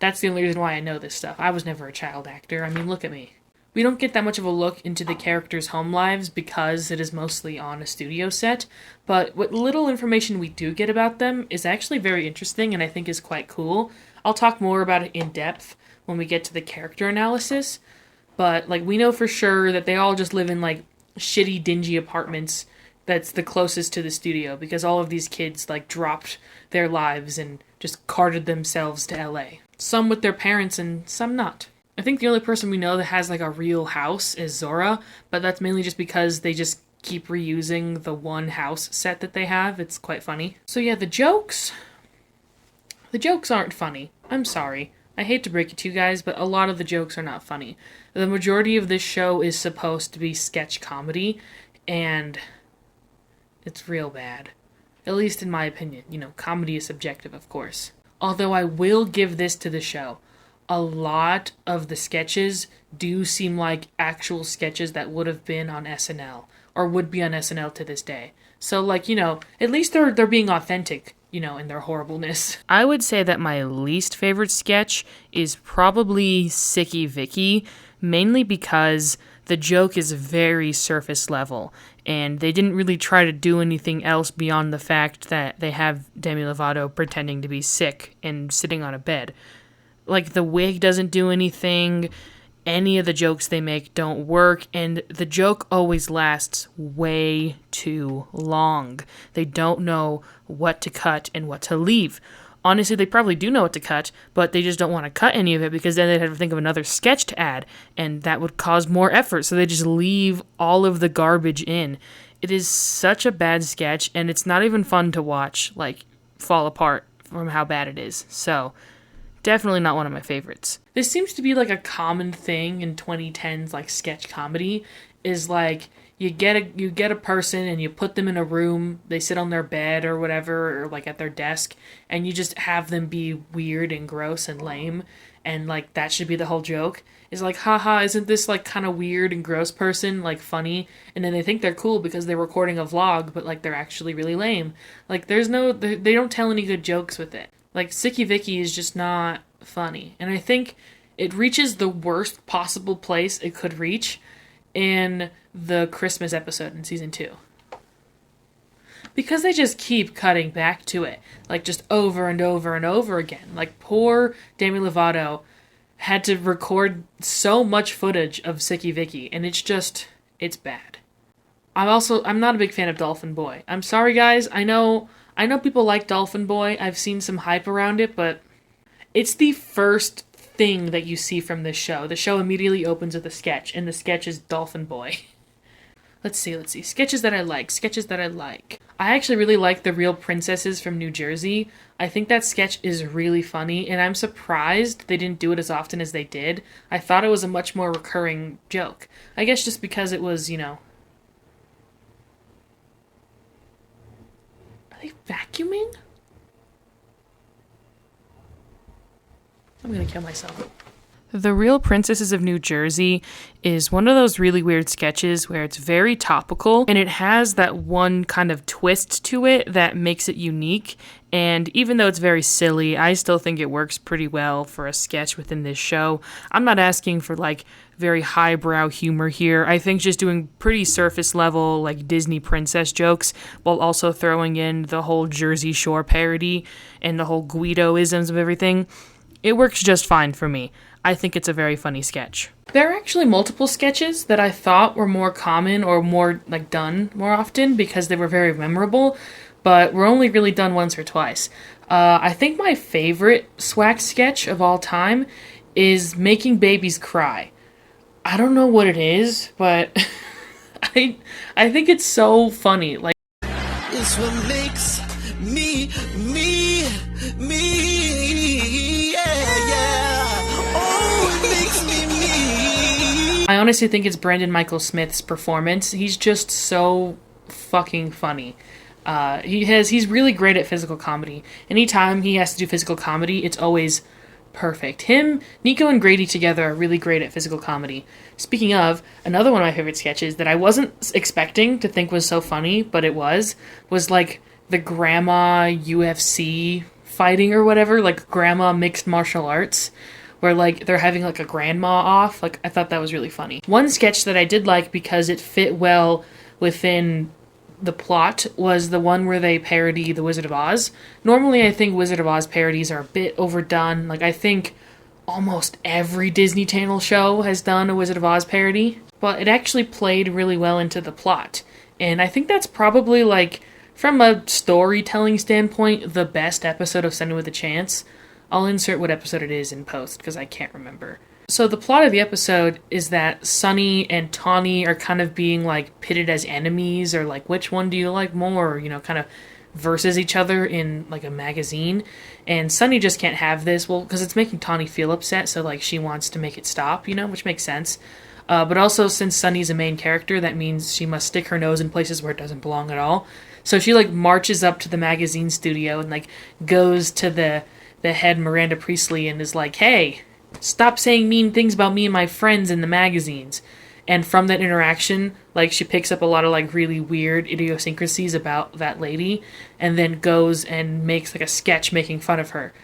that's the only reason why I know this stuff. I was never a child actor. I mean, look at me. We don't get that much of a look into the characters' home lives because it is mostly on a studio set, but what little information we do get about them is actually very interesting and I think is quite cool. I'll talk more about it in depth when we get to the character analysis, but we know for sure that they all just live in shitty, dingy apartments that's the closest to the studio because all of these kids dropped their lives and just carted themselves to LA. Some with their parents and some not. I think the only person we know that has a real house is Zora, but that's mainly just because they just keep reusing the one house set that they have. It's quite funny. So yeah, the jokes aren't funny. I'm sorry. I hate to break it to you guys, but a lot of the jokes are not funny. The majority of this show is supposed to be sketch comedy, and it's real bad. At least in my opinion. Comedy is subjective, of course. Although I will give this to the show. a lot of the sketches do seem like actual sketches that would have been on SNL or would be on SNL to this day. So, like, you know, at least they're being authentic, you know, in their horribleness. I would say that my least favorite sketch is probably Sicky Vicky, mainly because the joke is very surface level, and they didn't really try to do anything else beyond the fact that they have Demi Lovato pretending to be sick and sitting on a bed. Like, the wig doesn't do anything, any of the jokes they make don't work, and the joke always lasts way too long. They don't know what to cut and what to leave. Honestly, they probably do know what to cut, but they just don't want to cut any of it because then they'd have to think of another sketch to add, and that would cause more effort, so they just leave all of the garbage in. It is such a bad sketch, and it's not even fun to watch, like, fall apart from how bad it is. So, definitely not one of my favorites. This seems to be like a common thing in 2010s, like, sketch comedy, is like, you get a person and you put them in a room, they sit on their bed or whatever, or like at their desk, and you just have them be weird and gross and lame, and like that should be the whole joke. It's like, haha, isn't this like kind of weird and gross person like funny? And then they think they're cool because they're recording a vlog, but like they're actually really lame. Like they don't tell any good jokes with it. Like Sicky Vicky is just not funny, and I think it reaches the worst possible place it could reach in the Christmas episode in season 2. Because they just keep cutting back to it, like just over and over and over again. Like poor Demi Lovato had to record so much footage of Sicky Vicky, and it's bad. I'm not a big fan of Dolphin Boy. I'm sorry guys, I know people like Dolphin Boy, I've seen some hype around it, but it's the first thing that you see from this show. The show immediately opens with a sketch, and the sketch is Dolphin Boy. Let's see. Sketches that I like. I actually really like The Real Princesses from New Jersey. I think that sketch is really funny, and I'm surprised they didn't do it as often as they did. I thought it was a much more recurring joke. I guess just because it was, you know... Are they vacuuming? I'm gonna kill myself. The Real Princesses of New Jersey is one of those really weird sketches where it's very topical and it has that one kind of twist to it that makes it unique. And even though it's very silly, I still think it works pretty well for a sketch within this show. I'm not asking for like very highbrow humor here. I think just doing pretty surface level like Disney princess jokes while also throwing in the whole Jersey Shore parody and the whole Guido-isms of everything. It works just fine for me. I think it's a very funny sketch. There are actually multiple sketches that I thought were more common or more like done more often because they were very memorable, but were only really done once or twice. I think my favorite SWAC sketch of all time is Making Babies Cry. I don't know what it is, but I think it's so funny. Like, it's what makes me, I honestly think it's Brandon Michael Smith's performance. He's just so fucking funny. He's really great at physical comedy. Anytime he has to do physical comedy, it's always perfect. Him, Nico, and Grady together are really great at physical comedy. Speaking of, another one of my favorite sketches that I wasn't expecting to think was so funny, but it was like the grandma UFC fighting or whatever, like grandma mixed martial arts, where like they're having like a grandma off. Like I thought that was really funny. One sketch that I did like because it fit well within the plot was the one where they parody The Wizard of Oz. Normally I think Wizard of Oz parodies are a bit overdone. Like I think almost every Disney Channel show has done a Wizard of Oz parody, but it actually played really well into the plot. And I think that's probably like, from a storytelling standpoint, the best episode of Sonny with a Chance. I'll insert what episode it is in post because I can't remember. So the plot of the episode is that Sonny and Tawny are kind of being like pitted as enemies, or like which one do you like more, you know, kind of versus each other in like a magazine. And Sonny just can't have this, well, because it's making Tawny feel upset, so like she wants to make it stop, you know, which makes sense. But also since Sonny's a main character, that means she must stick her nose in places where it doesn't belong at all. So she like marches up to the magazine studio and like goes to the head Miranda Priestley and is like, hey, stop saying mean things about me and my friends in the magazines. And from that interaction, like, she picks up a lot of, like, really weird idiosyncrasies about that lady, and then goes and makes, like, a sketch making fun of her,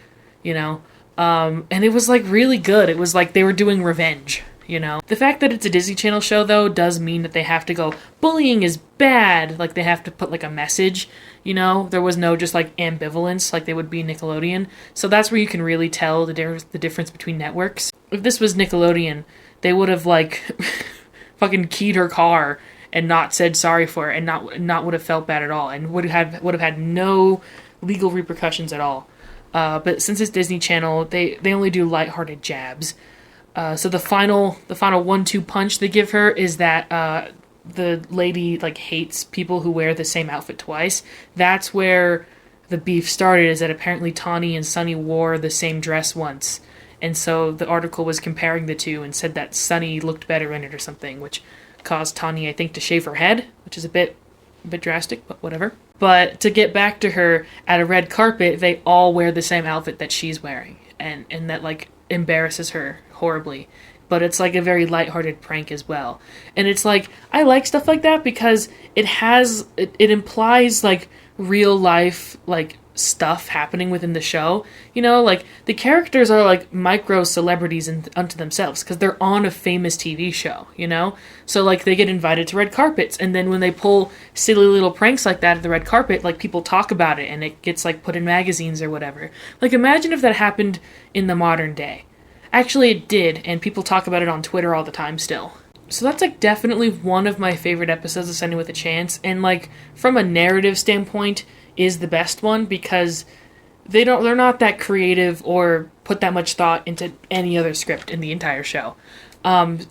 you know? And it was, like, really good. It was like they were doing revenge, you know? The fact that it's a Disney Channel show, though, does mean that they have to go, bullying is bad! Like, they have to put, like, a message, you know? There was no just, like, ambivalence like they would be Nickelodeon. So that's where you can really tell the difference between networks. If this was Nickelodeon, they would have, like... fucking keyed her car and not said sorry for it, and not would have felt bad at all, and would have had no legal repercussions at all. But since it's Disney Channel, they only do lighthearted jabs. So the final 1-2 punch they give her is that the lady, like, hates people who wear the same outfit twice. That's where the beef started, is that apparently Tawny and Sonny wore the same dress once. And so the article was comparing the two and said that Sonny looked better in it or something, which caused Tawny, I think, to shave her head, which is a bit drastic, but whatever. But to get back to her, at a red carpet, they all wear the same outfit that she's wearing, and that, like, embarrasses her horribly. But it's, like, a very lighthearted prank as well. And it's, like, I like stuff like that because it implies, like, real life, like, stuff happening within the show, you know, like, the characters are like micro celebrities unto themselves because they're on a famous TV show, you know, so, like, they get invited to red carpets, and then when they pull silly little pranks like that at the red carpet, like, people talk about it and it gets, like, put in magazines or whatever. Like, imagine if that happened in the modern day. Actually, it did, and people talk about it on Twitter all the time still. So that's, like, definitely one of my favorite episodes of Sunny with a Chance, and, like, from a narrative standpoint, is the best one because they're not that creative or put that much thought into any other script in the entire show.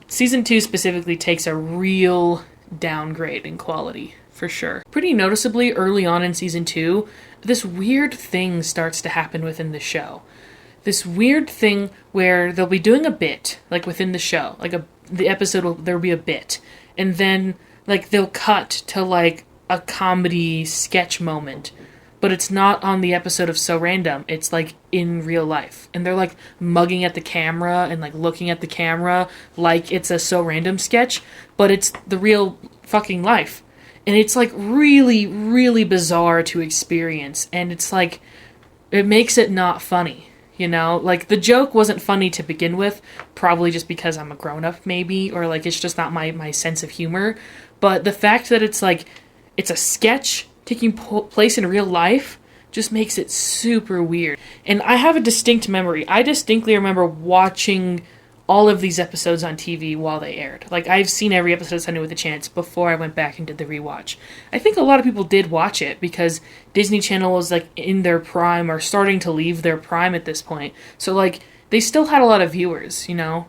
Season 2 specifically takes a real downgrade in quality, for sure. Pretty noticeably early on in Season 2, this weird thing starts to happen within the show. This weird thing where they'll be doing a bit, like, within the show. Like, the episode there'll be a bit. And then, like, they'll cut to, like, a comedy sketch moment, but it's not on the episode of So Random. It's, like, in real life, and they're, like, mugging at the camera and, like, looking at the camera like it's a So Random sketch, but it's the real fucking life, and it's, like, really, really bizarre to experience, and it's, like, it makes it not funny, you know? Like, the joke wasn't funny to begin with, probably just because I'm a grown-up, maybe, or, like, it's just not my sense of humor, but the fact that it's, like, it's a sketch taking place in real life just makes it super weird. And I have a distinct memory. I distinctly remember watching all of these episodes on TV while they aired. Like, I've seen every episode of Sunday with a Chance before I went back and did the rewatch. I think a lot of people did watch it because Disney Channel was, like, in their prime or starting to leave their prime at this point. So, like, they still had a lot of viewers, you know?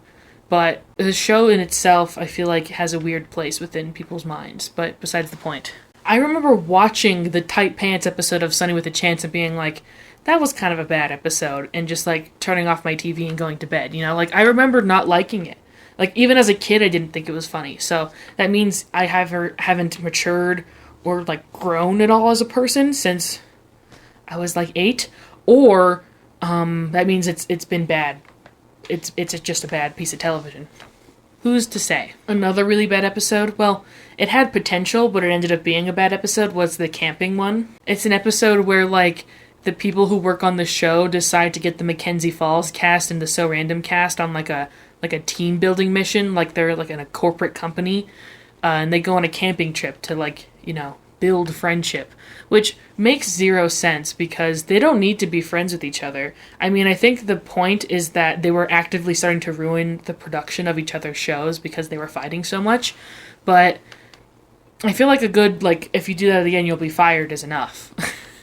But the show in itself, I feel like, has a weird place within people's minds. But besides the point. I remember watching the Tight Pants episode of Sunny with a Chance and being like, that was kind of a bad episode, and just, like, turning off my TV and going to bed, you know? Like, I remember not liking it. Like, even as a kid, I didn't think it was funny. So that means I haven't matured or, like, grown at all as a person since I was, like, 8. Or that means it's been bad. It's just a bad piece of television. Who's to say? Another really bad episode? Well, it had potential, but it ended up being a bad episode, was the camping one. It's an episode where, like, the people who work on the show decide to get the Mackenzie Falls cast and the So Random cast on, like, a team building mission, like they're, like, in a corporate company, and they go on a camping trip to, like, you know, build friendship, which makes zero sense because they don't need to be friends with each other. I mean, I think the point is that they were actively starting to ruin the production of each other's shows because they were fighting so much, but I feel like a good, like, if you do that again, you'll be fired is enough.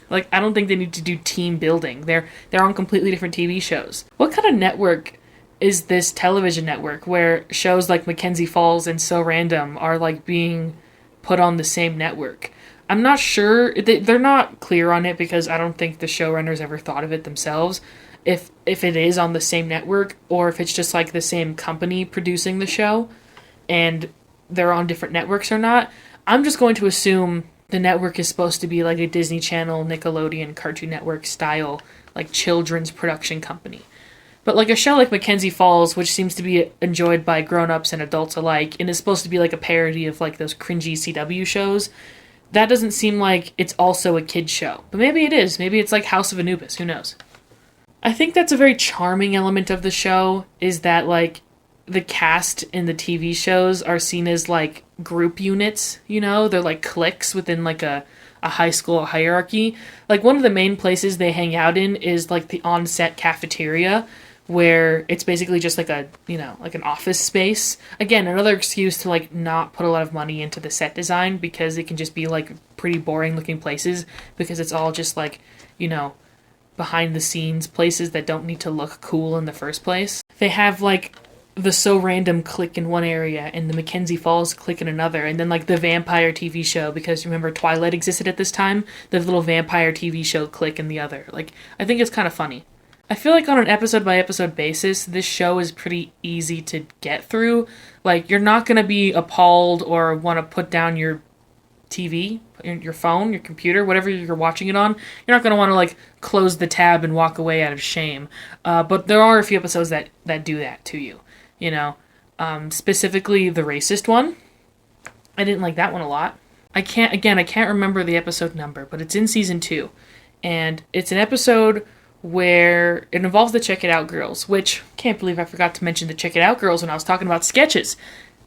Like, I don't think they need to do team building. They're on completely different TV shows. What kind of network is this television network where shows like Mackenzie Falls and So Random are, like, being put on the same network? I'm not sure. They're not clear on it because I don't think the showrunners ever thought of it themselves. If it is on the same network or if it's just, like, the same company producing the show and they're on different networks or not. I'm just going to assume the network is supposed to be like a Disney Channel, Nickelodeon, Cartoon Network style, like, children's production company. But like a show like Mackenzie Falls, which seems to be enjoyed by grown-ups and adults alike, and is supposed to be like a parody of like those cringy CW shows, that doesn't seem like it's also a kid's show. But maybe it is. Maybe it's like House of Anubis. Who knows? I think that's a very charming element of the show, is that like the cast in the TV shows are seen as like group units, you know? They're like cliques within like a high school hierarchy. Like one of the main places they hang out in is like the on-set cafeteria, where it's basically just like a, you know, like an office space. Again, another excuse to like not put a lot of money into the set design, because it can just be like pretty boring looking places, because it's all just like, you know, behind the scenes places that don't need to look cool in the first place. They have like the So Random clique in one area and the Mackenzie Falls clique in another, and then like the vampire TV show, because remember Twilight existed at this time, the little vampire TV show clique in the other. Like, I think it's kind of funny. I feel like on an episode by episode basis, this show is pretty easy to get through. Like, you're not gonna be appalled or want to put down your TV, your phone, your computer, whatever you're watching it on. You're not gonna want to like close the tab and walk away out of shame. But there are a few episodes that do that to you. You know, specifically the racist one. I didn't like that one a lot. I can't remember the episode number, but it's in season 2. And it's an episode where it involves the Check It Out girls, which, can't believe I forgot to mention the Check It Out girls when I was talking about sketches.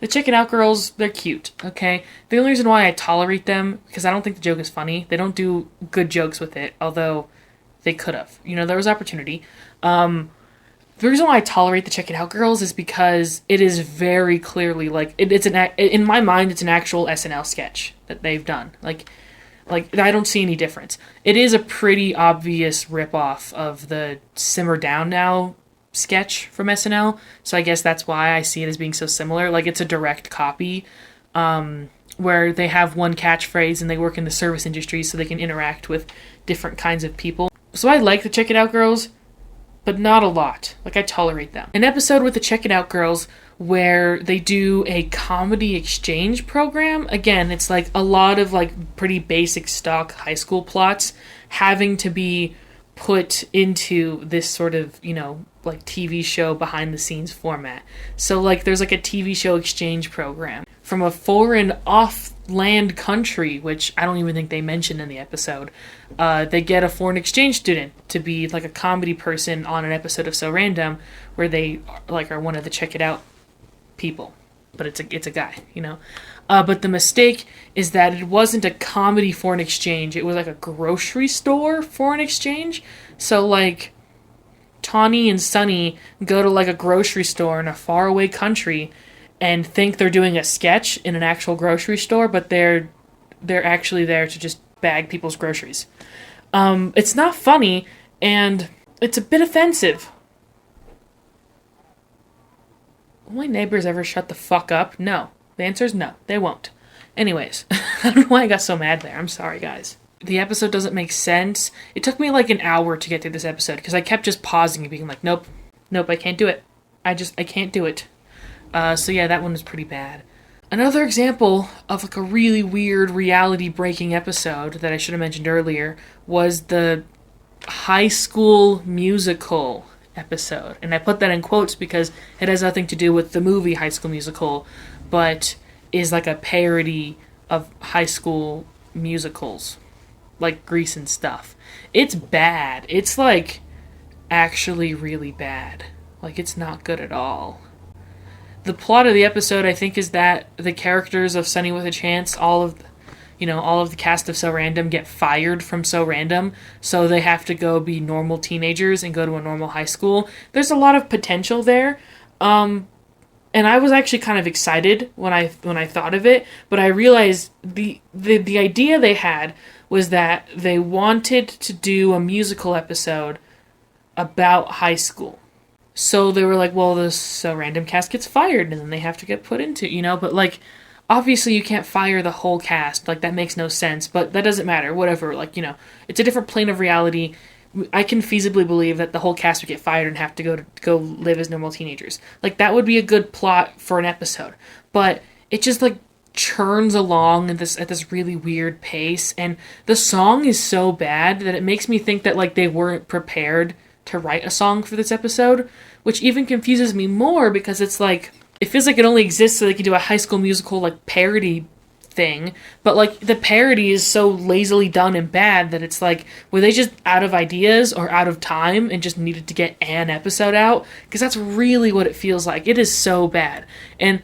The Check It Out girls, they're cute, okay? The only reason why I tolerate them, because I don't think the joke is funny. They don't do good jokes with it, although they could have. You know, there was opportunity. The reason why I tolerate the Check It Out girls is because it is very clearly like in my mind it's an actual SNL sketch that they've done. Like I don't see any difference. It is a pretty obvious ripoff of the Simmer Down Now sketch from SNL, so I guess that's why I see it as being so similar. Like, it's a direct copy, where they have one catchphrase and they work in the service industry so they can interact with different kinds of people. So I like the Check It Out girls, but not a lot. Like, I tolerate them. An episode with the Check It Out girls where they do a comedy exchange program. Again, it's like a lot of like pretty basic stock high school plots having to be put into this sort of, you know, like TV show behind the scenes format. So like there's like a TV show exchange program from a foreign off-land country, which I don't even think they mentioned in the episode. They get a foreign exchange student to be like a comedy person on an episode of So Random, where they like are one of the Check It Out people, but it's a guy, you know. But the mistake is that it wasn't a comedy foreign exchange. It was like a grocery store foreign exchange. So like Tawny and Sonny go to like a grocery store in a faraway country and think they're doing a sketch in an actual grocery store, but they're actually there to just bag people's groceries. It's not funny, and it's a bit offensive. Will my neighbors ever shut the fuck up? No. The answer is no. They won't. Anyways, I don't know why I got so mad there. I'm sorry, guys. The episode doesn't make sense. It took me like an hour to get through this episode because I kept just pausing and being like, nope, I can't do it. I can't do it. So yeah, that one was pretty bad. Another example of like a really weird reality-breaking episode that I should have mentioned earlier was the High School Musical episode. And I put that in quotes because it has nothing to do with the movie High School Musical, but is like a parody of high school musicals, like Grease and stuff. It's bad. It's like actually really bad. Like, it's not good at all. The plot of the episode, I think, is that the characters of Sunny with a Chance, all of the cast of So Random get fired from So Random, so they have to go be normal teenagers and go to a normal high school. There's a lot of potential there, and I was actually kind of excited when I thought of it, but I realized the idea they had was that they wanted to do a musical episode about high school. So they were like, well, the So Random cast gets fired, and then they have to get put into, but like, obviously you can't fire the whole cast, like, that makes no sense, but that doesn't matter, whatever, like, it's a different plane of reality. I can feasibly believe that the whole cast would get fired and have to go live as normal teenagers. Like, that would be a good plot for an episode, but it just, like, churns along at this really weird pace, and the song is so bad that it makes me think that, like, they weren't prepared to write a song for this episode, which even confuses me more because it's like, it feels like it only exists so they can do a High School Musical like parody thing, but like the parody is so lazily done and bad that it's like, were they just out of ideas or out of time and just needed to get an episode out? Because that's really what it feels like. It is so bad. And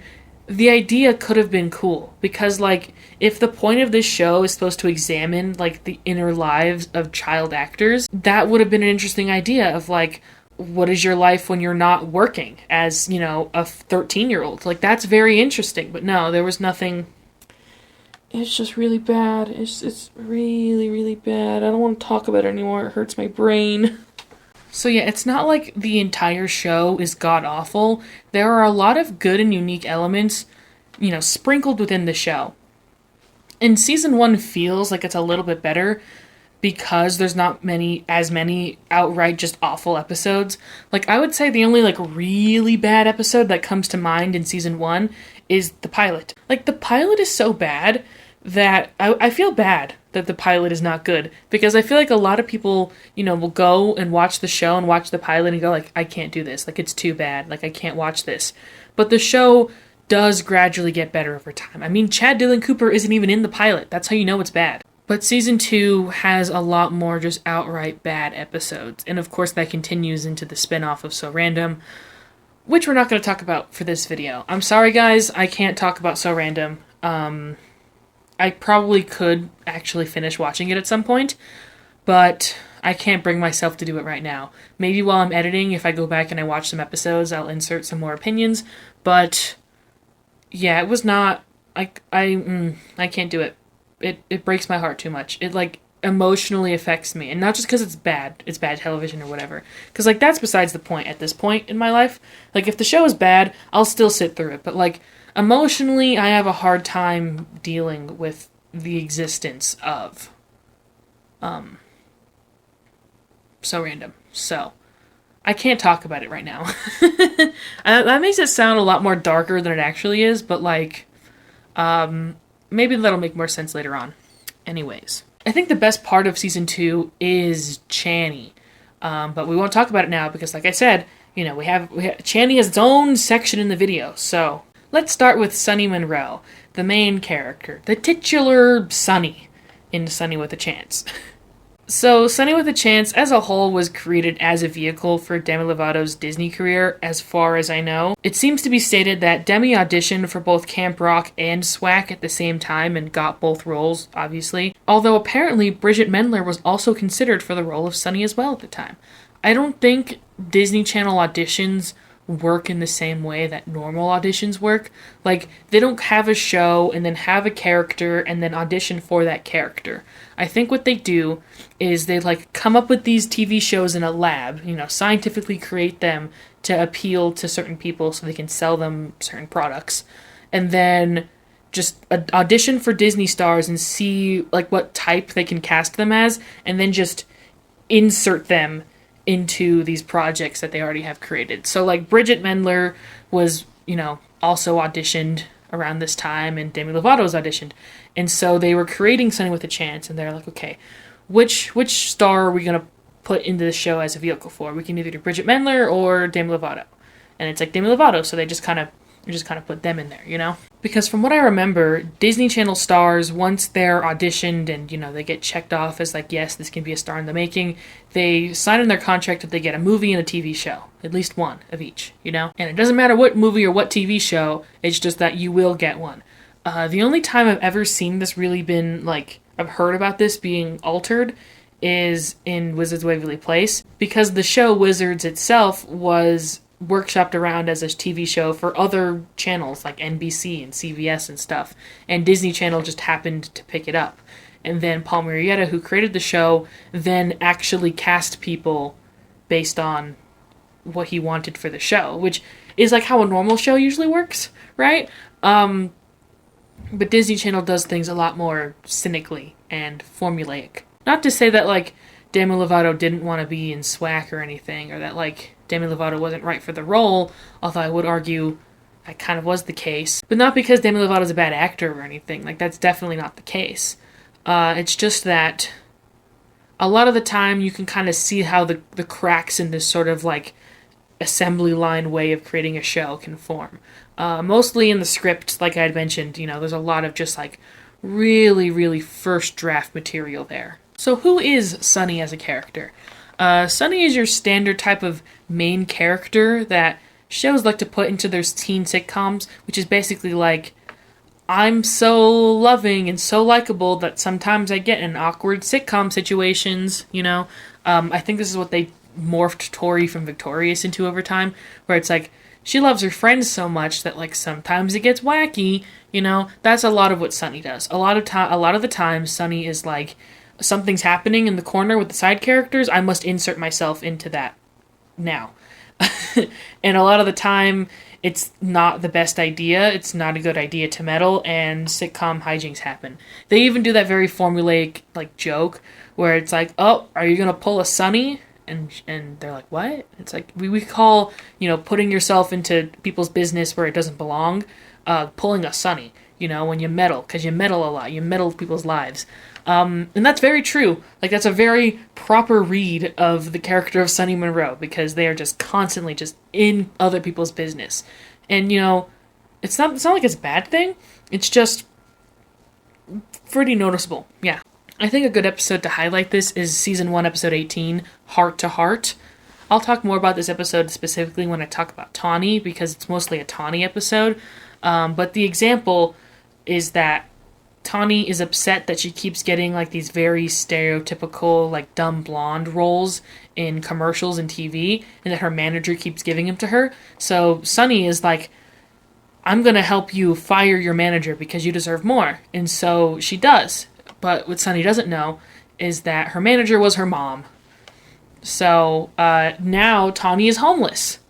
the idea could have been cool because like, if the point of this show is supposed to examine like the inner lives of child actors, that would have been an interesting idea of like, what is your life when you're not working as, you know, a 13-year-old? Like, that's very interesting. But no, there was nothing. It's just really bad. It's really, really bad. I don't want to talk about it anymore. It hurts my brain. So yeah, it's not like the entire show is god-awful. There are a lot of good and unique elements, you know, sprinkled within the show. And season 1 feels like it's a little bit better because there's not as many outright just awful episodes. Like, I would say the only like really bad episode that comes to mind in season 1 is the pilot. Like, the pilot is so bad that I feel bad that the pilot is not good, because I feel like a lot of people, you know, will go and watch the show and watch the pilot and go like, I can't do this, like, it's too bad, like, I can't watch this. But the show does gradually get better over time. I mean, Chad Dylan Cooper isn't even in the pilot. That's how you know it's bad. But season 2 has a lot more just outright bad episodes. And of course that continues into the spin-off of So Random, which we're not going to talk about for this video. I'm sorry guys, I can't talk about So Random. I probably could actually finish watching it at some point, but I can't bring myself to do it right now. Maybe while I'm editing, if I go back and I watch some episodes, I'll insert some more opinions, but yeah, it was not, I can't do it. It breaks my heart too much. It like emotionally affects me, and not just because it's bad television or whatever, because like that's besides the point at this point in my life. Like, if the show is bad, I'll still sit through it, but like emotionally I have a hard time dealing with the existence of So Random, so I can't talk about it right now. That makes it sound a lot more darker than it actually is, but like maybe that'll make more sense later on. Anyways, I think the best part of season 2 is Channy, but we won't talk about it now because, like I said, you know, we have Channy has its own section in the video. So let's start with Sonny Monroe, the main character, the titular Sonny in Sonny with a Chance. So, Sonny with a Chance, as a whole, was created as a vehicle for Demi Lovato's Disney career, as far as I know. It seems to be stated that Demi auditioned for both Camp Rock and SWAC at the same time and got both roles, obviously. Although apparently Bridget Mendler was also considered for the role of Sonny as well at the time. I don't think Disney Channel auditions work in the same way that normal auditions work. Like, they don't have a show and then have a character and then audition for that character. I think what they do is they like come up with these TV shows in a lab, you know, scientifically create them to appeal to certain people so they can sell them certain products, and then just audition for Disney stars and see like what type they can cast them as, and then just insert them into these projects that they already have created. So like Bridget Mendler was, you know, also auditioned around this time, and Demi Lovato's auditioned. And so they were creating Sonny with a Chance, and they're like, okay, which star are we going to put into the show as a vehicle for? We can either do Bridget Mendler or Demi Lovato. And it's like Demi Lovato, so they just kind of put them in there, you know? Because from what I remember, Disney Channel stars, once they're auditioned and, you know, they get checked off as like, yes, this can be a star in the making, they sign in their contract that they get a movie and a TV show. At least one of each, you know? And it doesn't matter what movie or what TV show, it's just that you will get one. The only time I've ever seen this really been, like, I've heard about this being altered is in Wizards of Waverly Place, because the show Wizards itself was workshopped around as a TV show for other channels like NBC and CBS and stuff, and Disney Channel just happened to pick it up. And then Paul Murrieta, who created the show, then actually cast people based on what he wanted for the show, which is like how a normal show usually works, right? But Disney Channel does things a lot more cynically and formulaic. Not to say that, like, Demi Lovato didn't want to be in SWAC or anything, or that, like, Demi Lovato wasn't right for the role, although I would argue that kind of was the case. But not because Demi Lovato's a bad actor or anything. Like, that's definitely not the case. It's just that a lot of the time you can kind of see how the cracks in this sort of like assembly line way of creating a show can form. Mostly in the script, like I had mentioned, you know, there's a lot of just like really, really first draft material there. So who is Sonny as a character? Sonny is your standard type of main character that shows like to put into their teen sitcoms, which is basically like, I'm so loving and so likable that sometimes I get in awkward sitcom situations, you know? I think this is what they morphed Tori from Victorious into over time, where it's like, she loves her friends so much that like sometimes it gets wacky, you know? That's a lot of what Sonny does. A lot of the time, Sonny is like, something's happening in the corner with the side characters, I must insert myself into that now. And a lot of the time, it's not the best idea, it's not a good idea to meddle, and sitcom hijinks happen. They even do that very formulaic, like, joke, where it's like, oh, are you gonna pull a Sonny? And they're like, what? It's like, we call, you know, putting yourself into people's business where it doesn't belong, pulling a Sonny, you know, when you meddle, because you meddle a lot, you meddle with people's lives. And that's very true. Like, that's a very proper read of the character of Sonny Monroe, because they are just constantly just in other people's business. And, you know, it's not like it's a bad thing. It's just pretty noticeable. Yeah. I think a good episode to highlight this is Season 1, Episode 18, Heart to Heart. I'll talk more about this episode specifically when I talk about Tawny, because it's mostly a Tawny episode. But the example is that Tawny is upset that she keeps getting like these very stereotypical like dumb blonde roles in commercials and TV, and that her manager keeps giving them to her. So Sonny is like, I'm gonna help you fire your manager because you deserve more. And so she does. But what Sonny doesn't know is that her manager was her mom. So now Tawny is homeless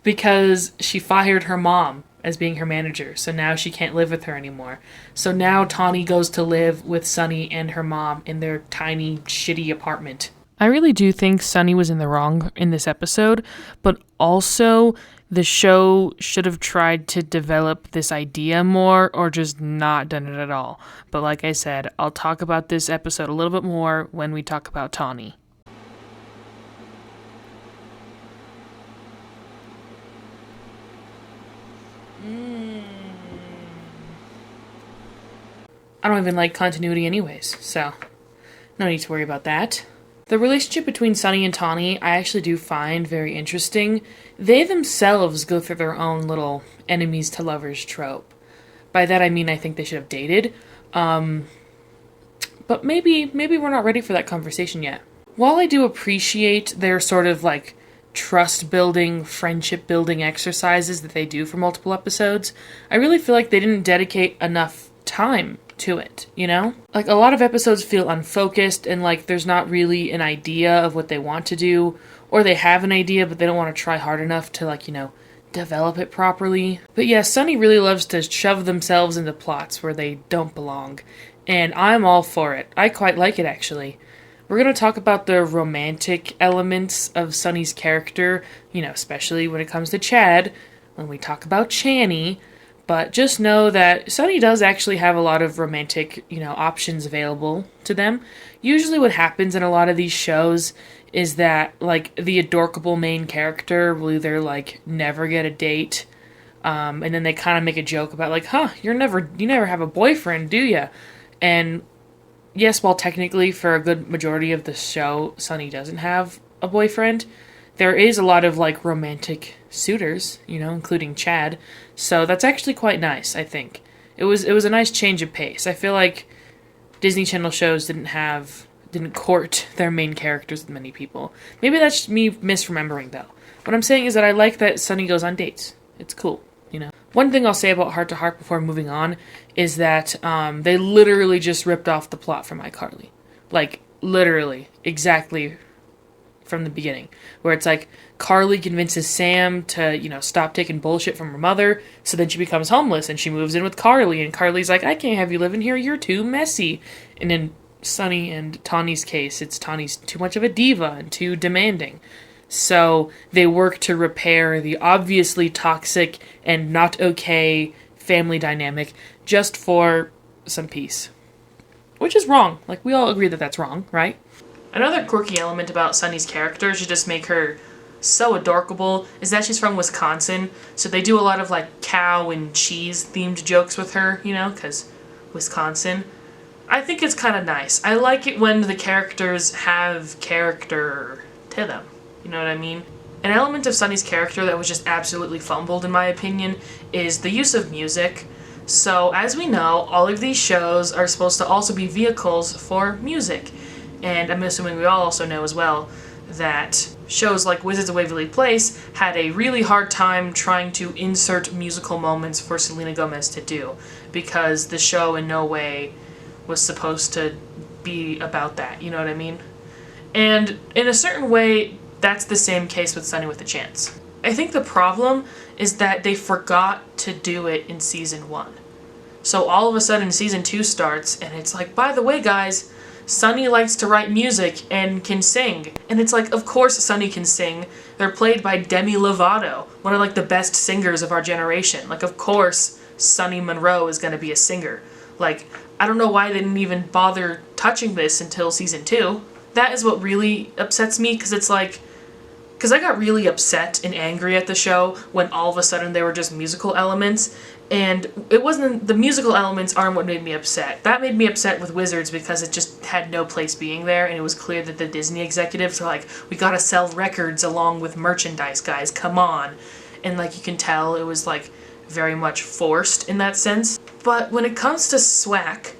because she fired her mom as being her manager, so now she can't live with her anymore. So now Tawny goes to live with Sonny and her mom in their tiny, shitty apartment. I really do think Sonny was in the wrong in this episode, but also the show should have tried to develop this idea more or just not done it at all. But like I said, I'll talk about this episode a little bit more when we talk about Tawny. I don't even like continuity anyways, so no need to worry about that. The relationship between Sonny and Tawny I actually do find very interesting. They themselves go through their own little enemies to lovers trope. By that I mean I think they should have dated. But maybe we're not ready for that conversation yet. While I do appreciate their sort of like trust building, friendship building exercises that they do for multiple episodes, I really feel like they didn't dedicate enough time to it, you know? Like, a lot of episodes feel unfocused and like there's not really an idea of what they want to do, or they have an idea but they don't want to try hard enough to, like, you know, develop it properly. But yeah, Sonny really loves to shove themselves into plots where they don't belong, and I'm all for it. I quite like it, actually. We're going to talk about the romantic elements of Sonny's character, you know, especially when it comes to Chad, when we talk about Channy. But just know that Sonny does actually have a lot of romantic, you know, options available to them. Usually what happens in a lot of these shows is that, like, the adorkable main character will either, like, never get a date, and then they kind of make a joke about, like, you never have a boyfriend, do ya? And yes, while technically for a good majority of the show, Sonny doesn't have a boyfriend, there is a lot of, like, romantic suitors, you know, including Chad. So that's actually quite nice, I think. It was a nice change of pace. I feel like Disney Channel shows didn't court their main characters with many people. Maybe that's just me misremembering, though. What I'm saying is that I like that Sonny goes on dates. It's cool, you know. One thing I'll say about Heart to Heart before moving on is that they literally just ripped off the plot from iCarly. Like, literally, exactly from the beginning, where it's like Carly convinces Sam to, you know, stop taking bullshit from her mother, so then she becomes homeless and she moves in with Carly, and Carly's like, I can't have you living here, you're too messy. And in Sonny and Tawny's case, it's Tawny's too much of a diva and too demanding. So they work to repair the obviously toxic and not okay family dynamic just for some peace. Which is wrong. Like, we all agree that that's wrong, right? Another quirky element about Sonny's character to just make her so adorable is that she's from Wisconsin, so they do a lot of like cow and cheese themed jokes with her, you know, because Wisconsin. I think it's kind of nice. I like it when the characters have character to them, you know what I mean? An element of Sonny's character that was just absolutely fumbled in my opinion is the use of music. So as we know, all of these shows are supposed to also be vehicles for music. And I'm assuming we all also know as well that shows like Wizards of Waverly Place had a really hard time trying to insert musical moments for Selena Gomez to do, because the show in no way was supposed to be about that, you know what I mean? And in a certain way, that's the same case with Sonny with a Chance. I think the problem is that they forgot to do it in season 1. So all of a sudden season 2 starts and it's like, by the way guys, Sonny likes to write music and can sing. And it's like, of course Sonny can sing. They're played by Demi Lovato, one of like the best singers of our generation. Like, of course Sonny Monroe is gonna be a singer. Like, I don't know why they didn't even bother touching this until season 2. That is what really upsets me, because it's like, because I got really upset and angry at the show when all of a sudden there were just musical elements, and it wasn't, the musical elements aren't what made me upset. That made me upset with Wizards because it just had no place being there, and it was clear that the Disney executives were like, we gotta sell records along with merchandise, guys, come on. And like you can tell, it was like very much forced in that sense. But when it comes to SWAC,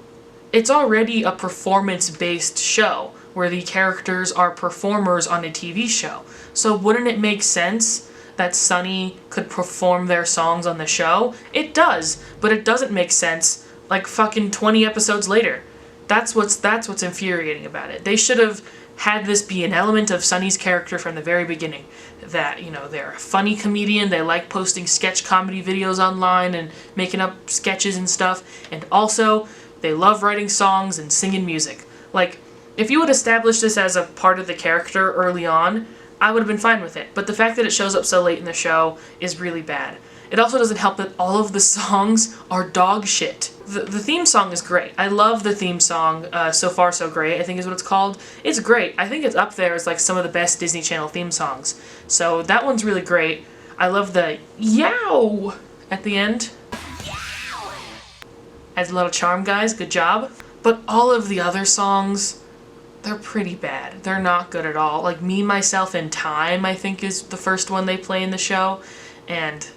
it's already a performance-based show where the characters are performers on a TV show. So wouldn't it make sense that Sonny could perform their songs on the show? It does, but it doesn't make sense like fucking 20 episodes later. That's what's infuriating about it. They should have had this be an element of Sonny's character from the very beginning. That, you know, they're a funny comedian, they like posting sketch comedy videos online and making up sketches and stuff, and also they love writing songs and singing music. Like, if you had established this as a part of the character early on, I would have been fine with it. But the fact that it shows up so late in the show is really bad. It also doesn't help that all of the songs are dog shit. The theme song is great. I love the theme song, So Far So Great, I think is what it's called. It's great. I think it's up there as like some of the best Disney Channel theme songs. So that one's really great. I love the yow at the end. Adds a little charm, guys. Good job. But all of the other songs, they're pretty bad. They're not good at all. Like Me, Myself, and Time, I think, is the first one they play in the show. And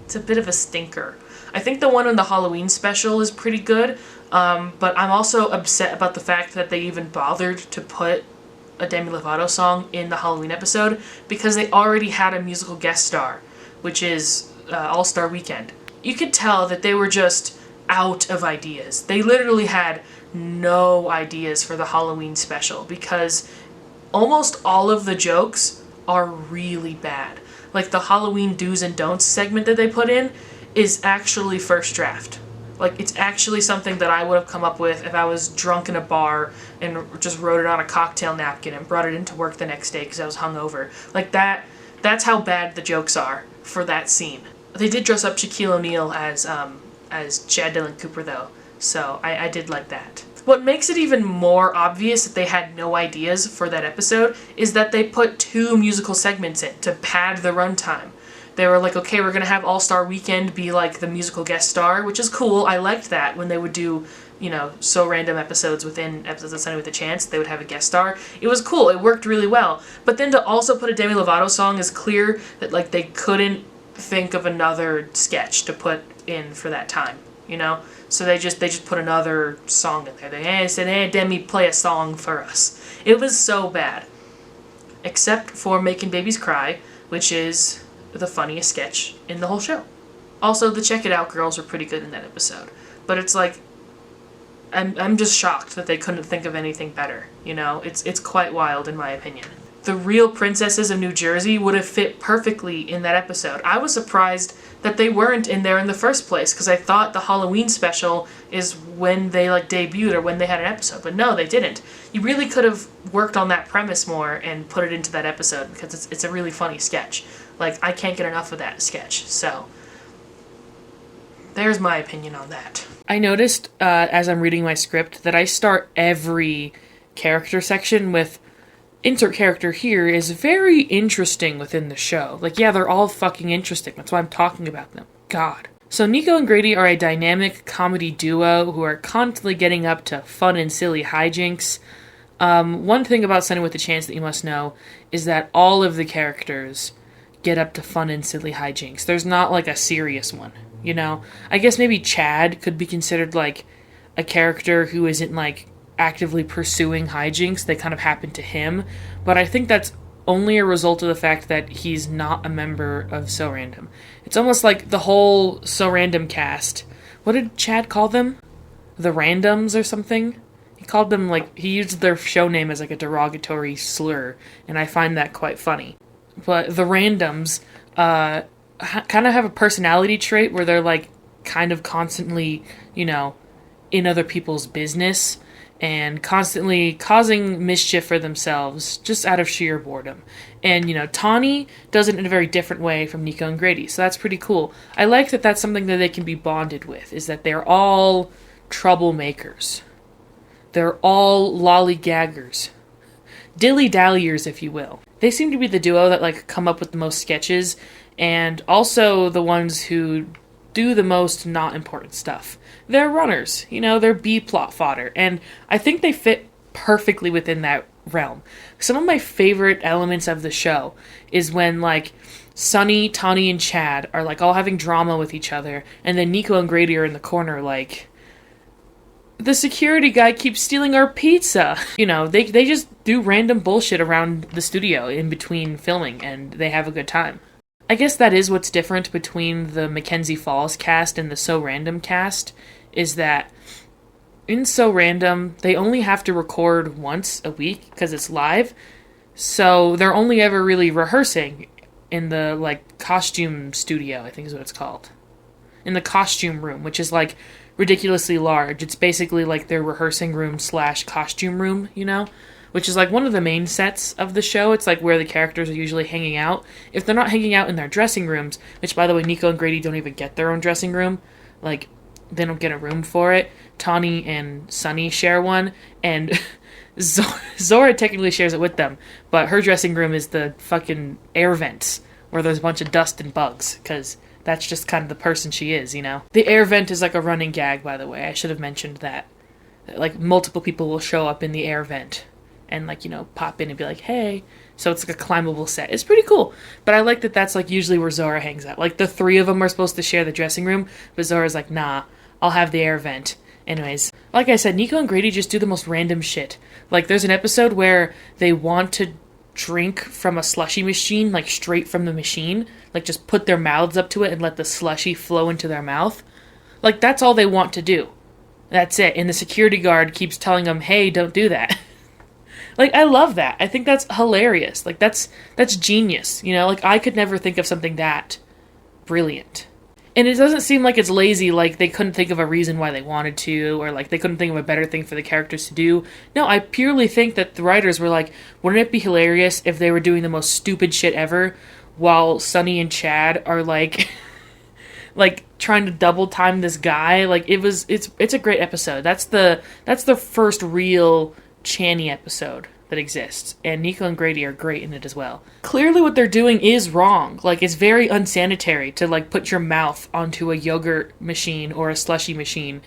it's a bit of a stinker. I think the one in the Halloween special is pretty good, but I'm also upset about the fact that they even bothered to put a Demi Lovato song in the Halloween episode, because they already had a musical guest star, which is All-Star Weekend. You could tell that they were just out of ideas. They literally had no ideas for the Halloween special, because almost all of the jokes are really bad. Like the Halloween do's and don'ts segment that they put in is actually first draft. Like, it's actually something that I would have come up with if I was drunk in a bar and just wrote it on a cocktail napkin and brought it into work the next day because I was hungover. Like that's how bad the jokes are for that scene. They did dress up Shaquille O'Neal as Chad Dillon Cooper though, so I did like that. What makes it even more obvious that they had no ideas for that episode is that they put 2 musical segments in to pad the runtime. They were like, okay, we're gonna have All-Star Weekend be like the musical guest star, which is cool. I liked that when they would do, you know, so random episodes within episodes of Sonny with a Chance, they would have a guest star. It was cool, it worked really well. But then to also put a Demi Lovato song is clear that like they couldn't think of another sketch to put in for that time, you know? So they just put another song in there. They said, hey, Demi, play a song for us. It was so bad. Except for Making Babies Cry, which is the funniest sketch in the whole show. Also, the Check It Out girls were pretty good in that episode. But it's like, I'm just shocked that they couldn't think of anything better, you know? It's quite wild in my opinion. The Real Princesses of New Jersey would have fit perfectly in that episode. I was surprised that they weren't in there in the first place, because I thought the Halloween special is when they like debuted or when they had an episode, but no, they didn't. You really could have worked on that premise more and put it into that episode, because it's a really funny sketch. Like, I can't get enough of that sketch, so there's my opinion on that. I noticed as I'm reading my script that I start every character section with insert character here is very interesting within the show. Like, yeah, they're all fucking interesting. That's why I'm talking about them. God. So Nico and Grady are a dynamic comedy duo who are constantly getting up to fun and silly hijinks. One thing about Sonny with a Chance that you must know is that all of the characters get up to fun and silly hijinks. There's not like a serious one, you know? I guess maybe Chad could be considered like a character who isn't like actively pursuing hijinks. They kind of happen to him. But I think that's only a result of the fact that he's not a member of So Random. It's almost like the whole So Random cast. What did Chad call them? The Randoms or something? He called them like, he used their show name as like a derogatory slur, and I find that quite funny. But the Randoms kind of have a personality trait where they're like kind of constantly, you know, in other people's business and constantly causing mischief for themselves just out of sheer boredom. And, you know, Tawny does it in a very different way from Nico and Grady, so that's pretty cool. I like that that's something that they can be bonded with, is that they're all troublemakers. They're all lollygaggers. Dilly-dalliers, if you will. They seem to be the duo that, like, come up with the most sketches, and also the ones who do the most not important stuff. They're runners, you know, they're B-plot fodder, and I think they fit perfectly within that realm. Some of my favorite elements of the show is when, like, Sonny, Tawny, and Chad are, like, all having drama with each other, and then Nico and Grady are in the corner, like, the security guy keeps stealing our pizza. You know, they just do random bullshit around the studio in between filming, and they have a good time. I guess that is what's different between the Mackenzie Falls cast and the So Random cast, is that in So Random, they only have to record once a week because it's live, so they're only ever really rehearsing in the, like, costume studio, I think is what it's called. In the costume room, which is, like, ridiculously large. It's basically, like, their rehearsing room / costume room, you know? Which is, like, one of the main sets of the show. It's, like, where the characters are usually hanging out. If they're not hanging out in their dressing rooms, which, by the way, Nico and Grady don't even get their own dressing room. Like, they don't get a room for it. Tawny and Sonny share one, and Zora technically shares it with them, but her dressing room is the fucking air vents, where there's a bunch of dust and bugs, because that's just kind of the person she is, you know? The air vent is, like, a running gag, by the way. I should have mentioned that. Like, multiple people will show up in the air vent and, like, you know, pop in and be like, hey. So it's like a climbable set. It's pretty cool. But I like that that's, like, usually where Zora hangs out. Like, the three of them are supposed to share the dressing room, but Zora's like, nah, I'll have the air vent. Anyways, like I said, Nico and Grady just do the most random shit. Like, there's an episode where they want to drink from a slushy machine, like, straight from the machine. Like, just put their mouths up to it and let the slushy flow into their mouth. Like, that's all they want to do. That's it. And the security guard keeps telling them, hey, don't do that. Like, I love that. I think that's hilarious. Like, that's genius. You know, like, I could never think of something that brilliant. And it doesn't seem like it's lazy, like they couldn't think of a reason why they wanted to, or like they couldn't think of a better thing for the characters to do. No, I purely think that the writers were like, wouldn't it be hilarious if they were doing the most stupid shit ever, while Sonny and Chad are like, like trying to double time this guy? Like, it's a great episode. That's the first real Channy episode that exists, and Nico and Grady are great in it as well. Clearly what they're doing is wrong. Like, it's very unsanitary to, like, put your mouth onto a yogurt machine or a slushy machine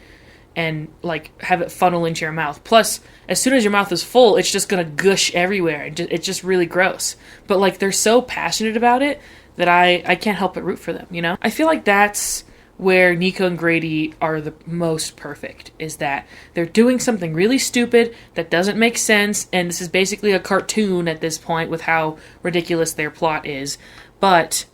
and, like, have it funnel into your mouth. Plus, as soon as your mouth is full, it's just gonna gush everywhere. It's just really gross. But, like, they're so passionate about it that I can't help but root for them, you know? I feel like that's where Nico and Grady are the most perfect, is that they're doing something really stupid that doesn't make sense, and this is basically a cartoon at this point with how ridiculous their plot is, but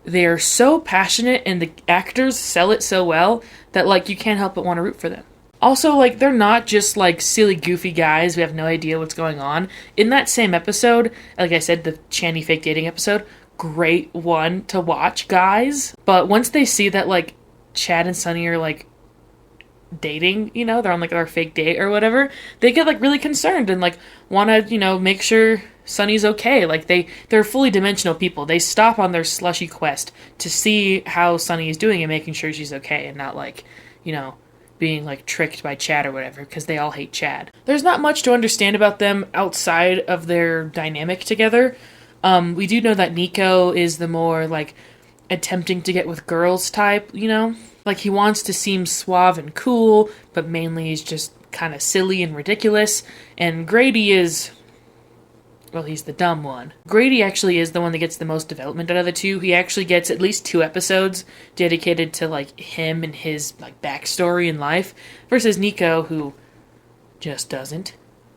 they're so passionate and the actors sell it so well that, like, you can't help but want to root for them. Also, like, they're not just, like, silly, goofy guys who have no idea what's going on. In that same episode, like I said, the Channy fake dating episode, great one to watch, guys. But once they see that, like, Chad and Sonny are, like, dating, you know, they're on, like, their fake date or whatever, they get, like, really concerned and, like, want to, you know, make sure Sonny's okay. Like, they're fully dimensional people. They stop on their slushy quest to see how Sonny is doing and making sure she's okay and not, like, you know, being like tricked by Chad or whatever, because they all hate Chad. There's not much to understand about them outside of their dynamic together. We do know that Nico is the more like attempting to get with girls type, you know? Like he wants to seem suave and cool, but mainly he's just kind of silly and ridiculous. And Grady is, well, he's the dumb one. Grady actually is the one that gets the most development out of the two. He actually gets at least 2 episodes dedicated to like him and his like backstory in life, versus Nico, who just doesn't.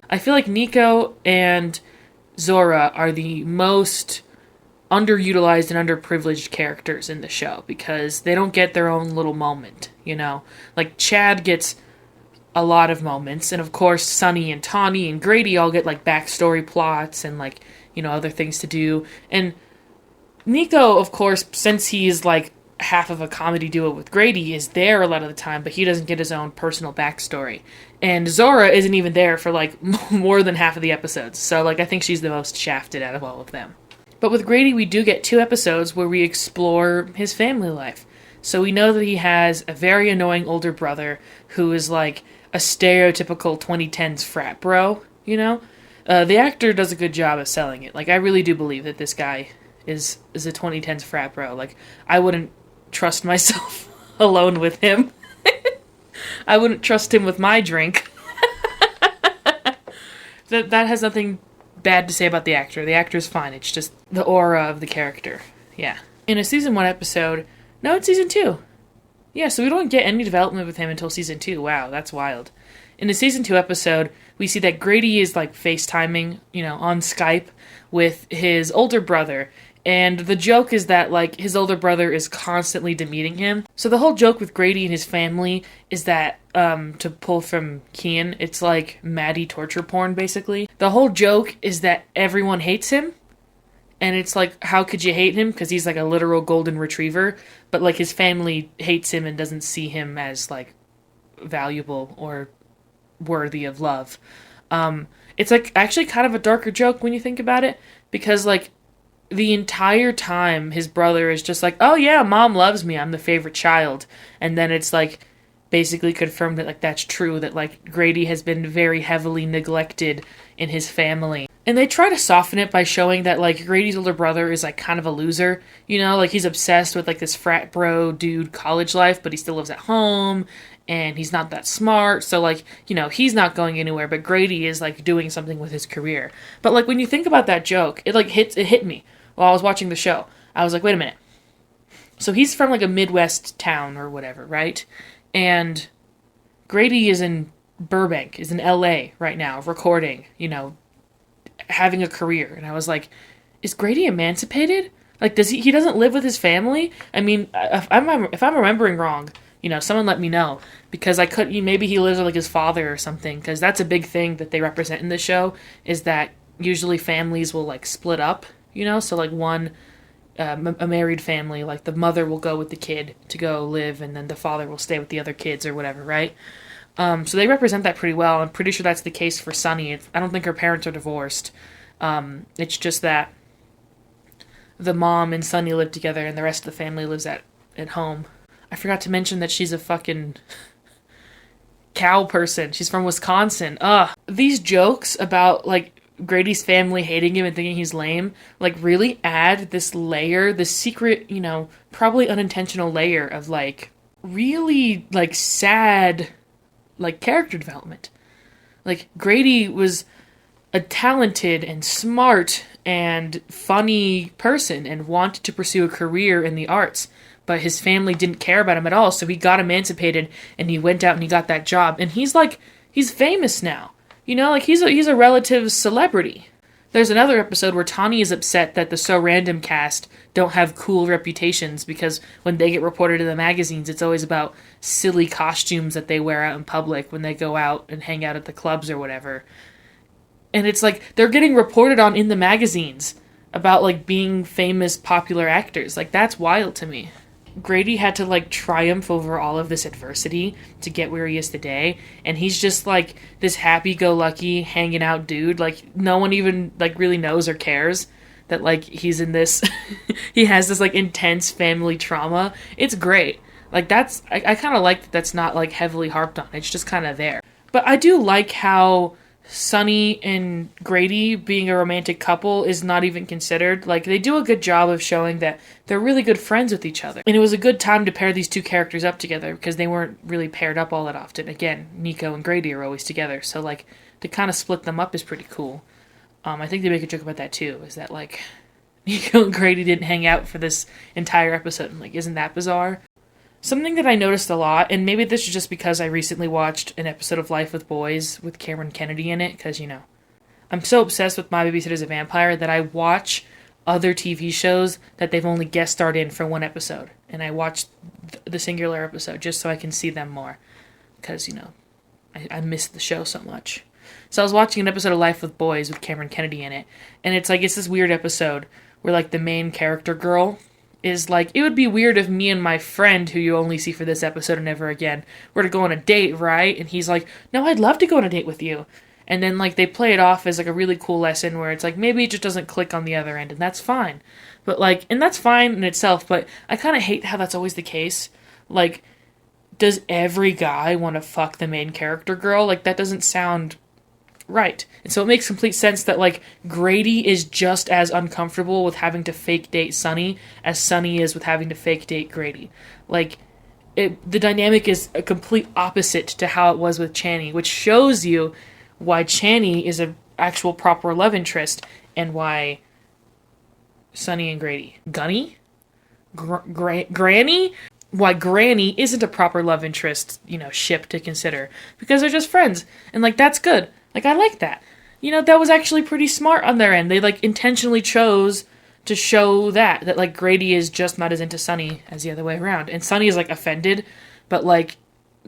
I feel like Nico and Zora are the most underutilized and underprivileged characters in the show because they don't get their own little moment, you know? Like Chad gets a lot of moments, and of course Sonny and Tawny and Grady all get like backstory plots and like, you know, other things to do. And Nico, of course, since he's like half of a comedy duo with Grady, is there a lot of the time, but he doesn't get his own personal backstory. And Zora isn't even there for like more than half of the episodes, so like I think she's the most shafted out of all of them. But with Grady, we do get 2 episodes where we explore his family life. So we know that he has a very annoying older brother who is like a stereotypical 2010s frat bro, you know? The actor does a good job of selling it. Like, I really do believe that this guy is a 2010s frat bro. Like, I wouldn't trust myself alone with him. I wouldn't trust him with my drink. That has nothing bad to say about the actor. The actor's fine. It's just the aura of the character. Yeah. In a season 1 episode, no, it's season 2. Yeah, so we don't get any development with him until season 2. Wow, that's wild. In the season 2 episode, we see that Grady is like FaceTiming, you know, on Skype with his older brother. And the joke is that like his older brother is constantly demeaning him. So the whole joke with Grady and his family is that, to pull from Kian, it's like Maddie torture porn, basically. The whole joke is that everyone hates him. And it's like, how could you hate him? Because he's like a literal golden retriever. But like his family hates him and doesn't see him as like valuable or worthy of love. It's like actually kind of a darker joke when you think about it. Because like the entire time his brother is just like, oh yeah, mom loves me, I'm the favorite child. And then it's like basically confirmed that like that's true, that like Grady has been very heavily neglected in his family. And they try to soften it by showing that like Grady's older brother is like kind of a loser, you know, like he's obsessed with like this frat bro dude college life, but he still lives at home and he's not that smart. So like, you know, he's not going anywhere, but Grady is like doing something with his career. But like when you think about that joke, it hit me while I was watching the show. I was like, wait a minute. So he's from like a Midwest town or whatever, right? And Grady is in Burbank, is in LA right now, recording, you know, having a career. And I was like, is Grady emancipated? Like, he doesn't live with his family? I mean, if I'm remembering wrong, you know, someone let me know, because maybe he lives with like his father or something, because that's a big thing that they represent in the show, is that usually families will like split up, you know, so like a married family, like the mother will go with the kid to go live, and then the father will stay with the other kids or whatever, right? So they represent that pretty well. I'm pretty sure that's the case for Sonny. I don't think her parents are divorced. It's just that the mom and Sonny live together and the rest of the family lives at home. I forgot to mention that she's a fucking cow person. She's from Wisconsin. Ugh. These jokes about, like, Grady's family hating him and thinking he's lame, like, really add this layer, this secret, you know, probably unintentional layer of, like, really, like, sad, like, character development. Like, Grady was a talented and smart and funny person and wanted to pursue a career in the arts, but his family didn't care about him at all, so he got emancipated and he went out and he got that job, and he's famous now, you know, like he's a relative celebrity. There's another episode where Tawny is upset that the So Random cast don't have cool reputations, because when they get reported in the magazines, it's always about silly costumes that they wear out in public when they go out and hang out at the clubs or whatever. And it's like, they're getting reported on in the magazines about, like, being famous, popular actors. Like, that's wild to me. Grady had to, like, triumph over all of this adversity to get where he is today. And he's just, like, this happy-go-lucky, hanging out dude. Like, no one even, like, really knows or cares that, like, he's in this... he has this, like, intense family trauma. It's great. Like I kind of like that that's not like heavily harped on. It's just kind of there. But I do like how Sonny and Grady being a romantic couple is not even considered. Like, they do a good job of showing that they're really good friends with each other. And it was a good time to pair these two characters up together because they weren't really paired up all that often. Again, Nico and Grady are always together. So, like, to kind of split them up is pretty cool. I think they make a joke about that too, is that, like, Nico and Grady didn't hang out for this entire episode. And, like, isn't that bizarre? Something that I noticed a lot, and maybe this is just because I recently watched an episode of Life with Boys with Cameron Kennedy in it, because, you know, I'm so obsessed with My Babysitter's a Vampire that I watch other TV shows that they've only guest starred in for one episode. And I watch the singular episode just so I can see them more, because, you know, I miss the show so much. So I was watching an episode of Life with Boys with Cameron Kennedy in it, and it's like, it's this weird episode where, like, the main character girl is like, it would be weird if me and my friend, who you only see for this episode and never again, were to go on a date, right? And he's like, no, I'd love to go on a date with you. And then, like, they play it off as, like, a really cool lesson where it's like, maybe it just doesn't click on the other end, and that's fine. But, like, and that's fine in itself, but I kind of hate how that's always the case. Like, does every guy want to fuck the main character girl? Like, that doesn't sound right. And so it makes complete sense that, like, Grady is just as uncomfortable with having to fake date Sonny as Sonny is with having to fake date Grady. Like, the dynamic is a complete opposite to how it was with Channy, which shows you why Channy is an actual proper love interest and why Sonny and Grady. Gunny? Granny? Why Granny isn't a proper love interest, you know, ship to consider. Because they're just friends. And, like, that's good. Like, I like that. You know, that was actually pretty smart on their end. They, like, intentionally chose to show that, like, Grady is just not as into Sonny as the other way around. And Sonny is, like, offended, but, like,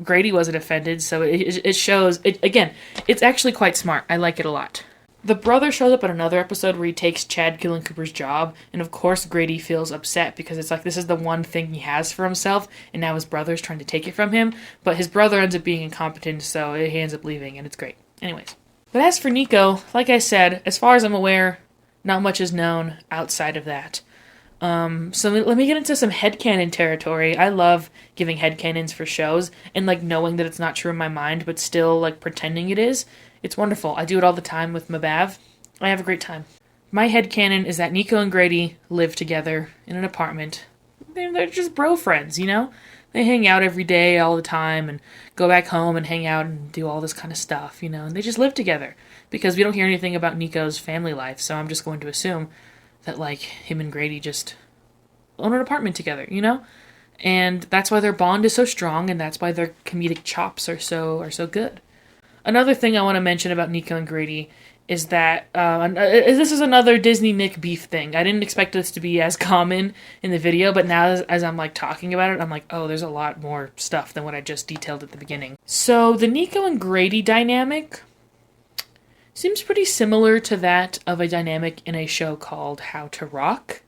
Grady wasn't offended, so it shows, again, it's actually quite smart. I like it a lot. The brother shows up in another episode where he takes Chad Killing Cooper's job, and of course Grady feels upset because it's like, this is the one thing he has for himself, and now his brother's trying to take it from him, but his brother ends up being incompetent, so he ends up leaving, and it's great. Anyways. But as for Nico, like I said, as far as I'm aware, not much is known outside of that. So let me get into some headcanon territory. I love giving headcanons for shows and, like, knowing that it's not true in my mind, but still, like, pretending it is. It's wonderful. I do it all the time with Mabav. I have a great time. My headcanon is that Nico and Grady live together in an apartment. They're just bro friends, you know? They hang out every day, all the time, and go back home and hang out and do all this kind of stuff, you know? And they just live together. Because we don't hear anything about Nico's family life, so I'm just going to assume that, like, him and Grady just own an apartment together, you know? And that's why their bond is so strong, and that's why their comedic chops are so good. Another thing I want to mention about Nico and Grady is that this is another Disney Nick beef thing. I didn't expect this to be as common in the video, but now as I'm, like, talking about it, I'm like, oh, there's a lot more stuff than what I just detailed at the beginning. So the Nico and Grady dynamic seems pretty similar to that of a dynamic in a show called How to Rock.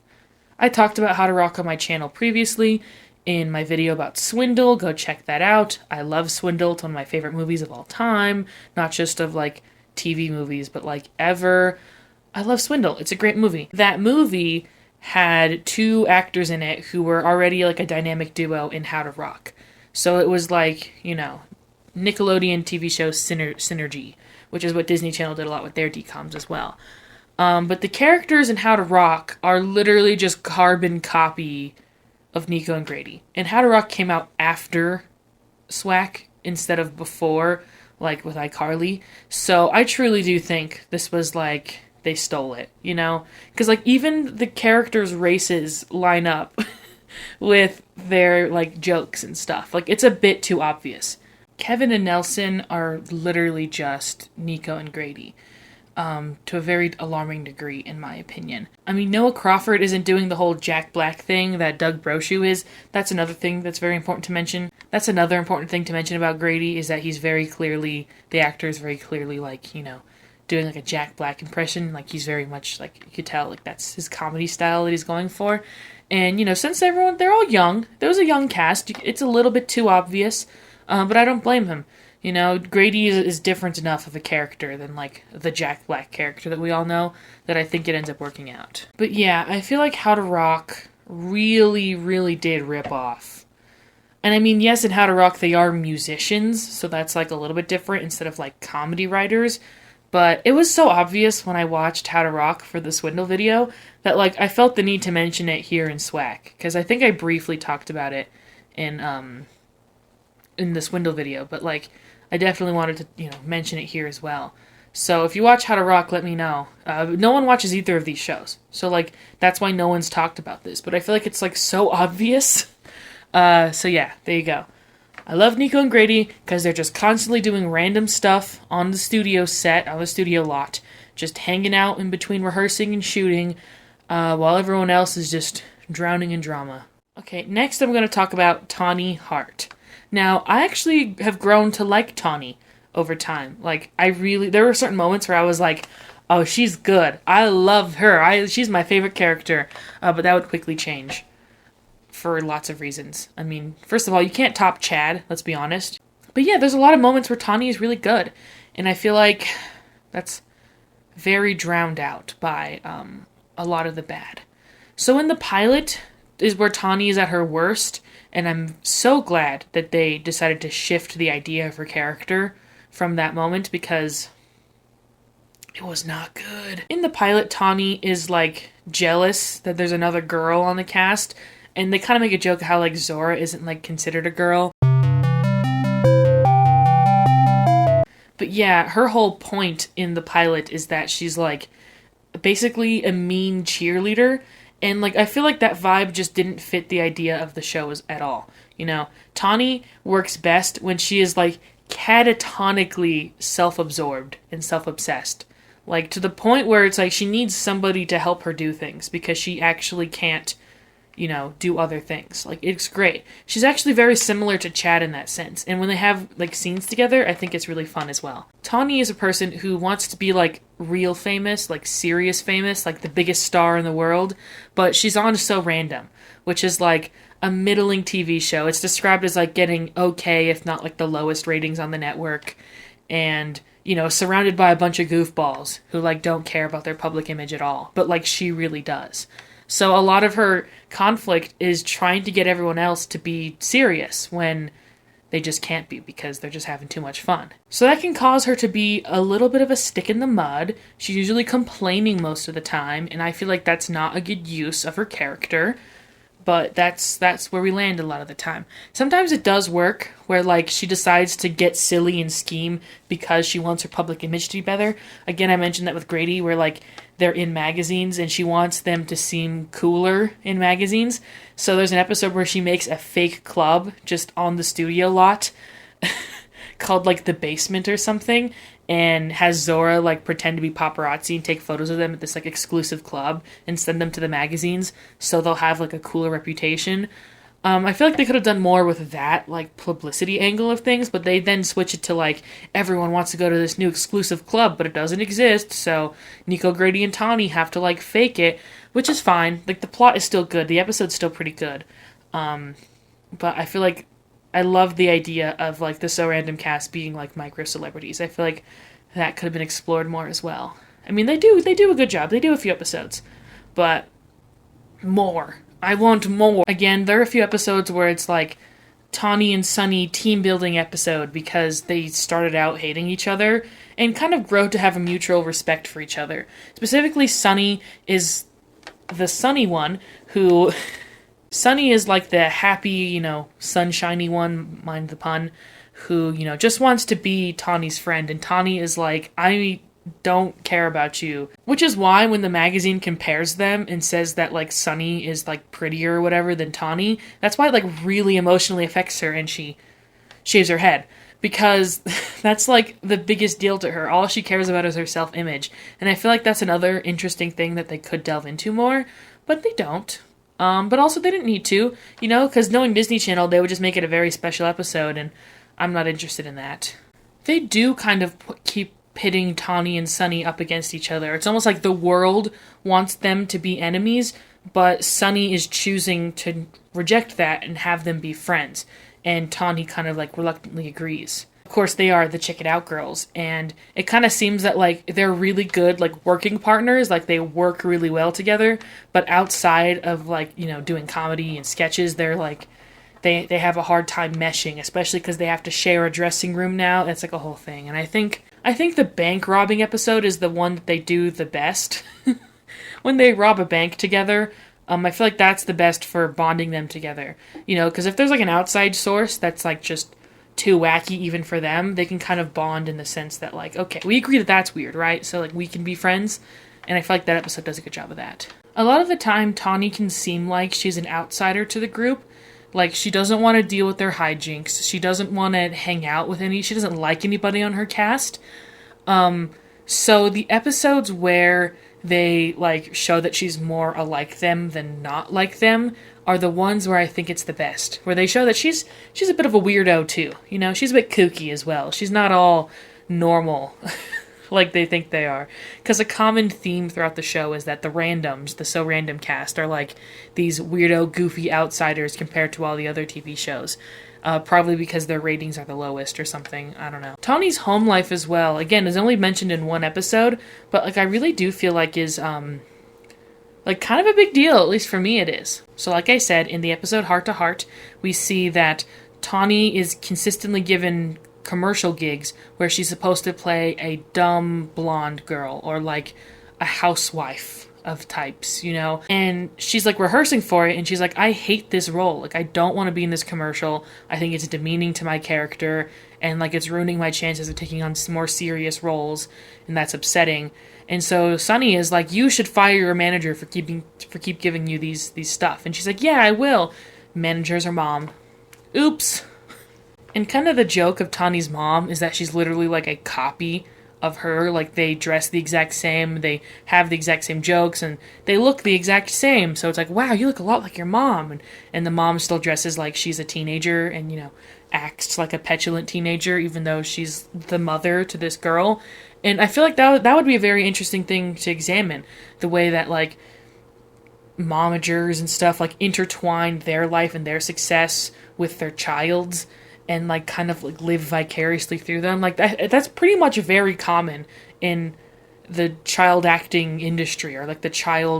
I talked about How to Rock on my channel previously in my video about Swindle. Go check that out. I love Swindle. It's one of my favorite movies of all time. Not just of, like, TV movies, but, like, ever. I love Swindle. It's a great movie. That movie had two actors in it who were already, like, a dynamic duo in How to Rock. So it was like, you know, Nickelodeon TV show synergy, which is what Disney Channel did a lot with their DComs as well. But the characters in How to Rock are literally just carbon copy of Nico and Grady. And How to Rock came out after SWAC instead of before, like with iCarly. So I truly do think this was like, they stole it, you know? Because, like, even the characters' races line up with their, like, jokes and stuff. Like, it's a bit too obvious. Kevin and Nelson are literally just Nico and Grady. To a very alarming degree, in my opinion. I mean, Noah Crawford isn't doing the whole Jack Black thing that Doug Brochu is. That's another thing that's very important to mention. That's another important thing to mention about Grady, is that he's very clearly, the actor is very clearly, like, you know, doing, like, a Jack Black impression. Like, he's very much, like, you could tell, like, that's his comedy style that he's going for. And, you know, since they're all young, there was a young cast, it's a little bit too obvious, but I don't blame him. You know, Grady is different enough of a character than, like, the Jack Black character that we all know, that I think it ends up working out. But yeah, I feel like How to Rock really, really did rip off And I mean, yes, in How to Rock, they are musicians, so that's like a little bit different instead of like comedy writers. But it was so obvious when I watched How to Rock for the Swindle video that like I felt the need to mention it here in Swag, because I think I briefly talked about it in the Swindle video, but like I definitely wanted to, you know, mention it here as well. So if you watch How to Rock, let me know. No one watches either of these shows, so like that's why no one's talked about this. But I feel like it's like so obvious. So yeah, there you go. I love Nico and Grady because they're just constantly doing random stuff on the studio set, on the studio lot, just hanging out in between rehearsing and shooting, while everyone else is just drowning in drama. Okay, next I'm going to talk about Tawny Hart. Now, I actually have grown to like Tawny over time. Like, there were certain moments where I was like, oh, she's good. I love her. She's my favorite character. But that would quickly change for lots of reasons. I mean, first of all, you can't top Chad, let's be honest. But yeah, there's a lot of moments where Tawny is really good. And I feel like that's very drowned out by a lot of the bad. So in the pilot is where Tawny is at her worst. And I'm so glad that they decided to shift the idea of her character from that moment, because it was not good. In the pilot, Tawny is like jealous that there's another girl on the cast, and they kind of make a joke of how like Zora isn't like considered a girl. But yeah, her whole point in the pilot is that she's like basically a mean cheerleader. And, like, I feel like that vibe just didn't fit the idea of the show at all. You know, Tawny works best when she is, like, catatonically self-absorbed and self-obsessed. Like, to the point where it's like she needs somebody to help her do things because she actually can't, you know, do other things. Like, it's great. She's actually very similar to Chad in that sense. And when they have, like, scenes together, I think it's really fun as well. Tawny is a person who wants to be, like, real famous, like, serious famous, like, the biggest star in the world. But she's on So Random, which is, like, a middling TV show. It's described as, like, getting okay, if not, like, the lowest ratings on the network. And, you know, surrounded by a bunch of goofballs who, like, don't care about their public image at all. But, like, she really does. So a lot of her conflict is trying to get everyone else to be serious when they just can't be because they're just having too much fun. So that can cause her to be a little bit of a stick in the mud. She's usually complaining most of the time, and I feel like that's not a good use of her character. But that's where we land a lot of the time. Sometimes it does work, where like she decides to get silly and scheme because she wants her public image to be better. Again, I mentioned that with Grady, where like they're in magazines and she wants them to seem cooler in magazines. So there's an episode where she makes a fake club just on the studio lot called like The Basement or something, and has Zora like pretend to be paparazzi and take photos of them at this like exclusive club and send them to the magazines so they'll have like a cooler reputation. I feel like they could have done more with that like publicity angle of things, but they then switch it to like everyone wants to go to this new exclusive club, but it doesn't exist, so Nico, Grady, and Tawny have to like fake it, which is fine. Like the plot is still good, the episode's still pretty good, but I feel like I love the idea of like the So Random cast being like micro celebrities. I feel like that could have been explored more as well. I mean, they do a good job. They do a few episodes, but more. I want more. Again, there are a few episodes where it's like Tawny and Sonny team building episode because they started out hating each other and kind of grow to have a mutual respect for each other. Specifically, Sonny is the sunny one who... Sonny is like the happy, you know, sunshiny one, mind the pun, who, you know, just wants to be Tawny's friend. And Tawny is like, I don't care about you. Which is why when the magazine compares them and says that, like, Sonny is, like, prettier or whatever than Tawny, that's why it, like, really emotionally affects her and she shaves her head. Because that's, like, the biggest deal to her. All she cares about is her self-image. And I feel like that's another interesting thing that they could delve into more, but they don't. But also they didn't need to, you know, because knowing Disney Channel, they would just make it a very special episode, and I'm not interested in that. They do kind of keep pitting Tawny and Sonny up against each other. It's almost like the world wants them to be enemies, but Sonny is choosing to reject that and have them be friends, and Tawny kind of like reluctantly agrees. Of course, they are the Check It Out girls, and it kind of seems that, like, they're really good, like, working partners, like, they work really well together, but outside of, like, you know, doing comedy and sketches, they're they have a hard time meshing, especially because they have to share a dressing room now. It's like a whole thing. And I think the bank robbing episode is the one that they do the best. When they rob a bank together, I feel like that's the best for bonding them together. You know, because if there's like an outside source that's like just too wacky even for them, they can kind of bond in the sense that like, okay, we agree that that's weird, right? So like we can be friends. And I feel like that episode does a good job of that. A lot of the time, Tawny can seem like she's an outsider to the group. Like, she doesn't want to deal with their hijinks. She doesn't want to hang out with she doesn't like anybody on her cast. So the episodes where they, like, show that she's more alike them than not like them are the ones where I think it's the best. Where they show that she's a bit of a weirdo, too. You know, she's a bit kooky as well. She's not all normal like they think they are. Because a common theme throughout the show is that the randoms, the So Random cast, are like these weirdo, goofy outsiders compared to all the other TV shows. Probably because their ratings are the lowest or something. I don't know. Tawny's home life as well, again, is only mentioned in one episode, but like I really do feel like is like kind of a big deal, at least for me it is. So like I said, in the episode Heart to Heart, we see that Tawny is consistently given commercial gigs where she's supposed to play a dumb blonde girl or like a housewife of types, you know, and she's like rehearsing for it and she's like, I hate this role, like I don't want to be in this commercial, I think it's demeaning to my character and like it's ruining my chances of taking on some more serious roles, and that's upsetting. And so Sonny is like, you should fire your manager for keep giving you these stuff, and she's like, yeah, I will. Manager's her mom. Oops. And kind of the joke of Tawny's mom is that she's literally like a copy of her. Like, they dress the exact same, they have the exact same jokes, and they look the exact same. So it's like, wow, you look a lot like your mom. And the mom still dresses like she's a teenager and, you know, acts like a petulant teenager, even though she's the mother to this girl. And I feel like that would be a very interesting thing to examine. The way that, like, momagers and stuff, like, intertwine their life and their success with their child's, and like kind of like live vicariously through them. Like that's pretty much very common in the child acting industry, or like the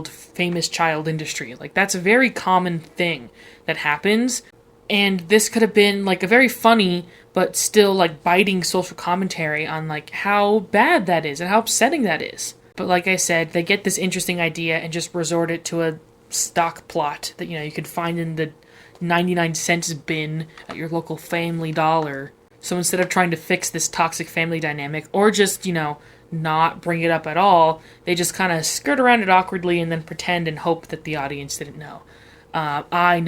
famous child industry. Like that's a very common thing that happens. And this could have been like a very funny but still like biting social commentary on like how bad that is and how upsetting that is. But like I said, they get this interesting idea and just resort it to a stock plot that, you know, you could find in the 99-cent bin at your local Family Dollar. So instead of trying to fix this toxic family dynamic, or just, you know, not bring it up at all, they just kind of skirt around it awkwardly and then pretend and hope that the audience didn't know. I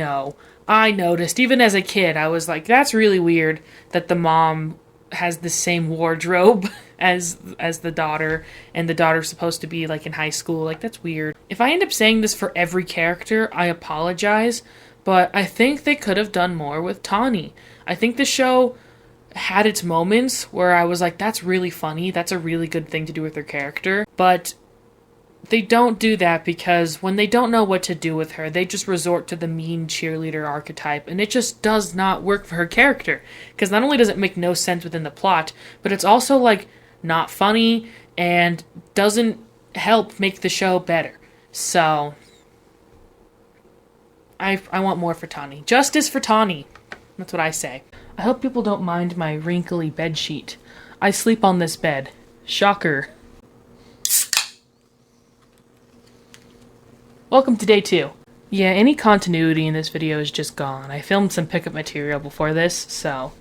noticed, even as a kid, I was like, that's really weird that the mom has the same wardrobe as the daughter, and the daughter's supposed to be like in high school. Like, that's weird. If I end up saying this for every character, I apologize. But I think they could have done more with Tawny. I think the show had its moments where I was like, that's really funny. That's a really good thing to do with her character. But they don't do that because when they don't know what to do with her, they just resort to the mean cheerleader archetype. And it just does not work for her character. Because not only does it make no sense within the plot, but it's also like not funny and doesn't help make the show better. So I want more for Tawny. Justice for Tawny. That's what I say. I hope people don't mind my wrinkly bedsheet. I sleep on this bed. Shocker. Welcome to day 2. Yeah, any continuity in this video is just gone. I filmed some pickup material before this, so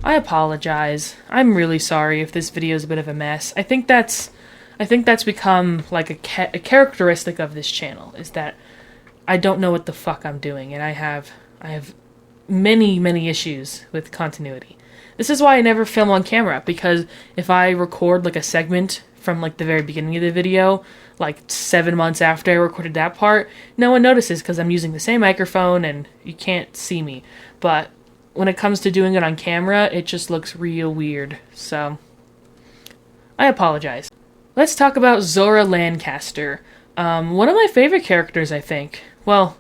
I apologize. I'm really sorry if this video is a bit of a mess. I think that's become like a characteristic of this channel, is that I don't know what the fuck I'm doing, and I have many issues with continuity. This is why I never film on camera, because if I record like a segment from like the very beginning of the video, like 7 months after I recorded that part, no one notices because I'm using the same microphone and you can't see me. But when it comes to doing it on camera, it just looks real weird, so I apologize. Let's talk about Zora Lancaster. One of my favorite characters, I think. Well,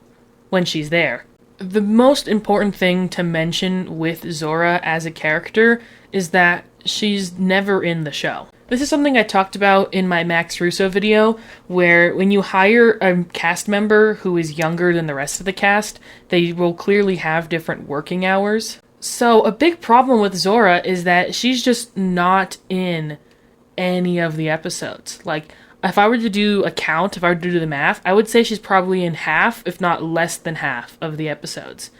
when she's there. The most important thing to mention with Zora as a character is that she's never in the show. This is something I talked about in my Max Russo video, where when you hire a cast member who is younger than the rest of the cast, they will clearly have different working hours. So a big problem with Zora is that she's just not in any of the episodes. Like, if I were to do a count, if I were to do the math, I would say she's probably in half, if not less than half, of the episodes.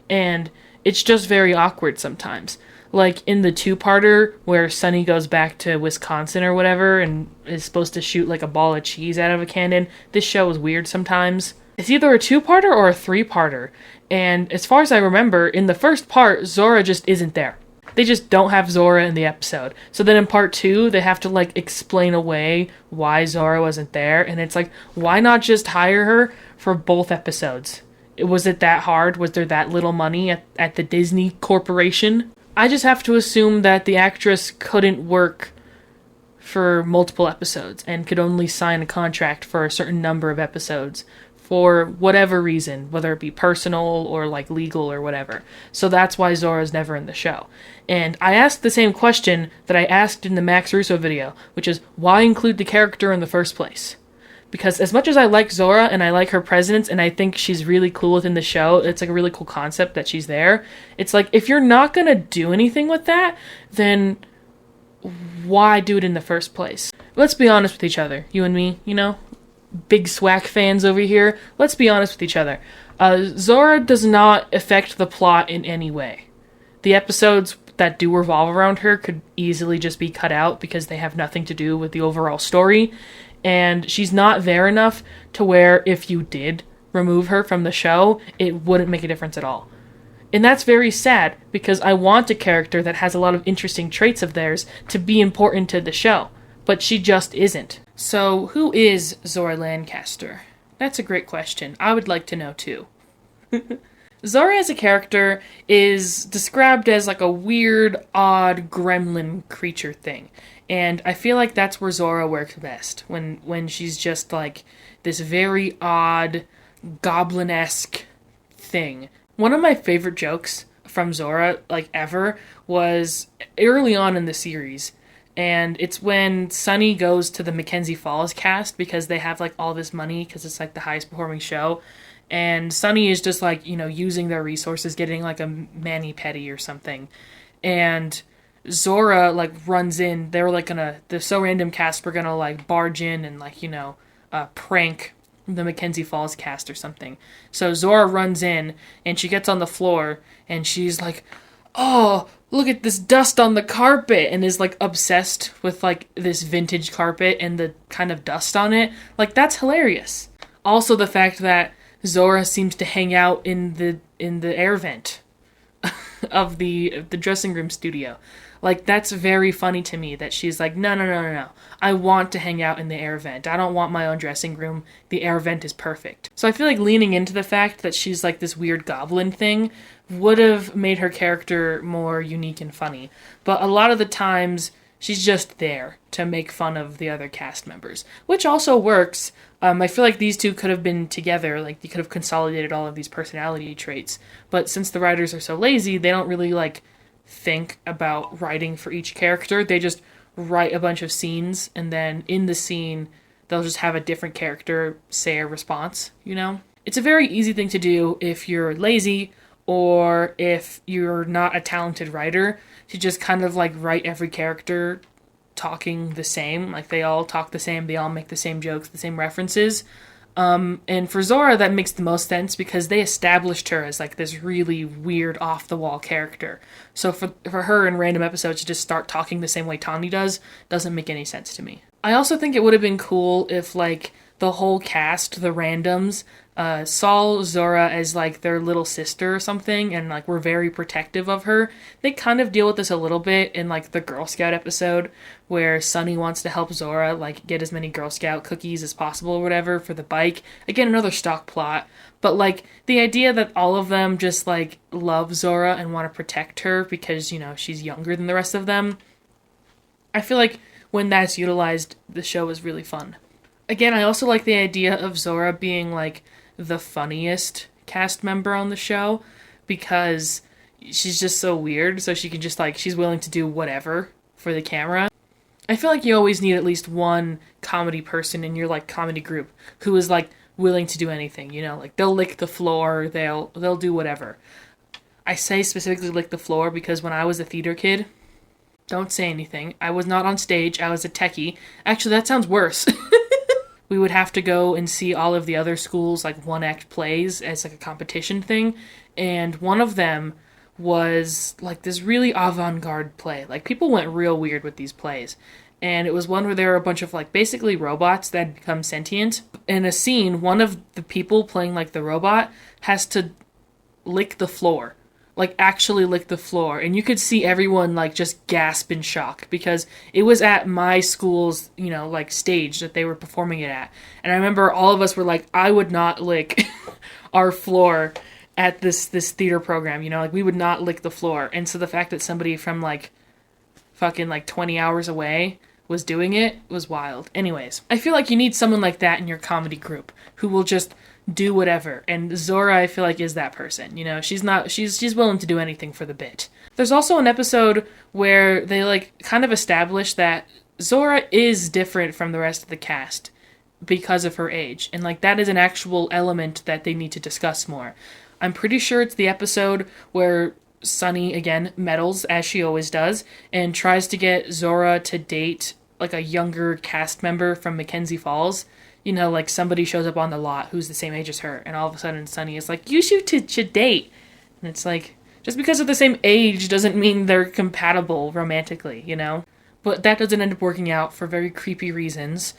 And it's just very awkward sometimes. Like in the two-parter where Sonny goes back to Wisconsin or whatever and is supposed to shoot like a ball of cheese out of a cannon, this show is weird sometimes. It's either a two-parter or a three-parter. And as far as I remember, in the first part, Zora just isn't there. They just don't have Zora in the episode. So then in part 2, they have to like explain away why Zora wasn't there. And it's like, why not just hire her for both episodes? Was it that hard? Was there that little money at the Disney Corporation? I just have to assume that the actress couldn't work for multiple episodes and could only sign a contract for a certain number of episodes for whatever reason, whether it be personal or like legal or whatever. So that's why Zora's never in the show. And I asked the same question that I asked in the Max Russo video, which is, why include the character in the first place? Because as much as I like Zora and I like her presence and I think she's really cool within the show, it's like a really cool concept that she's there. It's like, if you're not gonna do anything with that, then why do it in the first place? Let's be honest with each other, you and me, you know? Big SWAC fans over here. Let's be honest with each other. Zora does not affect the plot in any way. The episodes that do revolve around her could easily just be cut out because they have nothing to do with the overall story. And she's not there enough to where if you did remove her from the show, it wouldn't make a difference at all. And that's very sad, because I want a character that has a lot of interesting traits of theirs to be important to the show, but she just isn't. So who is Zora Lancaster? That's a great question. I would like to know too. Zora as a character is described as like a weird, odd gremlin creature thing. And I feel like that's where Zora works best, when she's just like this very odd, goblin-esque thing. One of my favorite jokes from Zora, like ever, was early on in the series. And it's when Sonny goes to the Mackenzie Falls cast because they have like all this money because it's like the highest performing show. And Sonny is just like, you know, using their resources, getting like a mani-pedi or something. And Zora like runs in. They were like the So Random cast were gonna like barge in and like, you know, prank the Mackenzie Falls cast or something. So Zora runs in and she gets on the floor and she's like, oh, look at this dust on the carpet, and is like obsessed with like this vintage carpet and the kind of dust on it. Like, that's hilarious. Also the fact that Zora seems to hang out in the air vent of the dressing room studio. Like, that's very funny to me that she's like, no. I want to hang out in the air vent. I don't want my own dressing room. The air vent is perfect. So I feel like leaning into the fact that she's like this weird goblin thing would have made her character more unique and funny. But a lot of the times, she's just there to make fun of the other cast members, which also works. I feel like these two could have been together, like, you could have consolidated all of these personality traits. But since the writers are so lazy, they don't really, like, think about writing for each character. They just write a bunch of scenes, and then in the scene, they'll just have a different character say a response, you know? It's a very easy thing to do if you're lazy, or if you're not a talented writer, to just kind of, like, write every character talking the same. Like, they all talk the same, they all make the same jokes, the same references. And for Zora, that makes the most sense because they established her as like this really weird off-the-wall character. So for her in random episodes to just start talking the same way Tawny does doesn't make any sense to me. I also think it would have been cool if like the whole cast, the randoms, saw Zora as like their little sister or something and like were very protective of her. They kind of deal with this a little bit in like the Girl Scout episode where Sonny wants to help Zora like get as many Girl Scout cookies as possible or whatever for the bike. Again, another stock plot. But like the idea that all of them just like love Zora and want to protect her because, you know, she's younger than the rest of them. I feel like when that's utilized, the show is really fun. Again, I also like the idea of Zora being like the funniest cast member on the show because she's just so weird, so she can just like, she's willing to do whatever for the camera. I feel like you always need at least one comedy person in your, like, comedy group who is, like, willing to do anything, you know? Like, they'll lick the floor, they'll do whatever. I say specifically lick the floor because when I was a theater kid, don't say anything. I was not on stage, I was a techie. Actually, that sounds worse. We would have to go and see all of the other schools, like, one-act plays as, like, a competition thing. And one of them was, like, this really avant-garde play. Like, people went real weird with these plays. And it was one where there were a bunch of, like, basically robots that had become sentient. In a scene, one of the people playing, like, the robot has to lick the floor. Like, actually lick the floor. And you could see everyone, like, just gasp in shock. Because it was at my school's, you know, like, stage that they were performing it at. And I remember all of us were like, I would not lick our floor at this theater program, you know? Like, we would not lick the floor. And so the fact that somebody from, like, fucking, like, 20 hours away was doing it was wild. Anyways, I feel like you need someone like that in your comedy group who will just do whatever. And Zora, I feel like, is that person. You know, she's willing to do anything for the bit. There's also an episode where they, like, kind of establish that Zora is different from the rest of the cast because of her age. And, like, that is an actual element that they need to discuss more. I'm pretty sure it's the episode where Sonny, again, meddles, as she always does, and tries to get Zora to date, like, a younger cast member from Mackenzie Falls. You know, like, somebody shows up on the lot who's the same age as her, and all of a sudden Sonny is like, you should date. And it's like, just because they're the same age doesn't mean they're compatible romantically, you know? But that doesn't end up working out for very creepy reasons.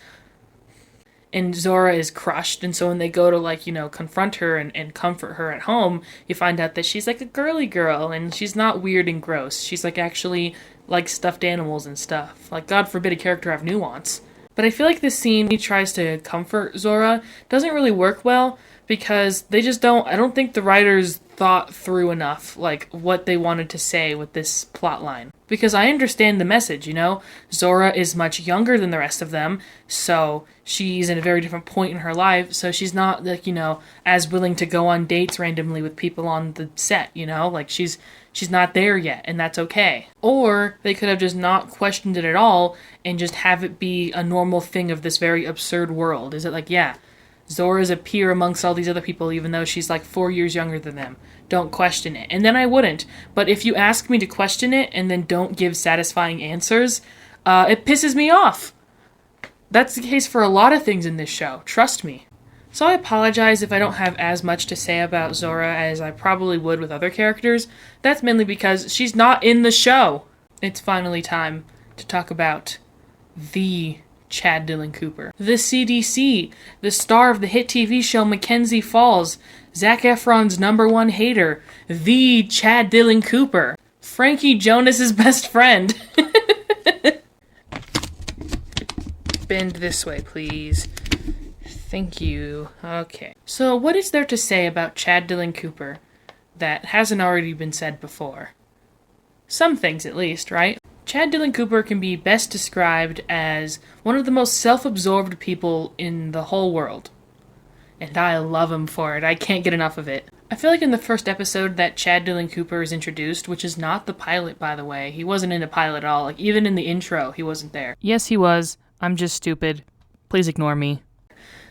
And Zora is crushed, and so when they go to, like, you know, confront her and comfort her at home, you find out that she's, like, a girly girl, and she's not weird and gross. She's, like, actually likes stuffed animals and stuff. Like, God forbid a character have nuance. But I feel like this scene, he tries to comfort Zora, doesn't really work well, because they just I don't think the writers thought through enough, like, what they wanted to say with this plot line. Because I understand the message, you know? Zora is much younger than the rest of them, so she's in a very different point in her life, so she's not, like, you know, as willing to go on dates randomly with people on the set, you know? Like, she's not there yet, and that's okay. Or they could have just not questioned it at all and just have it be a normal thing of this very absurd world. Is it like, yeah, Zora's a peer amongst all these other people even though she's like 4 years younger than them. Don't question it. And then I wouldn't. But if you ask me to question it and then don't give satisfying answers, it pisses me off. That's the case for a lot of things in this show. Trust me. So I apologize if I don't have as much to say about Zora as I probably would with other characters. That's mainly because she's not in the show. It's finally time to talk about the Chad Dillon Cooper. The CDC, the star of the hit TV show Mackenzie Falls, Zac Efron's #1 hater, the Chad Dillon Cooper, Frankie Jonas's best friend. Bend this way, please. Thank you. Okay. So what is there to say about Chad Dillon Cooper that hasn't already been said before? Some things, at least, right? Chad Dillon Cooper can be best described as one of the most self-absorbed people in the whole world. And I love him for it. I can't get enough of it. I feel like in the first episode that Chad Dillon Cooper is introduced, which is not the pilot, by the way. He wasn't in the pilot at all. Like, even in the intro, he wasn't there. Yes, he was. I'm just stupid. Please ignore me.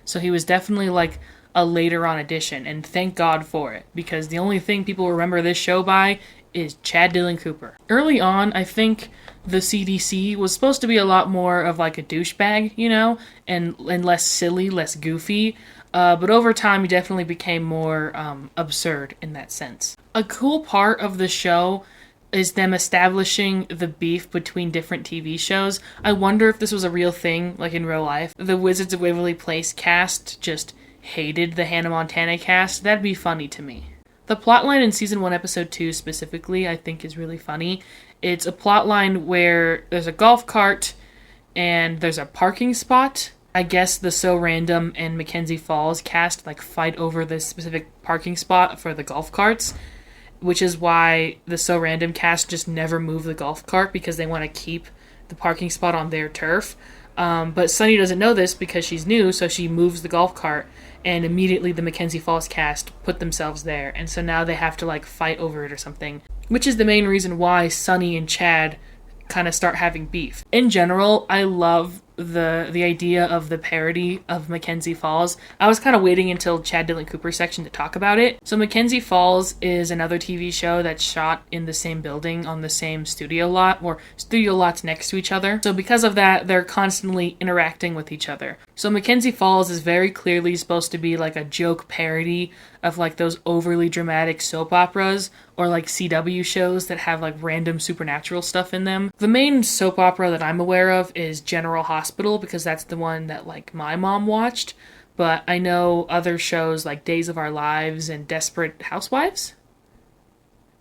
So he was definitely like a later on addition, and thank God for it, because the only thing people remember this show by is Chad Dillon Cooper. Early on, I think the CDC was supposed to be a lot more of like a douchebag, you know, and less silly, less goofy, but over time he definitely became more absurd in that sense. A cool part of the show is them establishing the beef between different TV shows. I wonder if this was a real thing, like in real life. The Wizards of Waverly Place cast just hated the Hannah Montana cast. That'd be funny to me. The plotline in Season 1, Episode 2 specifically, I think is really funny. It's a plotline where there's a golf cart and there's a parking spot. I guess the So Random and Mackenzie Falls cast like fight over this specific parking spot for the golf carts, which is why the So Random cast just never move the golf cart because they want to keep the parking spot on their turf. But Sonny doesn't know this because she's new, so she moves the golf cart, and immediately the Mackenzie Falls cast put themselves there, and so now they have to like fight over it or something. Which is the main reason why Sonny and Chad kind of start having beef. In general, I love the idea of the parody of Mackenzie Falls. I was kind of waiting until Chad Dillon Cooper's section to talk about it. So Mackenzie Falls is another TV show that's shot in the same building on the same studio lot, or studio lots next to each other. So because of that, they're constantly interacting with each other. So Mackenzie Falls is very clearly supposed to be like a joke parody of like those overly dramatic soap operas or like CW shows that have like random supernatural stuff in them. The main soap opera that I'm aware of is General Hospital, because that's the one that like my mom watched, but I know other shows like Days of Our Lives and Desperate Housewives.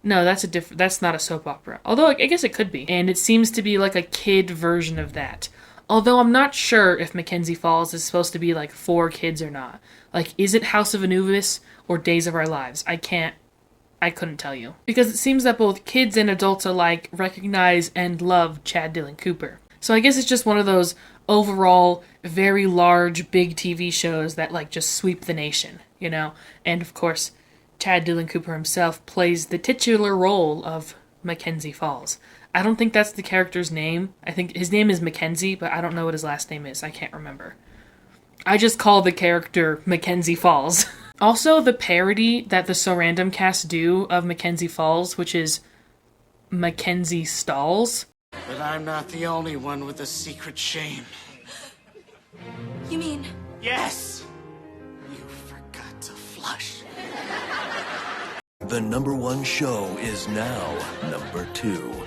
No, that's not a soap opera. Although I guess it could be. And it seems to be like a kid version of that. Although I'm not sure if Mackenzie Falls is supposed to be like for kids or not. Like, is it House of Anubis or Days of Our Lives? I couldn't tell you. Because it seems that both kids and adults alike recognize and love Chad Dillon Cooper. So I guess it's just one of those overall very large, big TV shows that like just sweep the nation, you know? And of course, Chad Dillon Cooper himself plays the titular role of Mackenzie Falls. I don't think that's the character's name. I think his name is Mackenzie, but I don't know what his last name is. I can't remember. I just call the character Mackenzie Falls. Also, the parody that the So Random cast do of Mackenzie Falls, which is Mackenzie Stalls. But I'm not the only one with a secret shame. You mean? Yes! You forgot to flush. The #1 show is now #2.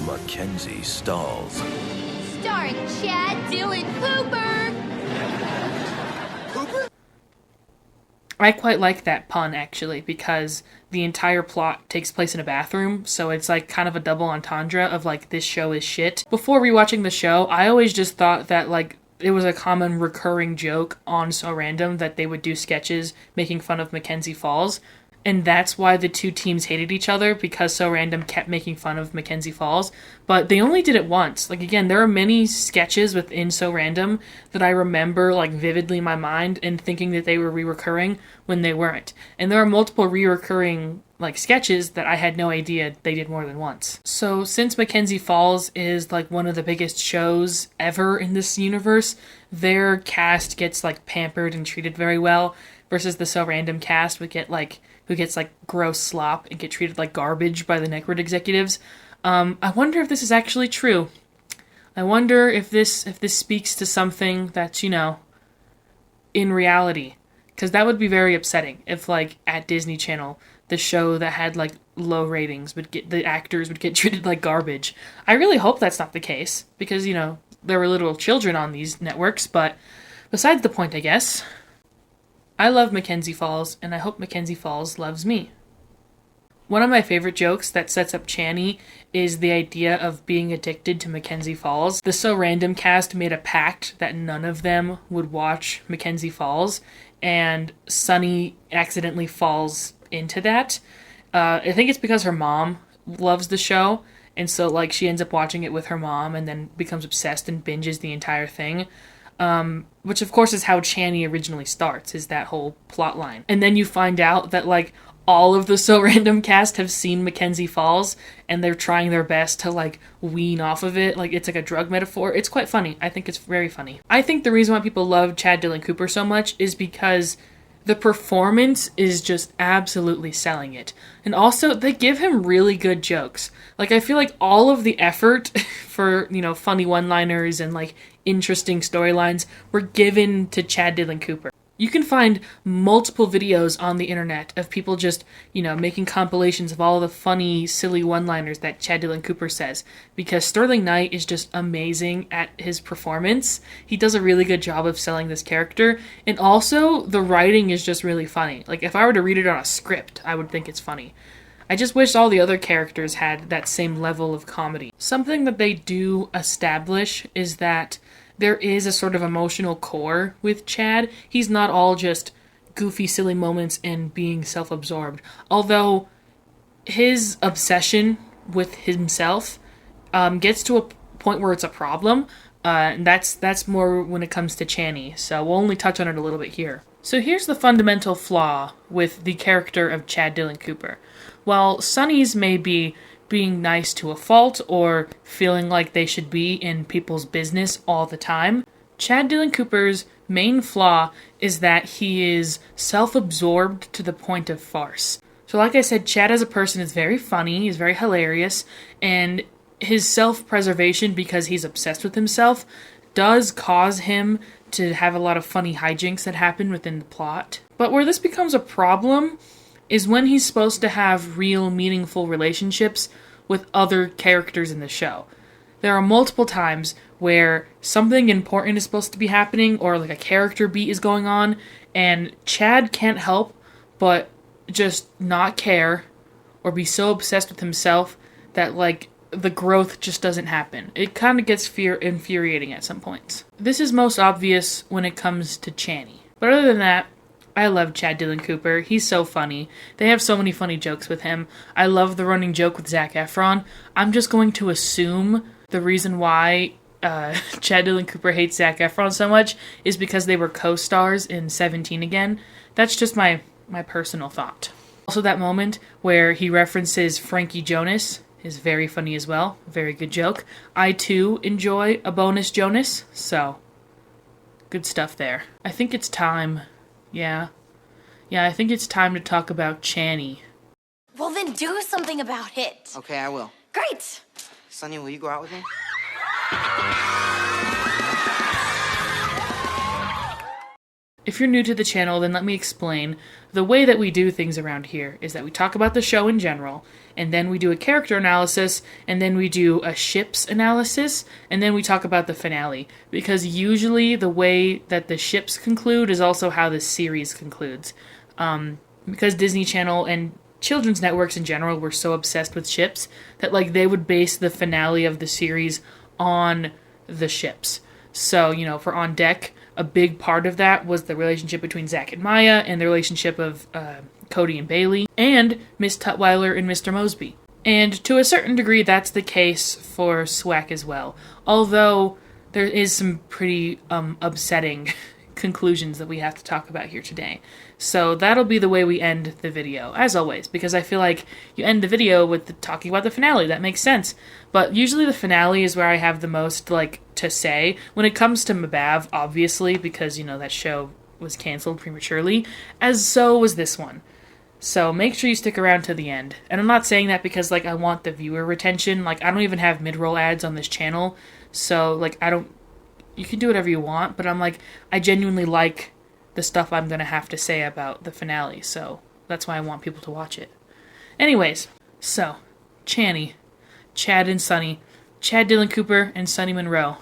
Mackenzie Stalls. Starring Chad Dillon Cooper. I quite like that pun, actually, because the entire plot takes place in a bathroom, so it's like kind of a double entendre of like, this show is shit. Before rewatching the show, I always just thought that like it was a common recurring joke on So Random that they would do sketches making fun of Mackenzie Falls. And that's why the two teams hated each other, because So Random kept making fun of Mackenzie Falls. But they only did it once. Like, again, there are many sketches within So Random that I remember, like, vividly in my mind and thinking that they were re-recurring when they weren't. And there are multiple re-recurring, like, sketches that I had no idea they did more than once. So, since Mackenzie Falls is, like, one of the biggest shows ever in this universe, their cast gets, like, pampered and treated very well, versus the So Random cast would get, like, who gets like gross slop and get treated like garbage by the network executives. I wonder if this is actually true. I wonder if this speaks to something that's, you know, in reality. Because that would be very upsetting if, like, at Disney Channel, the show that had like low ratings the actors would get treated like garbage. I really hope that's not the case, because, you know, there were little children on these networks, but besides the point, I guess. I love Mackenzie Falls, and I hope Mackenzie Falls loves me. One of my favorite jokes that sets up Channy is the idea of being addicted to Mackenzie Falls. The So Random cast made a pact that none of them would watch Mackenzie Falls, and Sonny accidentally falls into that. I think it's because her mom loves the show, and so like she ends up watching it with her mom and then becomes obsessed and binges the entire thing. Which of course is how Channy originally starts, is that whole plot line. And then you find out that like all of the So Random cast have seen Mackenzie Falls and they're trying their best to like wean off of it. Like it's like a drug metaphor. It's quite funny. I think it's very funny. I think the reason why people love Chad Dillon Cooper so much is because the performance is just absolutely selling it. And also, they give him really good jokes. Like, I feel like all of the effort for, you know, funny one-liners and, like, interesting storylines were given to Chad Dillon Cooper. You can find multiple videos on the internet of people just, you know, making compilations of all the funny, silly one-liners that Chad Dillon Cooper says, because Sterling Knight is just amazing at his performance. He does a really good job of selling this character, and also the writing is just really funny. Like, if I were to read it on a script, I would think it's funny. I just wish all the other characters had that same level of comedy. Something that they do establish is that there is a sort of emotional core with Chad. He's not all just goofy, silly moments and being self-absorbed. Although his obsession with himself gets to a point where it's a problem. And that's more when it comes to Channy. So we'll only touch on it a little bit here. So here's the fundamental flaw with the character of Chad Dillon Cooper. While Sonny's may be being nice to a fault or feeling like they should be in people's business all the time. Chad Dylan Cooper's main flaw is that he is self-absorbed to the point of farce. So like I said, Chad as a person is very funny, he's very hilarious, and his self-preservation, because he's obsessed with himself, does cause him to have a lot of funny hijinks that happen within the plot. But where this becomes a problem is when he's supposed to have real, meaningful relationships with other characters in the show. There are multiple times where something important is supposed to be happening, or like a character beat is going on, and Chad can't help but just not care or be so obsessed with himself that like the growth just doesn't happen. It kind of gets infuriating at some points. This is most obvious when it comes to Channy. But other than that, I love Chad Dylan Cooper. He's so funny. They have so many funny jokes with him. I love the running joke with Zac Efron. I'm just going to assume the reason why Chad Dylan Cooper hates Zac Efron so much is because they were co-stars in 17 Again. That's just my personal thought. Also, that moment where he references Frankie Jonas is very funny as well. Very good joke. I too enjoy a bonus Jonas, so good stuff there. I think it's time. Yeah, I think it's time to talk about Channy. Well, then do something about it. Okay, I will. Great. Sonny, will you go out with me? If you're new to the channel, then let me explain. The way that we do things around here is that we talk about the show in general, and then we do a character analysis, and then we do a ships analysis, and then we talk about the finale. Because usually the way that the ships conclude is also how the series concludes. Because Disney Channel and children's networks in general were so obsessed with ships that like they would base the finale of the series on the ships. So, you know, for On Deck, a big part of that was the relationship between Zach and Maya and the relationship of Cody and Bailey and Miss Tutwiler and Mr. Mosby. And to a certain degree, that's the case for Swack as well. Although there is some pretty upsetting conclusions that we have to talk about here today. So that'll be the way we end the video, as always, because I feel like you end the video with talking about the finale. That makes sense. But usually the finale is where I have the most, like, to say. When it comes to Mabav, obviously, because, you know, that show was canceled prematurely, as so was this one. So make sure you stick around to the end. And I'm not saying that because, like, I want the viewer retention. Like, I don't even have mid-roll ads on this channel. So, like, you can do whatever you want, but I'm like, I genuinely like the stuff I'm going to have to say about the finale. So that's why I want people to watch it. Anyways, so, Channy, Chad and Sonny, Chad Dylan Cooper and Sonny Monroe.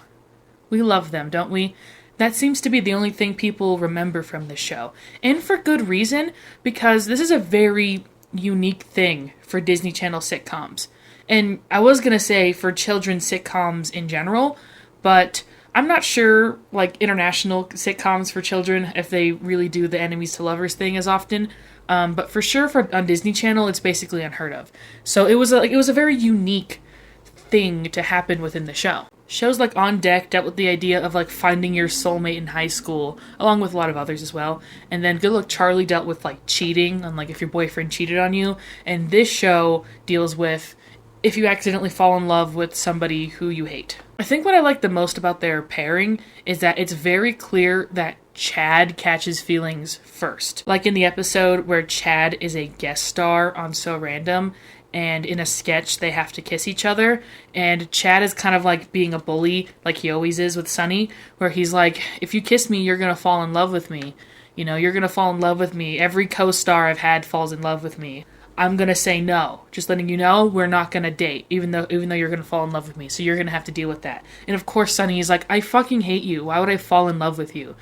We love them, don't we? That seems to be the only thing people remember from this show. And for good reason, because this is a very unique thing for Disney Channel sitcoms. And I was going to say for children's sitcoms in general, but I'm not sure, like, international sitcoms for children, if they really do the enemies to lovers thing as often. But for sure on Disney Channel, it's basically unheard of. So it was a very unique thing to happen within the show. Shows like On Deck dealt with the idea of like finding your soulmate in high school, along with a lot of others as well. And then Good Luck Charlie dealt with like cheating, and like if your boyfriend cheated on you. And this show deals with if you accidentally fall in love with somebody who you hate. I think what I like the most about their pairing is that it's very clear that Chad catches feelings first. Like in the episode where Chad is a guest star on So Random, and in a sketch they have to kiss each other, and Chad is kind of like being a bully like he always is with Sonny, where he's like, if you kiss me, you're gonna fall in love with me. You know, you're gonna fall in love with me. Every co-star I've had falls in love with me. I'm gonna say no. Just letting you know, we're not gonna date, even though you're gonna fall in love with me. So you're gonna have to deal with that. And of course, Sonny is like, I fucking hate you. Why would I fall in love with you?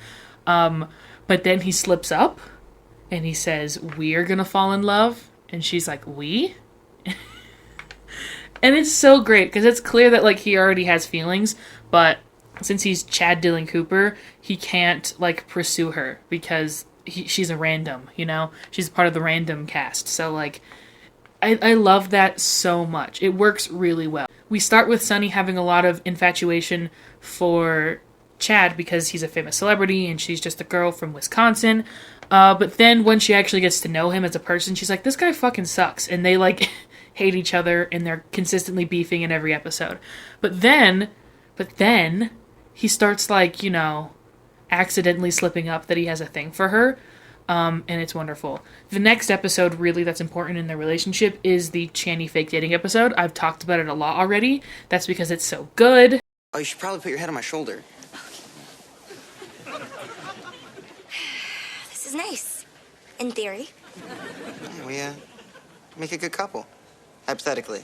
But then he slips up, and he says, we're gonna fall in love. And she's like, we? And it's so great, because it's clear that, like, he already has feelings, but since he's Chad Dylan Cooper, he can't, like, pursue her, because she's a random, you know? She's part of the random cast, so, like, I love that so much. It works really well. We start with Sonny having a lot of infatuation for Chad, because he's a famous celebrity, and she's just a girl from Wisconsin, but then when she actually gets to know him as a person, she's like, this guy fucking sucks, and they, like... hate each other and they're consistently beefing in every episode. But then he starts like, you know, accidentally slipping up that he has a thing for her. And it's wonderful. The next episode really that's important in their relationship is the Channy fake dating episode. I've talked about it a lot already. That's because it's so good. Oh, you should probably put your head on my shoulder. This is nice. In theory. Yeah, we make a good couple. Hypothetically.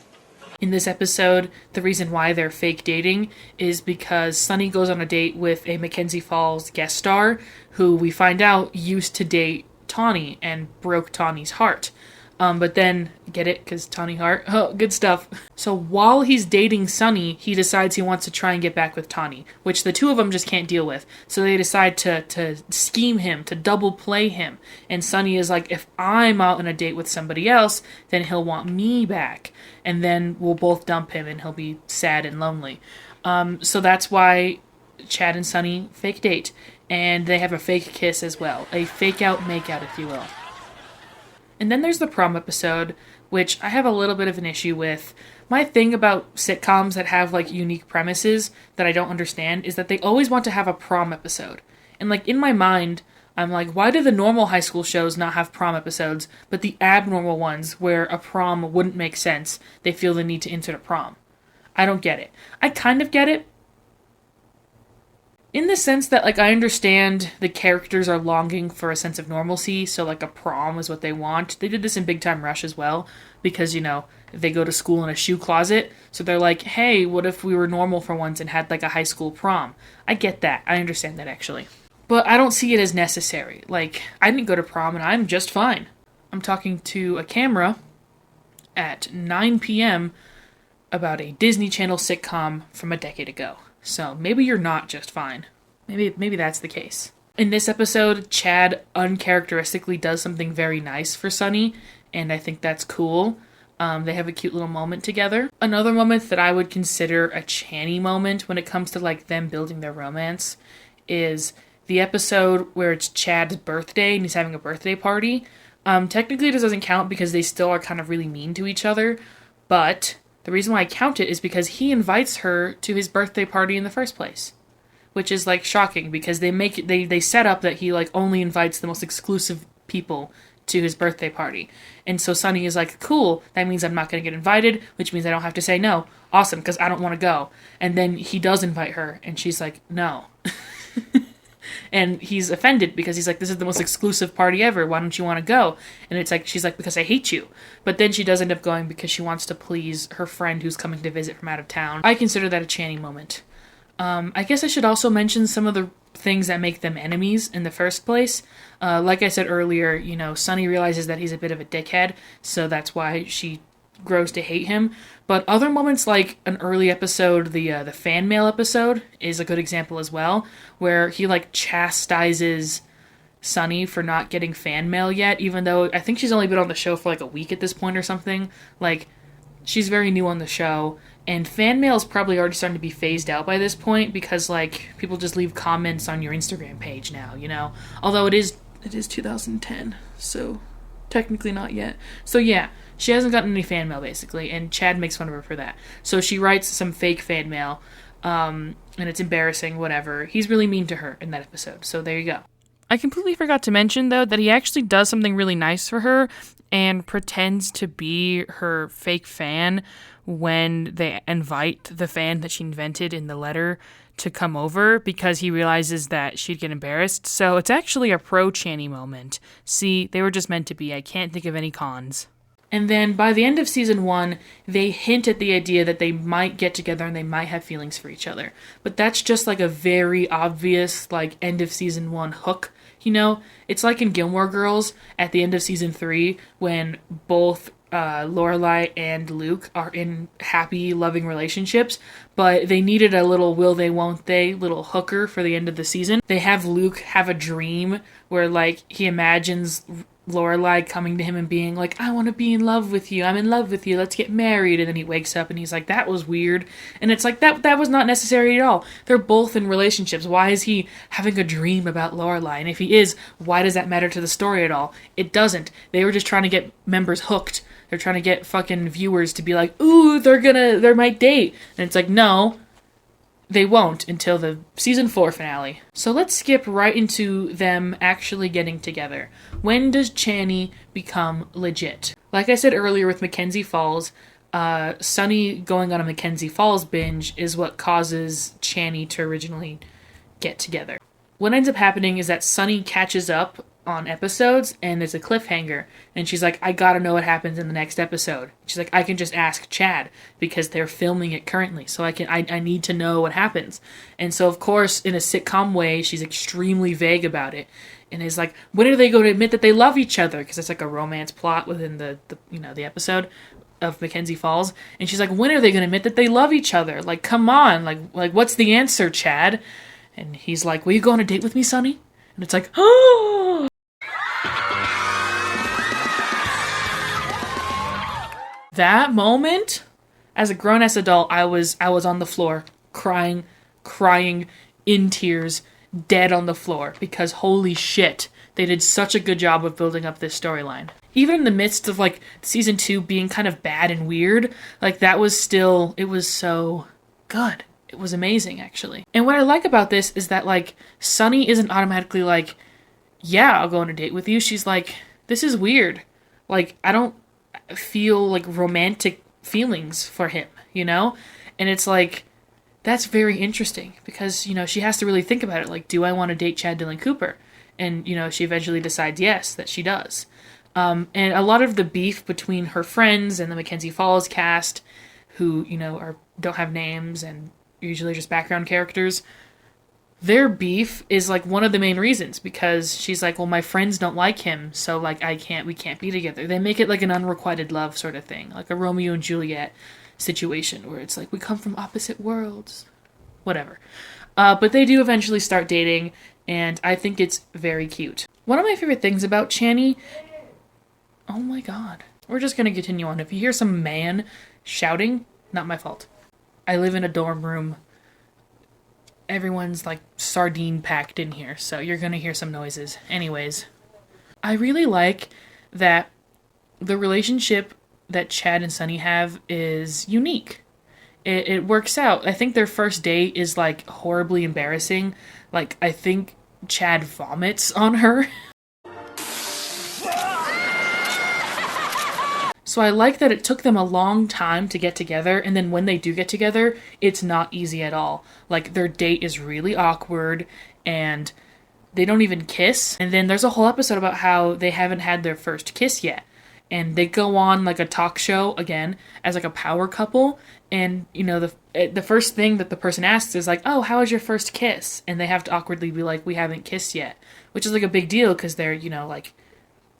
In this episode, the reason why they're fake dating is because Sonny goes on a date with a Mackenzie Falls guest star who we find out used to date Tawny and broke Tawny's heart. But then, get it? Because Tawny Heart? Oh, good stuff. So while he's dating Sonny, he decides he wants to try and get back with Tawny, which the two of them just can't deal with. So they decide to scheme him, to double play him. And Sonny is like, if I'm out on a date with somebody else, then he'll want me back. And then we'll both dump him and he'll be sad and lonely. So that's why Chad and Sonny fake date. And they have a fake kiss as well. A fake out, make out, if you will. And then there's the prom episode, which I have a little bit of an issue with. My thing about sitcoms that have like unique premises that I don't understand is that they always want to have a prom episode. And like in my mind, I'm like, why do the normal high school shows not have prom episodes, but the abnormal ones where a prom wouldn't make sense, they feel the need to insert a prom? I don't get it. I kind of get it, in the sense that, like, I understand the characters are longing for a sense of normalcy, so, like, a prom is what they want. They did this in Big Time Rush as well, because, you know, they go to school in a shoe closet, so they're like, hey, what if we were normal for once and had, like, a high school prom? I get that. I understand that, actually. But I don't see it as necessary. Like, I didn't go to prom, and I'm just fine. I'm talking to a camera at 9 p.m. about a Disney Channel sitcom from a decade ago. So maybe you're not just fine. Maybe that's the case. In this episode, Chad uncharacteristically does something very nice for Sonny, and I think that's cool. They have a cute little moment together. Another moment that I would consider a Channy moment when it comes to like them building their romance is the episode where it's Chad's birthday and he's having a birthday party. Technically this doesn't count because they still are kind of really mean to each other, but the reason why I count it is because he invites her to his birthday party in the first place, which is like shocking because they set up that he like only invites the most exclusive people to his birthday party. And so Sonny is like, cool, that means I'm not going to get invited, which means I don't have to say no. Awesome, because I don't want to go. And then he does invite her and she's like, no. And he's offended because he's like, this is the most exclusive party ever. Why don't you want to go? And it's like, she's like, because I hate you. But then she does end up going because she wants to please her friend who's coming to visit from out of town. I consider that a Channing moment. I guess I should also mention some of the things that make them enemies in the first place. Like I said earlier, you know, Sonny realizes that he's a bit of a dickhead, so that's why she grows to hate him. But other moments like an early episode, the fan mail episode, is a good example as well, where he like chastises Sonny for not getting fan mail yet, even though I think she's only been on the show for like a week at this point or something. Like, she's very new on the show, and fan mail is probably already starting to be phased out by this point because like people just leave comments on your Instagram page now, you know? Although it is 2010, so technically not yet. So yeah, she hasn't gotten any fan mail, basically, and Chad makes fun of her for that. So she writes some fake fan mail, and it's embarrassing, whatever. He's really mean to her in that episode, so there you go. I completely forgot to mention, though, that he actually does something really nice for her and pretends to be her fake fan when they invite the fan that she invented in the letter to come over because he realizes that she'd get embarrassed. So it's actually a pro-Channy moment. See, they were just meant to be. I can't think of any cons. And then by the end of season 1, they hint at the idea that they might get together and they might have feelings for each other. But that's just like a very obvious like end of season 1 hook. You know, it's like in Gilmore Girls at the end of season 3 when both Lorelai and Luke are in happy, loving relationships, but they needed a little will they, won't they little hooker for the end of the season. They have Luke have a dream where like he imagines Lorelai coming to him and being like, I want to be in love with you. I'm in love with you. Let's get married. And then he wakes up and he's like, that was weird. And it's like, that was not necessary at all. They're both in relationships. Why is he having a dream about Lorelai? And if he is, why does that matter to the story at all? It doesn't. They were just trying to get members hooked. They're trying to get fucking viewers to be like, ooh, they might date. And it's like, no, they won't until the season 4 finale. So let's skip right into them actually getting together. When does Channy become legit? Like I said earlier with Mackenzie Falls, Sonny going on a Mackenzie Falls binge is what causes Channy to originally get together. What ends up happening is that Sonny catches up on episodes and it's a cliffhanger, and she's like, I gotta know what happens in the next episode. She's like, I can just ask Chad because they're filming it currently, so I need to know what happens. And so of course, in a sitcom way, she's extremely vague about it and is like, when are they going to admit that they love each other? Because it's like a romance plot within the episode of Mackenzie Falls. And she's like, when are they going to admit that they love each other? Like, come on, like what's the answer, Chad? And he's like, will you go on a date with me, Sonny? And it's like, oh. That moment, as a grown-ass adult, I was on the floor, crying in tears, dead on the floor, because holy shit, they did such a good job of building up this storyline. Even in the midst of, like, season 2 being kind of bad and weird, like, it was so good. It was amazing, actually. And what I like about this is that, like, Sonny isn't automatically like, yeah, I'll go on a date with you. She's like, this is weird. Like, I don't feel like romantic feelings for him, you know? And it's like, that's very interesting because, you know, she has to really think about it. Like, do I want to date Chad Dillon Cooper? And, you know, she eventually decides yes, that she does. And a lot of the beef between her friends and the Mackenzie Falls cast, who, you know, don't have names and usually just background characters, their beef is like one of the main reasons, because she's like, well, my friends don't like him, so like we can't be together. They make it like an unrequited love sort of thing, like a Romeo and Juliet situation where it's like, we come from opposite worlds, whatever. But they do eventually start dating, and I think it's very cute. One of my favorite things about Channy, oh my god, we're just gonna continue on. If you hear some man shouting, not my fault. I live in a dorm room. Everyone's like sardine packed in here, so you're gonna hear some noises. Anyways, I really like that the relationship that Chad and Sonny have is unique. It works out. I think their first date is like horribly embarrassing. Like, I think Chad vomits on her. So I like that it took them a long time to get together, and then when they do get together, it's not easy at all. Like, their date is really awkward, and they don't even kiss. And then there's a whole episode about how they haven't had their first kiss yet. And they go on, like, a talk show, again, as, like, a power couple, and, you know, the first thing that the person asks is, like, oh, how was your first kiss? And they have to awkwardly be like, we haven't kissed yet. Which is, like, a big deal, because they're, you know, like,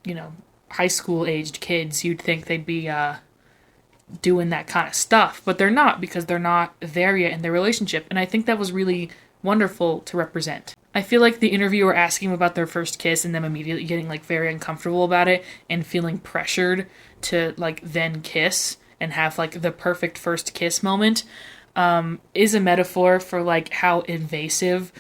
you know, high school aged kids. You'd think they'd be doing that kind of stuff, but they're not, because they're not there yet in their relationship. And I think that was really wonderful to represent. I feel like the interviewer asking about their first kiss and them immediately getting like very uncomfortable about it and feeling pressured to like then kiss and have like the perfect first kiss moment is a metaphor for like how invasive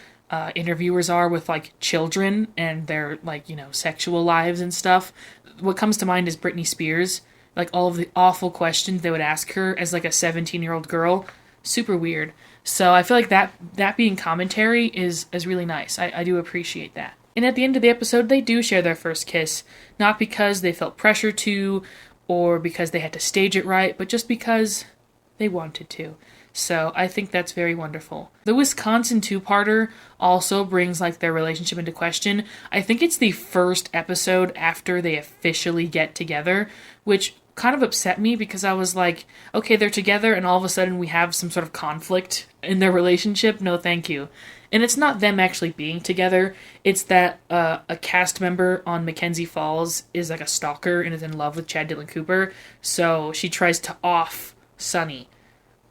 interviewers are with like children and their like, you know, sexual lives and stuff. What comes to mind is Britney Spears, like all of the awful questions they would ask her as like a 17-year-old girl. Super weird. So I feel like that being commentary is really nice. I do appreciate that. And at the end of the episode, they do share their first kiss, not because they felt pressure to or because they had to stage it right, but just because they wanted to. So I think that's very wonderful. The Wisconsin two-parter also brings like their relationship into question. I think it's the first episode after they officially get together, which kind of upset me because I was like, okay, they're together and all of a sudden we have some sort of conflict in their relationship. No, thank you. And it's not them actually being together. It's that a cast member on Mackenzie Falls is like a stalker and is in love with Chad Dillon Cooper. So she tries to off Sonny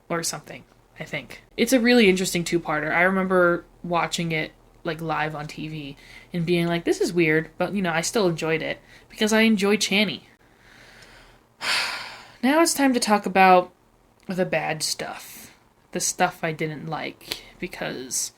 or something, I think. It's a really interesting two-parter. I remember watching it like live on TV and being like, this is weird, but I still enjoyed it because I enjoy Channy. Now it's time to talk about the bad stuff. The stuff I didn't like, because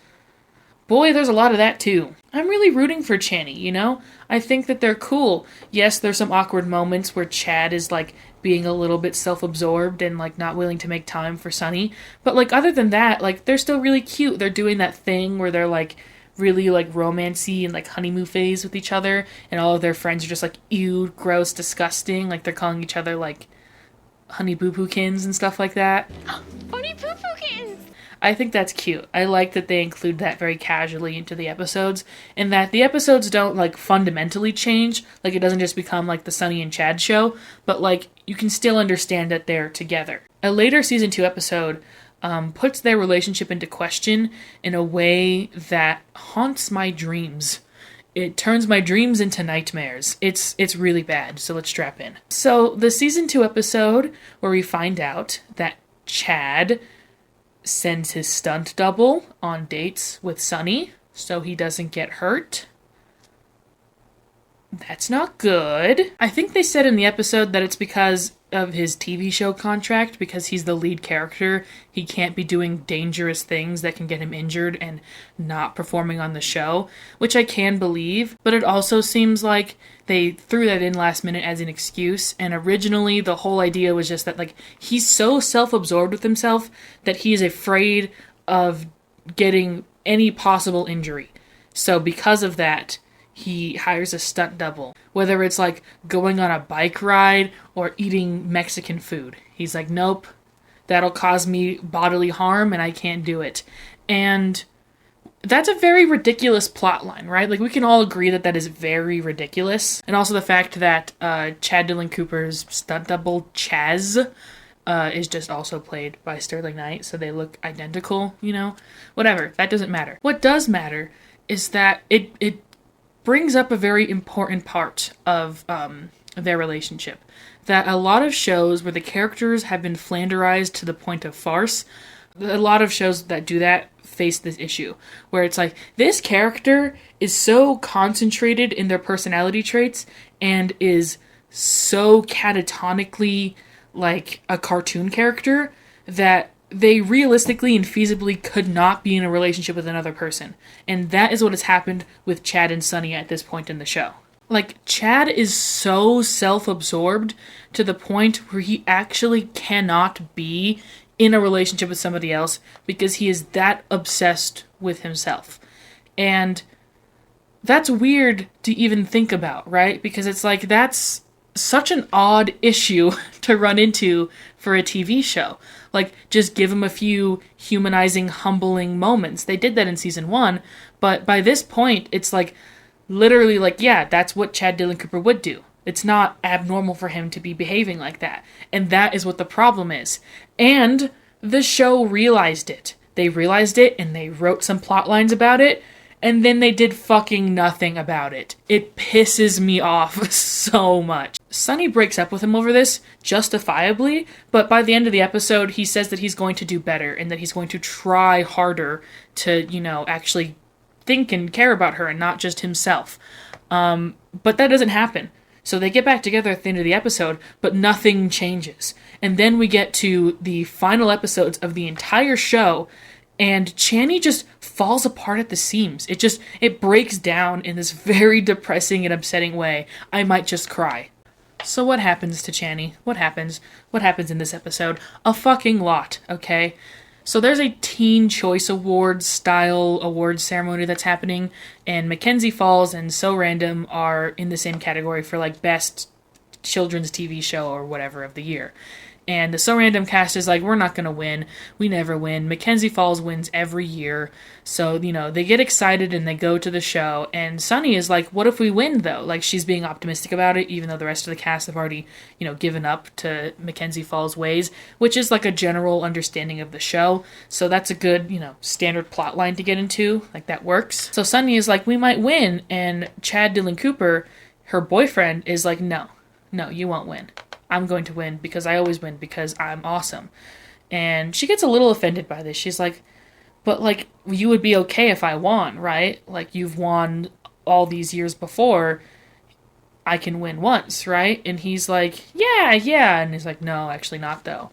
boy, there's a lot of that too. I'm really rooting for Channy, I think that they're cool. Yes, there's some awkward moments where Chad is like being a little bit self-absorbed and like not willing to make time for Sonny. But like other than that, like they're still really cute. They're doing that thing where they're like really like romancy and like honeymoon phase with each other, and all of their friends are just like, ew, gross, disgusting. Like they're calling each other like honey boo pookins and stuff like that. Honey boo pookins! I think that's cute. I like that they include that very casually into the episodes, and that the episodes don't like fundamentally change. Like it doesn't just become like the Sonny and Chad show, but like you can still understand that they're together. A later season 2 episode puts their relationship into question in a way that haunts my dreams. It turns my dreams into nightmares. It's really bad, so let's strap in. So the season 2 episode where we find out that Chad sends his stunt double on dates with Sonny so he doesn't get hurt. That's not good. I think they said in the episode that it's because of his TV show contract, because he's the lead character. He can't be doing dangerous things that can get him injured and not performing on the show, which I can believe, but it also seems like they threw that in last minute as an excuse, and originally the whole idea was just that like he's so self-absorbed with himself that he is afraid of getting any possible injury. So because of that, he hires a stunt double, whether it's like going on a bike ride or eating Mexican food. He's like, nope, that'll cause me bodily harm and I can't do it. And that's a very ridiculous plotline, right? Like we can all agree that that is very ridiculous. And also the fact that Chad Dylan Cooper's stunt double, Chaz, is just also played by Sterling Knight, so they look identical, Whatever, that doesn't matter. What does matter is that it brings up a very important part of their relationship. That a lot of shows where the characters have been flanderized to the point of farce, a lot of shows that do that face this issue, where it's like, this character is so concentrated in their personality traits and is so catatonically like a cartoon character that they realistically and feasibly could not be in a relationship with another person. And that is what has happened with Chad and Sonny at this point in the show. Like, Chad is so self-absorbed to the point where he actually cannot be in a relationship with somebody else because he is that obsessed with himself. And that's weird to even think about, right? Because it's like, that's such an odd issue to run into for a TV show. Like, just give him a few humanizing, humbling moments. They did that in season 1, but by this point, it's like, literally like, yeah, that's what Chad Dylan Cooper would do. It's not abnormal for him to be behaving like that. And that is what the problem is. And the show realized it. They realized it and they wrote some plot lines about it, and then they did fucking nothing about it. It pisses me off so much. Sonny breaks up with him over this, justifiably, but by the end of the episode, he says that he's going to do better and that he's going to try harder to, actually think and care about her and not just himself. But that doesn't happen. So they get back together at the end of the episode, but nothing changes. And then we get to the final episodes of the entire show, and Channy just falls apart at the seams. It breaks down in this very depressing and upsetting way. I might just cry. So what happens to Channy? What happens? What happens in this episode? A fucking lot, okay? So there's a Teen Choice Awards style awards ceremony that's happening, and Mackenzie Falls and So Random are in the same category for like best children's TV show or whatever of the year. And the So Random cast is like, we're not going to win. We never win. Mackenzie Falls wins every year. So, they get excited and they go to the show. And Sonny is like, what if we win, though? Like, she's being optimistic about it, even though the rest of the cast have already, given up to Mackenzie Falls' ways, which is like a general understanding of the show. So that's a good, standard plot line to get into. Like, that works. So Sonny is like, we might win. And Chad Dylan Cooper, her boyfriend, is like, no, you won't win. I'm going to win because I always win because I'm awesome. And she gets a little offended by this. She's like, but, like, you would be okay if I won, right? Like, you've won all these years before, I can win once, right? And he's like, yeah. And he's like, no, actually not, though.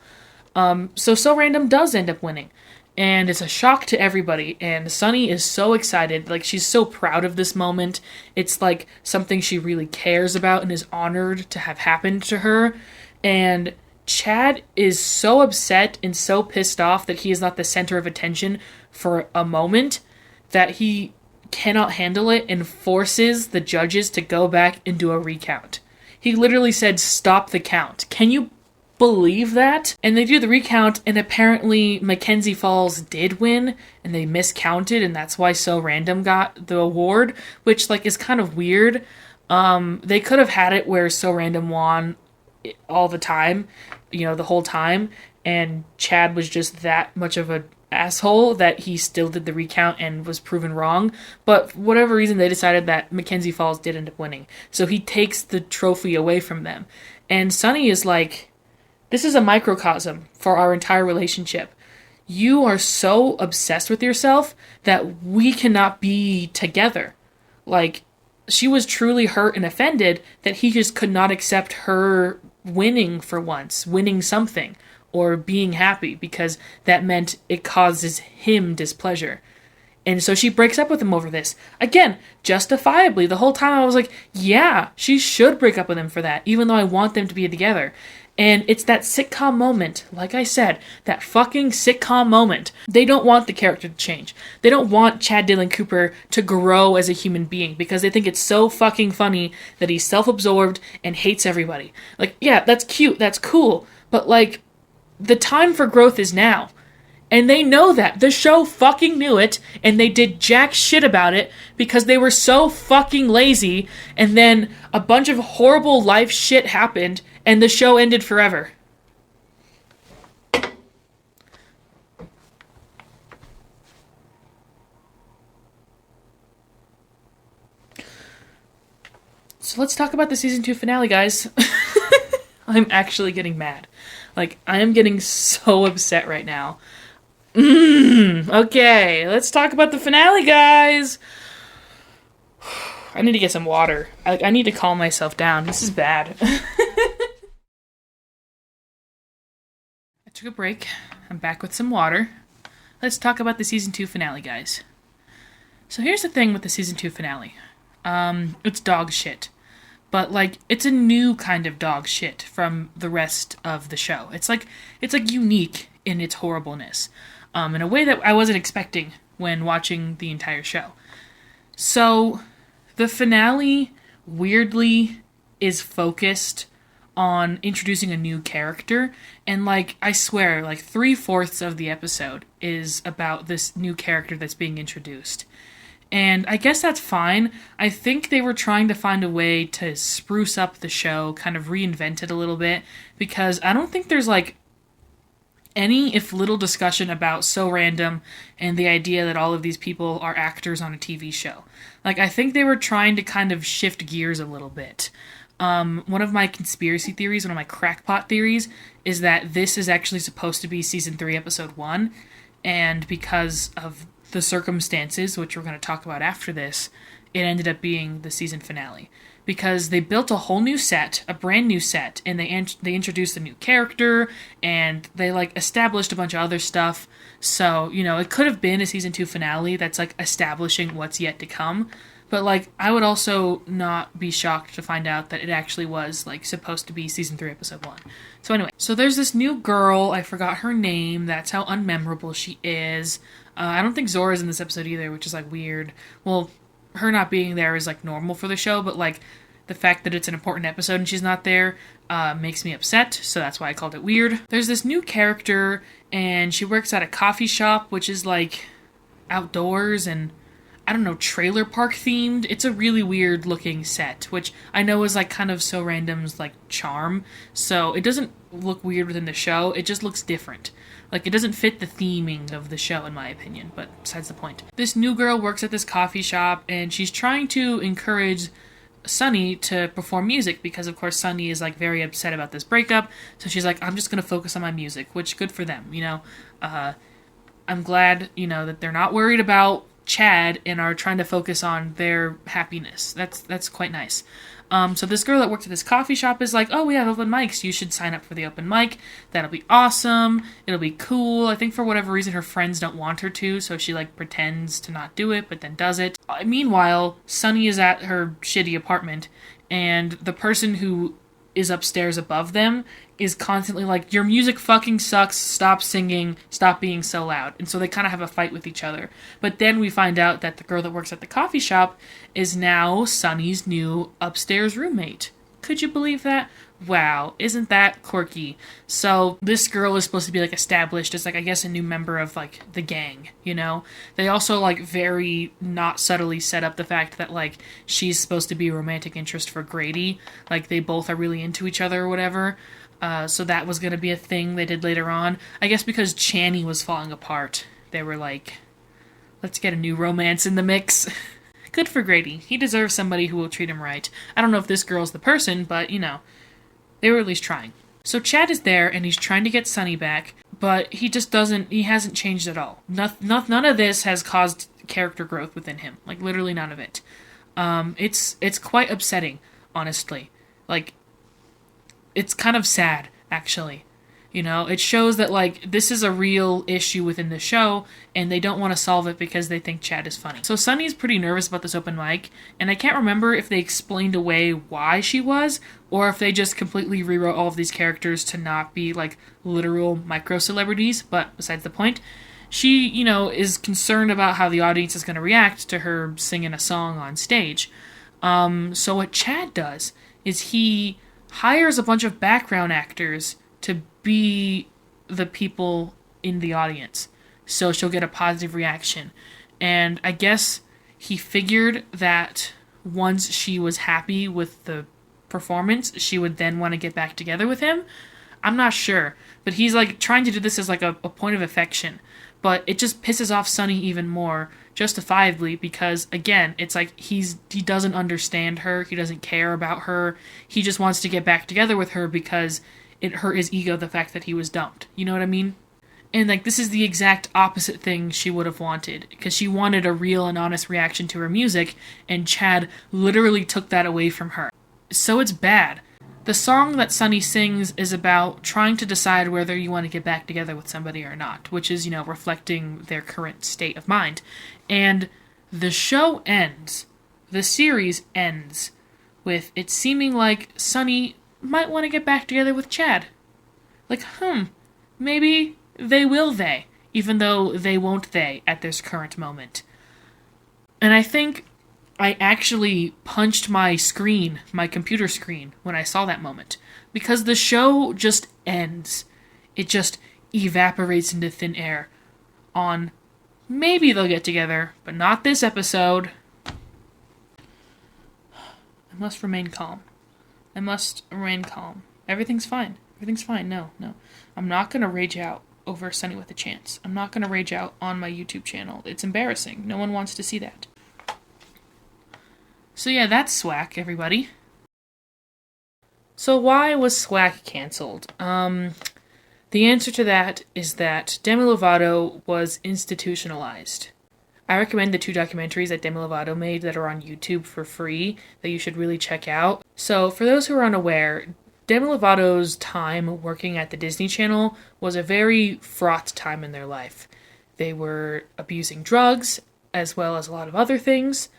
So Random does end up winning. And it's a shock to everybody. And Sonny is so excited. Like, she's so proud of this moment. It's, like, something she really cares about and is honored to have happened to her. And Chad is so upset and so pissed off that he is not the center of attention for a moment that he cannot handle it and forces the judges to go back and do a recount. He literally said, stop the count. Can you believe that? And they do the recount, and apparently Mackenzie Falls did win, and they miscounted, and that's why So Random got the award, which, like, is kind of weird. They could have had it where So Random won all the time, the whole time, and Chad was just that much of a asshole that he still did the recount and was proven wrong. But for whatever reason, they decided that Mackenzie Falls did end up winning. So he takes the trophy away from them. And Sonny is like, this is a microcosm for our entire relationship. You are so obsessed with yourself that we cannot be together. Like, she was truly hurt and offended that he just could not accept her winning for once, winning something, or being happy, because that meant it causes him displeasure. And so she breaks up with him over this. Again, justifiably. The whole time I was like, yeah, she should break up with him for that, even though I want them to be together. And it's that sitcom moment, like I said, that fucking sitcom moment. They don't want the character to change. They don't want Chad Dillon Cooper to grow as a human being because they think it's so fucking funny that he's self-absorbed and hates everybody. Like, yeah, that's cute, that's cool, but, like, the time for growth is now. And they know that. The show fucking knew it, and they did jack shit about it because they were so fucking lazy, and then a bunch of horrible life shit happened, and the show ended forever. So let's talk about the season 2 finale, guys. I'm actually getting mad. Like, I am getting so upset right now. Okay, let's talk about the finale, guys. I need to get some water. I need to calm myself down. This is bad. I took a break. I'm back with some water. Let's talk about the season 2 finale, guys. So here's the thing with the season 2 finale. It's dog shit. But, like, it's a new kind of dog shit from the rest of the show. It's like unique in its horribleness. In a way that I wasn't expecting when watching the entire show. So, the finale, weirdly, is focused on introducing a new character. And, like, I swear, like, 3/4 of the episode is about this new character that's being introduced. And I guess that's fine. I think they were trying to find a way to spruce up the show, kind of reinvent it a little bit, because I don't think there's, like, any, if little, discussion about So Random and the idea that all of these people are actors on a TV show. Like, I think they were trying to kind of shift gears a little bit. One of my conspiracy theories, one of my crackpot theories, is that this is actually supposed to be Season 3, Episode 1, and because of the circumstances, which we're going to talk about after this, it ended up being the season finale. Because they built a whole new set, a brand new set, and they introduced a new character, and they, like, established a bunch of other stuff. So, it could have been a season 2 finale that's, like, establishing what's yet to come. But, like, I would also not be shocked to find out that it actually was, like, supposed to be season 3, episode 1. So anyway, so there's this new girl, I forgot her name, that's how unmemorable she is. I don't think Zora's in this episode either, which is, like, weird. Well, her not being there is, like, normal for the show, but, like, the fact that it's an important episode and she's not there makes me upset, so that's why I called it weird. There's this new character, and she works at a coffee shop, which is, like, outdoors and, I don't know, trailer park themed. It's a really weird looking set, which I know is, like, kind of So Random's, like, charm, so it doesn't look weird within the show, it just looks different. Like, it doesn't fit the theming of the show, in my opinion, but besides the point. This new girl works at this coffee shop, and she's trying to encourage Sonny to perform music, because, of course, Sonny is, like, very upset about this breakup, so she's like, I'm just gonna focus on my music, which, good for them, I'm glad, that they're not worried about Chad and are trying to focus on their happiness. That's quite nice. So this girl that works at this coffee shop is like, oh, we have open mics. You should sign up for the open mic. That'll be awesome. It'll be cool. I think for whatever reason her friends don't want her to, so she like pretends to not do it, but then does it. Meanwhile, Sonny is at her shitty apartment, and the person who is upstairs above them is constantly like, your music fucking sucks, stop singing, stop being so loud. And so they kind of have a fight with each other. But then we find out that the girl that works at the coffee shop is now Sonny's new upstairs roommate. Could you believe that? Wow, isn't that quirky? So this girl is supposed to be like established as like, I guess, a new member of like the gang, They also like very not subtly set up the fact that like she's supposed to be a romantic interest for Grady. Like they both are really into each other or whatever. So that was going to be a thing they did later on. I guess because Channy was falling apart, they were like, let's get a new romance in the mix. Good for Grady. He deserves somebody who will treat him right. I don't know if this girl's the person, but, they were at least trying. So Chad is there, and he's trying to get Sonny back, but he hasn't changed at all. None of this has caused character growth within him. Like, literally none of it. It's quite upsetting, honestly. Like, it's kind of sad, actually. It shows that, like, this is a real issue within the show, and they don't want to solve it because they think Chad is funny. So Sonny's pretty nervous about this open mic, and I can't remember if they explained away why she was, or if they just completely rewrote all of these characters to not be, like, literal micro-celebrities, but besides the point. She, is concerned about how the audience is going to react to her singing a song on stage. So what Chad does is he hires a bunch of background actors to be the people in the audience, so she'll get a positive reaction. And I guess he figured that once she was happy with the performance, she would then want to get back together with him. I'm not sure, but he's like trying to do this as like a point of affection, but it just pisses off Sonny even more, justifiably, because again, it's like he doesn't understand her, he doesn't care about her, he just wants to get back together with her because it hurt his ego, the fact that he was dumped. You know what I mean? And, like, this is the exact opposite thing she would have wanted, because she wanted a real and honest reaction to her music, and Chad literally took that away from her. So it's bad. The song that Sonny sings is about trying to decide whether you want to get back together with somebody or not, which is, reflecting their current state of mind. And the show ends, the series ends, with it seeming like Sonny might want to get back together with Chad. Like, maybe they will even though they won't at this current moment. And I think I actually punched my computer screen, when I saw that moment. Because the show just ends. It just evaporates into thin air on maybe they'll get together, but not this episode. I must remain calm. Everything's fine. No. I'm not going to rage out over Sonny with a Chance. I'm not going to rage out on my YouTube channel. It's embarrassing. No one wants to see that. So yeah, that's SWAC, everybody. So why was SWAC canceled? The answer to that is that Demi Lovato was institutionalized. I recommend the 2 documentaries that Demi Lovato made that are on YouTube for free that you should really check out. So for those who are unaware, Demi Lovato's time working at the Disney Channel was a very fraught time in their life. They were abusing drugs, as well as a lot of other things,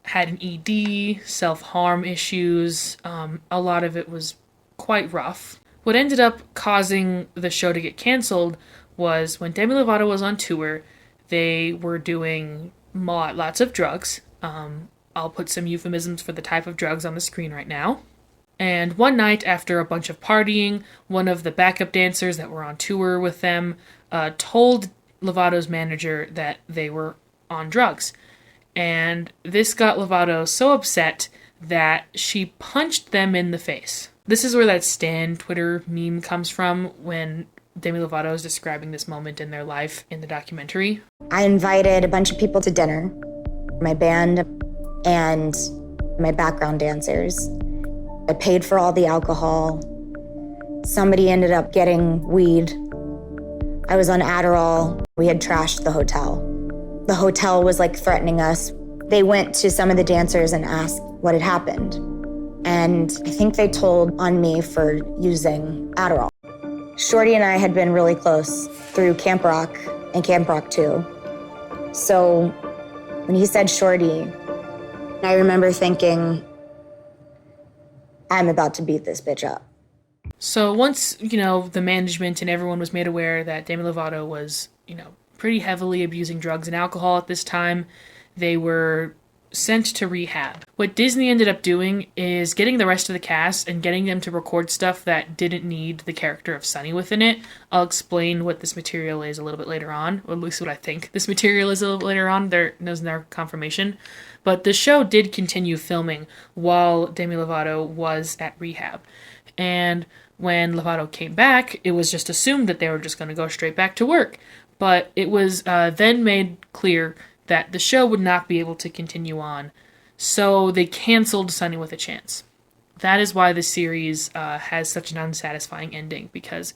had an ED, self-harm issues, a lot of it was quite rough. What ended up causing the show to get canceled was when Demi Lovato was on tour, they were doing lots of drugs. I'll put some euphemisms for the type of drugs on the screen right now. And one night, after a bunch of partying, one of the backup dancers that were on tour with them told Lovato's manager that they were on drugs. And this got Lovato so upset that she punched them in the face. This is where that Stan Twitter meme comes from, when Demi Lovato is describing this moment in their life in the documentary. I invited a bunch of people to dinner, my band and my background dancers. I paid for all the alcohol. Somebody ended up getting weed. I was on Adderall. We had trashed the hotel. The hotel was like threatening us. They went to some of the dancers and asked what had happened. And I think they told on me for using Adderall. Shorty and I had been really close through Camp Rock and Camp Rock 2. So when he said Shorty, I remember thinking, I'm about to beat this bitch up. So once, the management and everyone was made aware that Demi Lovato was, pretty heavily abusing drugs and alcohol at this time, they were sent to rehab. What Disney ended up doing is getting the rest of the cast and getting them to record stuff that didn't need the character of Sonny within it. I'll explain what this material is a little bit later on, or at least what I think this material is a little bit later on. There's no confirmation. But the show did continue filming while Demi Lovato was at rehab. And when Lovato came back, it was just assumed that they were just going to go straight back to work. But it was then made clear that the show would not be able to continue on, so they canceled Sonny with a Chance. That is why the series has such an unsatisfying ending, because,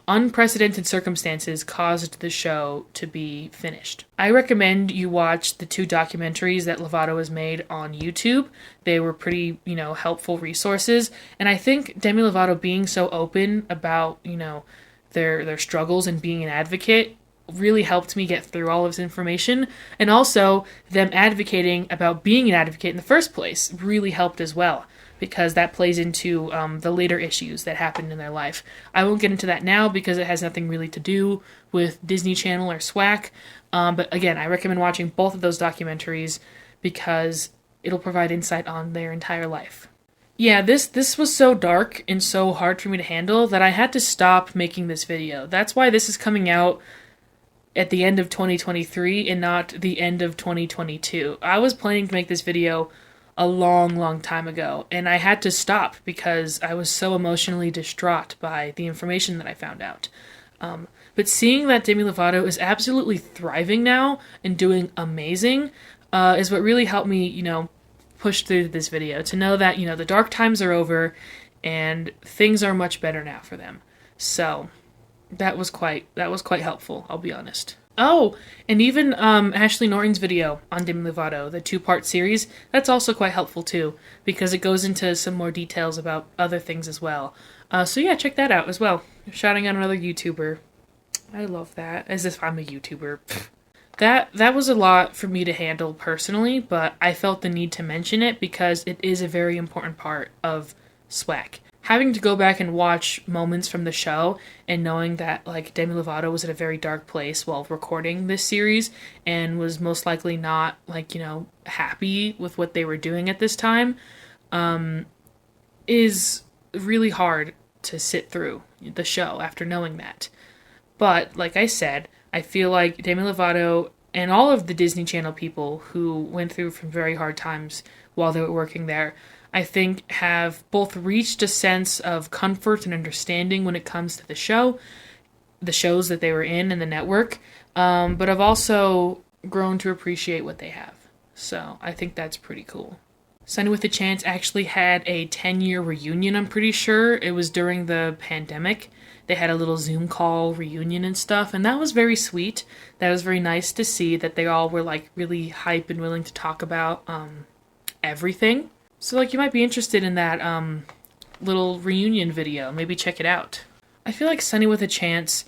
unprecedented circumstances caused the show to be finished. I recommend you watch the 2 documentaries that Lovato has made on YouTube. They were pretty, helpful resources, and I think Demi Lovato being so open about, their struggles and being an advocate really helped me get through all of this information, and also them advocating about being an advocate in the first place really helped as well, because that plays into the later issues that happened in their life. I won't get into that now because it has nothing really to do with Disney Channel or SWAC, but again, I recommend watching both of those documentaries because it'll provide insight on their entire life. Yeah, this was so dark and so hard for me to handle that I had to stop making this video. That's why this is coming out at the end of 2023 and not the end of 2022. I was planning to make this video a long time ago, and I had to stop because I was so emotionally distraught by the information that I found out. But seeing that Demi Lovato is absolutely thriving now and doing amazing is what really helped me, push through this video, to know that, the dark times are over and things are much better now for them. So that was quite helpful, I'll be honest. Oh, and even Ashley Norton's video on Demi Lovato, the 2-part series, that's also quite helpful too, because it goes into some more details about other things as well. So yeah, check that out as well. Shouting out another YouTuber. I love that, as if I'm a YouTuber. That was a lot for me to handle personally, but I felt the need to mention it because it is a very important part of SWAC. Having to go back and watch moments from the show and knowing that Demi Lovato was in a very dark place while recording this series and was most likely not happy with what they were doing at this time is really hard to sit through the show after knowing that. But like I said, I feel like Demi Lovato and all of the Disney Channel people who went through some very hard times while they were working there, I think have both reached a sense of comfort and understanding when it comes to the shows that they were in and the network, but have also grown to appreciate what they have. So I think that's pretty cool. Sonny with a Chance actually had a 10-year reunion, I'm pretty sure. It was during the pandemic. They had a little Zoom call reunion and stuff, and that was very sweet. That was very nice to see that they all were really hype and willing to talk about everything. So you might be interested in that little reunion video. Maybe check it out. I feel like Sonny with a Chance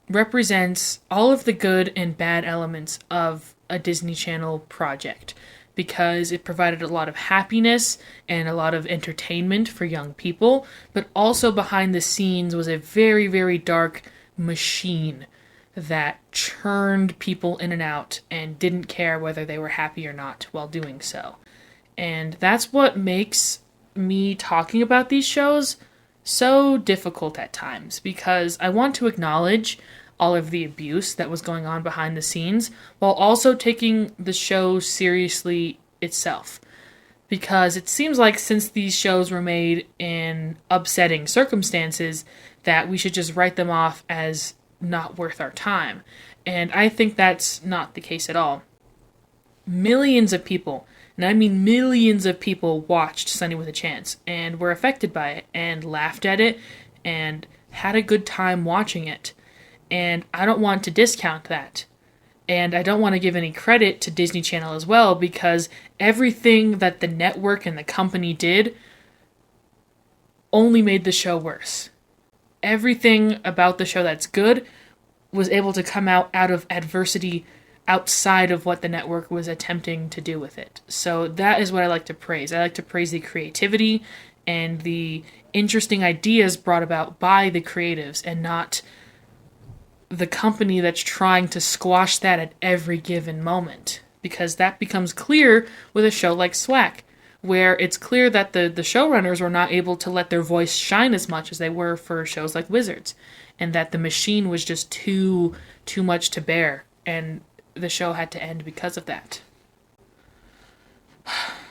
represents all of the good and bad elements of a Disney Channel project, because it provided a lot of happiness and a lot of entertainment for young people, but also behind the scenes was a very, very dark machine that churned people in and out and didn't care whether they were happy or not while doing so. And that's what makes me talking about these shows so difficult at times, because I want to acknowledge all of the abuse that was going on behind the scenes while also taking the show seriously itself. Because it seems like since these shows were made in upsetting circumstances, that we should just write them off as not worth our time. And I think that's not the case at all. Millions of people, and I mean millions of people, watched Sonny with a Chance and were affected by it and laughed at it and had a good time watching it. And I don't want to discount that. And I don't want to give any credit to Disney Channel as well, because everything that the network and the company did only made the show worse. Everything about the show that's good was able to come out of adversity outside of what the network was attempting to do with it. So that is what I like to praise. I like to praise the creativity and the interesting ideas brought about by the creatives, and not the company that's trying to squash that at every given moment. Because that becomes clear with a show like SWAC, where it's clear that the showrunners were not able to let their voice shine as much as they were for shows like Wizards, and that the machine was just too much to bear, and the show had to end because of that.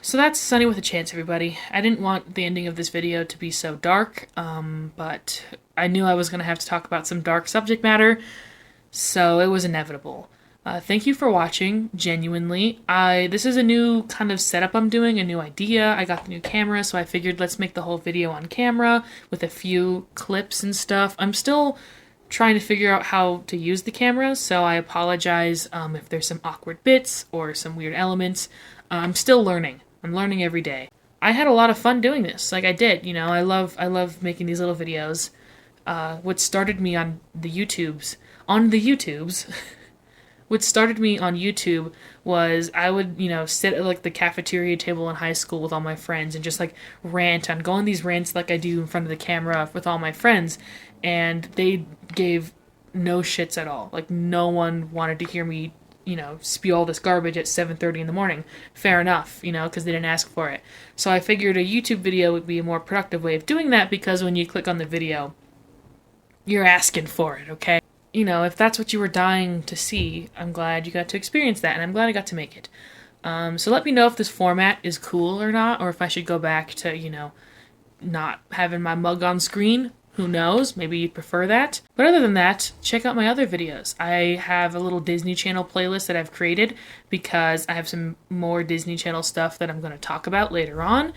So that's Sonny with a Chance, everybody. I didn't want the ending of this video to be so dark, but I knew I was going to have to talk about some dark subject matter, so it was inevitable. Thank you for watching, genuinely. This is a new kind of setup I'm doing, a new idea. I got the new camera, so I figured let's make the whole video on camera with a few clips and stuff. I'm still trying to figure out how to use the camera, so I apologize if there's some awkward bits or some weird elements. I'm still learning. I'm learning every day. I had a lot of fun doing this, like I did, you know. I love making these little videos. What started me on the YouTubes, what started me on YouTube was I would, you know, sit at like the cafeteria table in high school with all my friends and just like go on these rants like I do in front of the camera with all my friends, and they gave no shits at all. Like, no one wanted to hear me, you know, spew all this garbage at 7:30 in the morning. Fair enough, you know, because they didn't ask for it. So I figured a YouTube video would be a more productive way of doing that, because when you click on the video, you're asking for it, okay? You know, if that's what you were dying to see, I'm glad you got to experience that, and I'm glad I got to make it. So let me know if this format is cool or not, or if I should go back to, you know, not having my mug on screen. Who knows? Maybe you'd prefer that. But other than that, check out my other videos. I have a little Disney Channel playlist that I've created because I have some more Disney Channel stuff that I'm going to talk about later on.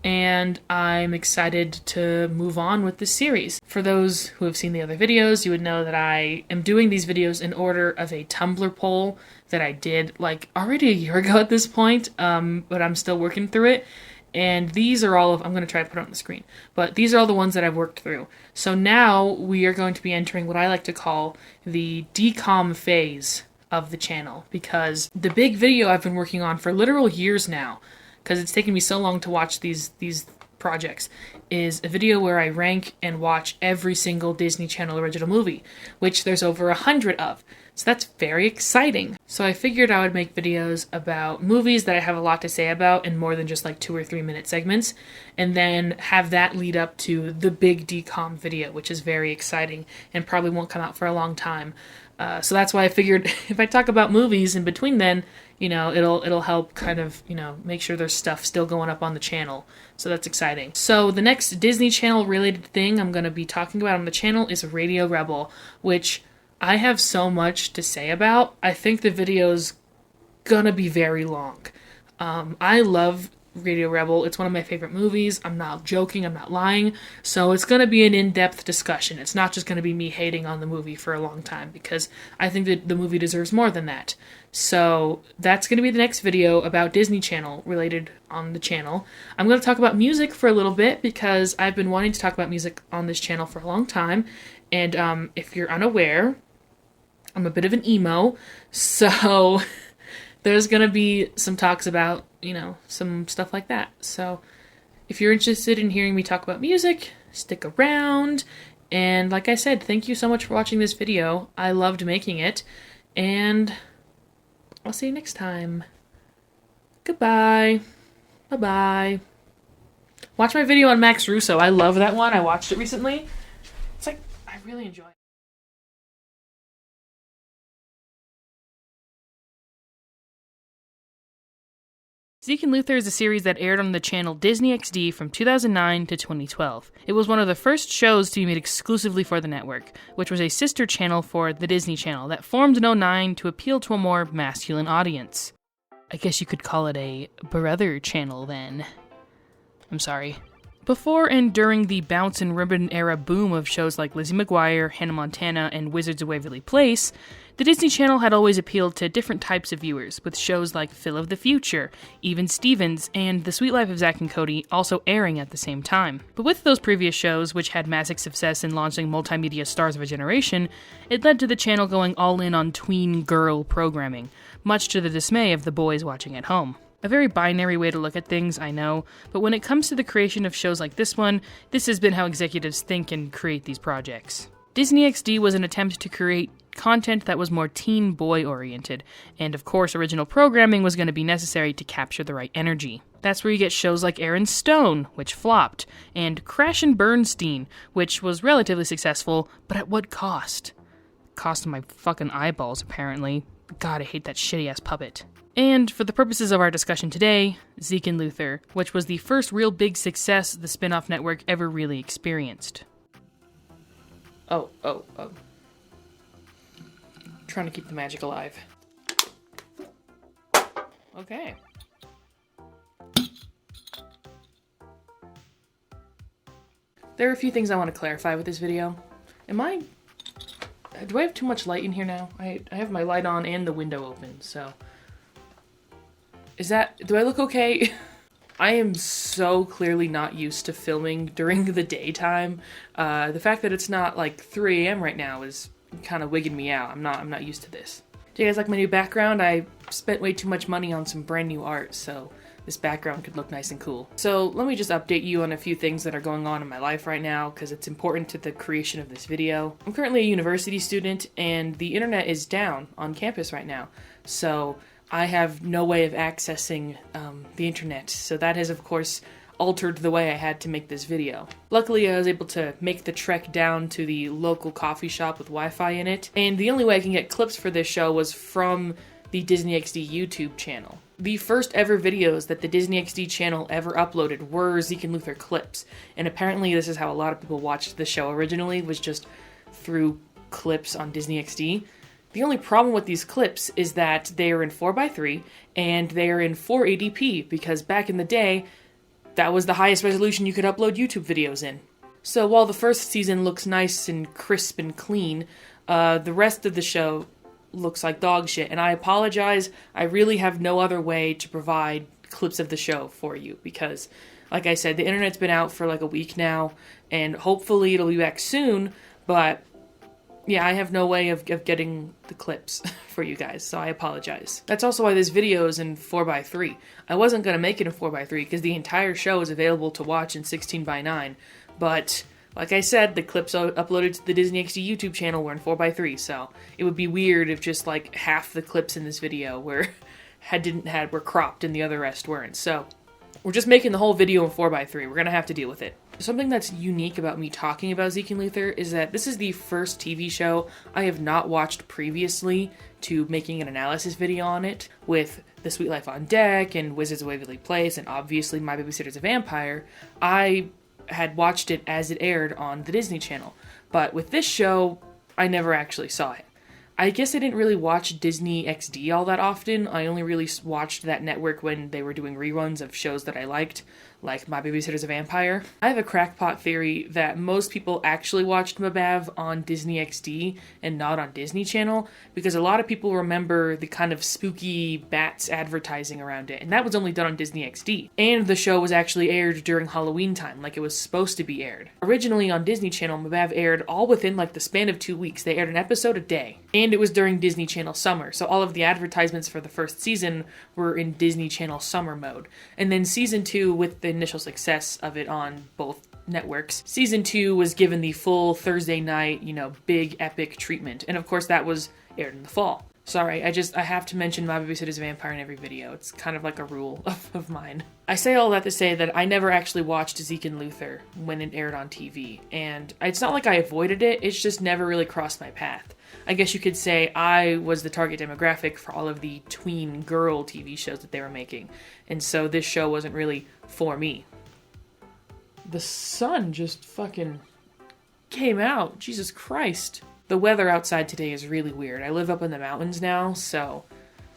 And I'm excited to move on with this series. For those who have seen the other videos, you would know that I am doing these videos in order of a Tumblr poll that I did like already a year ago at this point, but I'm still working through it. And these are all of, I'm going to try to put it on the screen, but these are all the ones that I've worked through. So now we are going to be entering what I like to call the decom phase of the channel, because the big video I've been working on for literal years now, because it's taken me so long to watch these projects, is a video where I rank and watch every single Disney Channel original movie, which there's over 100 of. So that's very exciting. So I figured I would make videos about movies that I have a lot to say about in more than just like 2 or 3 minute segments, and then have that lead up to the big decom video, which is very exciting and probably won't come out for a long time. So that's why I figured if I talk about movies in between then, you know, it'll help kind of, you know, make sure there's stuff still going up on the channel. So that's exciting. So the next Disney Channel related thing I'm going to be talking about on the channel is Radio Rebel, which I have so much to say about. I think the video's gonna be very long. I love Radio Rebel. It's one of my favorite movies. I'm not joking, I'm not lying. So it's gonna be an in-depth discussion. It's not just gonna be me hating on the movie for a long time, because I think that the movie deserves more than that. So that's gonna be the next video about Disney Channel related on the channel. I'm gonna talk about music for a little bit, because I've been wanting to talk about music on this channel for a long time. And if you're unaware, I'm a bit of an emo, so there's gonna be some talks about, you know, some stuff like that. So if you're interested in hearing me talk about music, stick around. And like I said, thank you so much for watching this video. I loved making it, and I'll see you next time. Goodbye. Bye-bye. Watch my video on Max Russo. I love that one. I watched it recently. It's like, I really enjoy it. Zeke and Luther is a series that aired on the channel Disney XD from 2009 to 2012. It was one of the first shows to be made exclusively for the network, which was a sister channel for the Disney Channel that formed in 2009 to appeal to a more masculine audience. I guess you could call it a brother channel then. I'm sorry. Before and during the bounce and ribbon era boom of shows like Lizzie McGuire, Hannah Montana, and Wizards of Waverly Place, the Disney Channel had always appealed to different types of viewers, with shows like Phil of the Future, Even Stevens, and The Sweet Life of Zack and Cody also airing at the same time. But with those previous shows, which had massive success in launching multimedia stars of a generation, it led to the channel going all in on tween girl programming, much to the dismay of the boys watching at home. A very binary way to look at things, I know, but when it comes to the creation of shows like this one, this has been how executives think and create these projects. Disney XD was an attempt to create content that was more teen boy oriented, and of course original programming was going to be necessary to capture the right energy. That's where you get shows like Aaron Stone, which flopped, and Crash and Bernstein, which was relatively successful, but at what cost? Cost of my fucking eyeballs, apparently. God, I hate that shitty-ass puppet. And for the purposes of our discussion today, Zeke and Luther, which was the first real big success the spin-off network ever really experienced. Oh. Trying to keep the magic alive. Okay. There are a few things I want to clarify with this video. Do I have too much light in here now? I have my light on and the window open, so... do I look okay? I am so clearly not used to filming during the daytime. The fact that it's not like 3 AM right now is kind of wigging me out. I'm not used to this. Do you guys like my new background? I spent way too much money on some brand new art, so this background could look nice and cool. So let me just update you on a few things that are going on in my life right now, because it's important to the creation of this video. I'm currently a university student, and the internet is down on campus right now, so I have no way of accessing the internet, so that has of course altered the way I had to make this video. Luckily, I was able to make the trek down to the local coffee shop with Wi-Fi in it, and the only way I can get clips for this show was from the Disney XD YouTube channel. The first ever videos that the Disney XD channel ever uploaded were Zeke and Luther clips, and apparently this is how a lot of people watched the show originally, was just through clips on Disney XD. The only problem with these clips is that they are in 4:3 and they are in 480p, because back in the day, that was the highest resolution you could upload YouTube videos in. So while the first season looks nice and crisp and clean, the rest of the show looks like dog shit, and I apologize. I really have no other way to provide clips of the show for you, because, like I said, the internet's been out for like a week now, and hopefully it'll be back soon, but yeah, I have no way of getting the clips for you guys, so I apologize. That's also why this video is in 4:3. I wasn't going to make it in 4:3 because the entire show is available to watch in 16:9, but like I said, the clips uploaded to the Disney XD YouTube channel were in 4:3, so it would be weird if just like half the clips in this video were cropped and the other rest weren't. So we're just making the whole video in 4:3. We're gonna have to deal with it. Something that's unique about me talking about Zeke and Luther is that this is the first TV show I have not watched previously to making an analysis video on it, with The Sweet Life on Deck and Wizards of Waverly Place and obviously My Babysitter's a Vampire. I had watched it as it aired on the Disney Channel, but with this show, I never actually saw it. I guess I didn't really watch Disney XD all that often. I only really watched that network when they were doing reruns of shows that I liked, like My Babysitter's a Vampire. I have a crackpot theory that most people actually watched Mabav on Disney XD and not on Disney Channel, because a lot of people remember the kind of spooky bats advertising around it, and that was only done on Disney XD. And the show was actually aired during Halloween time, like it was supposed to be aired. Originally on Disney Channel, Mabav aired all within like the span of 2 weeks. They aired an episode a day, and it was during Disney Channel summer, so all of the advertisements for the first season were in Disney Channel summer mode. And then season 2, with the initial success of it on both networks, season 2 was given the full Thursday night, big epic treatment, and of course that was aired in the fall. Sorry, I have to mention My Babysitter's a Vampire in every video. It's kind of like a rule of mine. I say all that to say that I never actually watched Zeke and Luther when it aired on TV, and it's not like I avoided it, it's just never really crossed my path. I guess you could say I was the target demographic for all of the tween girl TV shows that they were making, and so this show wasn't really for me. The sun just fucking came out. Jesus Christ. The weather outside today is really weird. I live up in the mountains now, so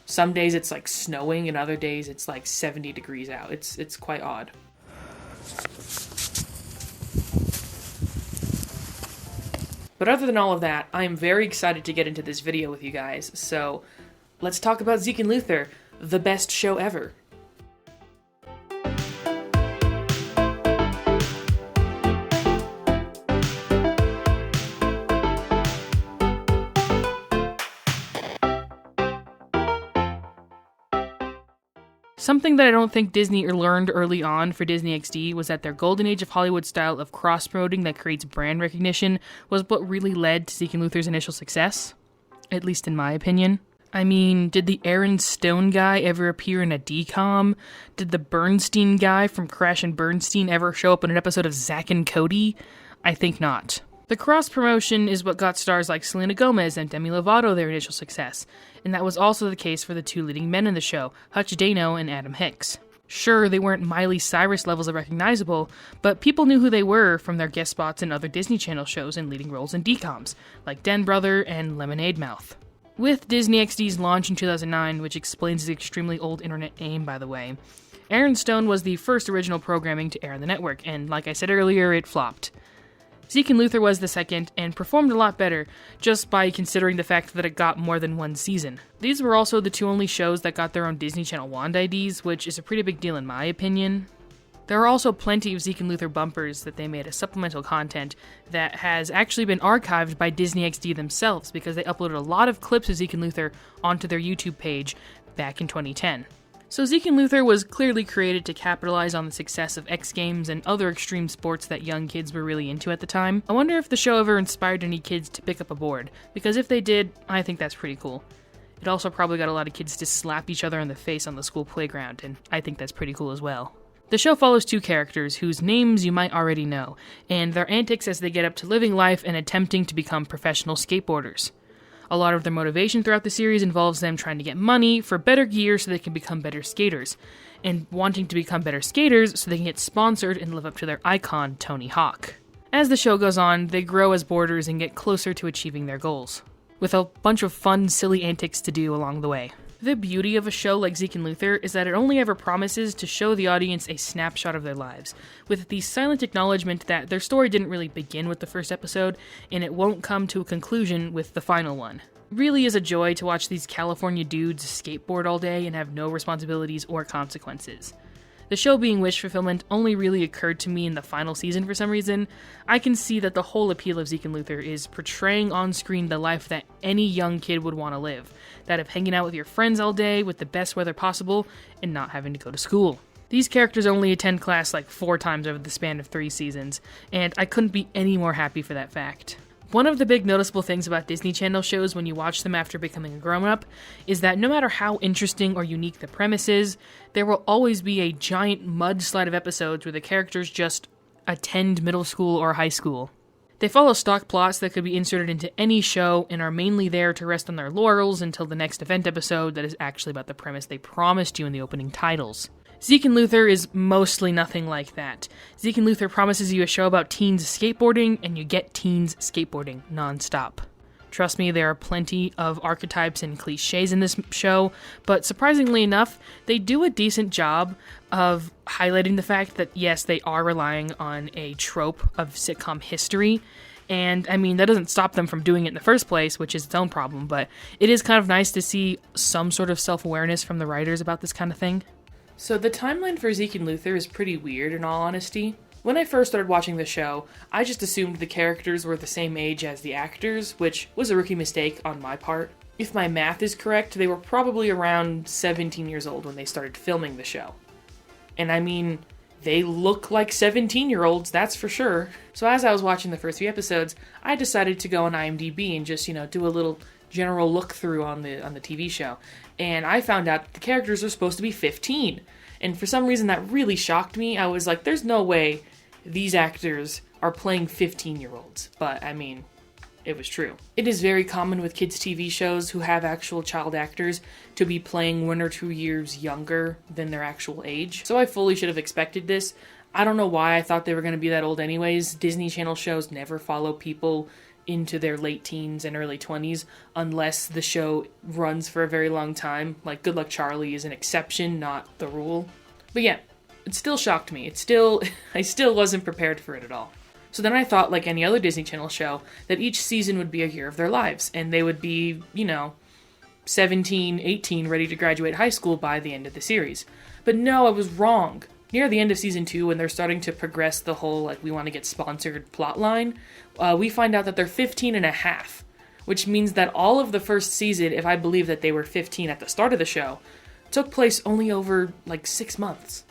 some days it's like snowing and other days it's like 70 degrees out. It's quite odd. But other than all of that, I am very excited to get into this video with you guys, so let's talk about Zeke and Luther, the best show ever. Something that I don't think Disney learned early on for Disney XD was that their golden age of Hollywood style of cross-promoting that creates brand recognition was what really led to Zeke and Luther's initial success, at least in my opinion. I mean, did the Aaron Stone guy ever appear in a DCOM? Did the Bernstein guy from Crash and Bernstein ever show up in an episode of Zack and Cody? I think not. The cross-promotion is what got stars like Selena Gomez and Demi Lovato their initial success, and that was also the case for the two leading men in the show, Hutch Dano and Adam Hicks. Sure, they weren't Miley Cyrus levels of recognizable, but people knew who they were from their guest spots in other Disney Channel shows and leading roles in DCOMs, like Den Brother and Lemonade Mouth. With Disney XD's launch in 2009, which explains the extremely old internet name, by the way, Aaron Stone was the first original programming to air on the network, and like I said earlier, it flopped. Zeke and Luther was the second, and performed a lot better, just by considering the fact that it got more than one season. These were also the two only shows that got their own Disney Channel Wand IDs, which is a pretty big deal in my opinion. There are also plenty of Zeke and Luther bumpers that they made as supplemental content that has actually been archived by Disney XD themselves, because they uploaded a lot of clips of Zeke and Luther onto their YouTube page back in 2010. So Zeke and Luther was clearly created to capitalize on the success of X Games and other extreme sports that young kids were really into at the time. I wonder if the show ever inspired any kids to pick up a board, because if they did, I think that's pretty cool. It also probably got a lot of kids to slap each other in the face on the school playground, and I think that's pretty cool as well. The show follows two characters whose names you might already know, and their antics as they get up to living life and attempting to become professional skateboarders. A lot of their motivation throughout the series involves them trying to get money for better gear so they can become better skaters, and wanting to become better skaters so they can get sponsored and live up to their icon, Tony Hawk. As the show goes on, they grow as boarders and get closer to achieving their goals, with a bunch of fun, silly antics to do along the way. The beauty of a show like Zeke and Luther is that it only ever promises to show the audience a snapshot of their lives, with the silent acknowledgement that their story didn't really begin with the first episode, and it won't come to a conclusion with the final one. It really is a joy to watch these California dudes skateboard all day and have no responsibilities or consequences. The show being wish fulfillment only really occurred to me in the final season for some reason. I can see that the whole appeal of Zeke and Luther is portraying on screen the life that any young kid would want to live. That of hanging out with your friends all day with the best weather possible and not having to go to school. These characters only attend class like 4 times over the span of 3 seasons, and I couldn't be any more happy for that fact. One of the big noticeable things about Disney Channel shows when you watch them after becoming a grown-up is that no matter how interesting or unique the premise is, there will always be a giant mudslide of episodes where the characters just attend middle school or high school. They follow stock plots that could be inserted into any show and are mainly there to rest on their laurels until the next event episode that is actually about the premise they promised you in the opening titles. Zeke and Luther is mostly nothing like that. Zeke and Luther promises you a show about teens skateboarding, and you get teens skateboarding non-stop. Trust me, there are plenty of archetypes and cliches in this show, but surprisingly enough, they do a decent job of highlighting the fact that yes, they are relying on a trope of sitcom history, and I mean, that doesn't stop them from doing it in the first place, which is its own problem, but it is kind of nice to see some sort of self-awareness from the writers about this kind of thing. So the timeline for Zeke and Luther is pretty weird in all honesty. When I first started watching the show, I just assumed the characters were the same age as the actors, which was a rookie mistake on my part. If my math is correct, they were probably around 17 years old when they started filming the show. And I mean, they look like 17-year-olds, that's for sure. So as I was watching the first few episodes, I decided to go on IMDb and just, do a little general look through on the TV show. And I found out that the characters are supposed to be 15. And for some reason that really shocked me. I was like, there's no way these actors are playing 15-year-olds. But I mean, it was true. It is very common with kids' TV shows who have actual child actors to be playing 1 or 2 years younger than their actual age. So I fully should have expected this. I don't know why I thought they were going to be that old anyways. Disney Channel shows never follow people into their late teens and early 20s unless the show runs for a very long time. Like Good Luck Charlie is an exception, not the rule. But yeah, it still shocked me. I still wasn't prepared for it at all. So then I thought, like any other Disney Channel show, that each season would be a year of their lives, and they would be, 17, 18, ready to graduate high school by the end of the series. But no, I was wrong. Near the end of season 2, when they're starting to progress the whole, like, we want to get sponsored plot line, we find out that they're 15 and a half, which means that all of the first season, if I believe that they were 15 at the start of the show, took place only over, 6 months.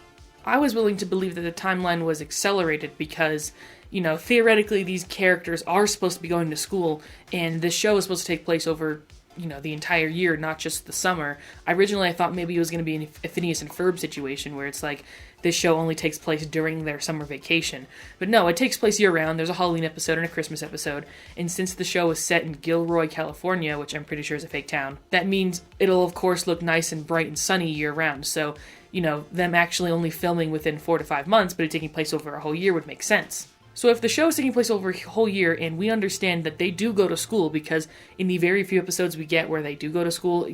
I was willing to believe that the timeline was accelerated because, theoretically these characters are supposed to be going to school, and this show is supposed to take place over the entire year, not just the summer. Originally, I thought maybe it was going to be a Phineas and Ferb situation where it's like this show only takes place during their summer vacation. But no, it takes place year-round. There's a Halloween episode and a Christmas episode. And since the show is set in Gilroy, California, which I'm pretty sure is a fake town, that means it'll, of course, look nice and bright and sunny year-round. So, them actually only filming within 4 to 5 months, but it taking place over a whole year would make sense. So if the show is taking place over a whole year, and we understand that they do go to school, because in the very few episodes we get where they do go to school,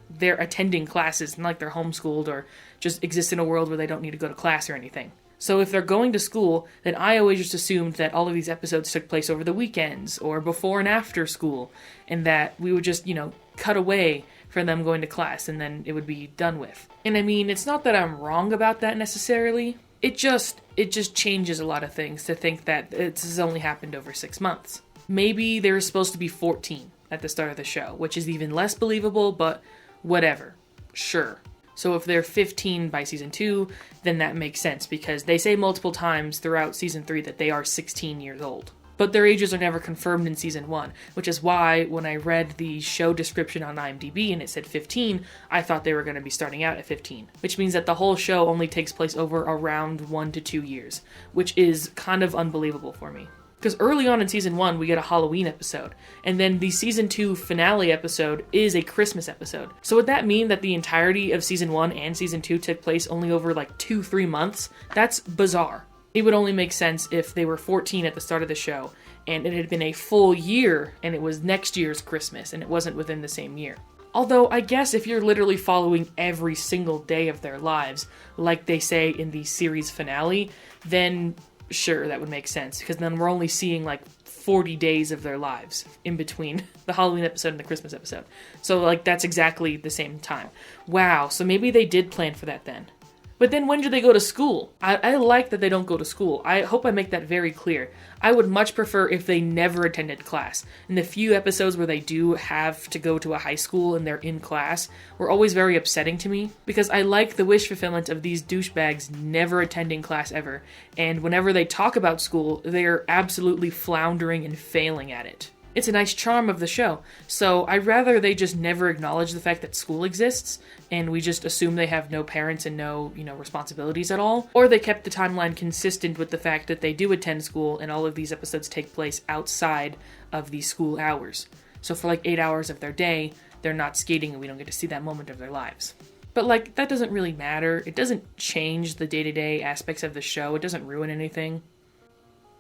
they're attending classes, not like they're homeschooled or just exist in a world where they don't need to go to class or anything. So if they're going to school, then I always just assumed that all of these episodes took place over the weekends or before and after school, and that we would just, cut away from them going to class and then it would be done with. And I mean, it's not that I'm wrong about that necessarily. It just changes a lot of things to think that this has only happened over 6 months. Maybe they were supposed to be 14 at the start of the show, which is even less believable, but whatever. Sure. So if they're 15 by season 2, then that makes sense, because they say multiple times throughout season 3 that they are 16 years old. But their ages are never confirmed in season 1, which is why when I read the show description on IMDb and it said 15, I thought they were going to be starting out at 15, which means that the whole show only takes place over around 1 to 2 years, which is kind of unbelievable for me. Because early on in season 1, we get a Halloween episode, and then the season 2 finale episode is a Christmas episode. So would that mean that the entirety of season 1 and season 2 took place only over 2-3 months? That's bizarre. It would only make sense if they were 14 at the start of the show, and it had been a full year, and it was next year's Christmas, and it wasn't within the same year. Although, I guess if you're literally following every single day of their lives, like they say in the series finale, then sure, that would make sense, because then we're only seeing 40 days of their lives in between the Halloween episode and the Christmas episode. So, that's exactly the same time. Wow, so maybe they did plan for that then. But then when do they go to school? I like that they don't go to school. I hope I make that very clear. I would much prefer if they never attended class. And the few episodes where they do have to go to a high school and they're in class were always very upsetting to me, because I like the wish fulfillment of these douchebags never attending class ever. And whenever they talk about school, they're absolutely floundering and failing at it. It's a nice charm of the show, so I'd rather they just never acknowledge the fact that school exists, and we just assume they have no parents and no, responsibilities at all, or they kept the timeline consistent with the fact that they do attend school and all of these episodes take place outside of the school hours. So for 8 hours of their day, they're not skating and we don't get to see that moment of their lives. But that doesn't really matter. It doesn't change the day-to-day aspects of the show. It doesn't ruin anything.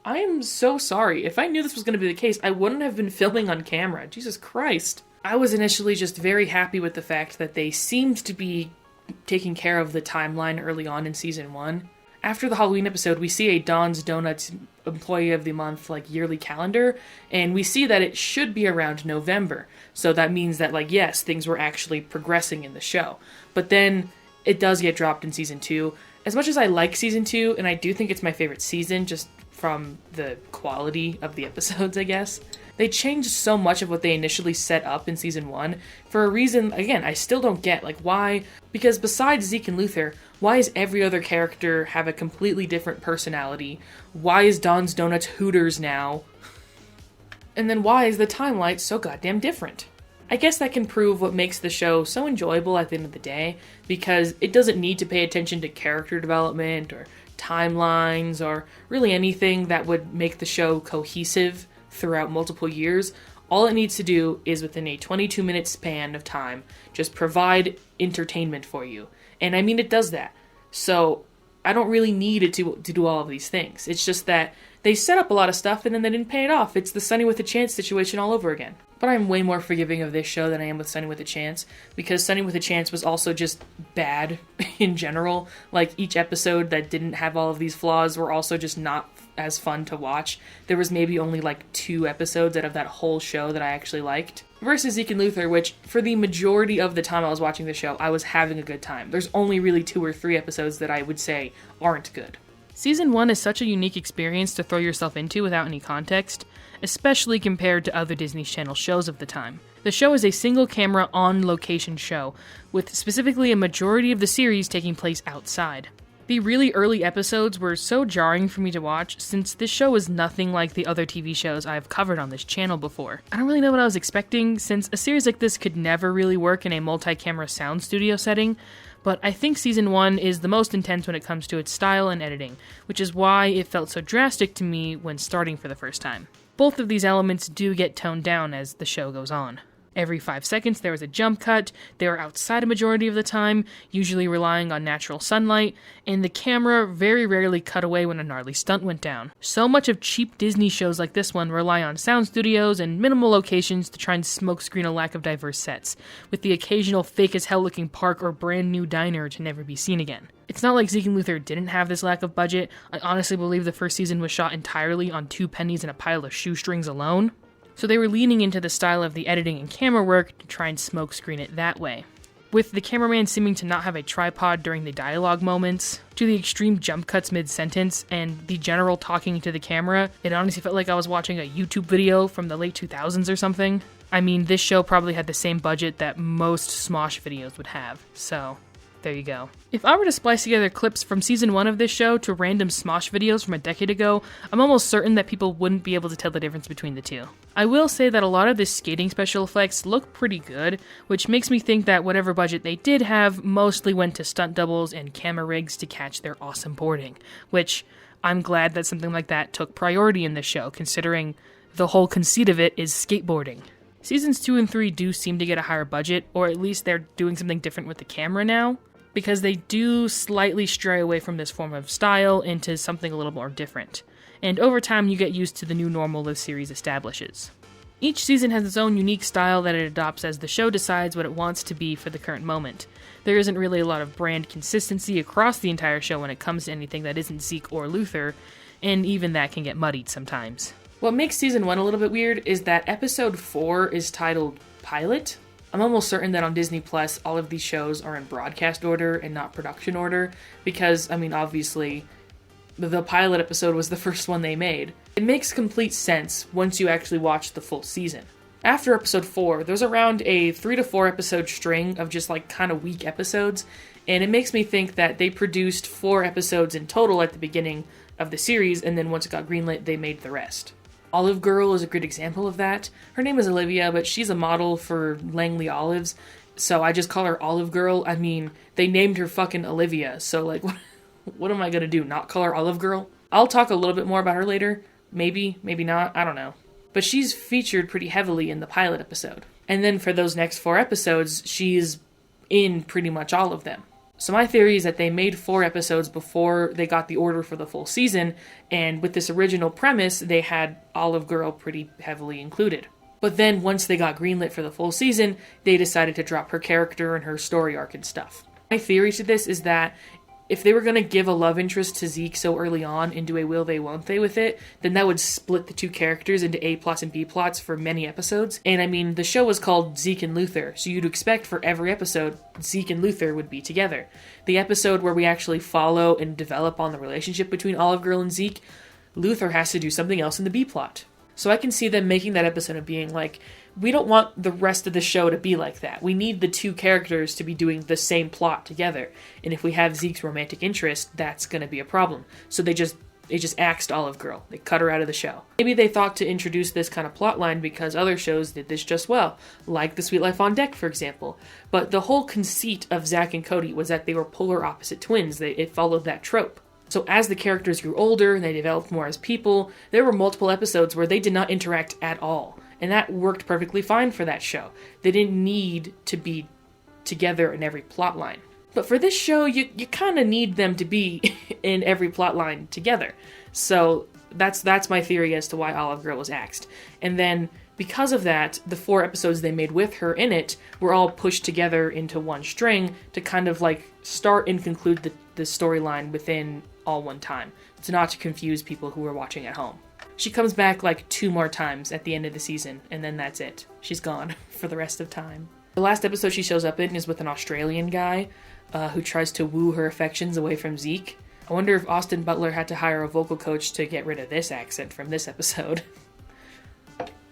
I am so sorry. If I knew this was going to be the case, I wouldn't have been filming on camera. Jesus Christ. I was initially just very happy with the fact that they seemed to be taking care of the timeline early on in season 1. After the Halloween episode, we see a Don's Donuts Employee of the Month yearly calendar, and we see that it should be around November. So that means that yes, things were actually progressing in the show. But then it does get dropped in season 2. As much as I like season 2, and I do think it's my favorite season, just from the quality of the episodes, I guess, they changed so much of what they initially set up in season 1 for a reason, again, I still don't get. Why? Because besides Zeke and Luther, why does every other character have a completely different personality? Why is Don's Donuts Hooters now? And then why is the timeline so goddamn different? I guess that can prove what makes the show so enjoyable at the end of the day, because it doesn't need to pay attention to character development or timelines or really anything that would make the show cohesive throughout multiple years. All it needs to do is, within a 22-minute span of time, just provide entertainment for you. And I mean, it does that. So I don't really need it to do all of these things. It's just that they set up a lot of stuff and then they didn't pay it off. It's the Sonny with a Chance situation all over again. But I'm way more forgiving of this show than I am with Sonny with a Chance, because Sonny with a Chance was also just bad in general. Each episode that didn't have all of these flaws were also just not as fun to watch. There was maybe only like 2 episodes out of that whole show that I actually liked. Versus Zeke and Luther, which for the majority of the time I was watching the show, I was having a good time. There's only really 2 or 3 episodes that I would say aren't good. Season 1 is such a unique experience to throw yourself into without any context, especially compared to other Disney Channel shows of the time. The show is a single camera on location show, with specifically a majority of the series taking place outside. The really early episodes were so jarring for me to watch, since this show is nothing like the other TV shows I've covered on this channel before. I don't really know what I was expecting, since a series like this could never really work in a multi-camera sound studio setting, but I think Season 1 is the most intense when it comes to its style and editing, which is why it felt so drastic to me when starting for the first time. Both of these elements do get toned down as the show goes on. Every 5 seconds there was a jump cut, they were outside a majority of the time, usually relying on natural sunlight, and the camera very rarely cut away when a gnarly stunt went down. So much of cheap Disney shows like this one rely on sound studios and minimal locations to try and smokescreen a lack of diverse sets, with the occasional fake-as-hell looking park or brand new diner to never be seen again. It's not like Zeke and Luther didn't have this lack of budget. I honestly believe the first season was shot entirely on 2 pennies and a pile of shoestrings alone. So they were leaning into the style of the editing and camera work to try and smokescreen it that way. With the cameraman seeming to not have a tripod during the dialogue moments, to the extreme jump cuts mid-sentence, and the general talking to the camera, it honestly felt like I was watching a YouTube video from the late 2000s or something. I mean, this show probably had the same budget that most Smosh videos would have, so there you go. If I were to splice together clips from season 1 of this show to random Smosh videos from a decade ago, I'm almost certain that people wouldn't be able to tell the difference between the two. I will say that a lot of the skating special effects look pretty good, which makes me think that whatever budget they did have mostly went to stunt doubles and camera rigs to catch their awesome boarding, which I'm glad that something like that took priority in this show, considering the whole conceit of it is skateboarding. Seasons 2 and 3 do seem to get a higher budget, or at least they're doing something different with the camera now, because they do slightly stray away from this form of style into something a little more different. And over time you get used to the new normal the series establishes. Each season has its own unique style that it adopts as the show decides what it wants to be for the current moment. There isn't really a lot of brand consistency across the entire show when it comes to anything that isn't Zeke or Luther, and even that can get muddied sometimes. What makes season 1 a little bit weird is that episode 4 is titled Pilot. I'm almost certain that on Disney Plus, all of these shows are in broadcast order and not production order, because, I mean, obviously, the pilot episode was the first one they made. It makes complete sense once you actually watch the full season. After episode 4, there's around a 3 to 4 episode string of just like kind of weak episodes, and it makes me think that they produced 4 episodes in total at the beginning of the series, and then once it got greenlit, they made the rest. Olive Girl is a good example of that. Her name is Olivia, but she's a model for Langley Olives, so I just call her Olive Girl. I mean, they named her fucking Olivia, so like, what am I gonna do, not call her Olive Girl? I'll talk a little bit more about her later. Maybe, maybe not, I don't know. But she's featured pretty heavily in the pilot episode. And then for those next 4 episodes, she's in pretty much all of them. So my theory is that they made 4 episodes before they got the order for the full season, and with this original premise, they had Olive Girl pretty heavily included. But then once they got greenlit for the full season, they decided to drop her character and her story arc and stuff. My theory to this is that if they were going to give a love interest to Zeke so early on and do a will they won't they with it, then that would split the 2 characters into A plots and B plots for many episodes. And I mean, the show was called Zeke and Luther, so you'd expect for every episode, Zeke and Luther would be together. The episode where we actually follow and develop on the relationship between Olive Girl and Zeke, Luther has to do something else in the B plot. So I can see them making that episode of being like, we don't want the rest of the show to be like that. We need the 2 characters to be doing the same plot together. And if we have Zeke's romantic interest, that's going to be a problem. So they just axed Olive Girl. They cut her out of the show. Maybe they thought to introduce this kind of plot line because other shows did this just well, like The Sweet Life on Deck, for example. But the whole conceit of Zach and Cody was that they were polar opposite twins. It followed that trope. So as the characters grew older and they developed more as people, there were multiple episodes where they did not interact at all. And that worked perfectly fine for that show. They didn't need to be together in every plot line. But for this show, you kind of need them to be in every plot line together. So that's my theory as to why Olive Girl was axed. And then because of that, the 4 episodes they made with her in it were all pushed together into one string to kind of like start and conclude the storyline within all one time. It's not to confuse people who are watching at home. She comes back like 2 more times at the end of the season, and then that's it. She's gone for the rest of time. The last episode she shows up in is with an Australian guy who tries to woo her affections away from Zeke. I wonder if Austin Butler had to hire a vocal coach to get rid of this accent from this episode.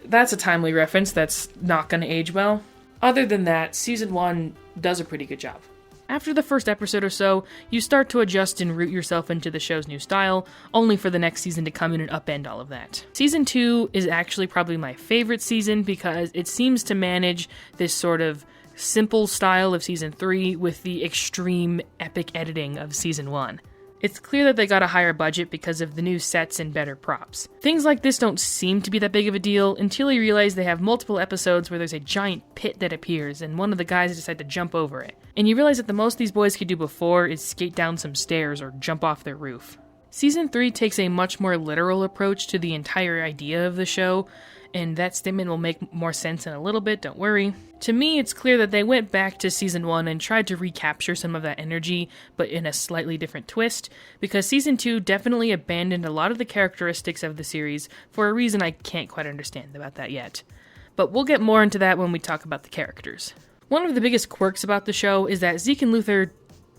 That's a timely reference that's not going to age well. Other than that, season 1 does a pretty good job. After the first episode or so, you start to adjust and root yourself into the show's new style, only for the next season to come in and upend all of that. Season 2 is actually probably my favorite season because it seems to manage this sort of simple style of season 3 with the extreme epic editing of season 1. It's clear that they got a higher budget because of the new sets and better props. Things like this don't seem to be that big of a deal until you realize they have multiple episodes where there's a giant pit that appears and one of the guys decides to jump over it. And you realize that the most these boys could do before is skate down some stairs or jump off their roof. Season 3 takes a much more literal approach to the entire idea of the show, and that statement will make more sense in a little bit, don't worry. To me, it's clear that they went back to season 1 and tried to recapture some of that energy, but in a slightly different twist, because season 2 definitely abandoned a lot of the characteristics of the series for a reason I can't quite understand about that yet. But we'll get more into that when we talk about the characters. One of the biggest quirks about the show is that Zeke and Luther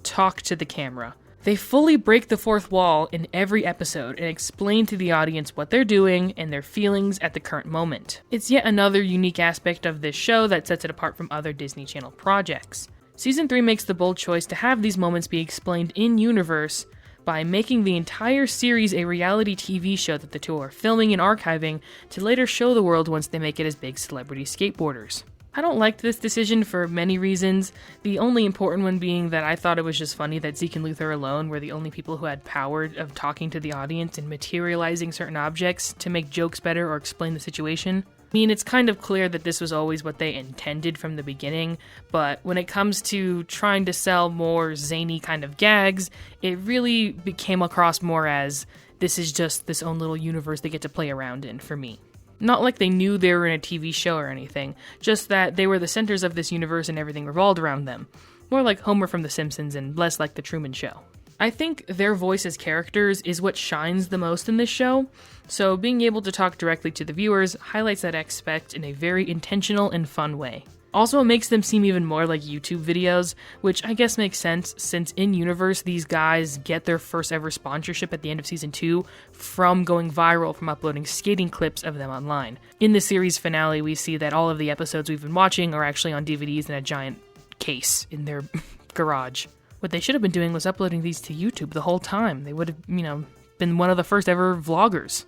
talk to the camera. They fully break the fourth wall in every episode and explain to the audience what they're doing and their feelings at the current moment. It's yet another unique aspect of this show that sets it apart from other Disney Channel projects. Season 3 makes the bold choice to have these moments be explained in-universe by making the entire series a reality TV show that the two are filming and archiving to later show the world once they make it as big celebrity skateboarders. I don't like this decision for many reasons, the only important one being that I thought it was just funny that Zeke and Luther alone were the only people who had power of talking to the audience and materializing certain objects to make jokes better or explain the situation. I mean, it's kind of clear that this was always what they intended from the beginning, but when it comes to trying to sell more zany kind of gags, it really came across more as this is just this own little universe they get to play around in for me. Not like they knew they were in a TV show or anything, just that they were the centers of this universe and everything revolved around them. More like Homer from The Simpsons and less like The Truman Show. I think their voice as characters is what shines the most in this show, so being able to talk directly to the viewers highlights that aspect in a very intentional and fun way. Also, it makes them seem even more like YouTube videos, which I guess makes sense since in-universe these guys get their first ever sponsorship at the end of season 2 from going viral from uploading skating clips of them online. In the series finale, we see that all of the episodes we've been watching are actually on DVDs in a giant case in their garage. What they should have been doing was uploading these to YouTube the whole time. They would have, been one of the first ever vloggers.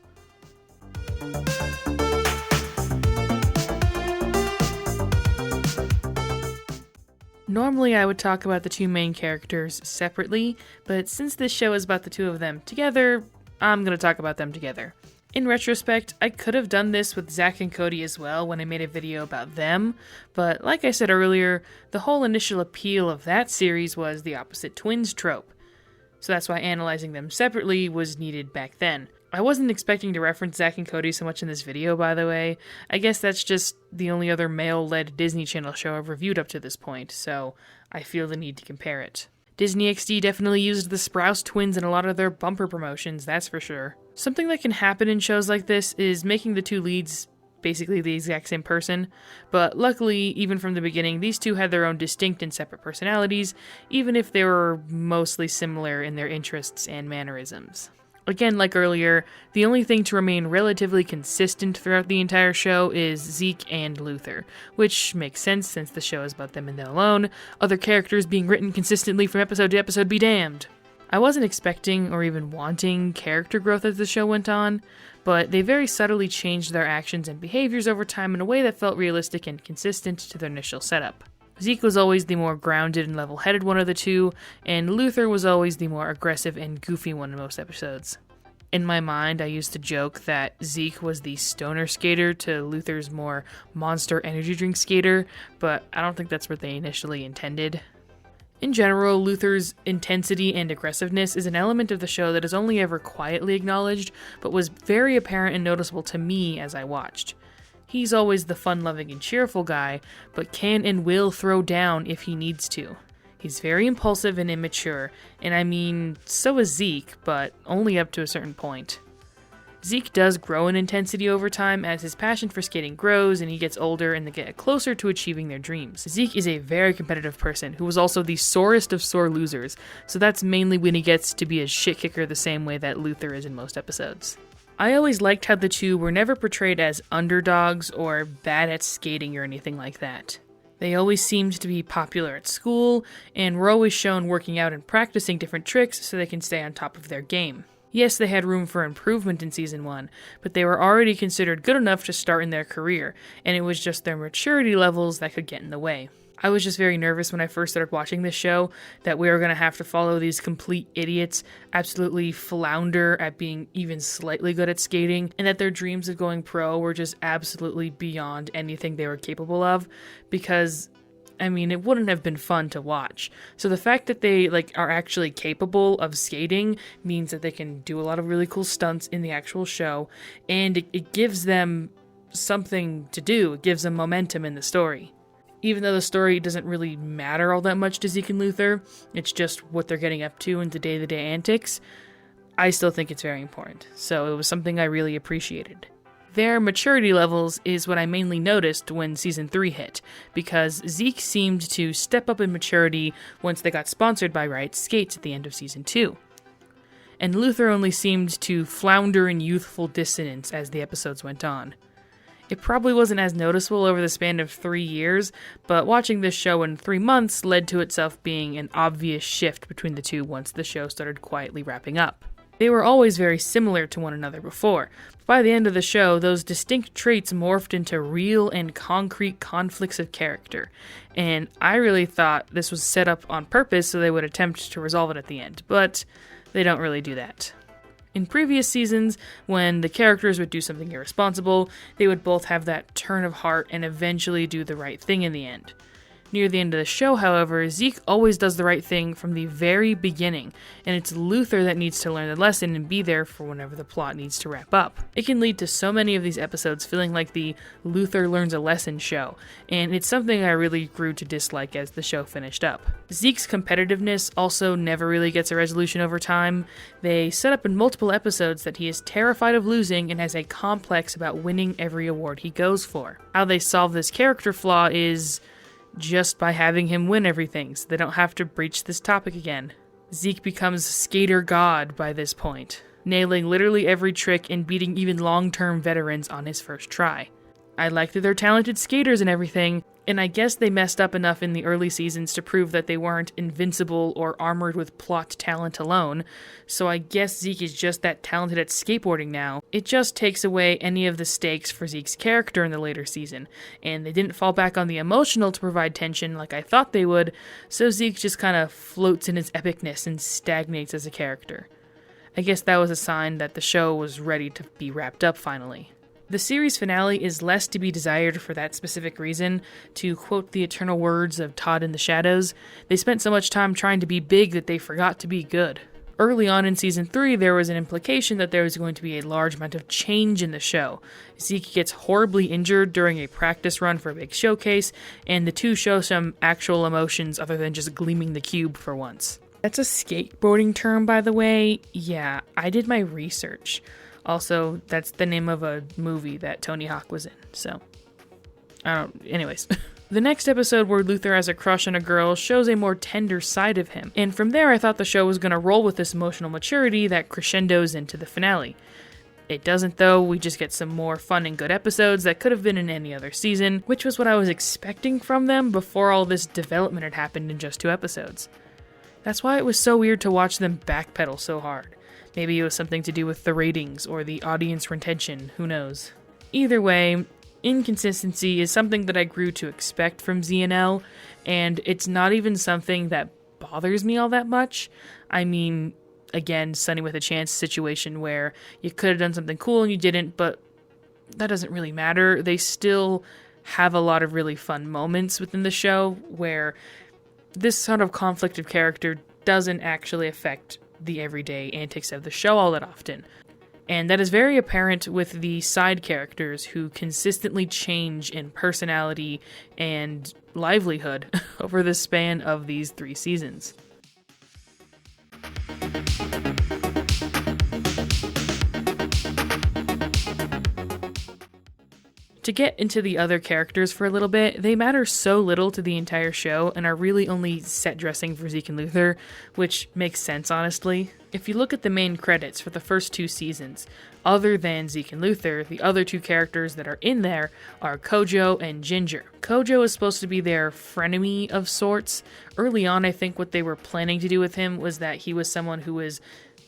Normally I would talk about the two main characters separately, but since this show is about the two of them together, I'm going to talk about them together. In retrospect, I could have done this with Zach and Cody as well when I made a video about them, but like I said earlier, the whole initial appeal of that series was the opposite twins trope, so that's why analyzing them separately was needed back then. I wasn't expecting to reference Zach and Cody so much in this video, by the way. I guess that's just the only other male-led Disney Channel show I've reviewed up to this point, so I feel the need to compare it. Disney XD definitely used the Sprouse twins in a lot of their bumper promotions, that's for sure. Something that can happen in shows like this is making the two leads basically the exact same person, but luckily, even from the beginning, these two had their own distinct and separate personalities, even if they were mostly similar in their interests and mannerisms. Again, like earlier, the only thing to remain relatively consistent throughout the entire show is Zeke and Luther, which makes sense since the show is about them and them alone, other characters being written consistently from episode to episode be damned. I wasn't expecting or even wanting character growth as the show went on, but they very subtly changed their actions and behaviors over time in a way that felt realistic and consistent to their initial setup. Zeke was always the more grounded and level-headed one of the two, and Luther was always the more aggressive and goofy one in most episodes. In my mind, I used to joke that Zeke was the stoner skater to Luther's more monster energy drink skater, but I don't think that's what they initially intended. In general, Luther's intensity and aggressiveness is an element of the show that is only ever quietly acknowledged, but was very apparent and noticeable to me as I watched. He's always the fun-loving and cheerful guy, but can and will throw down if he needs to. He's very impulsive and immature, and I mean, so is Zeke, but only up to a certain point. Zeke does grow in intensity over time as his passion for skating grows and he gets older and they get closer to achieving their dreams. Zeke is a very competitive person who was also the sorest of sore losers, so that's mainly when he gets to be a shit kicker the same way that Luther is in most episodes. I always liked how the two were never portrayed as underdogs or bad at skating or anything like that. They always seemed to be popular at school and were always shown working out and practicing different tricks so they can stay on top of their game. Yes, they had room for improvement in Season 1, but they were already considered good enough to start in their career, and it was just their maturity levels that could get in the way. I was just very nervous when I first started watching this show that we were going to have to follow these complete idiots absolutely flounder at being even slightly good at skating, and that their dreams of going pro were just absolutely beyond anything they were capable of, because I mean, it wouldn't have been fun to watch. So the fact that they are actually capable of skating means that they can do a lot of really cool stunts in the actual show, and it gives them something to do. It gives them momentum in the story. Even though the story doesn't really matter all that much to Zeke and Luther, it's just what they're getting up to in the day-to-day antics, I still think it's very important. So it was something I really appreciated. Their maturity levels is what I mainly noticed when Season 3 hit, because Zeke seemed to step up in maturity once they got sponsored by Riot Skates at the end of Season 2. And Luther only seemed to flounder in youthful dissonance as the episodes went on. It probably wasn't as noticeable over the span of 3 years, but watching this show in 3 months led to itself being an obvious shift between the two once the show started quietly wrapping up. They were always very similar to one another before. By the end of the show, those distinct traits morphed into real and concrete conflicts of character, and I really thought this was set up on purpose so they would attempt to resolve it at the end, but they don't really do that. In previous seasons, when the characters would do something irresponsible, they would both have that turn of heart and eventually do the right thing in the end. Near the end of the show, however, Zeke always does the right thing from the very beginning, and it's Luther that needs to learn the lesson and be there for whenever the plot needs to wrap up. It can lead to so many of these episodes feeling like the Luther learns a lesson show, and it's something I really grew to dislike as the show finished up. Zeke's competitiveness also never really gets a resolution over time. They set up in multiple episodes that he is terrified of losing and has a complex about winning every award he goes for. How they solve this character flaw is just by having him win everything, so they don't have to breach this topic again. Zeke becomes skater god by this point, nailing literally every trick and beating even long-term veterans on his first try. I like that they're talented skaters and everything, and I guess they messed up enough in the early seasons to prove that they weren't invincible or armored with plot talent alone, so I guess Zeke is just that talented at skateboarding now. It just takes away any of the stakes for Zeke's character in the later season, and they didn't fall back on the emotional to provide tension like I thought they would, so Zeke just kind of floats in his epicness and stagnates as a character. I guess that was a sign that the show was ready to be wrapped up finally. The series finale is less to be desired for that specific reason. To quote the eternal words of Todd in the Shadows, they spent so much time trying to be big that they forgot to be good. Early on in Season 3, there was an implication that there was going to be a large amount of change in the show. Zeke gets horribly injured during a practice run for a big showcase, and the two show some actual emotions other than just gleaming the cube for once. That's a skateboarding term, by the way. Yeah, I did my research. Also, that's the name of a movie that Tony Hawk was in, so anyways. The next episode where Luther has a crush on a girl shows a more tender side of him, and from there I thought the show was going to roll with this emotional maturity that crescendos into the finale. It doesn't though, we just get some more fun and good episodes that could have been in any other season, which was what I was expecting from them before all this development had happened in just 2 episodes. That's why it was so weird to watch them backpedal so hard. Maybe it was something to do with the ratings or the audience retention, who knows. Either way, inconsistency is something that I grew to expect from ZNL, and it's not even something that bothers me all that much. I mean, again, Sonny with a Chance situation where you could have done something cool and you didn't, but that doesn't really matter. They still have a lot of really fun moments within the show where this sort of conflict of character doesn't actually affect the everyday antics of the show all that often. And that is very apparent with the side characters who consistently change in personality and livelihood over the span of these 3 seasons. To get into the other characters for a little bit, they matter so little to the entire show and are really only set dressing for Zeke and Luther, which makes sense, honestly. If you look at the main credits for the first 2 seasons, other than Zeke and Luther, the other 2 characters that are in there are Kojo and Ginger. Kojo is supposed to be their frenemy of sorts. Early on, I think what they were planning to do with him was that he was someone who was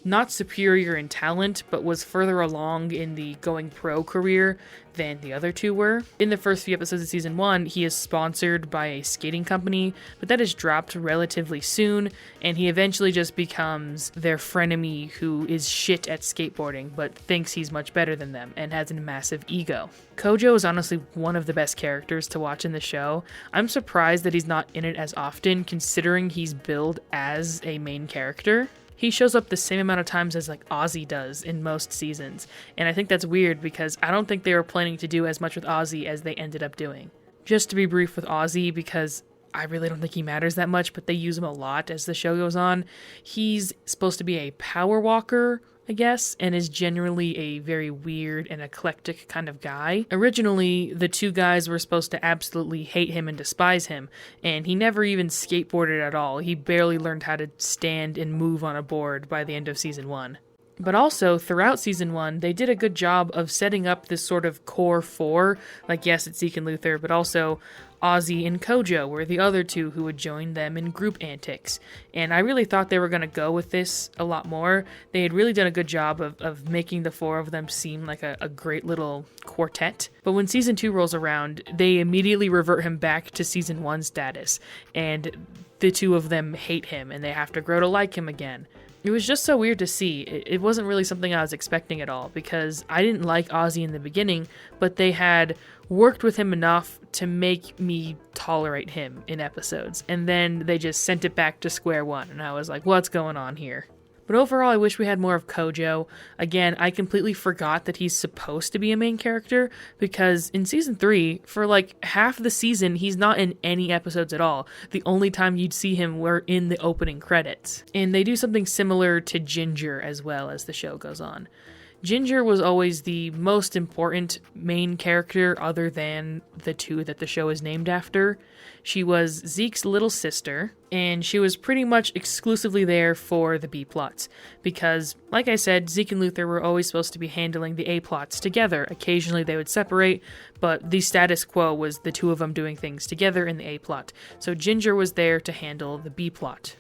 not superior in talent, but was further along in the going pro career than the other 2 were. In the first few episodes of season 1, he is sponsored by a skating company, but that is dropped relatively soon, and he eventually just becomes their frenemy who is shit at skateboarding, but thinks he's much better than them, and has a massive ego. Kojo is honestly one of the best characters to watch in the show. I'm surprised that he's not in it as often, considering he's billed as a main character. He shows up the same amount of times as like Ozzy does in most seasons, and I think that's weird because I don't think they were planning to do as much with Ozzy as they ended up doing. Just to be brief with Ozzy, because I really don't think he matters that much, but they use him a lot as the show goes on. He's supposed to be a power walker, I guess, and is generally a very weird and eclectic kind of guy. Originally, the 2 guys were supposed to absolutely hate him and despise him, and he never even skateboarded at all. He barely learned how to stand and move on a board by the end of season 1. But also, throughout season 1, they did a good job of setting up this sort of core 4, like yes, it's Zeke and Luther, but also Ozzy and Kojo were the other 2 who would join them in group antics. And I really thought they were going to go with this a lot more. They had really done a good job of making the 4 of them seem like a great little quartet. But when season 2 rolls around, they immediately revert him back to season 1 status. And the 2 of them hate him and they have to grow to like him again. It was just so weird to see. It wasn't really something I was expecting at all, because I didn't like Ozzy in the beginning, but they had worked with him enough to make me tolerate him in episodes, and then they just sent it back to square one, and I was like, what's going on here? But overall, I wish we had more of Kojo. Again, I completely forgot that he's supposed to be a main character, because in season 3, for like half the season, he's not in any episodes at all. The only time you'd see him were in the opening credits. And they do something similar to Ginger as well as the show goes on. Ginger was always the most important main character other than the 2 that the show is named after. She was Zeke's little sister, and she was pretty much exclusively there for the B-plots, because, like I said, Zeke and Luther were always supposed to be handling the A-plots together. Occasionally they would separate, but the status quo was the 2 of them doing things together in the A-plot. So Ginger was there to handle the B-plot.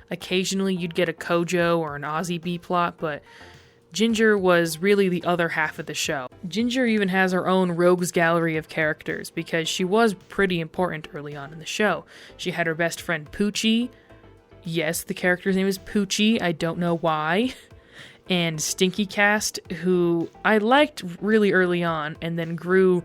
Occasionally you'd get a Kojo or an Ozzy B-plot, but Ginger was really the other half of the show. Ginger even has her own rogues gallery of characters, because she was pretty important early on in the show. She had her best friend Poochie. Yes, the character's name is Poochie, I don't know why. And Stinky Cast, who I liked really early on and then grew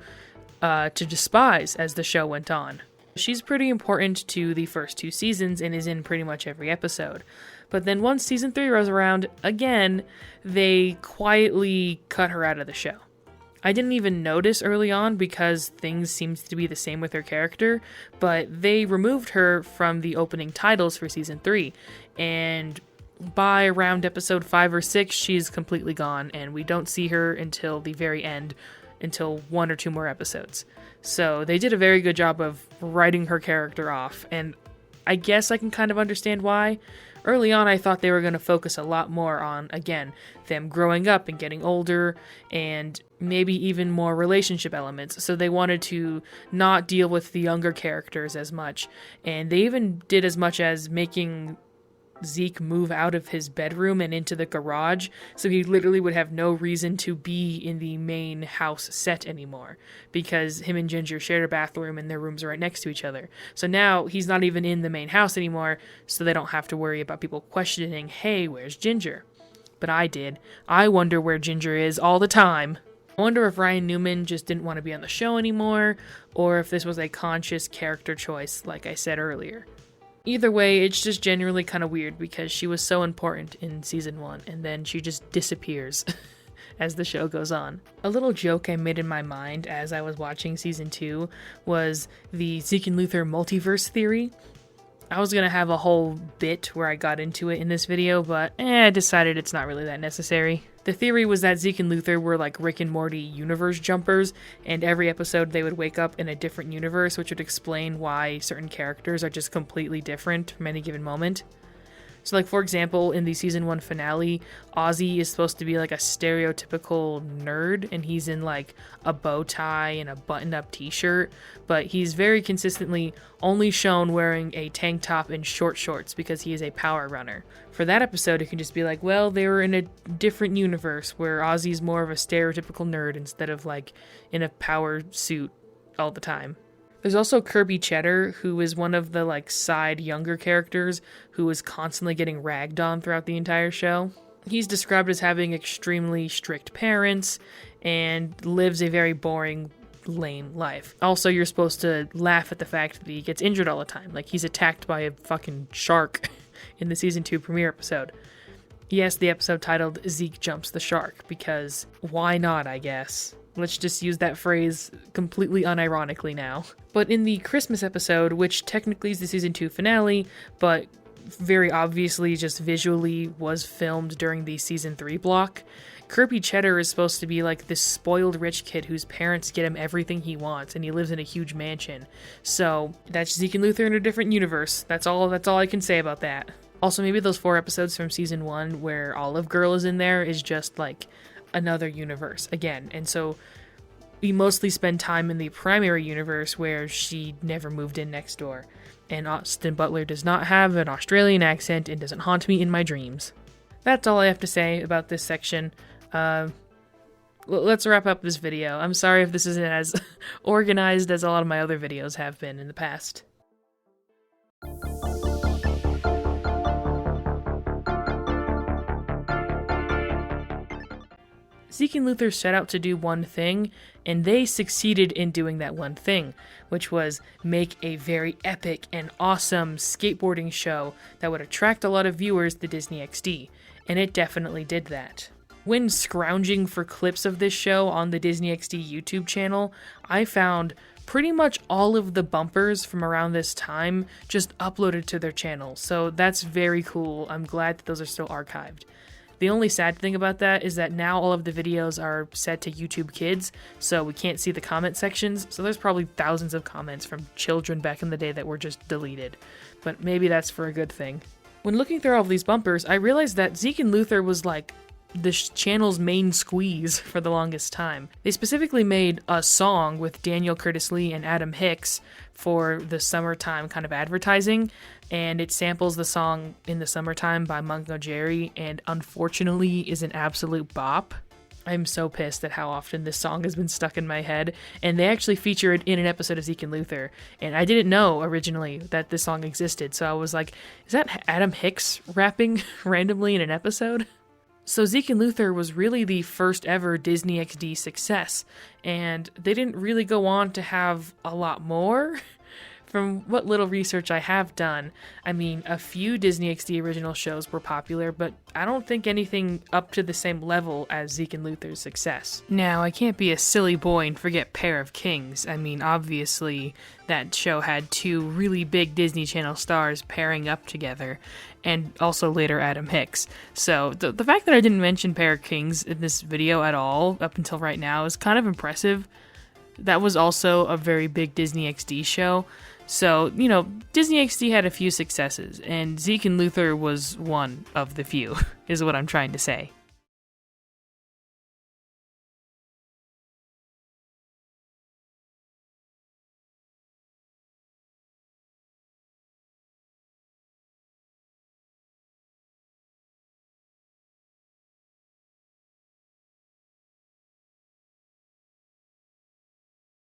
to despise as the show went on. She's pretty important to the first 2 seasons and is in pretty much every episode. But then once season 3 rolls around, again, they quietly cut her out of the show. I didn't even notice early on because things seemed to be the same with her character, but they removed her from the opening titles for season 3, and by around episode 5 or 6, she's completely gone, and we don't see her until the very end, until 1 or 2 more episodes. So they did a very good job of writing her character off, and I guess I can kind of understand why. Early on, I thought they were going to focus a lot more on, again, them growing up and getting older, and maybe even more relationship elements, so they wanted to not deal with the younger characters as much, and they even did as much as making Zeke move out of his bedroom and into the garage, so he literally would have no reason to be in the main house set anymore, because him and Ginger shared a bathroom and their rooms are right next to each other. So now he's not even in the main house anymore, so they don't have to worry about people questioning, hey, where's Ginger? But I did. I wonder where Ginger is all the time. I wonder if Ryan Newman just didn't want to be on the show anymore, or if this was a conscious character choice, like I said earlier. Either way, it's just generally kind of weird because she was so important in season 1, and then she just disappears. as the show goes on. A little joke I made in my mind as I was watching season 2 was the Zeke and Luther multiverse theory. I was gonna have a whole bit where I got into it in this video, but I decided it's not really that necessary. The theory was that Zeke and Luther were like Rick and Morty universe jumpers, and every episode they would wake up in a different universe, which would explain why certain characters are just completely different from any given moment. So like, for example, in the season 1 finale, Ozzy is supposed to be like a stereotypical nerd, and he's in like a bow tie and a button-up t-shirt, but he's very consistently only shown wearing a tank top and short shorts because he is a power runner. For that episode, it can just be like, well, they were in a different universe where Ozzy's more of a stereotypical nerd instead of like in a power suit all the time. There's also Kirby Cheddar, who is one of the like side younger characters who is constantly getting ragged on throughout the entire show. He's described as having extremely strict parents and lives a very boring, lame life. Also, you're supposed to laugh at the fact that he gets injured all the time. Like, he's attacked by a fucking shark in the season 2 premiere episode. Yes, the episode titled Zeke Jumps the Shark, because why not, I guess. Let's just use that phrase completely unironically now. But in the Christmas episode, which technically is the season 2 finale, but very obviously just visually was filmed during the season 3 block, Kirby Cheddar is supposed to be like this spoiled rich kid whose parents get him everything he wants, and he lives in a huge mansion. So that's Zeke and Luther in a different universe. That's all I can say about that. Also, maybe those 4 episodes from season 1 where Olive Girl is in there is just like another universe again, and so we mostly spend time in the primary universe where she never moved in next door, and Austin Butler does not have an Australian accent and doesn't haunt me in my dreams. That's all I have to say about this section. Let's wrap up this video. I'm sorry if this isn't as organized as a lot of my other videos have been in the past. Zeke and Luther set out to do one thing, and they succeeded in doing that one thing, which was make a very epic and awesome skateboarding show that would attract a lot of viewers to Disney XD, and it definitely did that. When scrounging for clips of this show on the Disney XD YouTube channel, I found pretty much all of the bumpers from around this time just uploaded to their channel, so that's very cool. I'm glad that those are still archived. The only sad thing about that is that now all of the videos are set to YouTube Kids, so we can't see the comment sections, so there's probably thousands of comments from children back in the day that were just deleted. But maybe that's for a good thing. When looking through all of these bumpers, I realized that Zeke and Luther was like the channel's main squeeze for the longest time. They specifically made a song with Daniel Curtis Lee and Adam Hicks for the summertime kind of advertising, and it samples the song In the Summertime by Mungo Jerry, and unfortunately is an absolute bop. I'm so pissed at how often this song has been stuck in my head, and they actually feature it in an episode of Zeke and Luther, and I didn't know originally that this song existed, so I was like, is that Adam Hicks rapping randomly in an episode? So Zeke and Luther was really the first ever Disney XD success, and they didn't really go on to have a lot more. From what little research I have done, I mean, a few Disney XD original shows were popular, but I don't think anything up to the same level as Zeke and Luther's success. Now, I can't be a silly boy and forget Pair of Kings. I mean, obviously, that show had 2 really big Disney Channel stars pairing up together, and also later Adam Hicks. So, the fact that I didn't mention Pair of Kings in this video at all, up until right now, is kind of impressive. That was also a very big Disney XD show. So, you know, Disney XD had a few successes, and Zeke and Luther was one of the few, is what I'm trying to say.